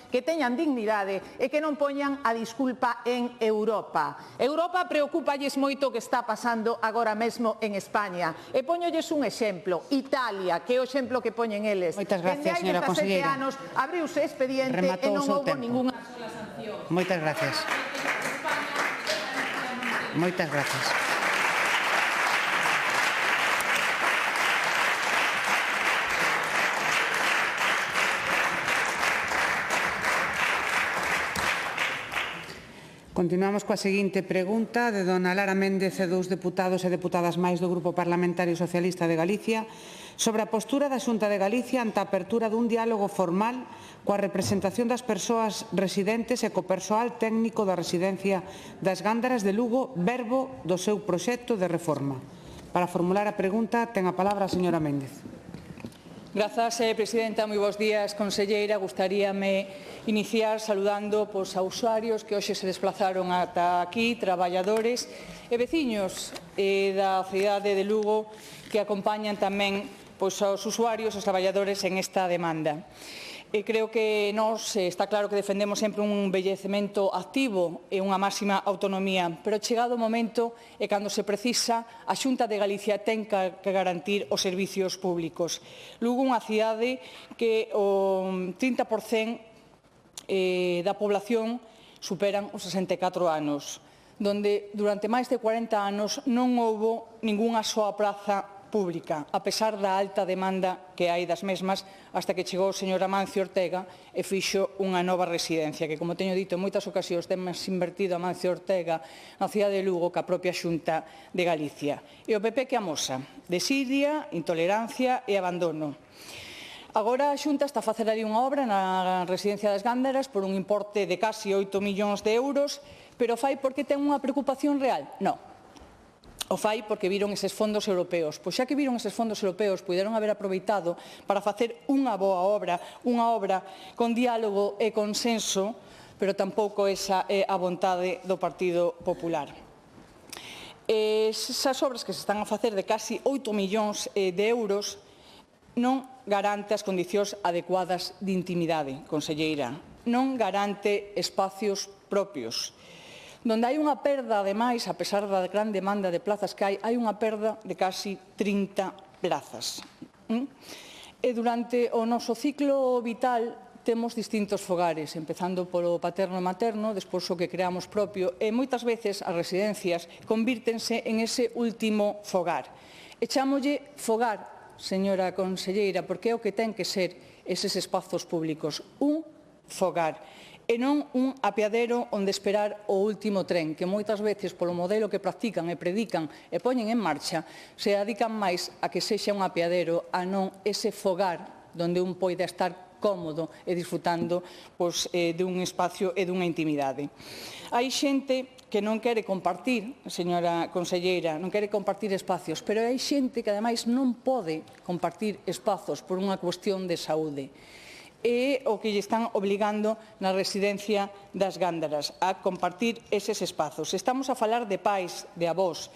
que teñan dignidade e que non poñan a disculpa en Europa. Europa preocúpalles moito o que está pasando agora mesmo en España. E poñolles un exemplo, Italia, que é o exemplo que poñen eles. Moitas gracias, señora conselleira. Dende hai 17 anos abriuse expediente e non houve ninguna sola sanción. Moitas gracias. Moitas gracias. Continuamos coa seguinte pregunta de dona Lara Méndez e dous deputados e deputadas máis do Grupo Parlamentario Socialista de Galicia sobre a postura da Xunta de Galicia ante a apertura dun diálogo formal coa representación das persoas residentes e co persoal técnico da residencia das Gándaras de Lugo, verbo do seu proxecto de reforma. Para formular a pregunta, ten a palabra a señora Méndez. Grazas, presidenta. Moi bons días, conselleira. Gustaríame iniciar saludando a usuarios que hoxe se desplazaron ata aquí, traballadores e veciños da cidade de Lugo que acompañan tamén aos usuarios, os traballadores en esta demanda. Creo que nós está claro que defendemos sempre un envellecemento activo e unha máxima autonomía, pero chegado o momento e cando se precisa, a Xunta de Galicia ten que garantir os servicios públicos. Lugo unha cidade que o 30% da población superan os 64 anos, donde durante máis de 40 anos non houbo ningunha soa praza pública, a pesar da alta demanda que hai das mesmas, hasta que chegou o señor Amancio Ortega e fixo unha nova residencia, que, como teño dito en moitas ocasións, ten máis invertido Amancio Ortega na cidade de Lugo que a propia Xunta de Galicia. E o PP que amosa? Desidia, intolerancia e abandono. Agora a Xunta está a facer ali unha obra na residencia das Gándaras por un importe de casi 8 millóns de euros, pero fai porque ten unha preocupación real? Non. O fai porque viron eses fondos europeos. Pois xa que viron eses fondos europeos, puderon haber aproveitado para facer unha boa obra, unha obra con diálogo e consenso, pero tampouco esa é a vontade do Partido Popular. Esas obras que se están a facer de casi 8 millóns de euros non garante as condicións adecuadas de intimidade, conselleira. Non garante espacios propios. Donde hai unha perda, ademais, a pesar da gran demanda de plazas que hai unha perda de casi 30 plazas. E durante o noso ciclo vital temos distintos fogares, empezando polo paterno e materno, despois o que creamos propio, e moitas veces as residencias convírtense en ese último fogar. E chámolle fogar, señora conselleira, porque é o que ten que ser eses espazos públicos, un fogar. E non un apeadero onde esperar o último tren, que moitas veces, polo modelo que practican e predican e poñen en marcha, se dedican máis a que sexa un apeadero, a non ese fogar onde un poida estar cómodo e disfrutando dun espacio e dunha intimidade. Hai xente que non quere compartir, señora conselleira, non quere compartir espacios, pero hai xente que, ademais, non pode compartir espazos por unha cuestión de saúde. É o que lle están obligando na residencia das Gándaras a compartir eses espazos. Estamos a falar de pais, de avós.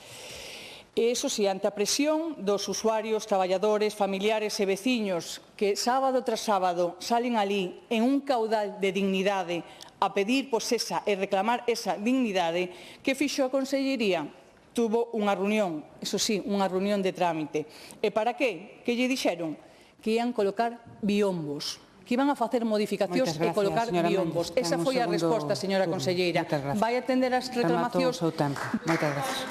E iso si, ante a presión dos usuarios, traballadores, familiares e veciños que sábado tras sábado salen ali en un caudal de dignidade a pedir esa e reclamar esa dignidade, que fixo a Consellería? Tuvo unha reunión, iso sí, unha reunión de trámite. E para que? Que lle dixeron? Que ian colocar biombos. que iban a facer modificacións e colocar biombos. Esa foi a resposta, señora conselleira. Vai atender as reclamacións? Rematou o seu tempo. Moitas gracias.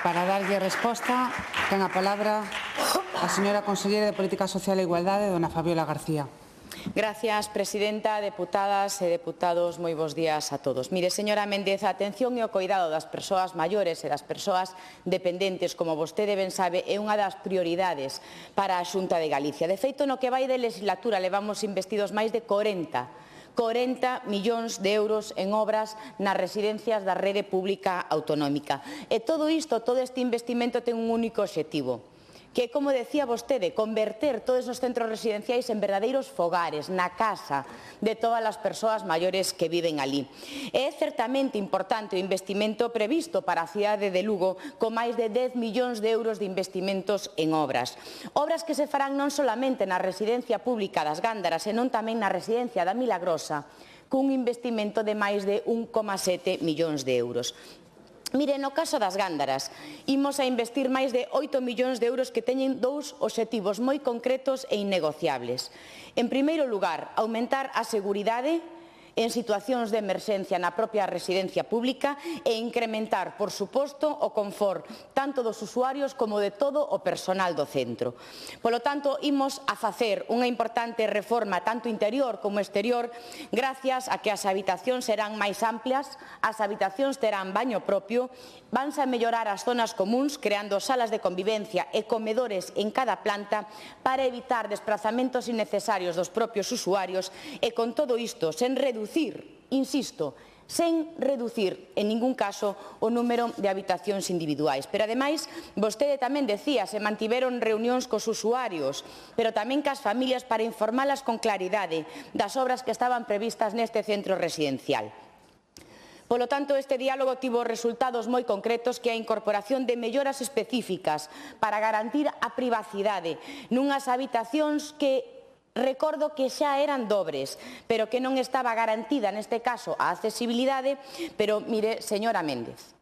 Para darlle resposta, ten a palabra a señora conselleira de Política Social e Igualdade, dona Fabiola García. Gracias, presidenta, deputadas e deputados, moi bons días a todos. Mire, señora Méndez, a atención e o coidado das persoas maiores e das persoas dependentes, como vostede ben sabe, é unha das prioridades para a Xunta de Galicia. De feito, no que vai de legislatura levamos investidos máis de 40 millóns de euros en obras nas residencias da rede pública autonómica. E todo isto, todo este investimento ten un único obxectivo, que, como decía vostede, converter todos os centros residenciais en verdadeiros fogares, na casa de todas as persoas maiores que viven ali. É certamente importante o investimento previsto para a cidade de Lugo, con máis de 10 millóns de euros de investimentos en obras. Obras que se farán non solamente na residencia pública das Gándaras, senón tamén na residencia da Milagrosa, cun investimento de máis de 1,7 millóns de euros. Mire, no caso das Gándaras, imos a investir máis de 8 millóns de euros que teñen dous obxectivos moi concretos e innegociables. En primeiro lugar, aumentar a seguridade en situacións de emerxencia na propia residencia pública e incrementar, por suposto, o confort tanto dos usuarios como de todo o personal do centro. Polo tanto, imos a facer unha importante reforma tanto interior como exterior gracias a que as habitacións serán máis amplias, as habitacións terán baño propio, vanse a mellorar as zonas comuns creando salas de convivencia e comedores en cada planta para evitar desplazamentos innecesarios dos propios usuarios e con todo isto sen reducir, insisto, sen reducir en ningún caso o número de habitacións individuais. Pero ademais, vostede tamén decía, se mantiveron reunións cos usuarios, pero tamén cas familias para informalas con claridade das obras que estaban previstas neste centro residencial. Polo tanto, este diálogo tivo resultados moi concretos que a incorporación de melloras específicas para garantir a privacidade nunhas habitacións que recordo que xa eran dobres, pero que non estaba garantida neste caso a accesibilidade, pero mire, señora Méndez,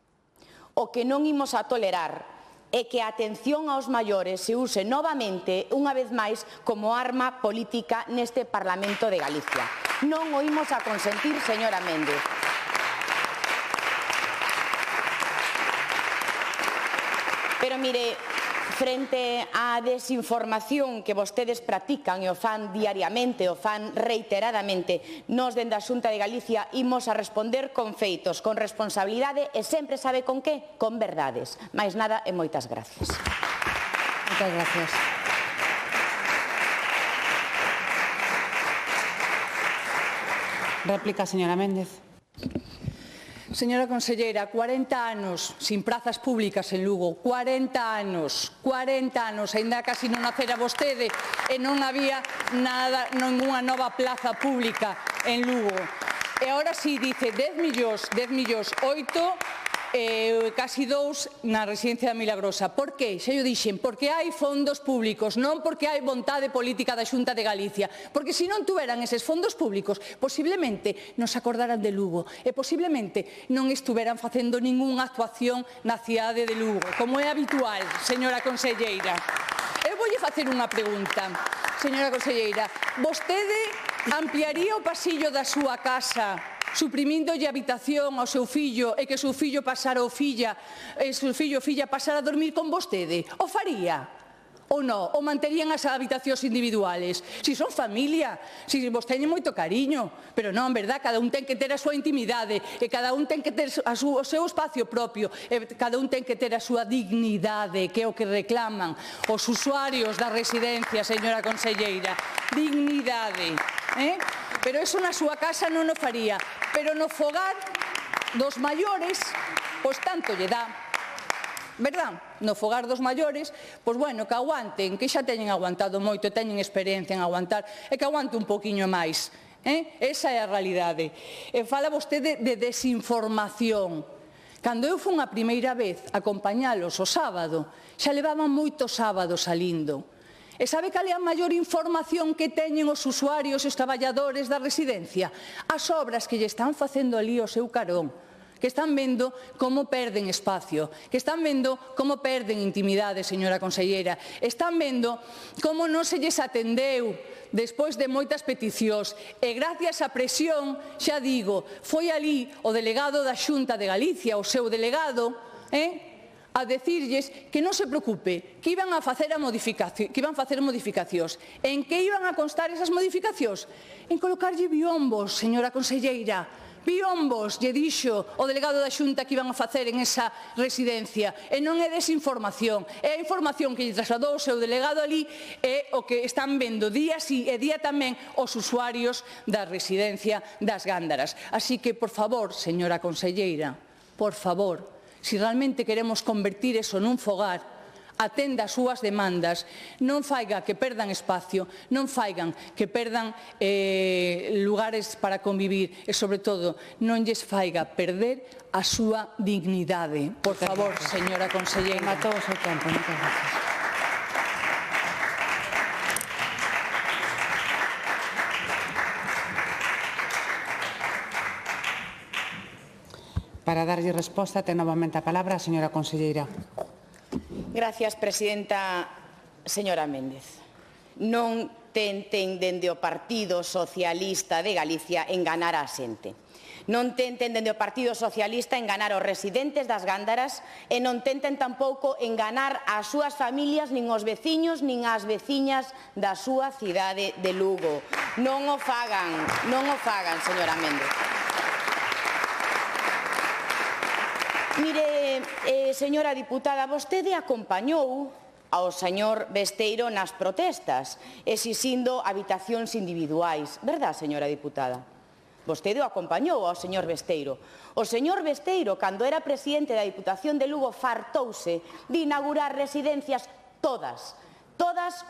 o que non imos a tolerar é que a atención aos maiores se use novamente, unha vez máis, como arma política neste Parlamento de Galicia. Non o imos a consentir, señora Méndez. Pero mire, frente á desinformación que vostedes practican e o fan diariamente, o fan reiteradamente, nós dende a Xunta de Galicia imos a responder con feitos, con responsabilidade e sempre sabe con que? Con verdades. Mais nada e moitas gracias. Moitas gracias. Réplica, señora Méndez. Señora conselleira, 40 anos sin prazas públicas en Lugo, 40 anos, aínda casi non nacera vostede e non había ninguna nova plaza pública en Lugo. E agora si dice 10 millóns, 8 casi 2 na residencia da Milagrosa. Por que? Xa yo dixen, porque hai fondos públicos, non porque hai vontade política da Xunta de Galicia. Porque se non tuveran eses fondos públicos, posiblemente non se acordaran de Lugo e posiblemente non estuveran facendo ningunha actuación na cidade de Lugo, como é habitual, señora conselleira. Eu voulle facer unha pregunta, señora conselleira. Vostede ampliaría o pasillo da súa casa suprimíndolle a habitación ao seu fillo e que o seu fillo pasara ou filla pasara a dormir con vostede? O faría? Ou non? Ou manterían as habitacións individuales? Si son familia, si vos teñen moito cariño, pero non, verdad? Cada un ten que ter a súa intimidade e cada un ten que ter o seu espacio propio e cada un ten que ter a súa dignidade, que é o que reclaman os usuarios da residencia, señora conselleira. Dignidade, Pero eso na súa casa non o faría. Pero no fogar dos maiores, pois tanto lle dá. Verdad? No fogar dos maiores, pois bueno, que aguanten, que xa teñen aguantado moito, teñen experiencia en aguantar, e que aguante un poquinho máis. Esa é a realidade. E fala vostede de desinformación. Cando eu fun a primeira vez a acompañalos o sábado, xa levaban moitos sábados salindo. E sabe cal é a maior información que teñen os usuarios e os traballadores da residencia? As obras que lle están facendo ali ao seu carón. que están vendo como perden espacio, que están vendo como perden intimidade, señora conselleira, están vendo como non se lles atendeu despois de moitas peticións e gracias á presión, xa digo, foi ali o delegado da Xunta de Galicia, o seu delegado, a decirlles que non se preocupe, que iban a facer modificacións. En que iban a constar esas modificacións? En colocarlle biombos, señora conselleira. Biombos, lle dixo o delegado da Xunta que iban a facer en esa residencia. E non é desinformación, é a información que lle trasladou o seu delegado ali e o que están vendo día sí e día tamén os usuarios da residencia das Gándaras. Así que, por favor, señora conselleira, por favor, se realmente queremos convertir eso nun fogar, atenda as súas demandas, non faiga que perdan espacio, non faigan que perdan lugares para convivir e, sobre todo, non lles faiga perder a súa dignidade. Por favor, señora conselleira. Matou o seu tempo. Moitas gracias. Para darlle resposta, ten novamente a palabra a señora conselleira. Gracias, presidenta. Señora Méndez, non tenten dende o Partido Socialista de Galicia enganar a xente. Non tenten dende o Partido Socialista enganar os residentes das Gándaras e non tenten tampouco enganar as súas familias, nin os veciños, nin as veciñas da súa cidade de Lugo. Non o fagan, señora Méndez. Mire, señora diputada, vostede acompañou ao señor Besteiro nas protestas, exixindo habitacións individuais. Verdad, señora diputada? Vostede o acompañou ao señor Besteiro. O señor Besteiro, cando era presidente da Diputación de Lugo, fartouse de inaugurar residencias todas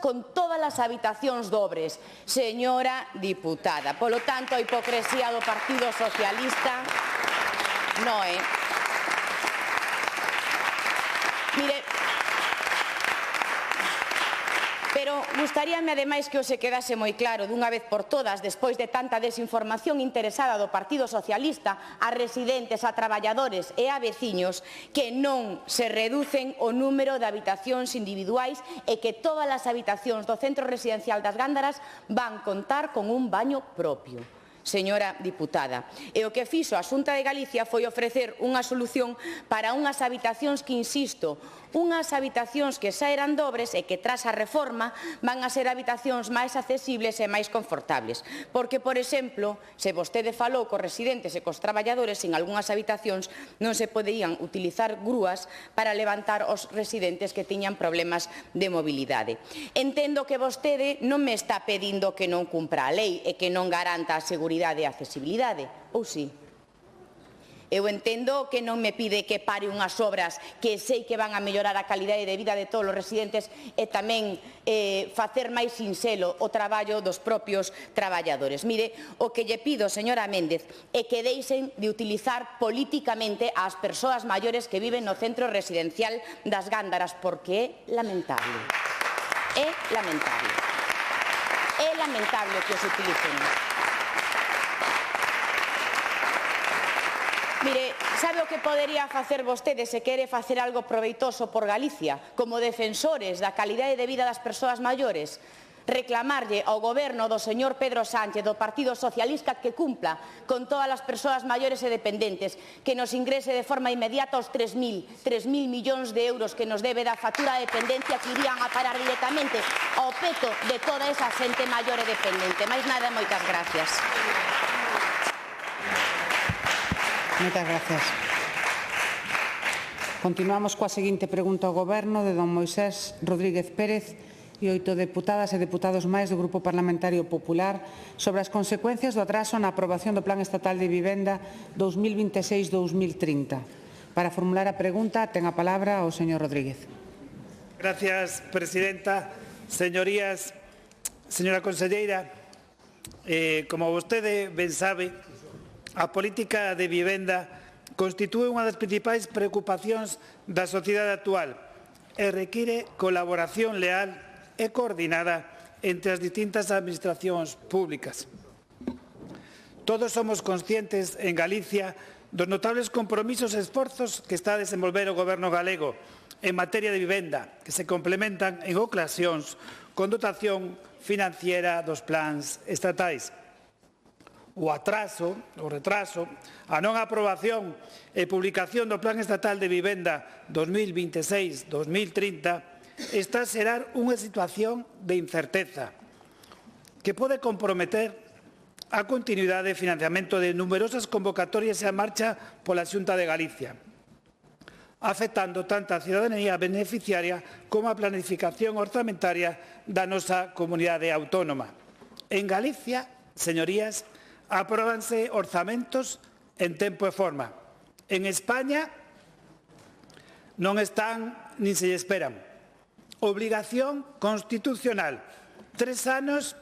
con todas as habitacións dobres. Señora diputada, polo tanto, a hipocresía do Partido Socialista non é. Mire, pero gustaríame ademais que o se quedase moi claro dunha vez por todas, despois de tanta desinformación interesada do Partido Socialista, a residentes, a traballadores e a veciños, que non se reducen o número de habitacións individuais e que todas as habitacións do centro residencial das Gándaras van contar con un baño propio. Señora diputada, e o que fixo a Xunta de Galicia foi ofrecer unha solución para unhas habitacións que, insisto, unhas habitacións que xa eran dobres e que tras a reforma van a ser habitacións máis accesibles e máis confortables. Porque, por exemplo, se vostede falou cos residentes e cos traballadores, en algunhas habitacións non se podían utilizar grúas para levantar os residentes que tiñan problemas de mobilidade. Entendo que vostede non me está pedindo que non cumpra a lei e que non garanta a seguridade e a accesibilidade, ou si? Eu entendo que non me pide que pare unhas obras que sei que van a mellorar a calidade de vida de todos os residentes e tamén facer máis sinxelo o traballo dos propios traballadores. Mire, o que lle pido, señora Méndez, é que deixen de utilizar políticamente ás persoas maiores que viven no centro residencial das Gándaras, porque é lamentable. É lamentable. É lamentable que os utilicen. Mire, sabe o que podería facer vostede se quere facer algo proveitoso por Galicia, como defensores da calidade de vida das persoas maiores? Reclamarlle ao goberno do señor Pedro Sánchez do Partido Socialista que cumpla con todas as persoas maiores e dependentes, que nos ingrese de forma inmediata os 3.000 millóns de euros que nos debe da factura de dependencia, que irían a parar directamente ao peto de toda esa xente maior e dependente. Mais nada, moitas gracias. Moitas gracias. Continuamos coa seguinte pregunta ao Goberno de don Moisés Rodríguez Pérez e 8 deputadas e deputados máis do Grupo Parlamentario Popular sobre as consecuencias do atraso na aprobación do Plan Estatal de Vivenda 2026-2030. Para formular a pregunta, ten a palabra o señor Rodríguez. Gracias, presidenta. Señorías, señora conselleira, como vostede ben sabe, a política de vivenda constitúe unha das principais preocupacións da sociedade actual e require colaboración leal e coordinada entre as distintas administracións públicas. Todos somos conscientes en Galicia dos notables compromisos e esforzos que está a desenvolver o Goberno galego en materia de vivenda, que se complementan en ocasións con dotación financiera dos plans estatais. O retraso, a non aprobación e publicación do Plan Estatal de Vivenda 2026-2030 está a xerar unha situación de incerteza que pode comprometer a continuidade de financiamento de numerosas convocatorias e a marcha pola Xunta de Galicia, afectando tanto a cidadanía beneficiaria como a planificación orzamentaria da nosa comunidade autónoma. En Galicia, señorías, apróbanse orzamentos en tempo e forma. En España non están nin se lle esperan. Obligación constitucional. 3 anos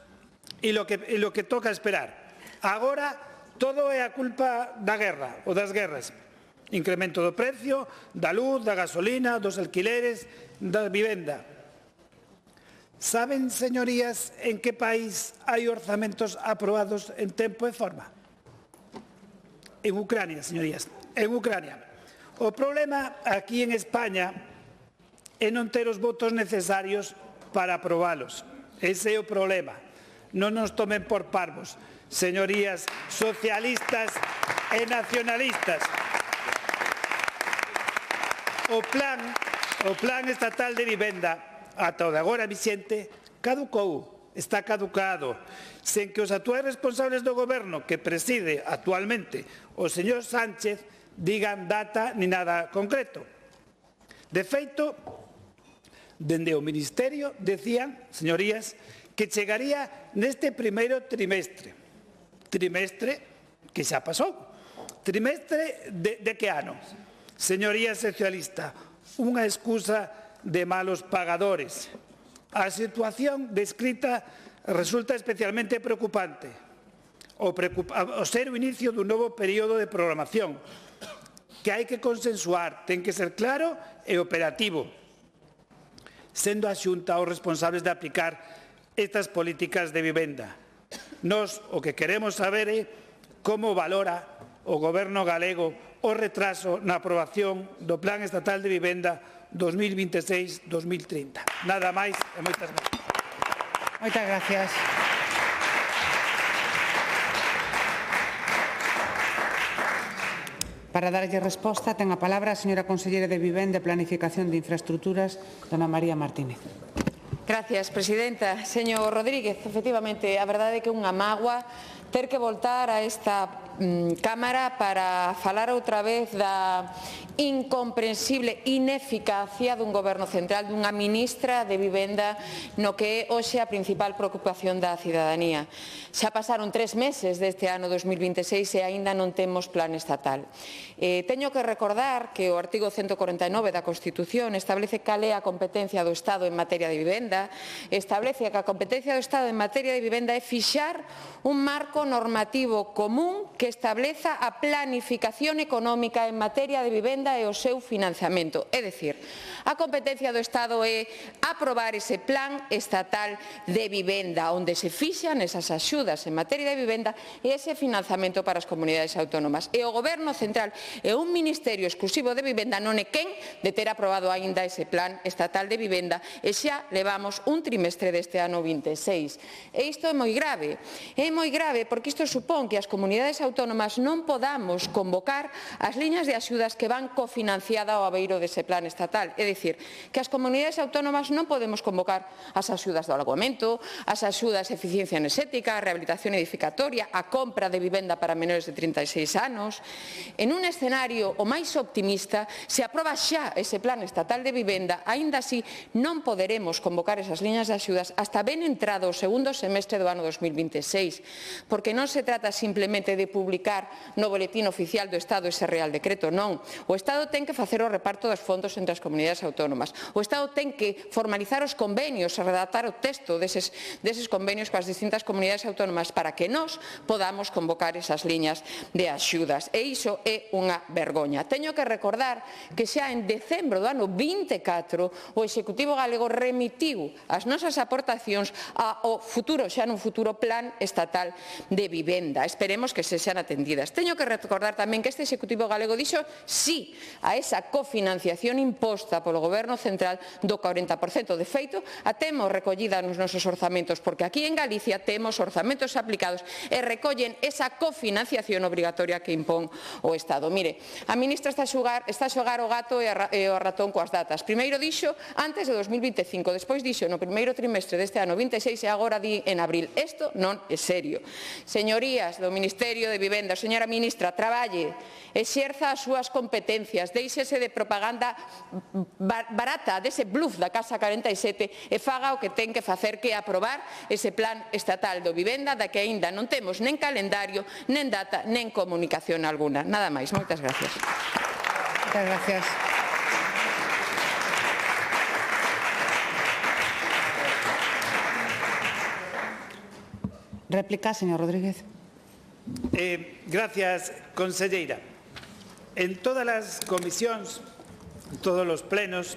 e lo que toca esperar. Agora todo é a culpa da guerra ou das guerras. Incremento do precio, da luz, da gasolina, dos alquileres, da vivenda. Saben, señorías, en que país hai orzamentos aprobados en tempo e forma? En Ucrania, señorías, en Ucrania. O problema aquí en España é non ter os votos necesarios para aprobalos. Ese é o problema. Non nos tomen por parvos, señorías socialistas e nacionalistas. O plan estatal de vivenda, ata o de agora vixente, caducou, está caducado, sen que os actuais responsables do Goberno que preside actualmente o señor Sánchez digan data ni nada concreto. De feito, dende o Ministerio decían, señorías, que chegaría neste primeiro trimestre. Trimestre que xa pasou. Trimestre de que ano? Señoría socialista, unha excusa de malos pagadores. A situación descrita resulta especialmente preocupante. O ser o inicio dun novo período de programación que hai que consensuar, ten que ser claro e operativo, sendo a Xunta os responsables de aplicar estas políticas de vivenda. Nós o que queremos saber é como valora o Goberno galego o retraso na aprobación do Plan Estatal de Vivenda 2026-2030. Nada máis e moitas gracias. Moitas gracias. Para darlle resposta, ten a palabra a señora conselleira de Vivenda e Planificación de Infraestructuras, dona María Martínez. Gracias, presidenta. Señor Rodríguez, efectivamente, a verdade é que unha mágoa ter que voltar a esta Cámara para falar outra vez da incomprensible ineficacia dun Goberno central, dunha ministra de Vivenda, no que é hoxe a principal preocupación da cidadanía. Xa pasaron 3 meses deste ano 2026 e aínda non temos plan estatal. Teño que recordar que o artigo 149 da Constitución establece cal é a competencia do Estado en materia de vivenda, establece que a competencia do Estado en materia de vivenda é fixar un marco normativo común que estableza a planificación económica en materia de vivenda e o seu financiamento. É dicir, a competencia do Estado é aprobar ese plan estatal de vivenda, onde se fixan esas axudas en materia de vivenda e ese financiamento para as comunidades autónomas. E o Goberno central e un Ministerio exclusivo de vivenda non é quen de ter aprobado aínda ese plan estatal de vivenda e xa levamos un trimestre deste ano 26. E isto é moi grave porque isto supón que as comunidades autónomas non podamos convocar as liñas de axudas que van cofinanciada ao abeiro dese plan estatal. É dicir, que as comunidades autónomas non podemos convocar as axudas do alojamento, as axudas de eficiencia enerxética, a rehabilitación edificatoria, a compra de vivenda para menores de 36 anos. En un escenario o máis optimista, se aproba xa ese plan estatal de vivenda, aínda así non poderemos convocar esas liñas de axudas hasta ben entrado o segundo semestre do ano 2026, porque non se trata simplemente de publicar no boletín oficial do Estado ese Real Decreto, non. O Estado ten que facer o reparto dos fondos entre as comunidades autónomas. O Estado ten que formalizar os convenios e redactar o texto deses convenios coas distintas comunidades autónomas para que nós podamos convocar esas liñas de axudas. E iso é unha vergoña. Teño que recordar que xa en decembro do ano 24 o Executivo galego remitiu as nosas aportacións ao futuro, xa nun futuro plan estatal de vivenda. Esperemos que se xa sexan atendidas. Teño que recordar tamén que este Executivo galego dixo sí a esa cofinanciación imposta polo Goberno central do 40%. De feito, a temos recollida nos nosos orzamentos, porque aquí en Galicia temos orzamentos aplicados e recollen esa cofinanciación obrigatoria que impón o Estado. Mire, a ministra está a xogar o gato e o ratón coas datas. Primeiro dixo antes de 2025, despois dixo no primeiro trimestre deste ano 26 e agora di en abril. Isto non é serio. Señorías do Ministerio de Vivenda, señora ministra, traballe, exerza as súas competencias, deixese de propaganda barata, dese bluff da Casa 47 e faga o que ten que facer, que é aprobar ese plan estatal do vivenda da que aínda non temos nen calendario, nen data, nen comunicación alguna. Nada máis. Moitas gracias. Muchas gracias. Réplica, señor Rodríguez. Gracias, conselleira. En todas as comisións, en todos os plenos,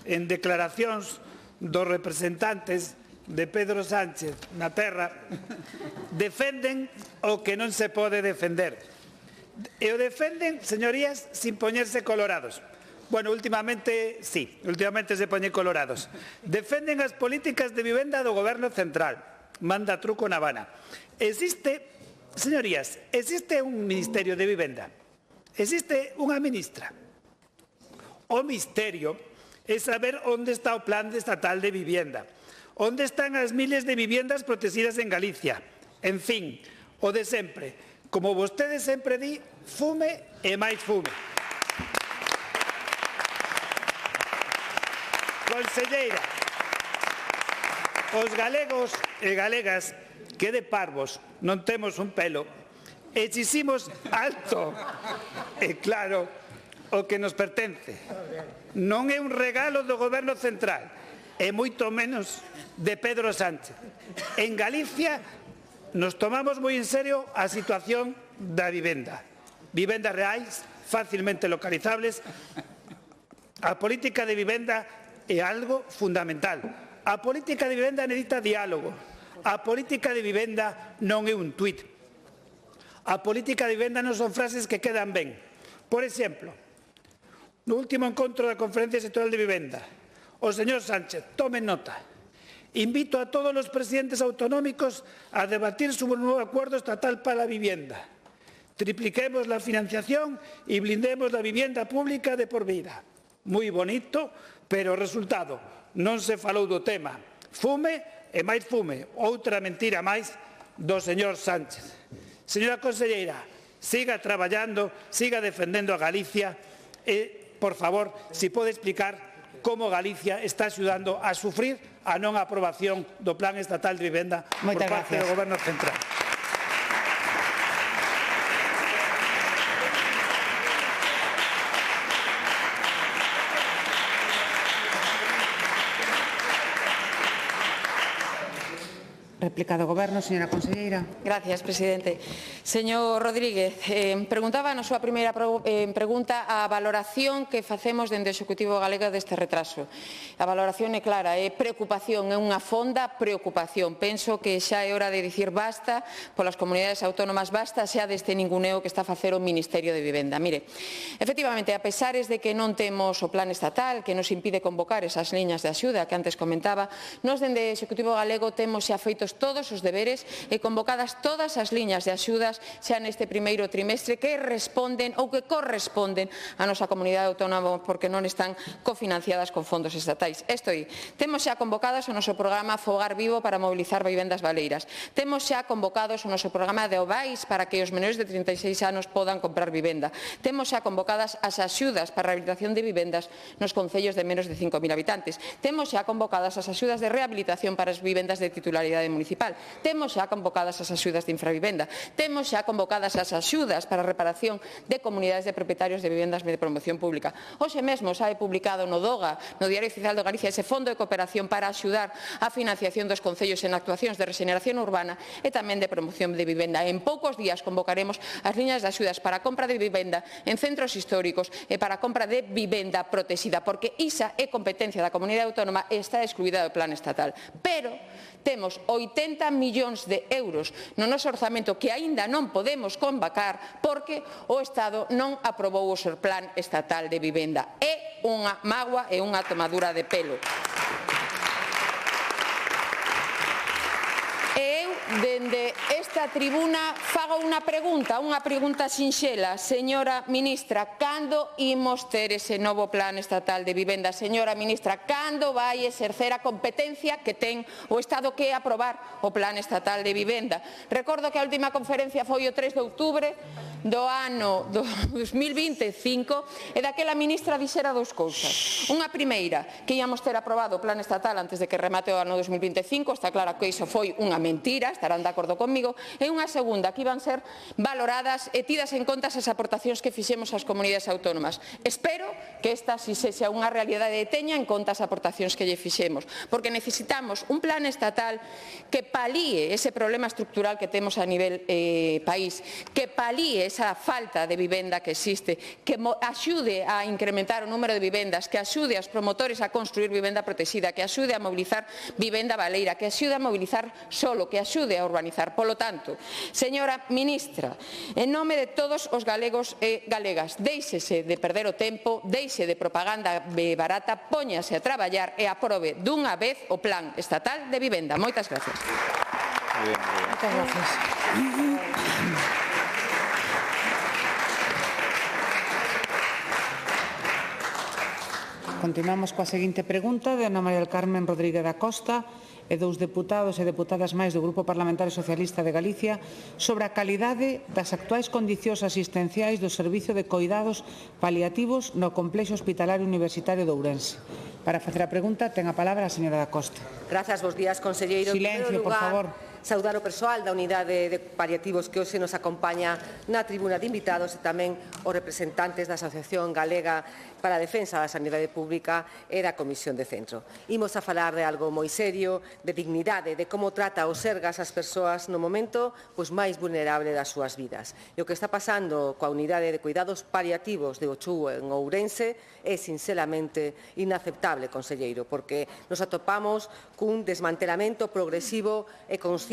en declaracións dos representantes de Pedro Sánchez na terra, defenden o que non se pode defender. E o defenden, señorías, sin poñerse colorados. Bueno, últimamente, sí, últimamente se poñen colorados. Defenden as políticas de vivenda do Goberno central. Manda truco na Habana. Señorías, existe un Ministerio de Vivenda. Existe unha ministra. O misterio é saber onde está o plan estatal de vivienda. Onde están as miles de viviendas protegidas en Galicia. En fin, o de sempre. Como vostede sempre di, fume e máis fume. Conselleira, os galegos e galegas que de parvos non temos un pelo, exiximos alto e claro o que nos pertence. Non é un regalo do Goberno central, e moito menos de Pedro Sánchez. En Galicia nos tomamos moi en serio a situación da vivenda. Vivendas reais, facilmente localizables. A política de vivenda é algo fundamental. A política de vivenda necesita diálogo. A política de vivenda non é un tuit. A política de vivenda non son frases que quedan ben. Por exemplo, no último encontro da Conferencia Sectorial de Vivenda, o señor Sánchez, tomen nota. Invito a todos los presidentes autonómicos a debatir sobre un nuevo acuerdo estatal para la vivienda. Tripliquemos la financiación y blindemos la vivienda pública de por vida. Moi bonito, pero o resultado, non se falou do tema. Fume e máis fume, outra mentira máis do señor Sánchez. Señora conselleira, siga traballando, siga defendendo a Galicia e, por favor, se pode explicar como Galicia está axudando a sufrir a non aprobación do Plan Estatal de Vivenda por parte do Goberno Central. Réplica do Goberno, señora conselleira. Gracias, presidente. Señor Rodríguez, preguntaba na súa primeira pregunta a valoración que facemos dende o Executivo galego deste retraso. A valoración é clara, é preocupación, é unha fonda preocupación. Penso que xa é hora de dicir basta polas comunidades autónomas, basta xa deste ninguneo que está a facer o Ministerio de Vivenda. Mire, efectivamente, a pesares de que non temos o plan estatal que nos impide convocar esas liñas de axuda que antes comentaba, nos dende o Executivo galego temos xa feitos todos os deberes e convocadas todas as liñas de axudas xa neste primeiro trimestre que responden ou que corresponden á nosa comunidade autónoma porque non están cofinanciadas con fondos estatais. Temos xa convocadas o noso programa Fogar Vivo para mobilizar vivendas baleiras. Temos xa convocados o noso programa de Ovais para que os menores de 36 anos podan comprar vivenda. Temos xa convocadas as axudas para a rehabilitación de vivendas nos concellos de menos de 5.000 habitantes. Temos xa convocadas as axudas de rehabilitación para as vivendas de titularidade municipal. Temos xa convocadas as axudas de infravivenda. Temos xa convocadas as axudas para a reparación de comunidades de propietarios de vivendas de promoción pública. Hoxe mesmo xa é publicado no DOGA, no Diario Oficial de Galicia, ese fondo de cooperación para axudar a financiación dos concellos en actuacións de rexeneración urbana e tamén de promoción de vivenda. En poucos días convocaremos as liñas de axudas para a compra de vivenda en centros históricos e para a compra de vivenda protexida, porque isa é competencia da comunidade autónoma e está excluída do plan estatal. Pero temos 8 80 millóns de euros no noso orzamento que aínda non podemos convocar porque o Estado non aprobou o seu plan estatal de vivenda. É unha mágoa e unha tomadura de pelo. E eu, dende esta tribuna, fago unha pregunta sinxela. Señora ministra, cando imos ter ese novo plan estatal de vivenda? Señora ministra, cando vai exercer a competencia que ten o Estado que é aprobar o plan estatal de vivenda? Recordo que a última conferencia foi o 3 de outubro do ano 2025 e daquela ministra dixera dous cousas. Unha primeira, que íamos ter aprobado o plan estatal antes de que remate o ano 2025, está claro que iso foi unha mentira, estarán de acordo comigo, e unha segunda, que iban ser valoradas e tidas en conta as aportacións que fixemos ás comunidades autónomas. Espero que esta si sexa unha realidade e teña en conta as aportacións que lle fixemos, porque necesitamos un plan estatal que palíe ese problema estructural que temos a nivel país, que palíe esa falta de vivenda que existe, que axude a incrementar o número de vivendas, que axude aos promotores a construir vivenda protegida, que axude a mobilizar vivenda baleira, que axude a mobilizar solo, que axude a urbanizar. Polo tanto, señora ministra, en nome de todos os galegos e galegas, déixese de perder o tempo, deixe de propaganda barata, póñase a traballar e aprobe dunha vez o plan estatal de vivenda. Moitas gracias. Moitas gracias. Continuamos coa seguinte pregunta de Ana María del Carmen Rodríguez da Costa e dous deputados e deputadas máis do Grupo Parlamentario Socialista de Galicia sobre a calidade das actuais condicións asistenciais do Servicio de Coidados Paliativos no Complexo Hospitalario Universitario de Ourense. Para facer a pregunta, ten a palabra a señora da Costa. Grazas, bos días, conselleiro. Silencio, por favor. Saudar o persoal da Unidade de Paliativos que hoxe nos acompaña na tribuna de invitados e tamén os representantes da Asociación Galega para a Defensa da Sanidade Pública e da Comisión de Centro. Imos a falar de algo moi serio, de dignidade, de como trata o Sergas as persoas no momento máis vulnerable das súas vidas. E o que está pasando coa Unidade de Cuidados Paliativos de Ochú en Ourense é sinceramente inaceptable, conselleiro, porque nos atopamos cun desmantelamento progresivo e consciente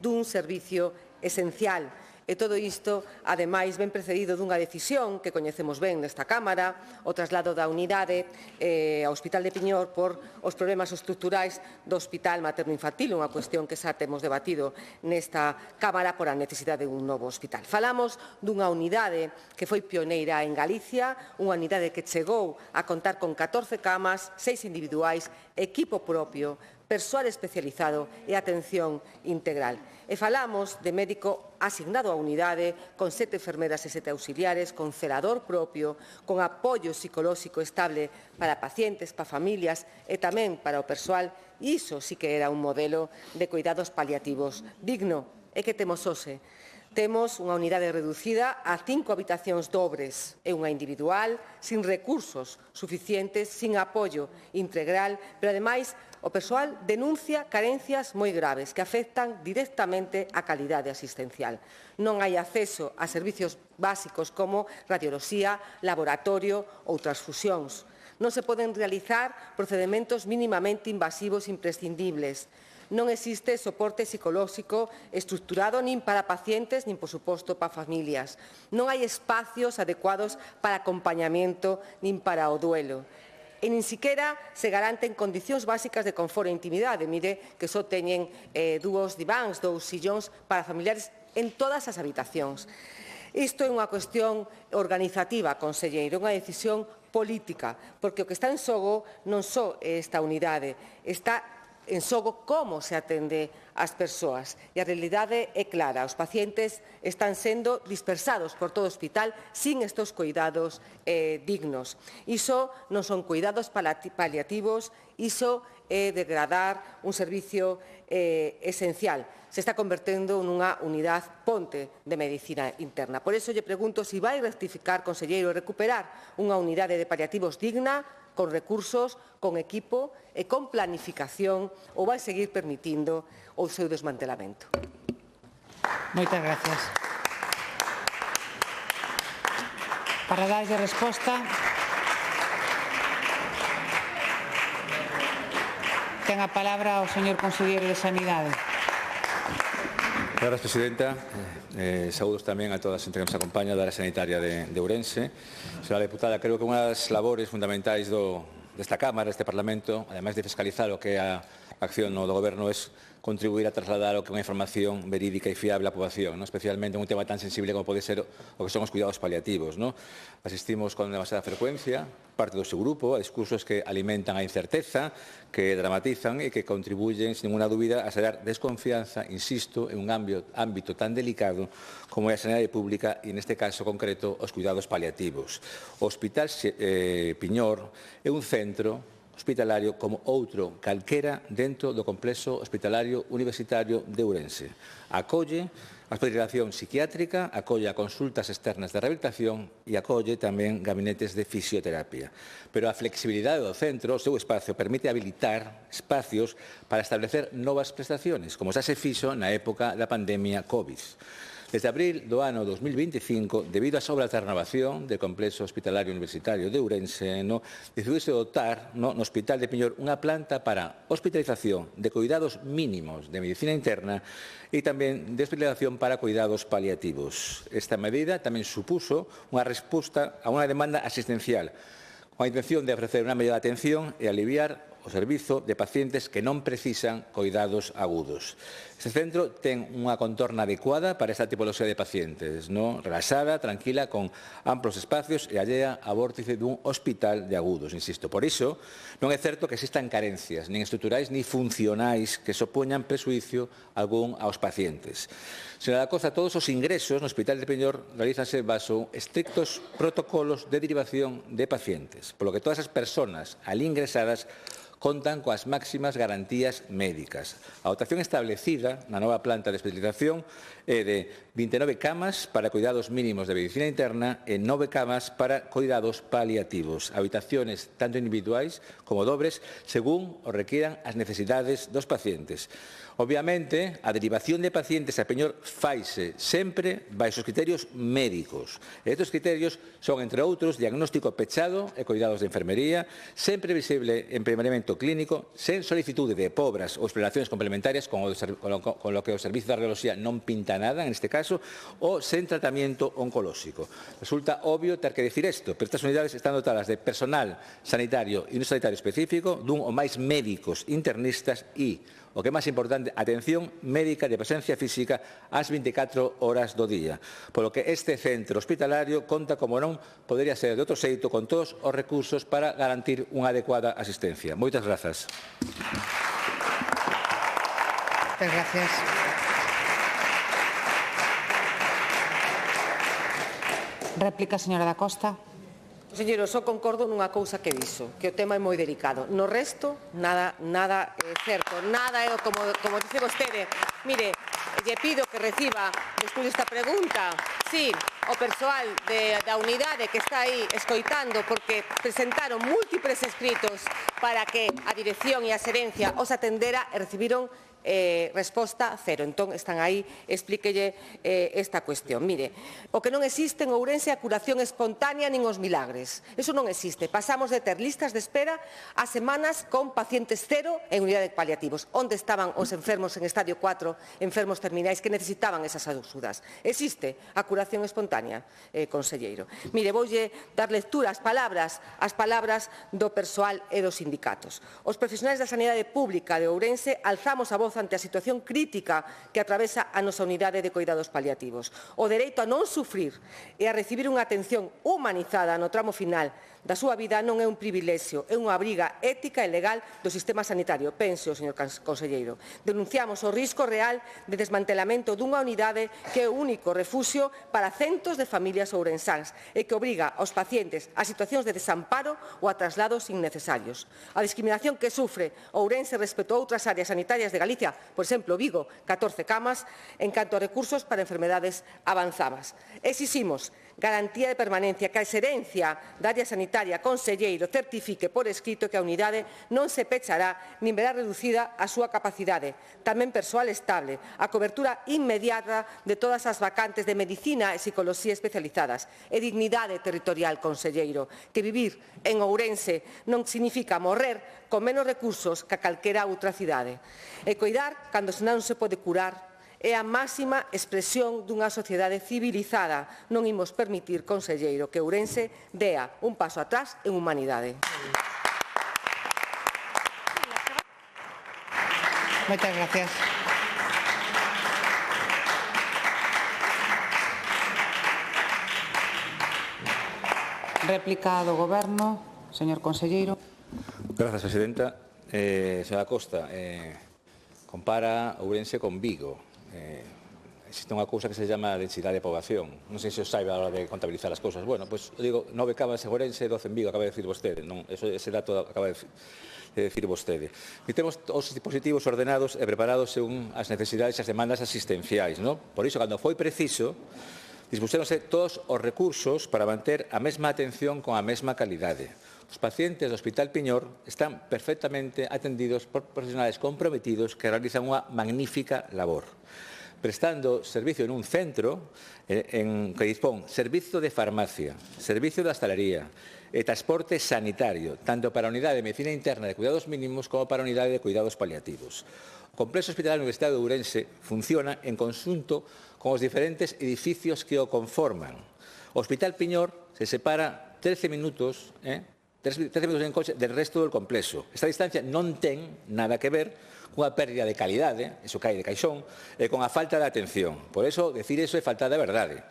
dun servicio esencial. E todo isto, ademais, ben precedido dunha decisión que coñecemos ben nesta Cámara, o traslado da unidade ao Hospital de Piñor por os problemas estruturais do Hospital Materno-Infantil, unha cuestión que xa temos debatido nesta Cámara por a necesidade dun novo hospital. Falamos dunha unidade que foi pioneira en Galicia, unha unidade que chegou a contar con 14 camas, 6 individuais, equipo propio, persoal especializado e atención integral. E falamos de médico asignado á unidade, con 7 enfermeras e 7 auxiliares, con celador propio, con apoio psicolóxico estable para pacientes, para familias e tamén para o persoal. Iso sí que era un modelo de cuidados paliativos digno. E que temos hoxe? Temos unha unidade reducida a 5 habitacións dobres e unha individual, sin recursos suficientes, sin apoio integral, pero ademais o persoal denuncia carencias moi graves que afectan directamente a calidade asistencial. Non hai acceso a servicios básicos como radioloxía, laboratorio ou transfusións. Non se poden realizar procedementos mínimamente invasivos imprescindibles. Non existe soporte psicolóxico estruturado nin para pacientes nin, por suposto, para familias. Non hai espacios adecuados para acompañamiento nin para o duelo. E nin siquiera se garanten condicións básicas de confort e intimidade. Mire que só teñen 2 diváns, 2 sillóns para familiares en todas as habitacións. Isto é unha cuestión organizativa, conselleiro, unha decisión política, porque o que está en xogo non só esta unidade, está en xogo como se atende ás persoas. E a realidade é clara, os pacientes están sendo dispersados por todo o hospital sin estes cuidados dignos. Iso non son cuidados paliativos, iso é degradar un servicio esencial. Se está convertendo nunha unidade ponte de medicina interna. Por iso lle pregunto se vai rectificar, conselleiro, e recuperar unha unidade de paliativos digna, con recursos, con equipo e con planificación, ou vai seguir permitindo o seu desmantelamento. Moitas gracias. Para darlle resposta, ten a palabra o señor conselleiro de Sanidade. Gracias, Presidenta. Saúdos tamén a toda a xente que nos acompaña da área sanitaria de Ourense. Señora deputada, creo que unha das labores fundamentais desta Cámara, deste Parlamento, ademais de fiscalizar o que é a acción do Goberno, é contribuir a trasladar o que é unha información verídica e fiable á poboación, ¿no? Especialmente en un tema tan sensible como pode ser o que son os cuidados paliativos, ¿no? Asistimos con demasiada frecuencia, parte do seu grupo, a discursos que alimentan a incerteza, que dramatizan e que contribuyen, sin ninguna dúbida, a xerar desconfianza, insisto, en un ámbito tan delicado como é a sanidade pública e, neste caso concreto, os cuidados paliativos. O Hospital Piñor é un centro hospitalario como outro calquera dentro do complexo hospitalario universitario de Ourense. Acolle a hospitalización psiquiátrica, acolle a consultas externas de rehabilitación e acolle tamén gabinetes de fisioterapia. Pero a flexibilidade do centro, o seu espacio, permite habilitar espacios para establecer novas prestaciones, como xa se fixo na época da pandemia COVID. Desde abril do ano 2025, debido ás obras de renovación do complexo hospitalario universitario de Ourense, decidiuse dotar no Hospital de Piñor unha planta para hospitalización de cuidados mínimos de medicina interna e tamén de hospitalización para cuidados paliativos. Esta medida tamén supuso unha resposta a unha demanda asistencial, con a intención de ofrecer unha mellor atención e aliviar o servizo de pacientes que non precisan cuidados agudos. Este centro ten unha contorna adecuada para esta tipoloxía de pacientes, relaxada, tranquila, con amplos espacios e allea a vórtice dun hospital de agudos, insisto. Por iso, non é certo que existan carencias, nin estruturais ni funcionais que sopoñan presuicio algún aos pacientes. Señora da Costa, todos os ingresos no Hospital de Piñor realízanse baso estrictos protocolos de derivación de pacientes, polo que todas as persoas ali ingresadas contan coas máximas garantías médicas. A dotación establecida na nova planta de hospitalización é de 29 camas para cuidados mínimos de medicina interna e 9 camas para cuidados paliativos, habitaciones tanto individuais como dobres, según o requieran as necesidades dos pacientes. Obviamente, a derivación de pacientes a Piñor faise sempre baixo os criterios médicos. E estes criterios son, entre outros, diagnóstico pechado e cuidados de enfermería, sen previsible emprimeramento clínico, sen solicitude de pobras ou exploracións complementarias, con lo que o Servicio de Radioloxía non pinta nada, en este caso, ou sen tratamiento oncolóxico. Resulta obvio ter que decir isto, pero estas unidades están dotadas de personal sanitario e non sanitario específico, dun ou máis médicos internistas e, o que é máis importante, atención médica de presencia física ás 24 horas do día. Polo que este centro hospitalario conta, como non podería ser de outro xeito, con todos os recursos para garantir unha adecuada asistencia. Moitas grazas. Moitas gracias. Réplica, señora da Costa. Conselleiro, só concordo nunha cousa que dixo, que o tema é moi delicado. No resto, nada é certo, nada é como dice vostede. Mire, lle pido que reciba, despois desta pregunta, sí, o persoal da unidade que está aí escoitando, porque presentaron múltiples escritos para que a dirección e a xerencia os atendera e recibiron resposta cero. Entón, están aí, explíquelle esta cuestión. Mire, o que non existe en Ourense é a curación espontánea nin os milagres. Eso non existe. Pasamos de ter listas de espera a semanas con pacientes cero en unidade de paliativos. Onde estaban os enfermos en estadio 4, enfermos terminais que necesitaban esas axudas? Existe a curación espontánea, conselleiro. Mire, voulle dar lectura ás palabras do persoal e dos sindicatos. Os profesionais da sanidade pública de Ourense alzamos a voz ante a situación crítica que atravesa a nosa unidade de cuidados paliativos. O dereito a non sufrir e a recibir unha atención humanizada no tramo final da súa vida non é un privilexio, é unha obriga ética e legal do sistema sanitario. Pense, señor conselleiro. Denunciamos o risco real de desmantelamento dunha unidade que é o único refuxio para centos de familias ourensáns e que obriga aos pacientes a situacións de desamparo ou a traslados innecesarios. A discriminación que sufre Ourense respecto a outras áreas sanitarias de Galicia, por exemplo, Vigo, 14 camas, en canto a recursos para enfermedades avanzadas. Exiximos garantía de permanencia, que a xerencia da área sanitaria, conselleiro, certifique por escrito que a unidade non se pechará nin verá reducida a súa capacidade. Tamén persoal estable, a cobertura inmediata de todas as vacantes de medicina e psicoloxía especializadas e dignidade territorial, conselleiro, que vivir en Ourense non significa morrer con menos recursos que a calquera outra cidade. E coidar cando senón se pode curar é a máxima expresión dunha sociedade civilizada. Non imos permitir, conselleiro, que Ourense dea un paso atrás en humanidade. Moitas gracias. Réplica do Goberno, señor conselleiro. Gracias, presidenta. Señora Costa, compara Ourense con Vigo. Existe unha cousa que se chama densidade de poboación. Non sei se os saiba a hora de contabilizar as cousas. Bueno, pois, digo, 9 camas en Ourense, 12 en Vigo, acaba de decir vostede. Non, ese dato acaba de decir vostede. E temos os dispositivos ordenados e preparados según as necesidades e as demandas asistenciais. Non? Por iso, cando foi preciso, dispuséronse todos os recursos para manter a mesma atención con a mesma calidade. Os pacientes do Hospital Piñor están perfectamente atendidos por profesionales comprometidos que realizan unha magnífica labor, prestando servicio en un centro que dispón servicio de farmacia, servicio de hostalería e transporte sanitario, tanto para a unidade de medicina interna de cuidados mínimos como para a unidade de cuidados paliativos. O complexo hospitalario universitario de Ourense funciona en conxunto con os diferentes edificios que o conforman. O Hospital Piñor se separa 13 minutos en coche del resto do complexo. Esta distancia non ten nada que ver cunha pérdida de calidade, iso cae de caixón, e con a falta de atención. Por eso, decir iso é falta de verdade.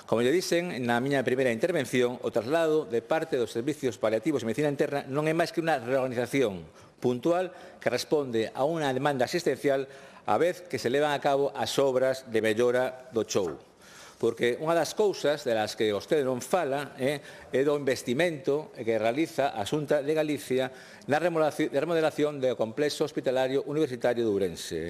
Como lle dixen na miña primeira intervención, o traslado de parte dos servicios paliativos e medicina interna non é máis que unha reorganización puntual que responde a unha demanda asistencial a vez que se levan a cabo as obras de mellora do show. Porque unha das cousas de las que vostede non fala é do investimento que realiza a Xunta de Galicia na remodelación do complexo hospitalario universitario de Ourense.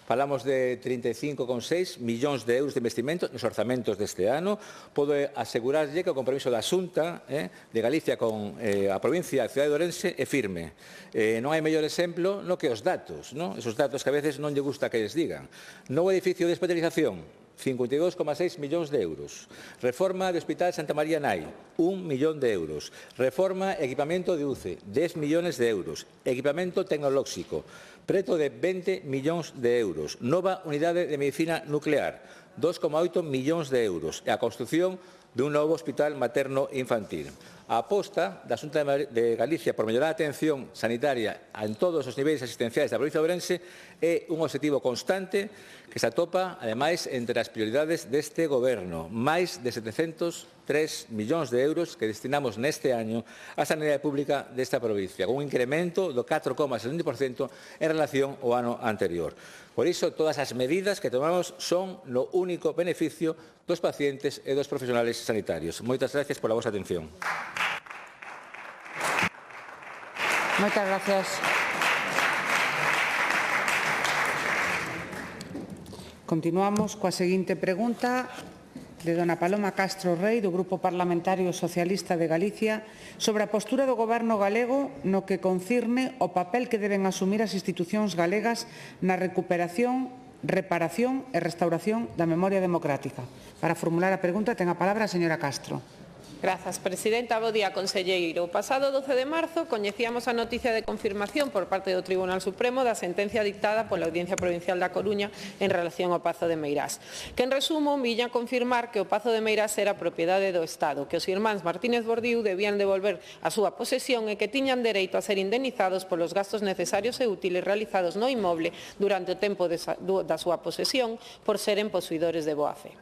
Falamos de 35,6 millóns de euros de investimento nos orzamentos deste ano. Podo asegurarlle que o compromiso da Xunta de Galicia con a provincia e a cidade de Ourense é firme. Non hai mellor exemplo no que os datos, esos datos que a veces non lle gusta que les digan. Novo edificio de hospitalización, 52,6 millóns de euros. Reforma do Hospital Santa María Nai, 1 millón de euros. Reforma e equipamento de UCE, 10 millóns de euros. Equipamento tecnolóxico, preto de 20 millóns de euros. Nova unidade de medicina nuclear, 2,8 millóns de euros. E a construción dun novo hospital materno infantil. A aposta da Xunta de Galicia por mellorar a atención sanitaria en todos os niveis asistenciais da provincia de Ourense é un objetivo constante que se atopa, ademais, entre as prioridades deste Goberno. Máis de 703 millóns de euros que destinamos neste año á sanidade pública desta provincia, con un incremento do 4,70% en relación ao ano anterior. Por iso, todas as medidas que tomamos son no único beneficio dos pacientes e dos profesionales sanitarios. Moitas gracias pola vosa atención. Moitas gracias. Continuamos coa seguinte pregunta de dona Paloma Castro Rei, do Grupo Parlamentario Socialista de Galicia, sobre a postura do Goberno galego no que concirne o papel que deben asumir as institucións galegas na recuperación, reparación e restauración da memoria democrática. Para formular a pregunta ten a palabra a señora Castro. Grazas, presidenta. Bo día, conselleiro. O pasado 12 de marzo coñecíamos a noticia de confirmación por parte do Tribunal Supremo da sentencia dictada pola Audiencia Provincial da Coruña en relación ao Pazo de Meirás, que en resumo viña a confirmar que o Pazo de Meirás era propiedade do Estado, que os irmáns Martínez Bordiú debían devolver a súa posesión e que tiñan dereito a ser indemnizados polos gastos necesarios e útiles realizados no inmoble durante o tempo da súa posesión por seren posuidores de boa fe.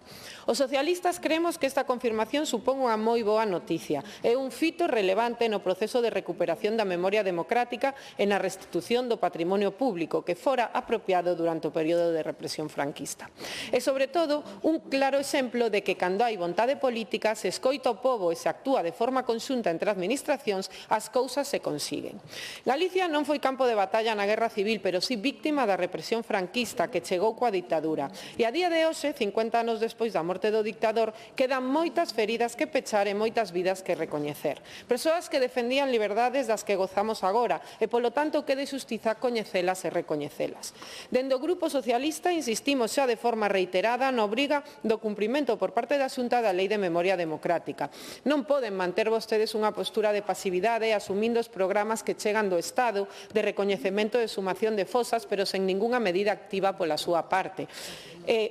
Os socialistas creemos que esta confirmación supón unha moi boa noticia. É un fito relevante no proceso de recuperación da memoria democrática e na restitución do patrimonio público que fora apropiado durante o período de represión franquista. E, sobre todo, un claro exemplo de que cando hai vontade política, se escoita o pobo e se actúa de forma conxunta entre administracións, as cousas se consiguen. Galicia non foi campo de batalla na Guerra Civil, pero sí víctima da represión franquista que chegou coa ditadura. E a día de hoxe, 50 anos despois da morte do dictador, quedan moitas feridas que pechar e moitas vidas que recoñecer. Persoas que defendían liberdades das que gozamos agora e, polo tanto, que de xustiza coñecelas e recoñecelas. Dende o Grupo Socialista insistimos xa de forma reiterada na obriga do cumprimento por parte da Xunta da Lei de Memoria Democrática. Non poden manter vostedes unha postura de pasividade asumindo os programas que chegan do Estado de recoñecemento e sumación de fosas, pero sen ningunha medida activa pola súa parte.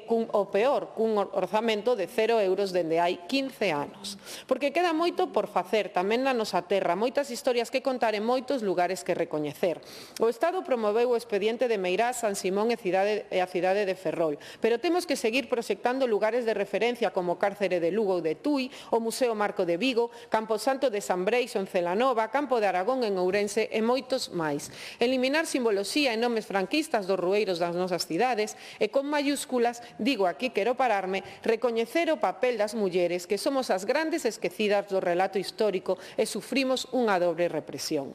o peor, cun orzamento de 0 euros dende hai 15 anos. Porque queda moito por facer tamén na nosa terra, moitas historias que contar e moitos lugares que recoñecer. O Estado promoveu o expediente de Meirás, San Simón e a cidade de Ferrol, pero temos que seguir proxectando lugares de referencia como Cárcere de Lugo ou de Tui, o Museo Marco de Vigo, Camposanto de San Breixo en Celanova, Campo de Aragón en Ourense e moitos máis. Eliminar simboloxía e nomes franquistas dos rueiros das nosas cidades e con mayúsculas, digo aquí quero pararme, recoñecer o papel das mulleres que somos as grandes esquecidas do relato histórico e sufrimos unha dobre represión.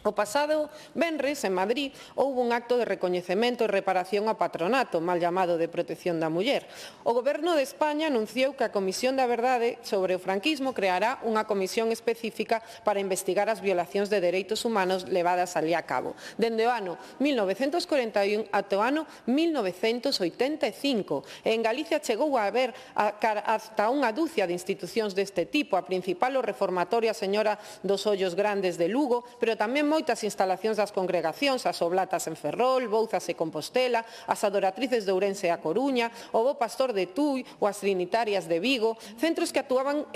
O pasado venres, en Madrid, houve un acto de recoñecemento e reparación ao patronato, mal llamado de protección da muller. O Goberno de España anunciou que a Comisión da Verdade sobre o franquismo creará unha comisión específica para investigar as violacións de dereitos humanos levadas alí a cabo, dende o ano 1941 ata o ano 1985. E en Galicia chegou a haber hasta unha dúcia de institucións deste tipo, a principal o reformatorio a Señora dos Ollos Grandes de Lugo, pero tamén moitas instalacións das congregacións, as Oblatas en Ferrol, Bouzas e Compostela, as Adoratrices de Ourense e a Coruña, o Bo Pastor de Tui ou as Trinitarias de Vigo, centros que actuaban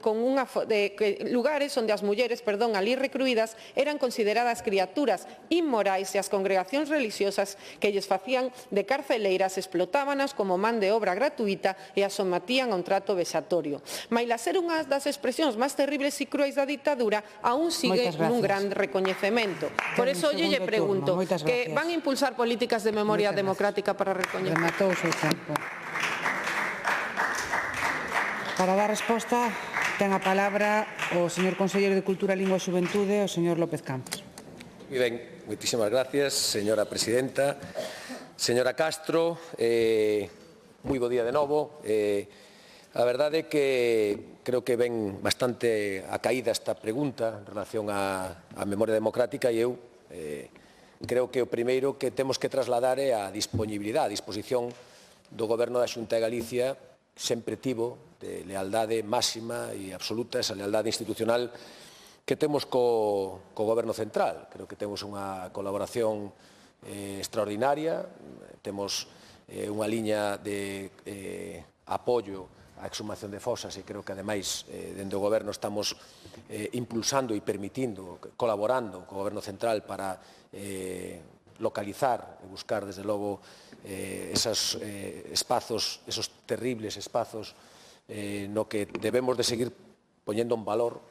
con lugares onde as mulleres, ali recruídas, eran consideradas criaturas inmorais e as congregacións religiosas que lles facían de carceleiras explotábanas como man de obra gratuita e as sometían a un trato vexatorio. Maila ser unha das expresións máis terribles e cruéis da ditadura, aún sigue nun gran recoñecemento. Por eso, lle pregunto, que van a impulsar políticas de memoria democrática para recoñecer. Rematou o seu tempo. Para dar resposta, ten a palabra o señor Conselleiro de Cultura, Lingua e Xuventude, o señor López Campos. Moi ben, moitísimas gracias, señora presidenta. Señora Castro, moi bo día de novo. A verdade é que creo que ven bastante acaída esta pregunta en relación á memoria democrática e eu creo que o primeiro que temos que trasladar é a disponibilidade, a disposición do Goberno da Xunta de Galicia sempre tivo de lealdade máxima e absoluta, esa lealdade institucional que temos co Goberno Central. Creo que temos unha colaboración extraordinaria, temos unha liña de apoio a exhumación de fosas e creo que ademais dende o Goberno estamos impulsando e permitindo, colaborando co Goberno Central para localizar e buscar desde logo esos espazos, esos terribles espazos no que debemos de seguir poñendo en valor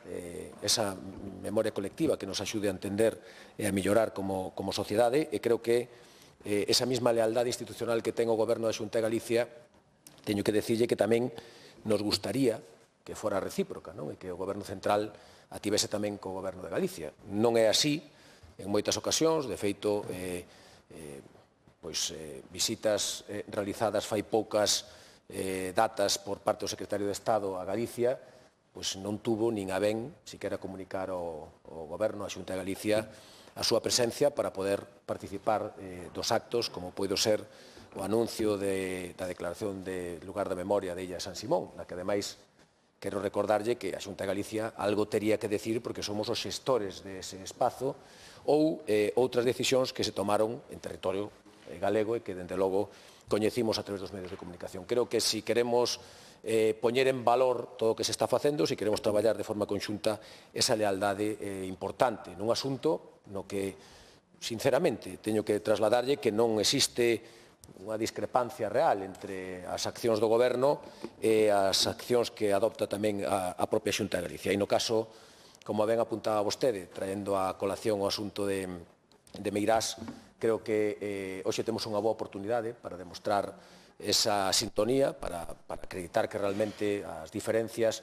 esa memoria colectiva que nos axude a entender e a mellorar como sociedade e creo que esa mesma lealdade institucional que ten o Goberno da Xunta de Galicia teño que decirlle que tamén nos gustaría que fora recíproca, non? E que o Goberno Central ativese tamén co Goberno de Galicia. Non é así en moitas ocasións, de feito, visitas realizadas fai poucas datas por parte do Secretario de Estado a Galicia, non tuvo nin a ben siquera comunicar ao Goberno, a Xunta de Galicia, a súa presencia para poder participar dos actos, como poido ser o anuncio da declaración de lugar da memoria de Illa San Simón, na que ademais quero recordarlle que a Xunta de Galicia algo tería que decir porque somos os xestores dese espazo ou outras decisións que se tomaron en territorio galego e que, dende logo, coñecimos a través dos medios de comunicación. Creo que se queremos poñer en valor todo o que se está facendo, se queremos traballar de forma conxunta esa lealdade importante nun asunto no que, sinceramente, teño que trasladarlle que non existe unha discrepancia real entre as accións do Goberno e as accións que adopta tamén a propia Xunta de Galicia. E no caso, como ben apuntaba vostede, traendo a colación o asunto de Meirás, creo que hoxe temos unha boa oportunidade para demostrar esa sintonía, para acreditar que realmente as diferencias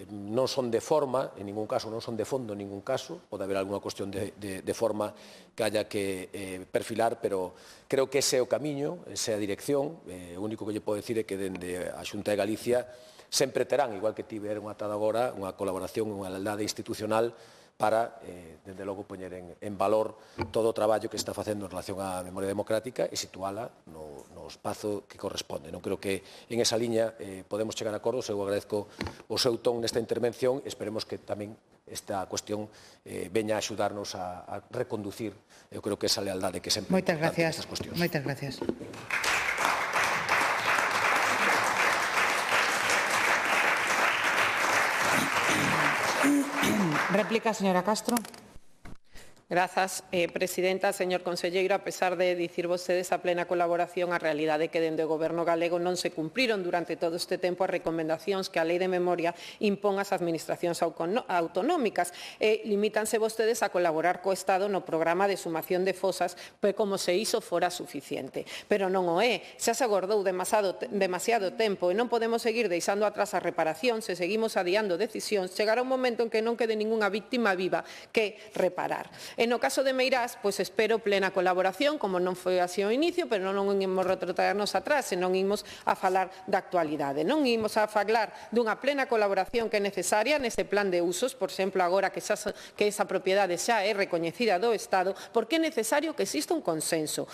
non son de forma, en ningún caso, non son de fondo en ningún caso, pode haber alguna cuestión de forma que haya que perfilar, pero creo que ese é o camiño, esa é a dirección. O único que lle podo decir é que dende a Xunta de Galicia sempre terán, igual que tiveron ata agora, unha colaboración, unha lealdade institucional para, dende logo, poñer en valor todo o traballo que está facendo en relación á memoria democrática e situala no espazo que corresponde. Non creo que en esa liña podemos chegar a acordos. Eu agradezco o seu ton nesta intervención e esperemos que tamén esta cuestión veña a axudarnos a reconducir, eu creo que esa lealdade que sempre é importante nestas cuestións. Moitas gracias. Réplica, señora Castro. Grazas, presidenta. Señor conselleiro, a pesar de dicir vostedes a plena colaboración, a realidade é que dende o Goberno galego non se cumpriron durante todo este tempo as recomendacións que a Lei de Memoria impón ás administracións autonómicas. Limítanse vostedes a colaborar co Estado no programa de sumación de fosas, como se iso fora suficiente. Pero non o é. Xa se agordou demasiado tempo e non podemos seguir deixando atrás a reparación. Se seguimos adiando decisións, chegará un momento en que non quede ningunha víctima viva que reparar. E no caso de Meirás, pois espero plena colaboración, como non foi así ao inicio, pero non imos retrotraernos atrás, senón imos a falar da actualidade. Non imos a falar dunha plena colaboración que é necesaria nese plan de usos, por exemplo, agora que esa propiedade xa é recoñecida do Estado, porque é necesario que exista un consenso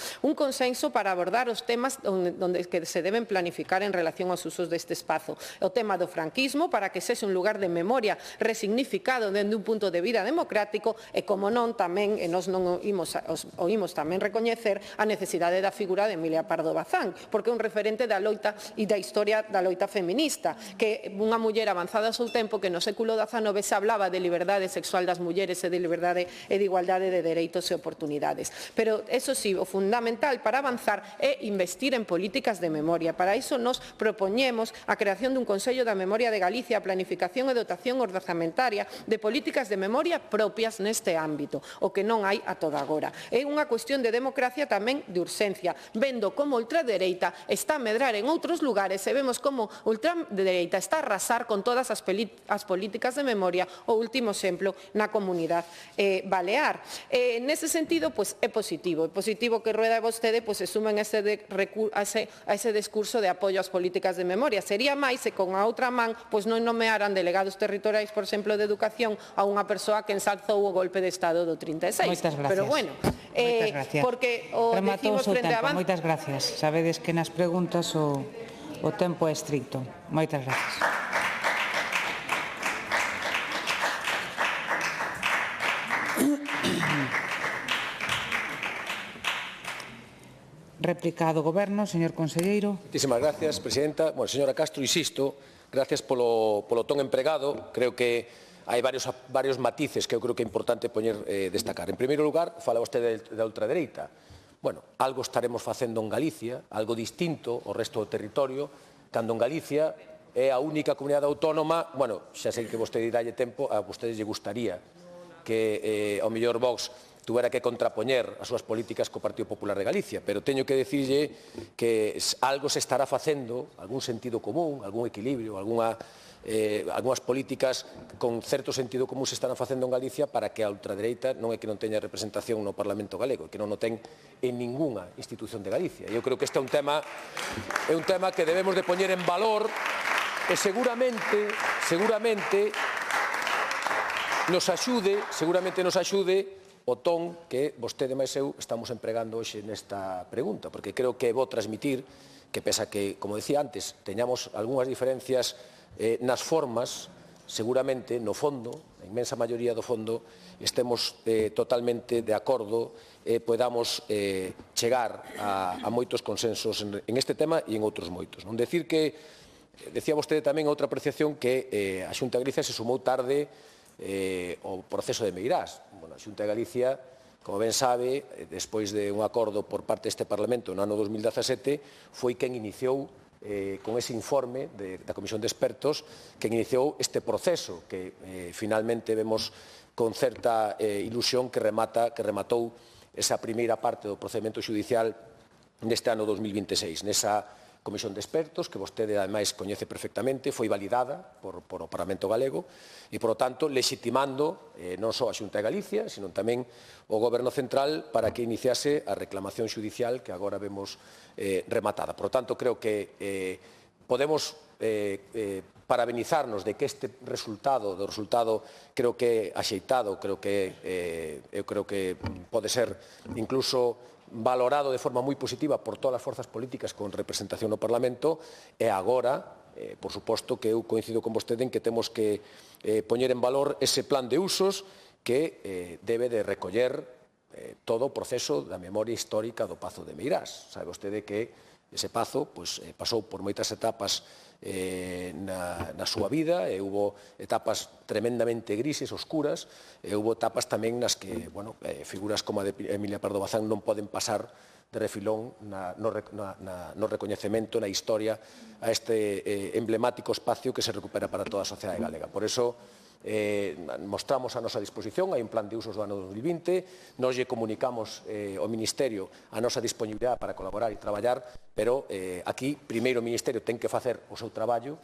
para abordar os temas que se deben planificar en relación aos usos deste espazo. O tema do franquismo, para que sexe un lugar de memoria resignificado dende un punto de vida democrático e, como non, tamén, e nós non oímos tamén recoñecer a necesidade da figura de Emilia Pardo Bazán, porque é un referente da loita e da historia da loita feminista, que unha muller avanzada ao seu tempo que no século XIX se hablaba de liberdade sexual das mulleres e de liberdade e de igualdade de dereitos e oportunidades. Pero, eso sí, o fundamental para avanzar é investir en políticas de memoria. Para iso nos propoñemos a creación dun Consello da Memoria de Galicia, a planificación e dotación orzamentaria de políticas de memoria propias neste ámbito, o que non hai a toda agora. É unha cuestión de democracia, tamén de urxencia, vendo como a ultradereita está a medrar en outros lugares e vemos como a ultradereita está a arrasar con todas as políticas de memoria, o último exemplo na comunidade balear. Nese sentido, pois, é positivo que Rueda e vostede se sumen a ese discurso de apoio ás políticas de memoria. Sería máis se con a outra man non nomearan delegados territoriais, por exemplo, de educación a unha persoa que ensalzou o golpe de Estado do 36. Moitas gracias. Pero bueno, porque o decimos frente a avance... Moitas gracias. Sabedes que nas preguntas o tempo é estricto. Moitas gracias. Réplica do Goberno, señor conselleiro. Moitísimas gracias, presidenta. Bueno, señora Castro, insisto, gracias polo ton empregado. Creo que hai varios matices que eu creo que é importante destacar. En primeiro lugar, fala vostede da ultradereita. Bueno, algo estaremos facendo en Galicia, algo distinto ao resto do territorio, cando en Galicia é a única comunidade autónoma, bueno, xa sei que vostede dalle tempo, a vostedes lle gustaría que ao mellor Vox tuvera que contrapoñer as súas políticas co Partido Popular de Galicia, pero teño que dicirlle que algo se estará facendo, algún sentido común, algún equilibrio, algunhas políticas con certo sentido común se estarán facendo en Galicia para que a ultradereita non é que non teña representación no Parlamento galego, que non o ten en ningunha institución de Galicia. Eu creo que este é un tema que debemos de poñer en valor e seguramente nos axude o ton que vostede máis eu estamos empregando hoxe nesta pregunta, porque creo que é bo transmitir que, pese a que, como decía antes, teñamos algunhas diferencias nas formas, seguramente, no fondo, a inmensa maioría do fondo, estemos totalmente de acordo e podamos chegar a moitos consensos en este tema e en outros moitos. Non decir que, decía vostede tamén outra apreciación, que a Xunta de Galicia se sumou tarde o proceso de Meirás. Bueno, a Xunta de Galicia, como ben sabe, despois de un acordo por parte deste Parlamento no ano 2017, foi quen iniciou con ese informe da Comisión de Expertos, quen iniciou este proceso que finalmente vemos con certa ilusión que rematou esa primeira parte do procedimento judicial neste ano 2026, nesa Comisión de Expertos, que vostede, ademais, coñece perfectamente, foi validada por o Parlamento galego e, por tanto, legitimando non só a Xunta de Galicia, sino tamén o Goberno Central para que iniciase a reclamación judicial que agora vemos rematada. Por tanto, creo que podemos parabenizarnos de que este resultado creo que axeitado, eu creo que pode ser incluso valorado de forma moi positiva por todas as forzas políticas con representación no Parlamento, e agora, por suposto, que eu coincido con vostede en que temos que poñer en valor ese plan de usos que debe de recoller todo o proceso da memoria histórica do Pazo de Meirás. Sabe vostede que ese pazo pasou por moitas etapas na súa vida, e hubo etapas tremendamente grises, oscuras, e hubo etapas tamén nas que figuras como a de Emilia Pardo Bazán non poden pasar de refilón no recoñecemento, na historia, a este emblemático espacio que se recupera para toda a sociedade galega. Por iso, mostramos a nosa disposición, hai un plan de usos do ano 2020, nos lle comunicamos ao Ministerio a nosa disponibilidade para colaborar e traballar, pero aquí, primeiro o Ministerio ten que facer o seu traballo,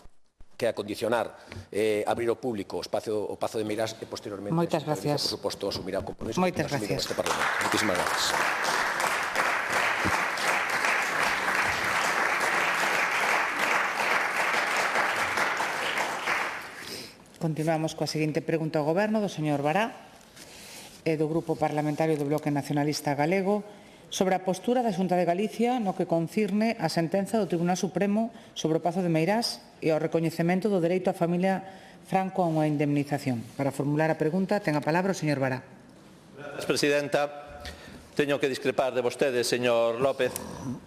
que é acondicionar, abrir ao público o Pazo de Meirás e, posteriormente, por suposto, asumirá o compromiso de asumir con este Parlamento. Muchísimas gracias. Continuamos coa seguinte pregunta ao Goberno do señor Bará e do Grupo Parlamentario do Bloque Nacionalista Galego sobre a postura da Xunta de Galicia no que concirne a sentenza do Tribunal Supremo sobre o Pazo de Meirás e ao recoñecemento do dereito á familia Franco a unha indemnización. Para formular a pregunta, ten a palabra o señor Bará. Gracias, presidenta. Teño que discrepar de vostede, señor López,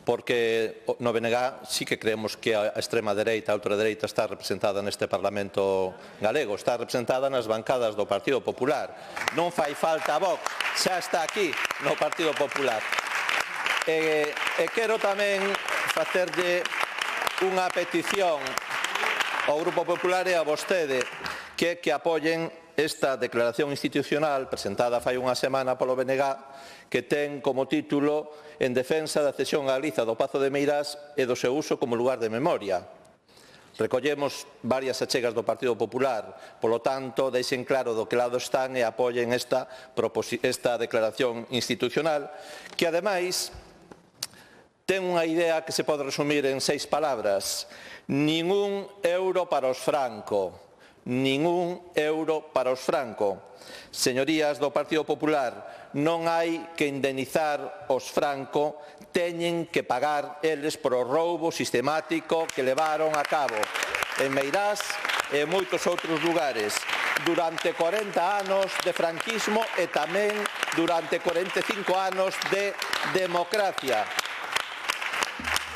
porque no BNG sí que creemos que a extrema dereita, a ultradereita está representada neste Parlamento galego, está representada nas bancadas do Partido Popular. Non fai falta a Vox, xa está aquí no Partido Popular. E quero tamén facerlle unha petición ao Grupo Popular e a vostede que apoien esta declaración institucional presentada fai unha semana polo BNG que ten como título En defensa da cesión a Galiza do Pazo de Meirás e do seu uso como lugar de memoria. Recollemos varias achegas do Partido Popular, polo tanto, deixen claro do que lado están e apoien esta declaración institucional que, ademais, ten unha idea que se pode resumir en 6 palabras. Ningún euro para os Franco. Ningún euro para os Franco. Señorías do Partido Popular, non hai que indemnizar os Franco, teñen que pagar eles por o roubo sistemático que levaron a cabo en Meirás e moitos outros lugares durante 40 anos de franquismo e tamén durante 45 anos de democracia.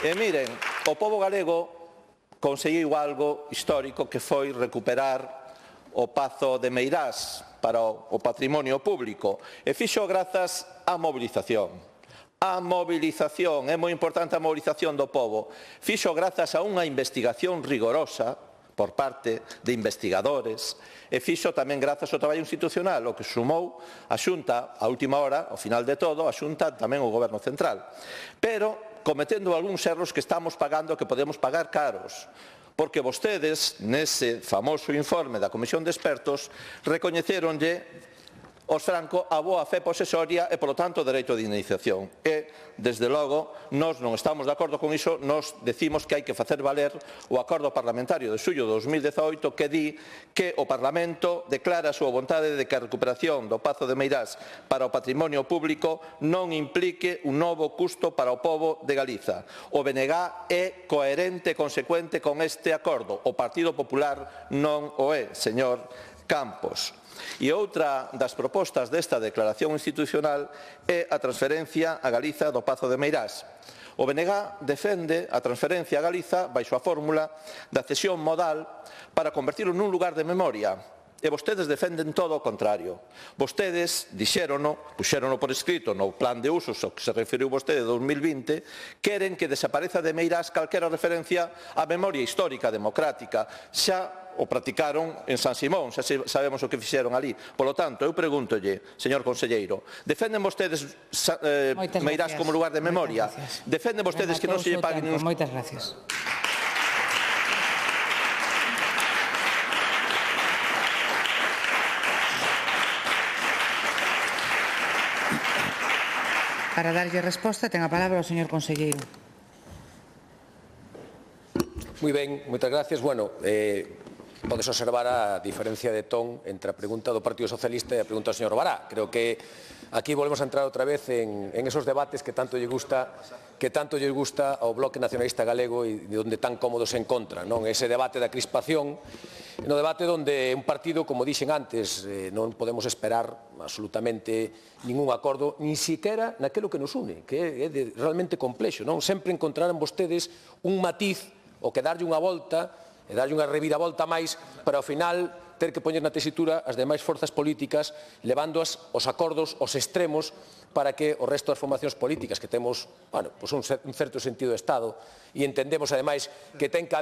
E miren, o pobo galego conseguiu algo histórico que foi recuperar o Pazo de Meirás para o patrimonio público e fixo grazas á mobilización. A mobilización, é moi importante a mobilización do pobo. Fixo grazas a unha investigación rigorosa por parte de investigadores e fixo tamén grazas ao traballo institucional, o que sumou a Xunta, a última hora, ao final de todo, a Xunta tamén o Goberno Central. Pero cometendo algúns erros que estamos pagando que podemos pagar caros, porque vostedes, nese famoso informe da Comisión de Expertos, recoñecéronlle os Franco a boa fe posesoria e, polo tanto, o dereito de indemnización. E, desde logo, nós non estamos de acordo con iso, nós decimos que hai que facer valer o acordo parlamentario de xullo de 2018 que di que o Parlamento declara a súa vontade de que a recuperación do Pazo de Meirás para o patrimonio público non implique un novo custo para o pobo de Galiza. O BNG é coherente e consecuente con este acordo. O Partido Popular non o é, señor Campos. E outra das propostas desta declaración institucional é a transferencia a Galiza do Pazo de Meirás. O BNG defende a transferencia a Galiza baixo a fórmula da cesión modal para convertilo nun lugar de memoria. E vostedes defenden todo o contrario. Vostedes dixérono, puxérono por escrito no plan de usos ao que se referiu vostede de 2020, queren que desapareza de Meirás calquera referencia á memoria histórica democrática. Xa o practicaron en San Simón, xa sabemos o que fixeron ali. Polo tanto, eu pregúntolle, señor conselleiro, defenden vostedes Meirás como lugar de memoria? Defenden vostedes que non se lle paguen... Moitas gracias. Para darlle resposta, ten a palabra o señor conselleiro. Moi ben, moitas gracias. Bueno, podes observar a diferencia de ton entre a pregunta do Partido Socialista e a pregunta do señor Bará. Creo que aquí volvemos a entrar outra vez en esos debates que tanto lle gusta ao Bloque Nacionalista Galego e de onde tan cómodo se encontra, non? Ese debate da crispación, no debate onde un partido, como dixen antes, non podemos esperar absolutamente ningún acordo, nin siquiera naquilo que nos une, que é realmente complexo, non? Sempre encontrarán vostedes un matiz ou que darlle unha volta e darlle unha reviravolta máis para ao final ter que poñer na tesitura as demais forzas políticas levándoas os acordos, os extremos, para que o resto das formacións políticas que temos un certo sentido de Estado e entendemos, ademais, que ten que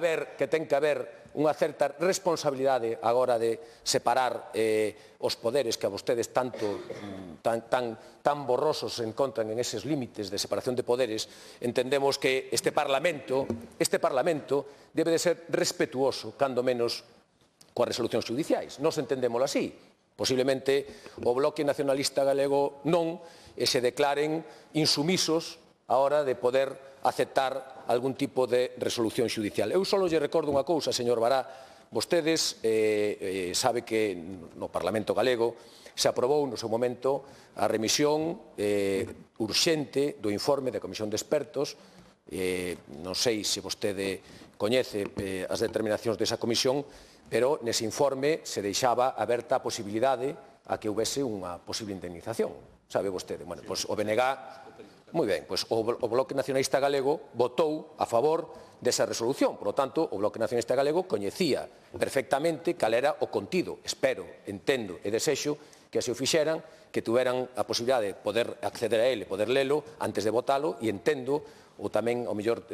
haber unha certa responsabilidade agora de separar os poderes que a vostedes tan borrosos se encontran en eses límites de separación de poderes. Entendemos que este Parlamento debe de ser respetuoso, cando menos, coas resolucións judiciais. Nos entendémolo así. Posiblemente o Bloque Nacionalista Galego non, e se declaren insumisos a hora de poder aceptar algún tipo de resolución judicial. Eu só lle recordo unha cousa, señor Bará. Vostedes sabe que no Parlamento Galego se aprobou no seu momento a remisión urxente do informe da Comisión de Expertos. Non sei se vostede coñece as determinacións desa comisión, pero nese informe se deixaba aberta a posibilidade a que houvese unha posible indemnización. Sabe vostede? Bueno, pois o BNG, moi ben, pois o Bloque Nacionalista Galego votou a favor desa resolución. Por lo tanto, o Bloque Nacionalista Galego coñecía perfectamente cal era o contido. Espero, entendo e desexo que así o fixeran, que tuveran a posibilidade de poder acceder a ele, poder lelo antes de votalo, e entendo ou tamén, ao mellor,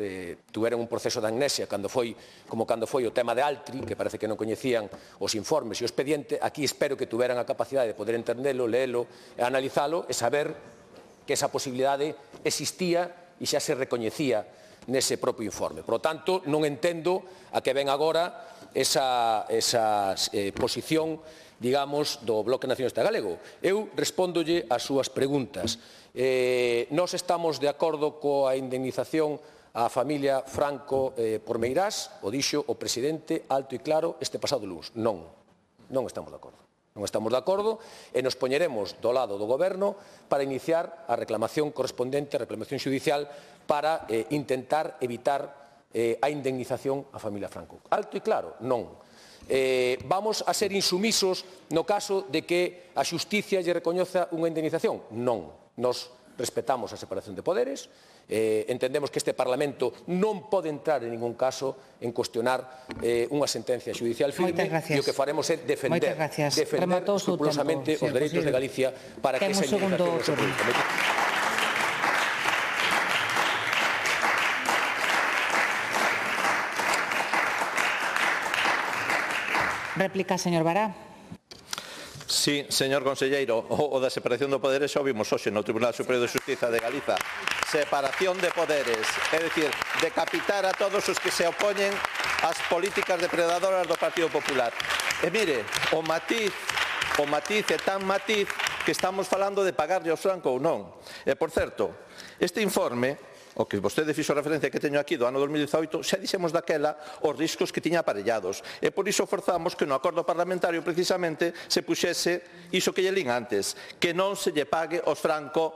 tuveran un proceso de amnesia como cando foi o tema de Altri, que parece que non coñecían os informes e o expediente. Aquí espero que tuveran a capacidade de poder entendelo, leelo e analizalo e saber que esa posibilidade existía e xa se recoñecía nese propio informe. Por lo tanto, non entendo a que ven agora esa posición, digamos, do Bloque Nacionalista Galego. Eu respóndolle as súas preguntas. Nós estamos de acordo coa indemnización á familia Franco por Meirás, o dixo o presidente alto e claro este pasado luns. Non estamos de acordo. Non estamos de acordo e nos poñeremos do lado do Goberno para iniciar a reclamación correspondente, a reclamación judicial, para intentar evitar a indemnización á familia Franco. Alto e claro, non. Vamos a ser insumisos no caso de que a xusticia lle recoñeza unha indemnización? Non. Nos respetamos a separación de poderes, entendemos que este Parlamento non pode entrar en ningún caso en cuestionar unha sentencia judicial firme, e o que faremos é defender escrupulosamente os dereitos de Galicia para que esa indemnización non se produzca. Réplica, señor Bará. Sí, señor conselleiro, o da separación de poderes xa o vimos hoxe no Tribunal Superior de Xustiza de Galiza. Separación de poderes, é dicir, decapitar a todos os que se opoñen ás políticas depredadoras do Partido Popular. E mire, o matiz é tan matiz que estamos falando de pagarlle aos Franco ou non. E, por certo, este informe, o que vostede fixo referencia que teño aquí do ano 2018, xa dixemos daquela os riscos que tiña aparellados. E por iso forzamos que no acordo parlamentario precisamente se puxese iso que lle lín antes, que non se lle pague aos Franco.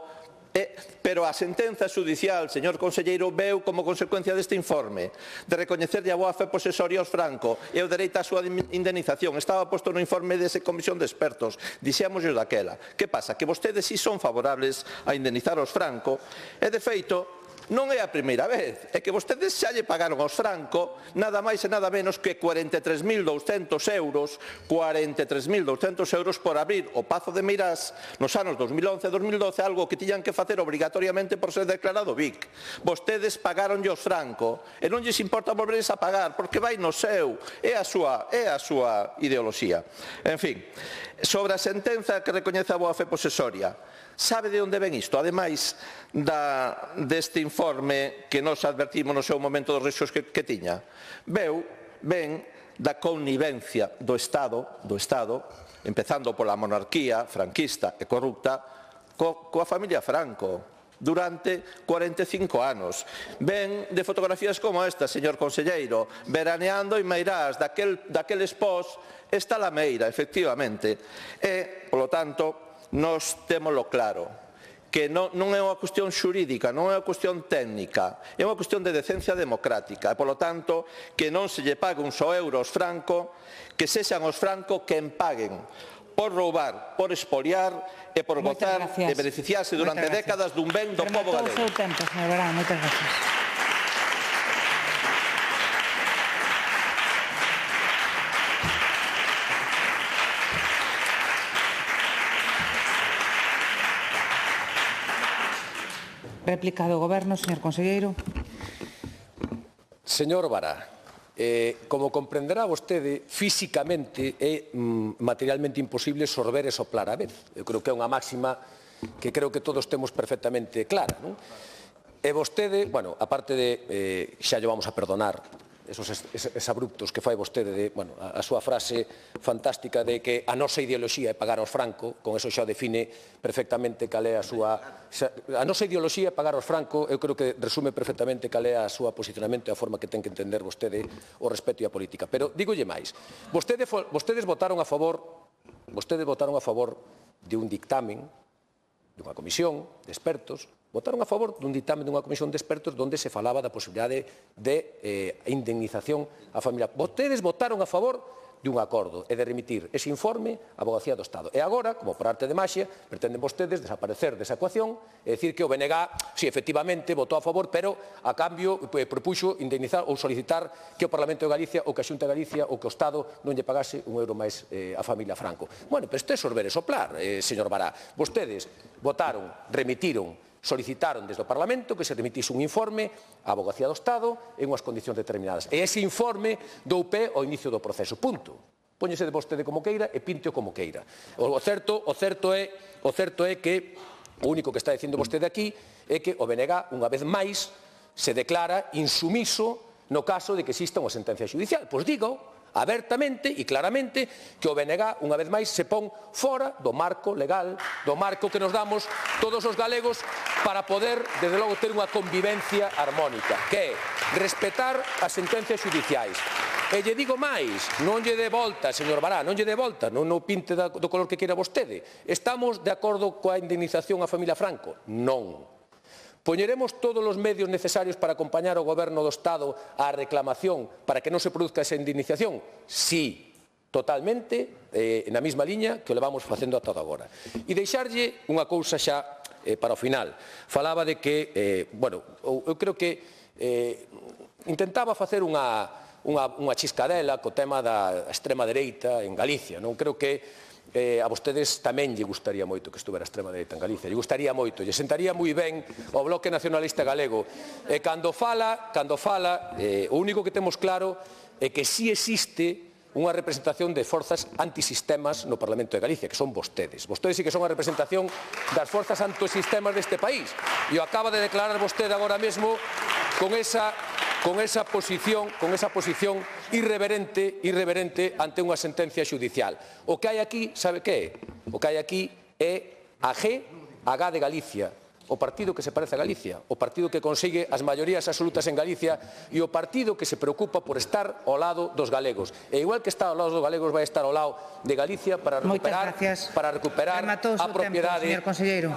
Pero a sentenza judicial, señor conselleiro, veu como consecuencia deste informe de recoñecerlle a boa fe posesoria aos Franco e o dereito á súa indemnización. Estaba posto no informe desa comisión de expertos. Dixémoslle daquela. Que pasa? Que vostedes si son favorables a indemnizar aos Franco e, de feito, non é a primeira vez, é que vostedes xa lle pagaron aos Franco nada máis e nada menos que 43.200 euros por abrir o Pazo de Meirás nos anos 2011 e 2012, algo que tiñan que facer obrigatoriamente por ser declarado BIC. Vostedes pagaron aos Franco e non lles importa volveres a pagar porque vai no seu, é a súa ideoloxía. En fin, sobre a sentenza que recoñece a boa fe posesoria, sabe de onde ven isto? Ademais deste informe que nos advertimos no seu momento dos riscos que tiña. Ven da connivencia do Estado, empezando pola monarquía franquista e corrupta, coa familia Franco, durante 45 anos. Ven de fotografías como esta, señor conselleiro, veraneando en Meirás, daqueles pós, esta lameira, efectivamente. E, polo tanto, nós témolo claro, que non é unha cuestión xurídica, non é unha cuestión técnica, é unha cuestión de decencia democrática, e, polo tanto, que non se lle pague un só euro aos Franco, que sexan os Franco quen paguen por roubar, por expoliar e por gozar e beneficiarse durante décadas dun ben do pobo galego. Rematou o seu tempo, señor Bará. Moitas gracias. Réplica do Goberno, señor conselleiro. Señor Bará, como comprenderá vostede, físicamente é materialmente imposible sorber e soplar a vez. Eu creo que é unha máxima que creo que todos temos perfectamente clara, non? E vostede, bueno, aparte de, xa lle vamos a perdonar esos abruptos que fai vostede de, bueno, a súa frase fantástica de que a nosa ideoloxía é pagar aos Franco, con eso xa define perfectamente cal é a súa... A nosa ideoloxía é pagar aos Franco, eu creo que resume perfectamente cal é a súa posicionamento e a forma que ten que entender vostede o respeto e a política. Pero dígolle máis, vostedes votaron a favor de un dictamen dunha comisión de expertos, votaron a favor dun dictamen dunha comisión de expertos onde se falaba da posibilidade de indemnización á familia. Vostedes votaron a favor dun acordo e de remitir ese informe á Avogacía do Estado. E agora, como por arte de maxia, pretenden vostedes desaparecer desa ecuación e dicir que o BNG, si efectivamente votou a favor, pero a cambio propuxo indemnizar ou solicitar que o Parlamento de Galicia ou que a Xunta de Galicia ou que o Estado non lle pagase un euro máis á familia Franco. Bueno, pero isto é sorber e soplar, señor Bará. Vostedes votaron, remitiron, solicitaron desde o Parlamento que se remitise un informe á Avogacía do Estado en unhas condicións determinadas. E ese informe dou pé ao inicio do proceso. Punto. Póñese de vostede como queira e pinte-o como queira. O certo é que o único que está dicindo vostede aquí é que o BNG, unha vez máis, se declara insumiso no caso de que exista unha sentencia judicial. Pois digo abertamente e claramente que o BNG, unha vez máis, se pon fora do marco legal, do marco que nos damos todos os galegos para poder, desde logo, ter unha convivencia armónica, que é respetar as sentencias judiciais. E lle digo máis, non lle dé volta, señor Bará, non lle dé volta, non o pinte do color que queira vostede. Estamos de acordo coa indemnización á familia Franco? Non. Poñeremos todos os medios necesarios para acompañar o Goberno do Estado á reclamación para que non se produzca esa indemnización? Sí, totalmente, na mesma liña que o levamos facendo ata agora. E deixarlle unha cousa xa para o final. Falaba de que, bueno, eu creo que intentaba facer unha chiscadela co tema da extrema dereita en Galicia. Non creo que a vostedes tamén lle gustaría moito que estuvera a extrema dereita en Galicia, lle gustaría moito, lle sentaría moi ben o Bloque Nacionalista Galego. E cando fala, o único que temos claro é que si existe unha representación de forzas antisistemas no Parlamento de Galicia, que son vostedes. Vostedes sí que son a representación das forzas antisistemas deste país. E o acaba de declarar vostede agora mesmo con esa posición irreverente ante unha sentencia judicial. O que hai aquí, sabe que é? O que hai aquí é a G de Galicia, o partido que se parece a Galicia, o partido que consigue as maiorías absolutas en Galicia e o partido que se preocupa por estar ao lado dos galegos. E igual que está ao lado dos galegos, vai estar ao lado de Galicia para recuperar a propiedade. Señor conselleiro,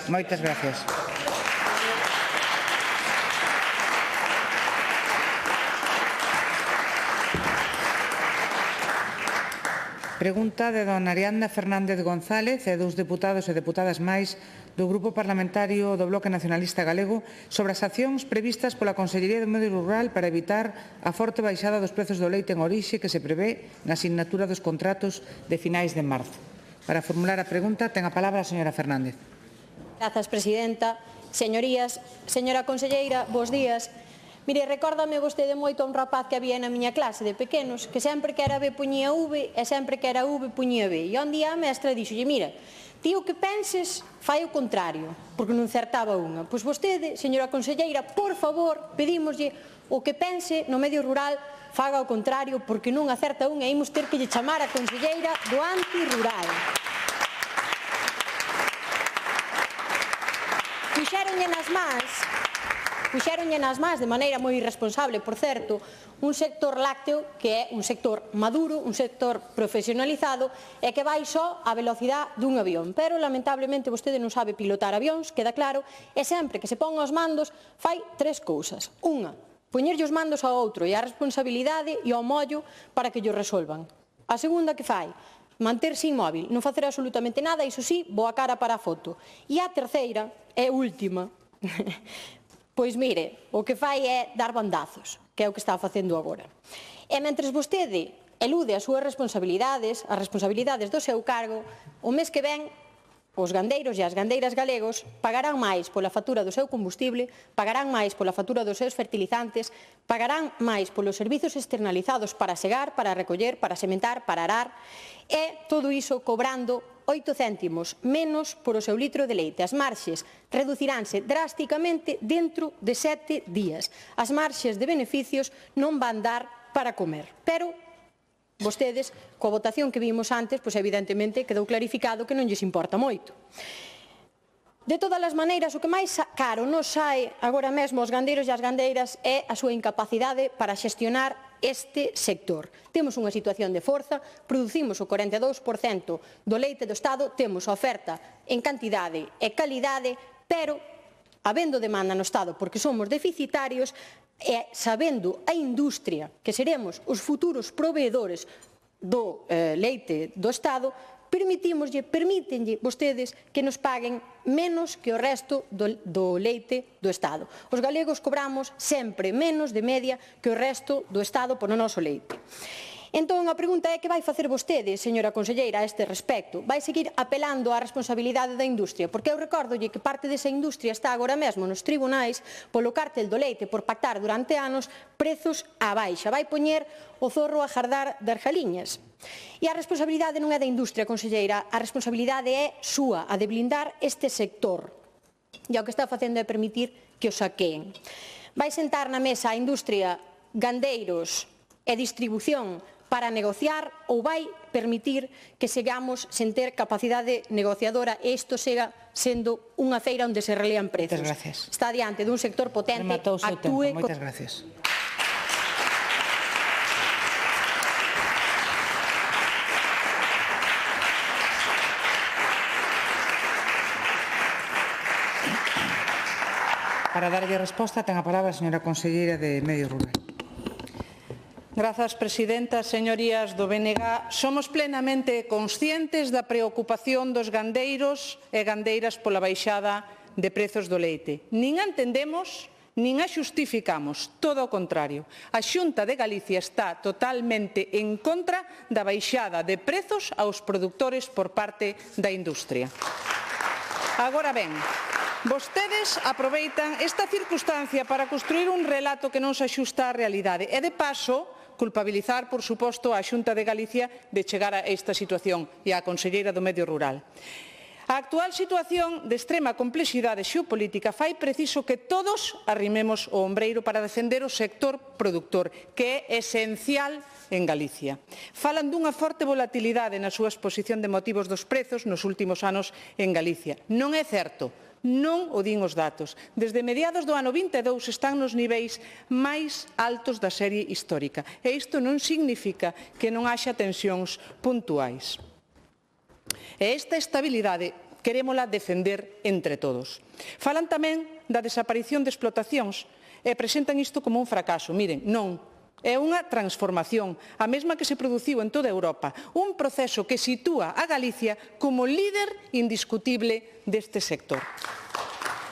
moitas gracias. Pregunta de dona Ariadna Fernández González e dous deputados e deputadas máis do Grupo Parlamentario do Bloque Nacionalista Galego sobre as accións previstas pola Consellería do Medio Rural para evitar a forte baixada dos prezos do leite en orixe que se prevé na asignatura dos contratos de finais de marzo. Para formular a pregunta, ten a palabra a señora Fernández. Grazas, presidenta. Señorías, señora conselleira, bos días. Mire, recórdame vostede moito a un rapaz que había na miña clase de pequenos que sempre que era B puñía V e sempre que era V puñía B. E un día a mestra dixolle, mira, ti o que penses fai o contrario, porque non acertaba unha. Pois vostede, señora conselleira, por favor, pedímoslle o que pense no medio rural faga o contrario, porque non acerta unha e imos ter que lle chamar a conselleira do antirrural. Puxéronlle nas mans de maneira moi irresponsable, por certo, un sector lácteo que é un sector maduro, un sector profesionalizado e que vai só a velocidade dun avión. Pero, lamentablemente, vostede non sabe pilotar avións, queda claro, e sempre que se pon aos mandos fai tres cousas. Unha, poñerlle os mandos ao outro e a responsabilidade e ao mollo para que llo resolvan. A segunda que fai, manterse inmóvil, non facer absolutamente nada, iso sí, boa cara para a foto. E a terceira, e última, pois mire, o que fai é dar bandazos, que é o que está facendo agora. E mentres vostede elude as súas responsabilidades, as responsabilidades do seu cargo, o mes que ven os gandeiros e as gandeiras galegos pagarán máis pola factura do seu combustible, pagarán máis pola factura dos seus fertilizantes, pagarán máis polos servizos externalizados para segar, para recoller, para sementar, para arar, e todo iso cobrando 8 céntimos menos por o seu litro de leite. As marxes reduciránse drásticamente dentro de 7 días. As marxes de beneficios non van dar para comer. Pero vostedes, coa votación que vimos antes, pois evidentemente quedou clarificado que non lles importa moito. De todas as maneiras, o que máis caro nos sae agora mesmo aos gandeiros e as gandeiras é a súa incapacidade para xestionar este sector. Temos unha situación de forza, producimos o 42% do leite do Estado, temos a oferta en cantidade e calidade, pero habendo demanda no Estado porque somos deficitarios, e sabendo a industria que seremos os futuros proveedores do leite do Estado, permítenlle vostedes que nos paguen menos que o resto do leite do Estado. Os galegos cobramos sempre menos de media que o resto do Estado por o noso leite. Entón, a pregunta é que vai facer vostede, señora conselleira, a este respecto? Vai seguir apelando á responsabilidade da industria? Porque eu recórdolle que parte desa industria está agora mesmo nos tribunais polo cártel do leite por pactar durante anos prezos á baixa. Vai poñer o zorro a jardar das galiñas. E a responsabilidade non é da industria, conselleira, a responsabilidade é súa, a de blindar este sector. E o que está facendo é permitir que o saqueen. Vai sentar na mesa a industria, gandeiros e distribución para negociar ou vai permitir que segamos sen ter capacidade negociadora e isto siga sendo unha feira onde se relean prezos. Está diante dun sector potente, actúe... Moitas gracias. Para darlle resposta, ten a palabra a señora conselleira de Medio Rural. Grazas, presidenta. Señorías do BNG, somos plenamente conscientes da preocupación dos gandeiros e gandeiras pola baixada de prezos do leite. Nin a entendemos, nin a xustificamos, todo o contrario. A Xunta de Galicia está totalmente en contra da baixada de prezos aos produtores por parte da industria. Agora ben, vostedes aproveitan esta circunstancia para construir un relato que non se axusta á realidade e, de paso, culpabilizar, por suposto, a Xunta de Galicia de chegar a esta situación e a conselleira do Medio Rural. A actual situación de extrema complexidade xeopolítica fai preciso que todos arrimemos o ombreiro para defender o sector produtor, que é esencial en Galicia. Falan dunha forte volatilidade na súa exposición de motivos dos prezos nos últimos anos en Galicia. Non é certo. Non o din os datos. Desde mediados do ano 22 están nos niveis máis altos da serie histórica. E isto non significa que non haxa tensións puntuais. E esta estabilidade querémola defender entre todos. Falan tamén da desaparición de explotacións e presentan isto como un fracaso. Miren, non. É unha transformación, a mesma que se produciu en toda Europa, un proceso que sitúa a Galicia como líder indiscutible deste sector.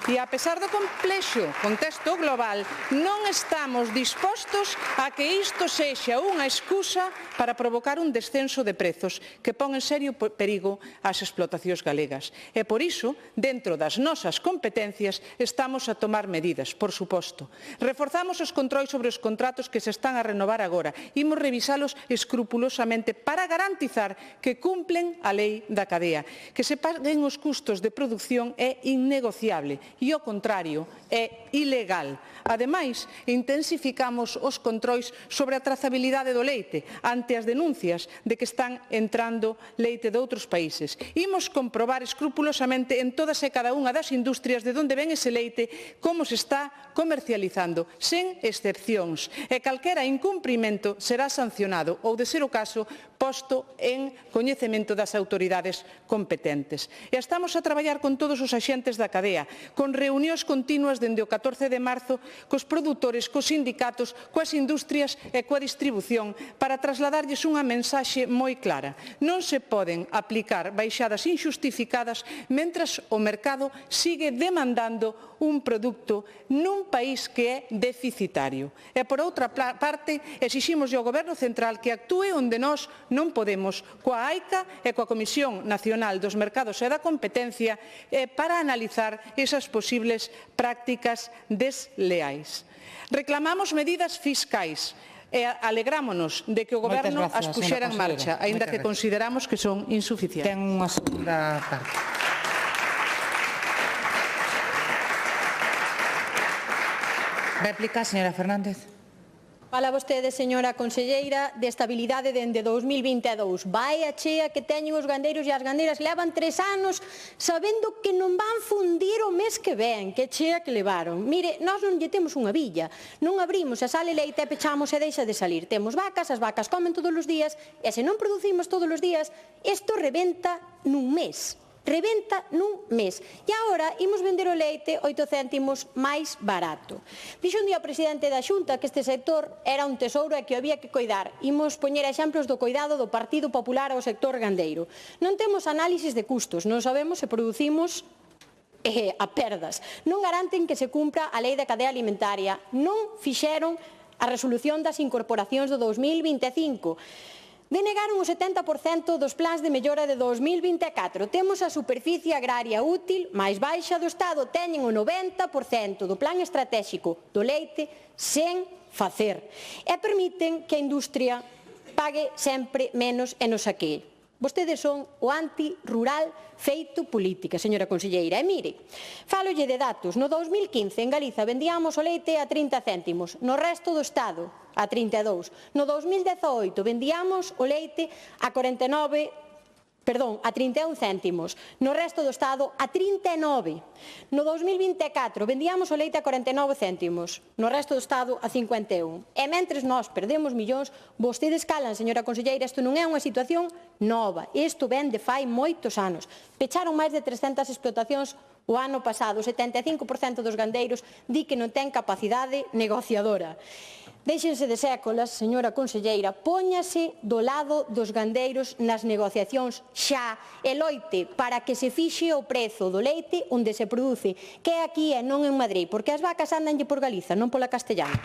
E, a pesar do complexo contexto global, non estamos dispostos a que isto sexa unha excusa para provocar un descenso de prezos que pon en serio perigo ás explotacións galegas. E, por iso, dentro das nosas competencias, estamos a tomar medidas, por suposto. Reforzamos os controis sobre os contratos que se están a renovar agora. Imos revisalos escrupulosamente para garantizar que cumplen a lei da cadea. Que se paguen os custos de produción é innegociable. E, ao contrario, é ilegal. Ademais, intensificamos os controis sobre a trazabilidade do leite ante as denuncias de que están entrando leite de outros países. Imos comprobar escrupulosamente en todas e cada unha das industrias de onde ven ese leite como se está comercializando, sen excepcións. E calquera incumprimento será sancionado ou, de ser o caso, posto en coñecemento das autoridades competentes. E estamos a traballar con todos os axentes da cadea, con con reunións continuas dende o 14 de marzo cos produtores, cos sindicatos, coas industrias e coa distribución para trasladarlles unha mensaxe moi clara. Non se poden aplicar baixadas injustificadas mentras o mercado sigue demandando un produto nun país que é deficitario. E, por outra parte, exiximos ao Goberno Central que actúe onde nós non podemos, coa AICA e coa Comisión Nacional dos Mercados e da Competencia, para analizar esas posibles prácticas desleais. Reclamamos medidas fiscais e alegrámonos de que o Goberno as puxera en marcha, aínda que consideramos que son insuficientes. Ten unha segunda parte. Réplica, señora Fernández. Fala vostede, señora conselleira, de estabilidade dende 2022. Vai a chea que teñen os gandeiros e as gandeiras. Levan 3 anos sabendo que non van fundir o mes que ven. Que chea que levaron. Mire, nós non lle temos unha villa. Non abrimos e sale leite e pechamos e deixa de salir. Temos vacas, as vacas comen todos os días e se non producimos todos os días, isto rebenta nun mes. Rebenta nun mes. E agora imos vender o leite 8 céntimos máis barato. Dixo un día o presidente da Xunta que este sector era un tesouro e que había que coidar. Imos poñer exemplos do coidado do Partido Popular ao sector gandeiro. Non temos análisis de custos, non sabemos se producimos a perdas. Non garanten que se cumpra a lei da cadea alimentaria. Non fixeron a resolución das incorporacións do 2025. Denegaron o 70% dos plans de mellora de 2024. Temos a superficie agraria útil máis baixa do Estado. Teñen o 90% do plan estratégico do leite sen facer. E permiten que a industria pague sempre menos e nos saquee. Vostedes son o anti-rural feito política, señora conselleira. E mire, fálolle de datos. No 2015 en Galiza vendíamos o leite a 30 céntimos, no resto do Estado a 32. No 2018 vendíamos o leite a 31 céntimos, no resto do Estado a 39. No 2024 vendíamos o leite a 49 céntimos, no resto do Estado a 51. E mentres nós perdemos millóns, vostedes calan, señora conselleira, isto non é unha situación nova, isto ven de fai moitos anos. Pecharon máis de 300 explotacións o ano pasado, o 75% dos gandeiros di que non ten capacidade negociadora. Déixense de sécolas, señora conselleira, póñase do lado dos gandeiros nas negociacións xa e loite para que se fixe o prezo do leite onde se produce, que é aquí e non en Madrid, porque as vacas andanlle por Galiza, non pola castellana.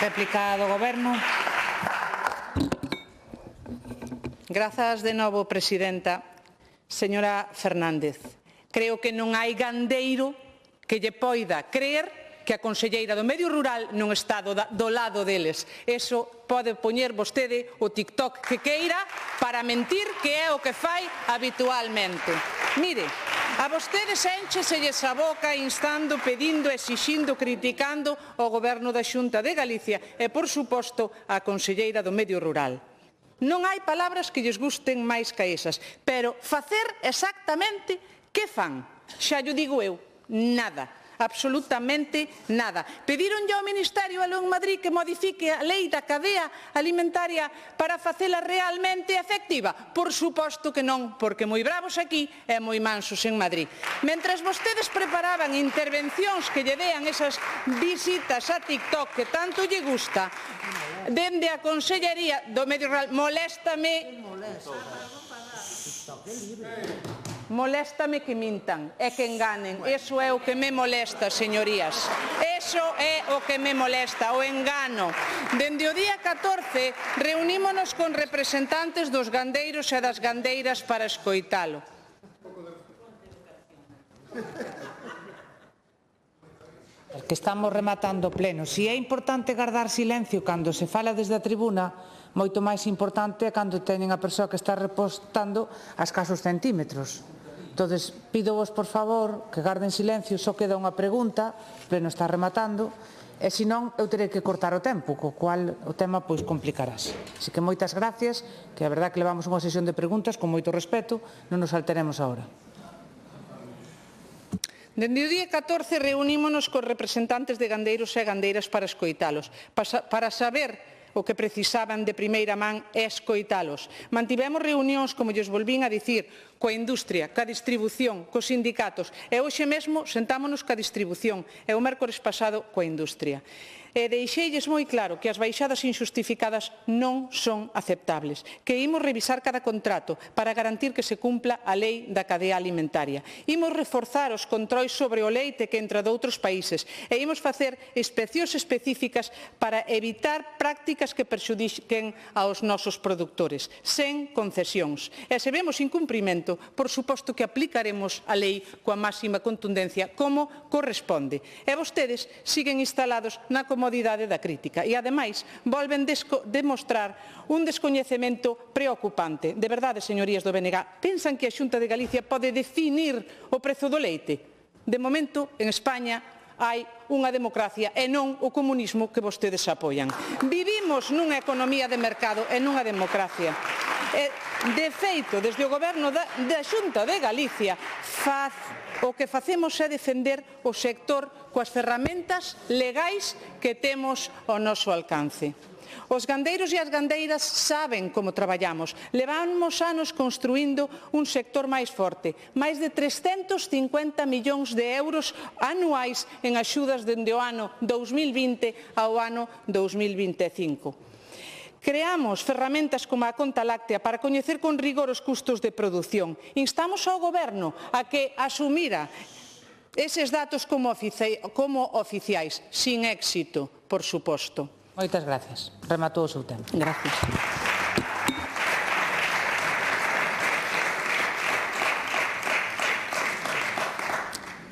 Réplica do Goberno. Grazas de novo, presidenta. Señora Fernández, creo que non hai gandeiro que lle poida creer que a conselleira do Medio Rural non está do lado deles. Eso pode poñer vostede o TikTok que queira para mentir, que é o que fai habitualmente. Mire, a vostedes éncheselles a boca instando, pedindo, exixindo, criticando o Goberno da Xunta de Galicia e, por suposto, a conselleira do Medio Rural. Non hai palabras que lles gusten máis que esas, pero facer exactamente que fan? Xa llo digo eu, nada, absolutamente nada. Pedironlle ao Ministerio aló en Madrid que modifique a lei da cadea alimentaria para facela realmente efectiva? Por suposto que non, porque moi bravos aquí e moi mansos en Madrid. Mentres vostedes preparaban intervencións que lle dean esas visitas a TikTok que tanto lle gusta, dende a Consellería do Medio Rural, moléstame que mintan e que enganen. Eso é o que me molesta, señorías. Eso é o que me molesta, o engano. Dende o día 14 reunímonos con representantes dos gandeiros e das gandeiras para escoitalo. Que estamos rematando o pleno. Si é importante guardar silencio cando se fala desde a tribuna, moito máis importante é cando teñen a persoa que está repostando a escasos centímetros. Entón, pídovos, por favor, que garden silencio, só queda unha pregunta, o pleno está rematando, e senón eu terei que cortar o tempo, co cual o tema pois complicarase. Así que moitas gracias, que a verdade que levamos unha sesión de preguntas con moito respeto, non nos alteremos agora. Dende o día 14 reunímonos cos representantes de gandeiros e gandeiras para escoitalos, para saber o que precisaban de primeira man e escoitalos. Mantivemos reunións, como lles volvín a dicir, coa industria, coa distribución, cos sindicatos, e hoxe mesmo sentámonos coa distribución e o mércores pasado coa industria. E deixeilles moi claro que as baixadas injustificadas non son aceptables, que imos revisar cada contrato para garantir que se cumpla a lei da cadea alimentaria. Imos reforzar os controis sobre o leite que entra doutros países e imos facer inspeccións específicas para evitar prácticas que perxudiquen aos nosos produtores, sen concesións. E se vemos incumprimento, por suposto que aplicaremos a lei coa máxima contundencia como corresponde. E vostedes siguen instalados na comodidade da crítica e, ademais, volven demostrar un descoñecemento preocupante. De verdade, señorías do BNG, pensan que a Xunta de Galicia pode definir o prezo do leite? De momento, en España, hai unha democracia e non o comunismo que vostedes apoian. Vivimos nunha economía de mercado e nunha democracia. De feito, desde o Goberno da Xunta de Galicia, o que facemos é defender o sector coas ferramentas legais que temos ao noso alcance. Os gandeiros e as gandeiras saben como traballamos. Levamos anos construindo un sector máis forte, máis de 350 millóns de euros anuais en axudas dende o ano 2020 ao ano 2025. Creamos ferramentas como a conta láctea para coñecer con rigor os custos de produción. Instamos ao Goberno a que asumira eses datos como oficiais, sin éxito, por suposto. Moitas gracias. Rematou o seu tempo. Gracias.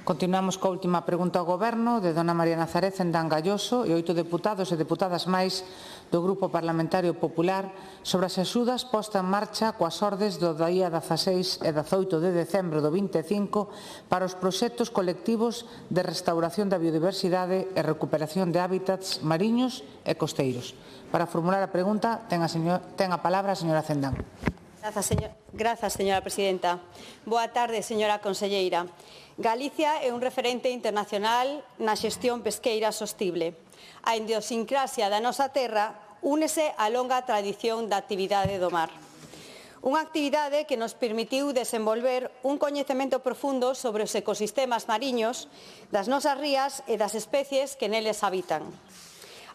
Continuamos coa última pregunta ao Goberno de dona María Nazaré Cendán Galloso e 8 deputados e deputadas máis do Grupo Parlamentario Popular sobre as axudas posta en marcha coas ordes do día 16 e 18 de decembro do 25 para os proxectos colectivos de restauración da biodiversidade e recuperación de hábitats mariños e costeiros. Para formular a pregunta, ten a palabra a señora Cendán. Grazas, señora presidenta. Boa tarde, señora conselleira. Galicia é un referente internacional na xestión pesqueira sostible. A idiosincrasia da nosa terra únese á longa tradición da actividade do mar. Unha actividade que nos permitiu desenvolver un coñecemento profundo sobre os ecosistemas mariños, das nosas rías e das especies que neles habitan.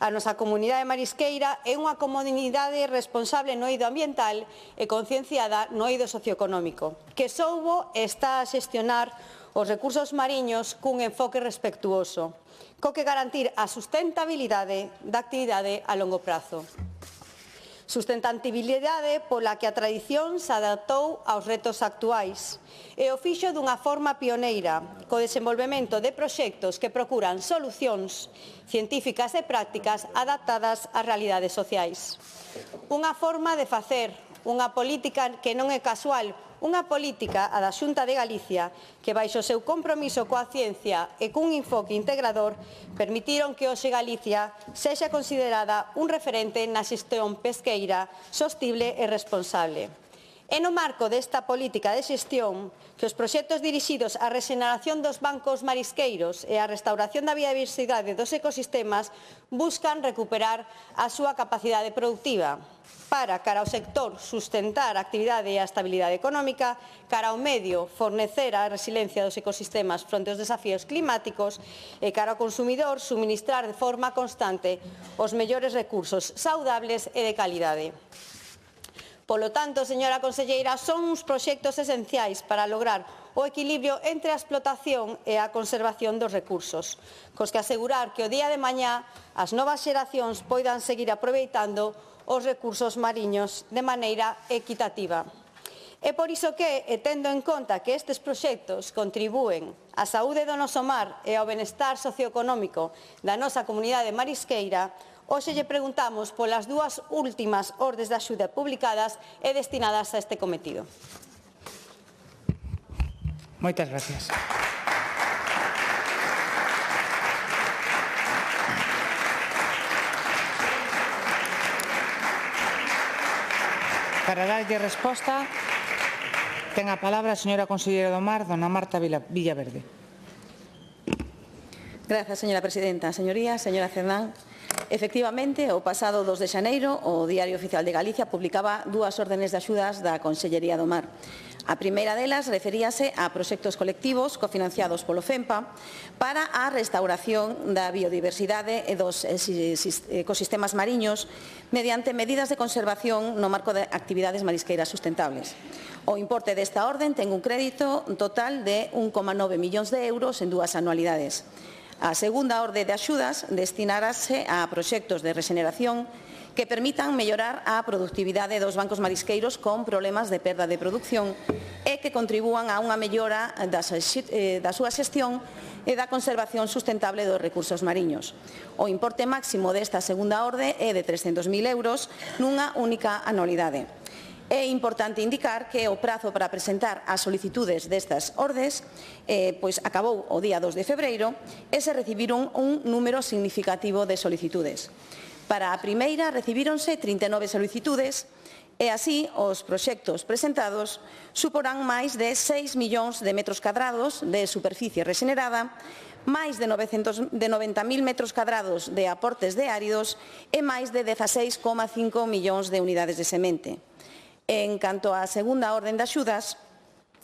A nosa comunidade marisqueira é unha comunidade responsable no eido ambiental e concienciada no eido socioeconómico, que soubo e está a xestionar os recursos mariños cun enfoque respectuoso, co que garantir a sustentabilidade da actividade a longo prazo. Sustentabilidade pola que a tradición se adaptou aos retos actuais e o fixo dunha forma pioneira, co desenvolvemento de proxectos que procuran solucións científicas e prácticas adaptadas ás realidades sociais. Unha forma de facer unha política que non é casual, unha política a da Xunta de Galicia que, baixo o seu compromiso coa ciencia e cun enfoque integrador, permitiron que hoxe Galicia sexa considerada un referente na xestión pesqueira sostible e responsable. É no marco desta política de xestión que os proxectos dirixidos á rexeneración dos bancos marisqueiros e á restauración da biodiversidade dos ecosistemas buscan recuperar a súa capacidade productiva para, cara ao sector, sustentar a actividade e a estabilidade económica, cara ao medio, fornecer a resiliencia dos ecosistemas fronte aos desafíos climáticos e cara ao consumidor, suministrar de forma constante os mellores recursos saudables e de calidade. Polo tanto, señora conselleira, son uns proxectos esenciais para lograr o equilibrio entre a explotación e a conservación dos recursos, cos que asegurar que o día de mañá as novas xeracións poidan seguir aproveitando os recursos mariños de maneira equitativa. É por iso que, e tendo en conta que estes proxectos contribúen á saúde do noso mar e ao benestar socioeconómico da nosa comunidade marisqueira, hoxe lle preguntamos polas dúas últimas ordes de axuda publicadas e destinadas a este cometido. Moitas gracias. Para darlle resposta, ten a palabra a señora conselleira do Mar, dona Marta Villaverde. Gracias, señora presidenta. Señorías, señora Cerdán, efectivamente, o pasado 2 de xaneiro, o Diario Oficial de Galicia publicaba dúas órdenes de axudas da Consellería do Mar. A primeira delas referíase a proxectos colectivos cofinanciados polo FEMPA para a restauración da biodiversidade e dos ecosistemas mariños mediante medidas de conservación no marco de actividades marisqueiras sustentables. O importe desta orden ten un crédito total de 1,9 millóns de euros en 2 anualidades. A segunda orde de axudas destinarase a proxectos de rexeneración que permitan mellorar a productividade dos bancos marisqueiros con problemas de perda de produción e que contribúan a unha mellora da súa xestión e da conservación sustentable dos recursos mariños. O importe máximo desta segunda orde é de 300.000 euros nunha única anualidade. É importante indicar que o prazo para presentar as solicitudes destas ordes acabou o día 2 de febreiro e se recibiron un número significativo de solicitudes. Para a primeira recibíronse 39 solicitudes e así os proxectos presentados suporán máis de 6 millóns de metros cadrados de superficie rexenerada, máis de 90.000 metros cadrados de aportes de áridos e máis de 16,5 millóns de unidades de semente. En canto á segunda orden de axudas,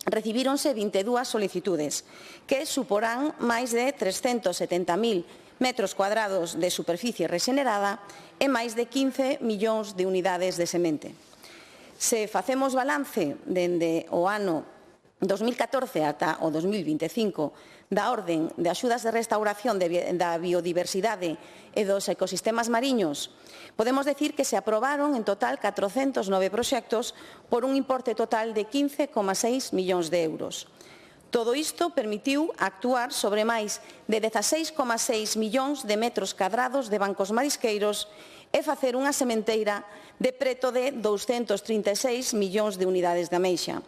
recibíronse 22 solicitudes, que suporán máis de 370.000 metros cuadrados de superficie rexenerada e máis de 15 millóns de unidades de semente. Se facemos balance dende o ano 2014 ata o 2025 da orden de axudas de restauración da biodiversidade e dos ecosistemas mariños, podemos decir que se aprobaron en total 409 proxectos por un importe total de 15,6 millóns de euros. Todo isto permitiu actuar sobre máis de 16,6 millóns de metros cadrados de bancos marisqueiros e facer unha sementeira de preto de 236 millóns de unidades de ameixa.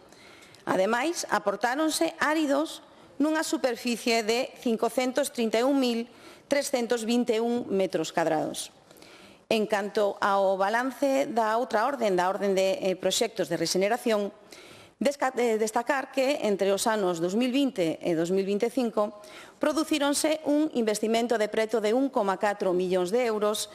Ademais, aportáronse áridos nunha superficie de 531.321 metros cadrados. En canto ao balance da outra orden, da orden de proxectos de rexeneración, destacar que entre os anos 2020 e 2025 producíronse un investimento de preto de 1,4 millóns de euros,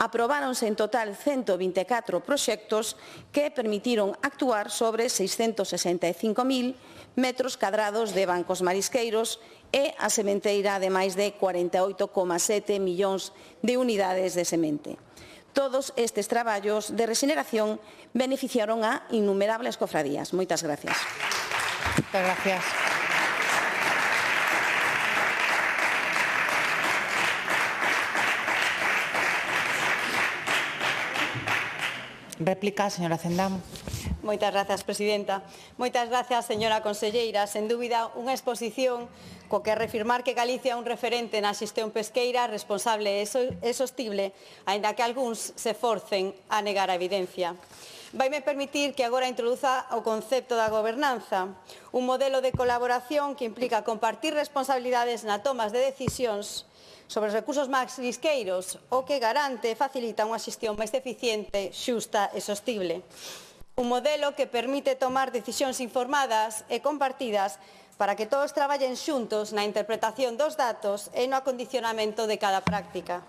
aprobáronse en total 124 proxectos que permitiron actuar sobre 665.000 metros cadrados de bancos marisqueiros e a sementeira de máis de 48,7 millóns de unidades de semente. Todos estes traballos de rexeneración beneficiaron a innumerables cofradías. Moitas gracias. Muchas gracias. Réplica, señora Cendán. Moitas grazas, presidenta. Moitas grazas, señora conselleira. Sen dúbida, unha exposición co que reafirmar que Galicia é un referente na xestión pesqueira responsable e sostible, aínda que algúns se forcen a negar a evidencia. Vaime permitir que agora introduza o concepto da gobernanza, un modelo de colaboración que implica compartir responsabilidades na tomas de decisións sobre os recursos marisqueiros, o que garante e facilita unha xestión máis eficiente, xusta e sostible. Un modelo que permite tomar decisións informadas e compartidas para que todos traballen xuntos na interpretación dos datos e no acondicionamento de cada práctica.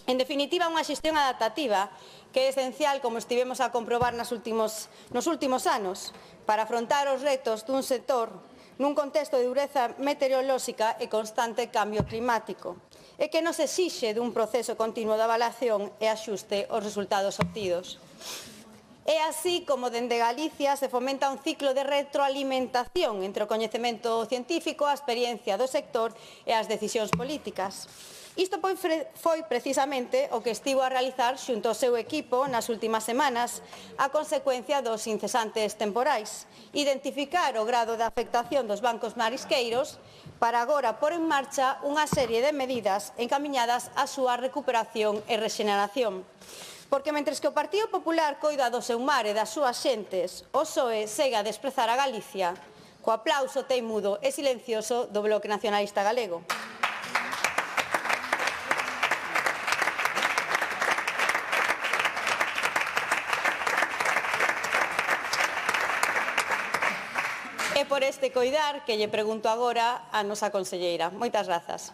En definitiva, unha xestión adaptativa que é esencial, como estivemos a comprobar nos últimos anos, para afrontar os retos dun sector nun contexto de dureza meteorolóxica e constante cambio climático, e que nos exixe dun proceso continuo de avaliación e axuste aos resultados obtidos. É así como dende Galicia se fomenta un ciclo de retroalimentación entre o coñecemento científico, a experiencia do sector e as decisións políticas. Isto foi precisamente o que estivo a realizar xunto ao seu equipo nas últimas semanas a consecuencia dos incesantes temporais, identificar o grado de afectación dos bancos marisqueiros para agora pôr en marcha unha serie de medidas encamiñadas á súa recuperación e rexeneración. Porque mentres que o Partido Popular coida do seu mar e das súas xentes, o PSOE segue a desprezar a Galicia co aplauso teimudo e silencioso do Bloque Nacionalista Galego. É por este coidar que lle pregunto agora a nosa conselleira. Moitas grazas.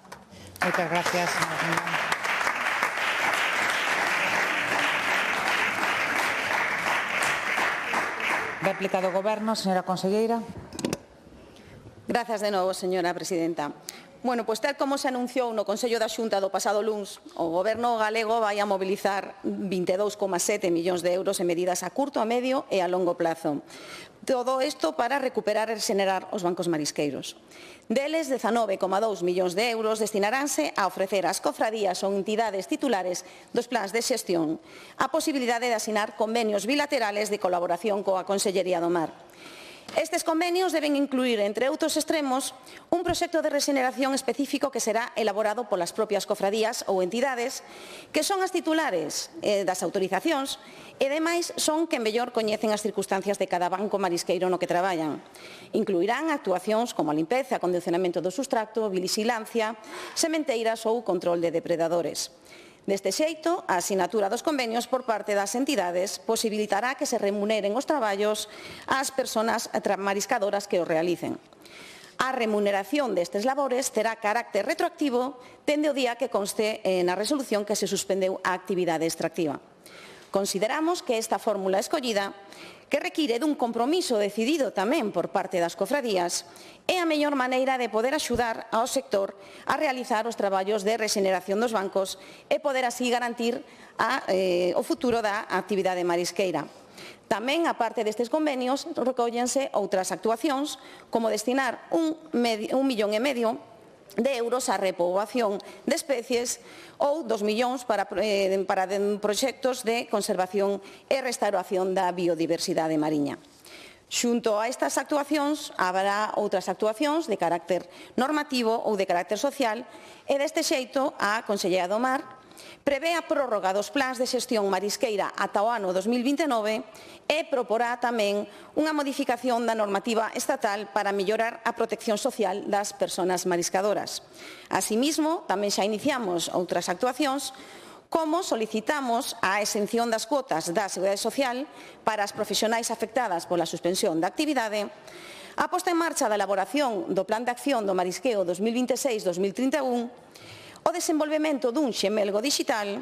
Moitas gracias. Réplica do Goberno, señora conselleira. Grazas de novo, señora presidenta. Bueno, pois tal como se anunciou no Consello da Xunta do pasado luns, o Goberno galego vai a mobilizar 22,7 millóns de euros en medidas a curto, a medio e a longo plazo. Todo isto para recuperar e regenerar os bancos marisqueiros. Deles, 19,2 millóns de euros destinaránse a ofrecer ás cofradías ou entidades titulares dos plans de xestión a posibilidade de asinar convenios bilaterales de colaboración coa Consellería do Mar. Estes convenios deben incluir, entre outros extremos, un proxecto de rexeneración específico que será elaborado polas propias cofradías ou entidades que son as titulares das autorizacións e, demais, son que mellor coñecen as circunstancias de cada banco marisqueiro no que traballan. Incluirán actuacións como a limpeza, acondicionamento do sustrato, vigilancia, sementeiras ou control de depredadores. Deste xeito, a asinatura dos convenios por parte das entidades posibilitará que se remuneren os traballos ás persoas mariscadoras que os realicen. A remuneración destes labores terá carácter retroactivo dende o día que conste na resolución que se suspendeu a actividade extractiva. Consideramos que esta fórmula escollida, que require dun compromiso decidido tamén por parte das cofradías, é a mellor maneira de poder axudar ao sector a realizar os traballos de rexeneración dos bancos e poder así garantir o futuro da actividade marisqueira. Tamén, a parte destes convenios, recóllense outras actuacións, como destinar 1,5 millón de euros á repoboación de especies ou 2 millóns para proxectos de conservación e restauración da biodiversidade mariña. Xunto a estas actuacións, haberá outras actuacións de carácter normativo ou de carácter social e, deste xeito, a Consellería do Mar prevé a prórroga dos plans de xestión marisqueira ata o ano 2029 e proporá tamén unha modificación da normativa estatal para mellorar a protección social das persoas mariscadoras. Asimismo, tamén xa iniciamos outras actuacións, como solicitamos a exención das cuotas da Seguridade Social para as profesionais afectadas pola suspensión da actividade, a posta en marcha da elaboración do Plan de Acción do Marisqueo 2026-2031, o desenvolvemento dun xemelgo digital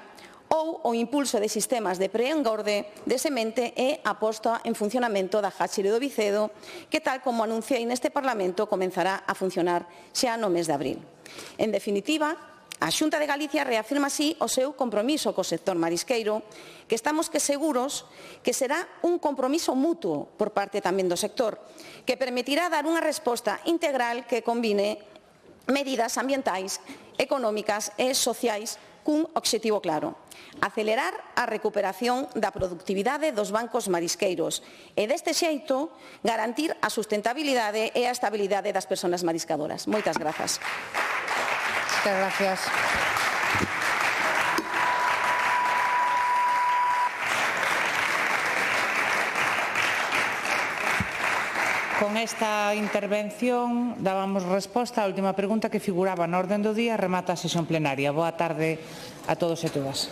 ou o impulso de sistemas de preengorde de semente e a posta en funcionamento da Jáchire do Vicedo, que, tal como anunciei neste Parlamento, comenzará a funcionar xa no mes de abril. En definitiva, a Xunta de Galicia reafirma así o seu compromiso co sector marisqueiro, que estamos seguros que será un compromiso mutuo por parte tamén do sector, que permitirá dar unha resposta integral que combine medidas ambientais, económicas e sociais cun obxectivo claro: acelerar a recuperación da productividade dos bancos marisqueiros e, deste xeito, garantir a sustentabilidade e a estabilidade das persoas mariscadoras. Moitas grazas. Muchas gracias. Con esta intervención dábamos resposta á última pregunta que figuraba na orde do día. Remata a sesión plenaria. Boa tarde a todos e todas.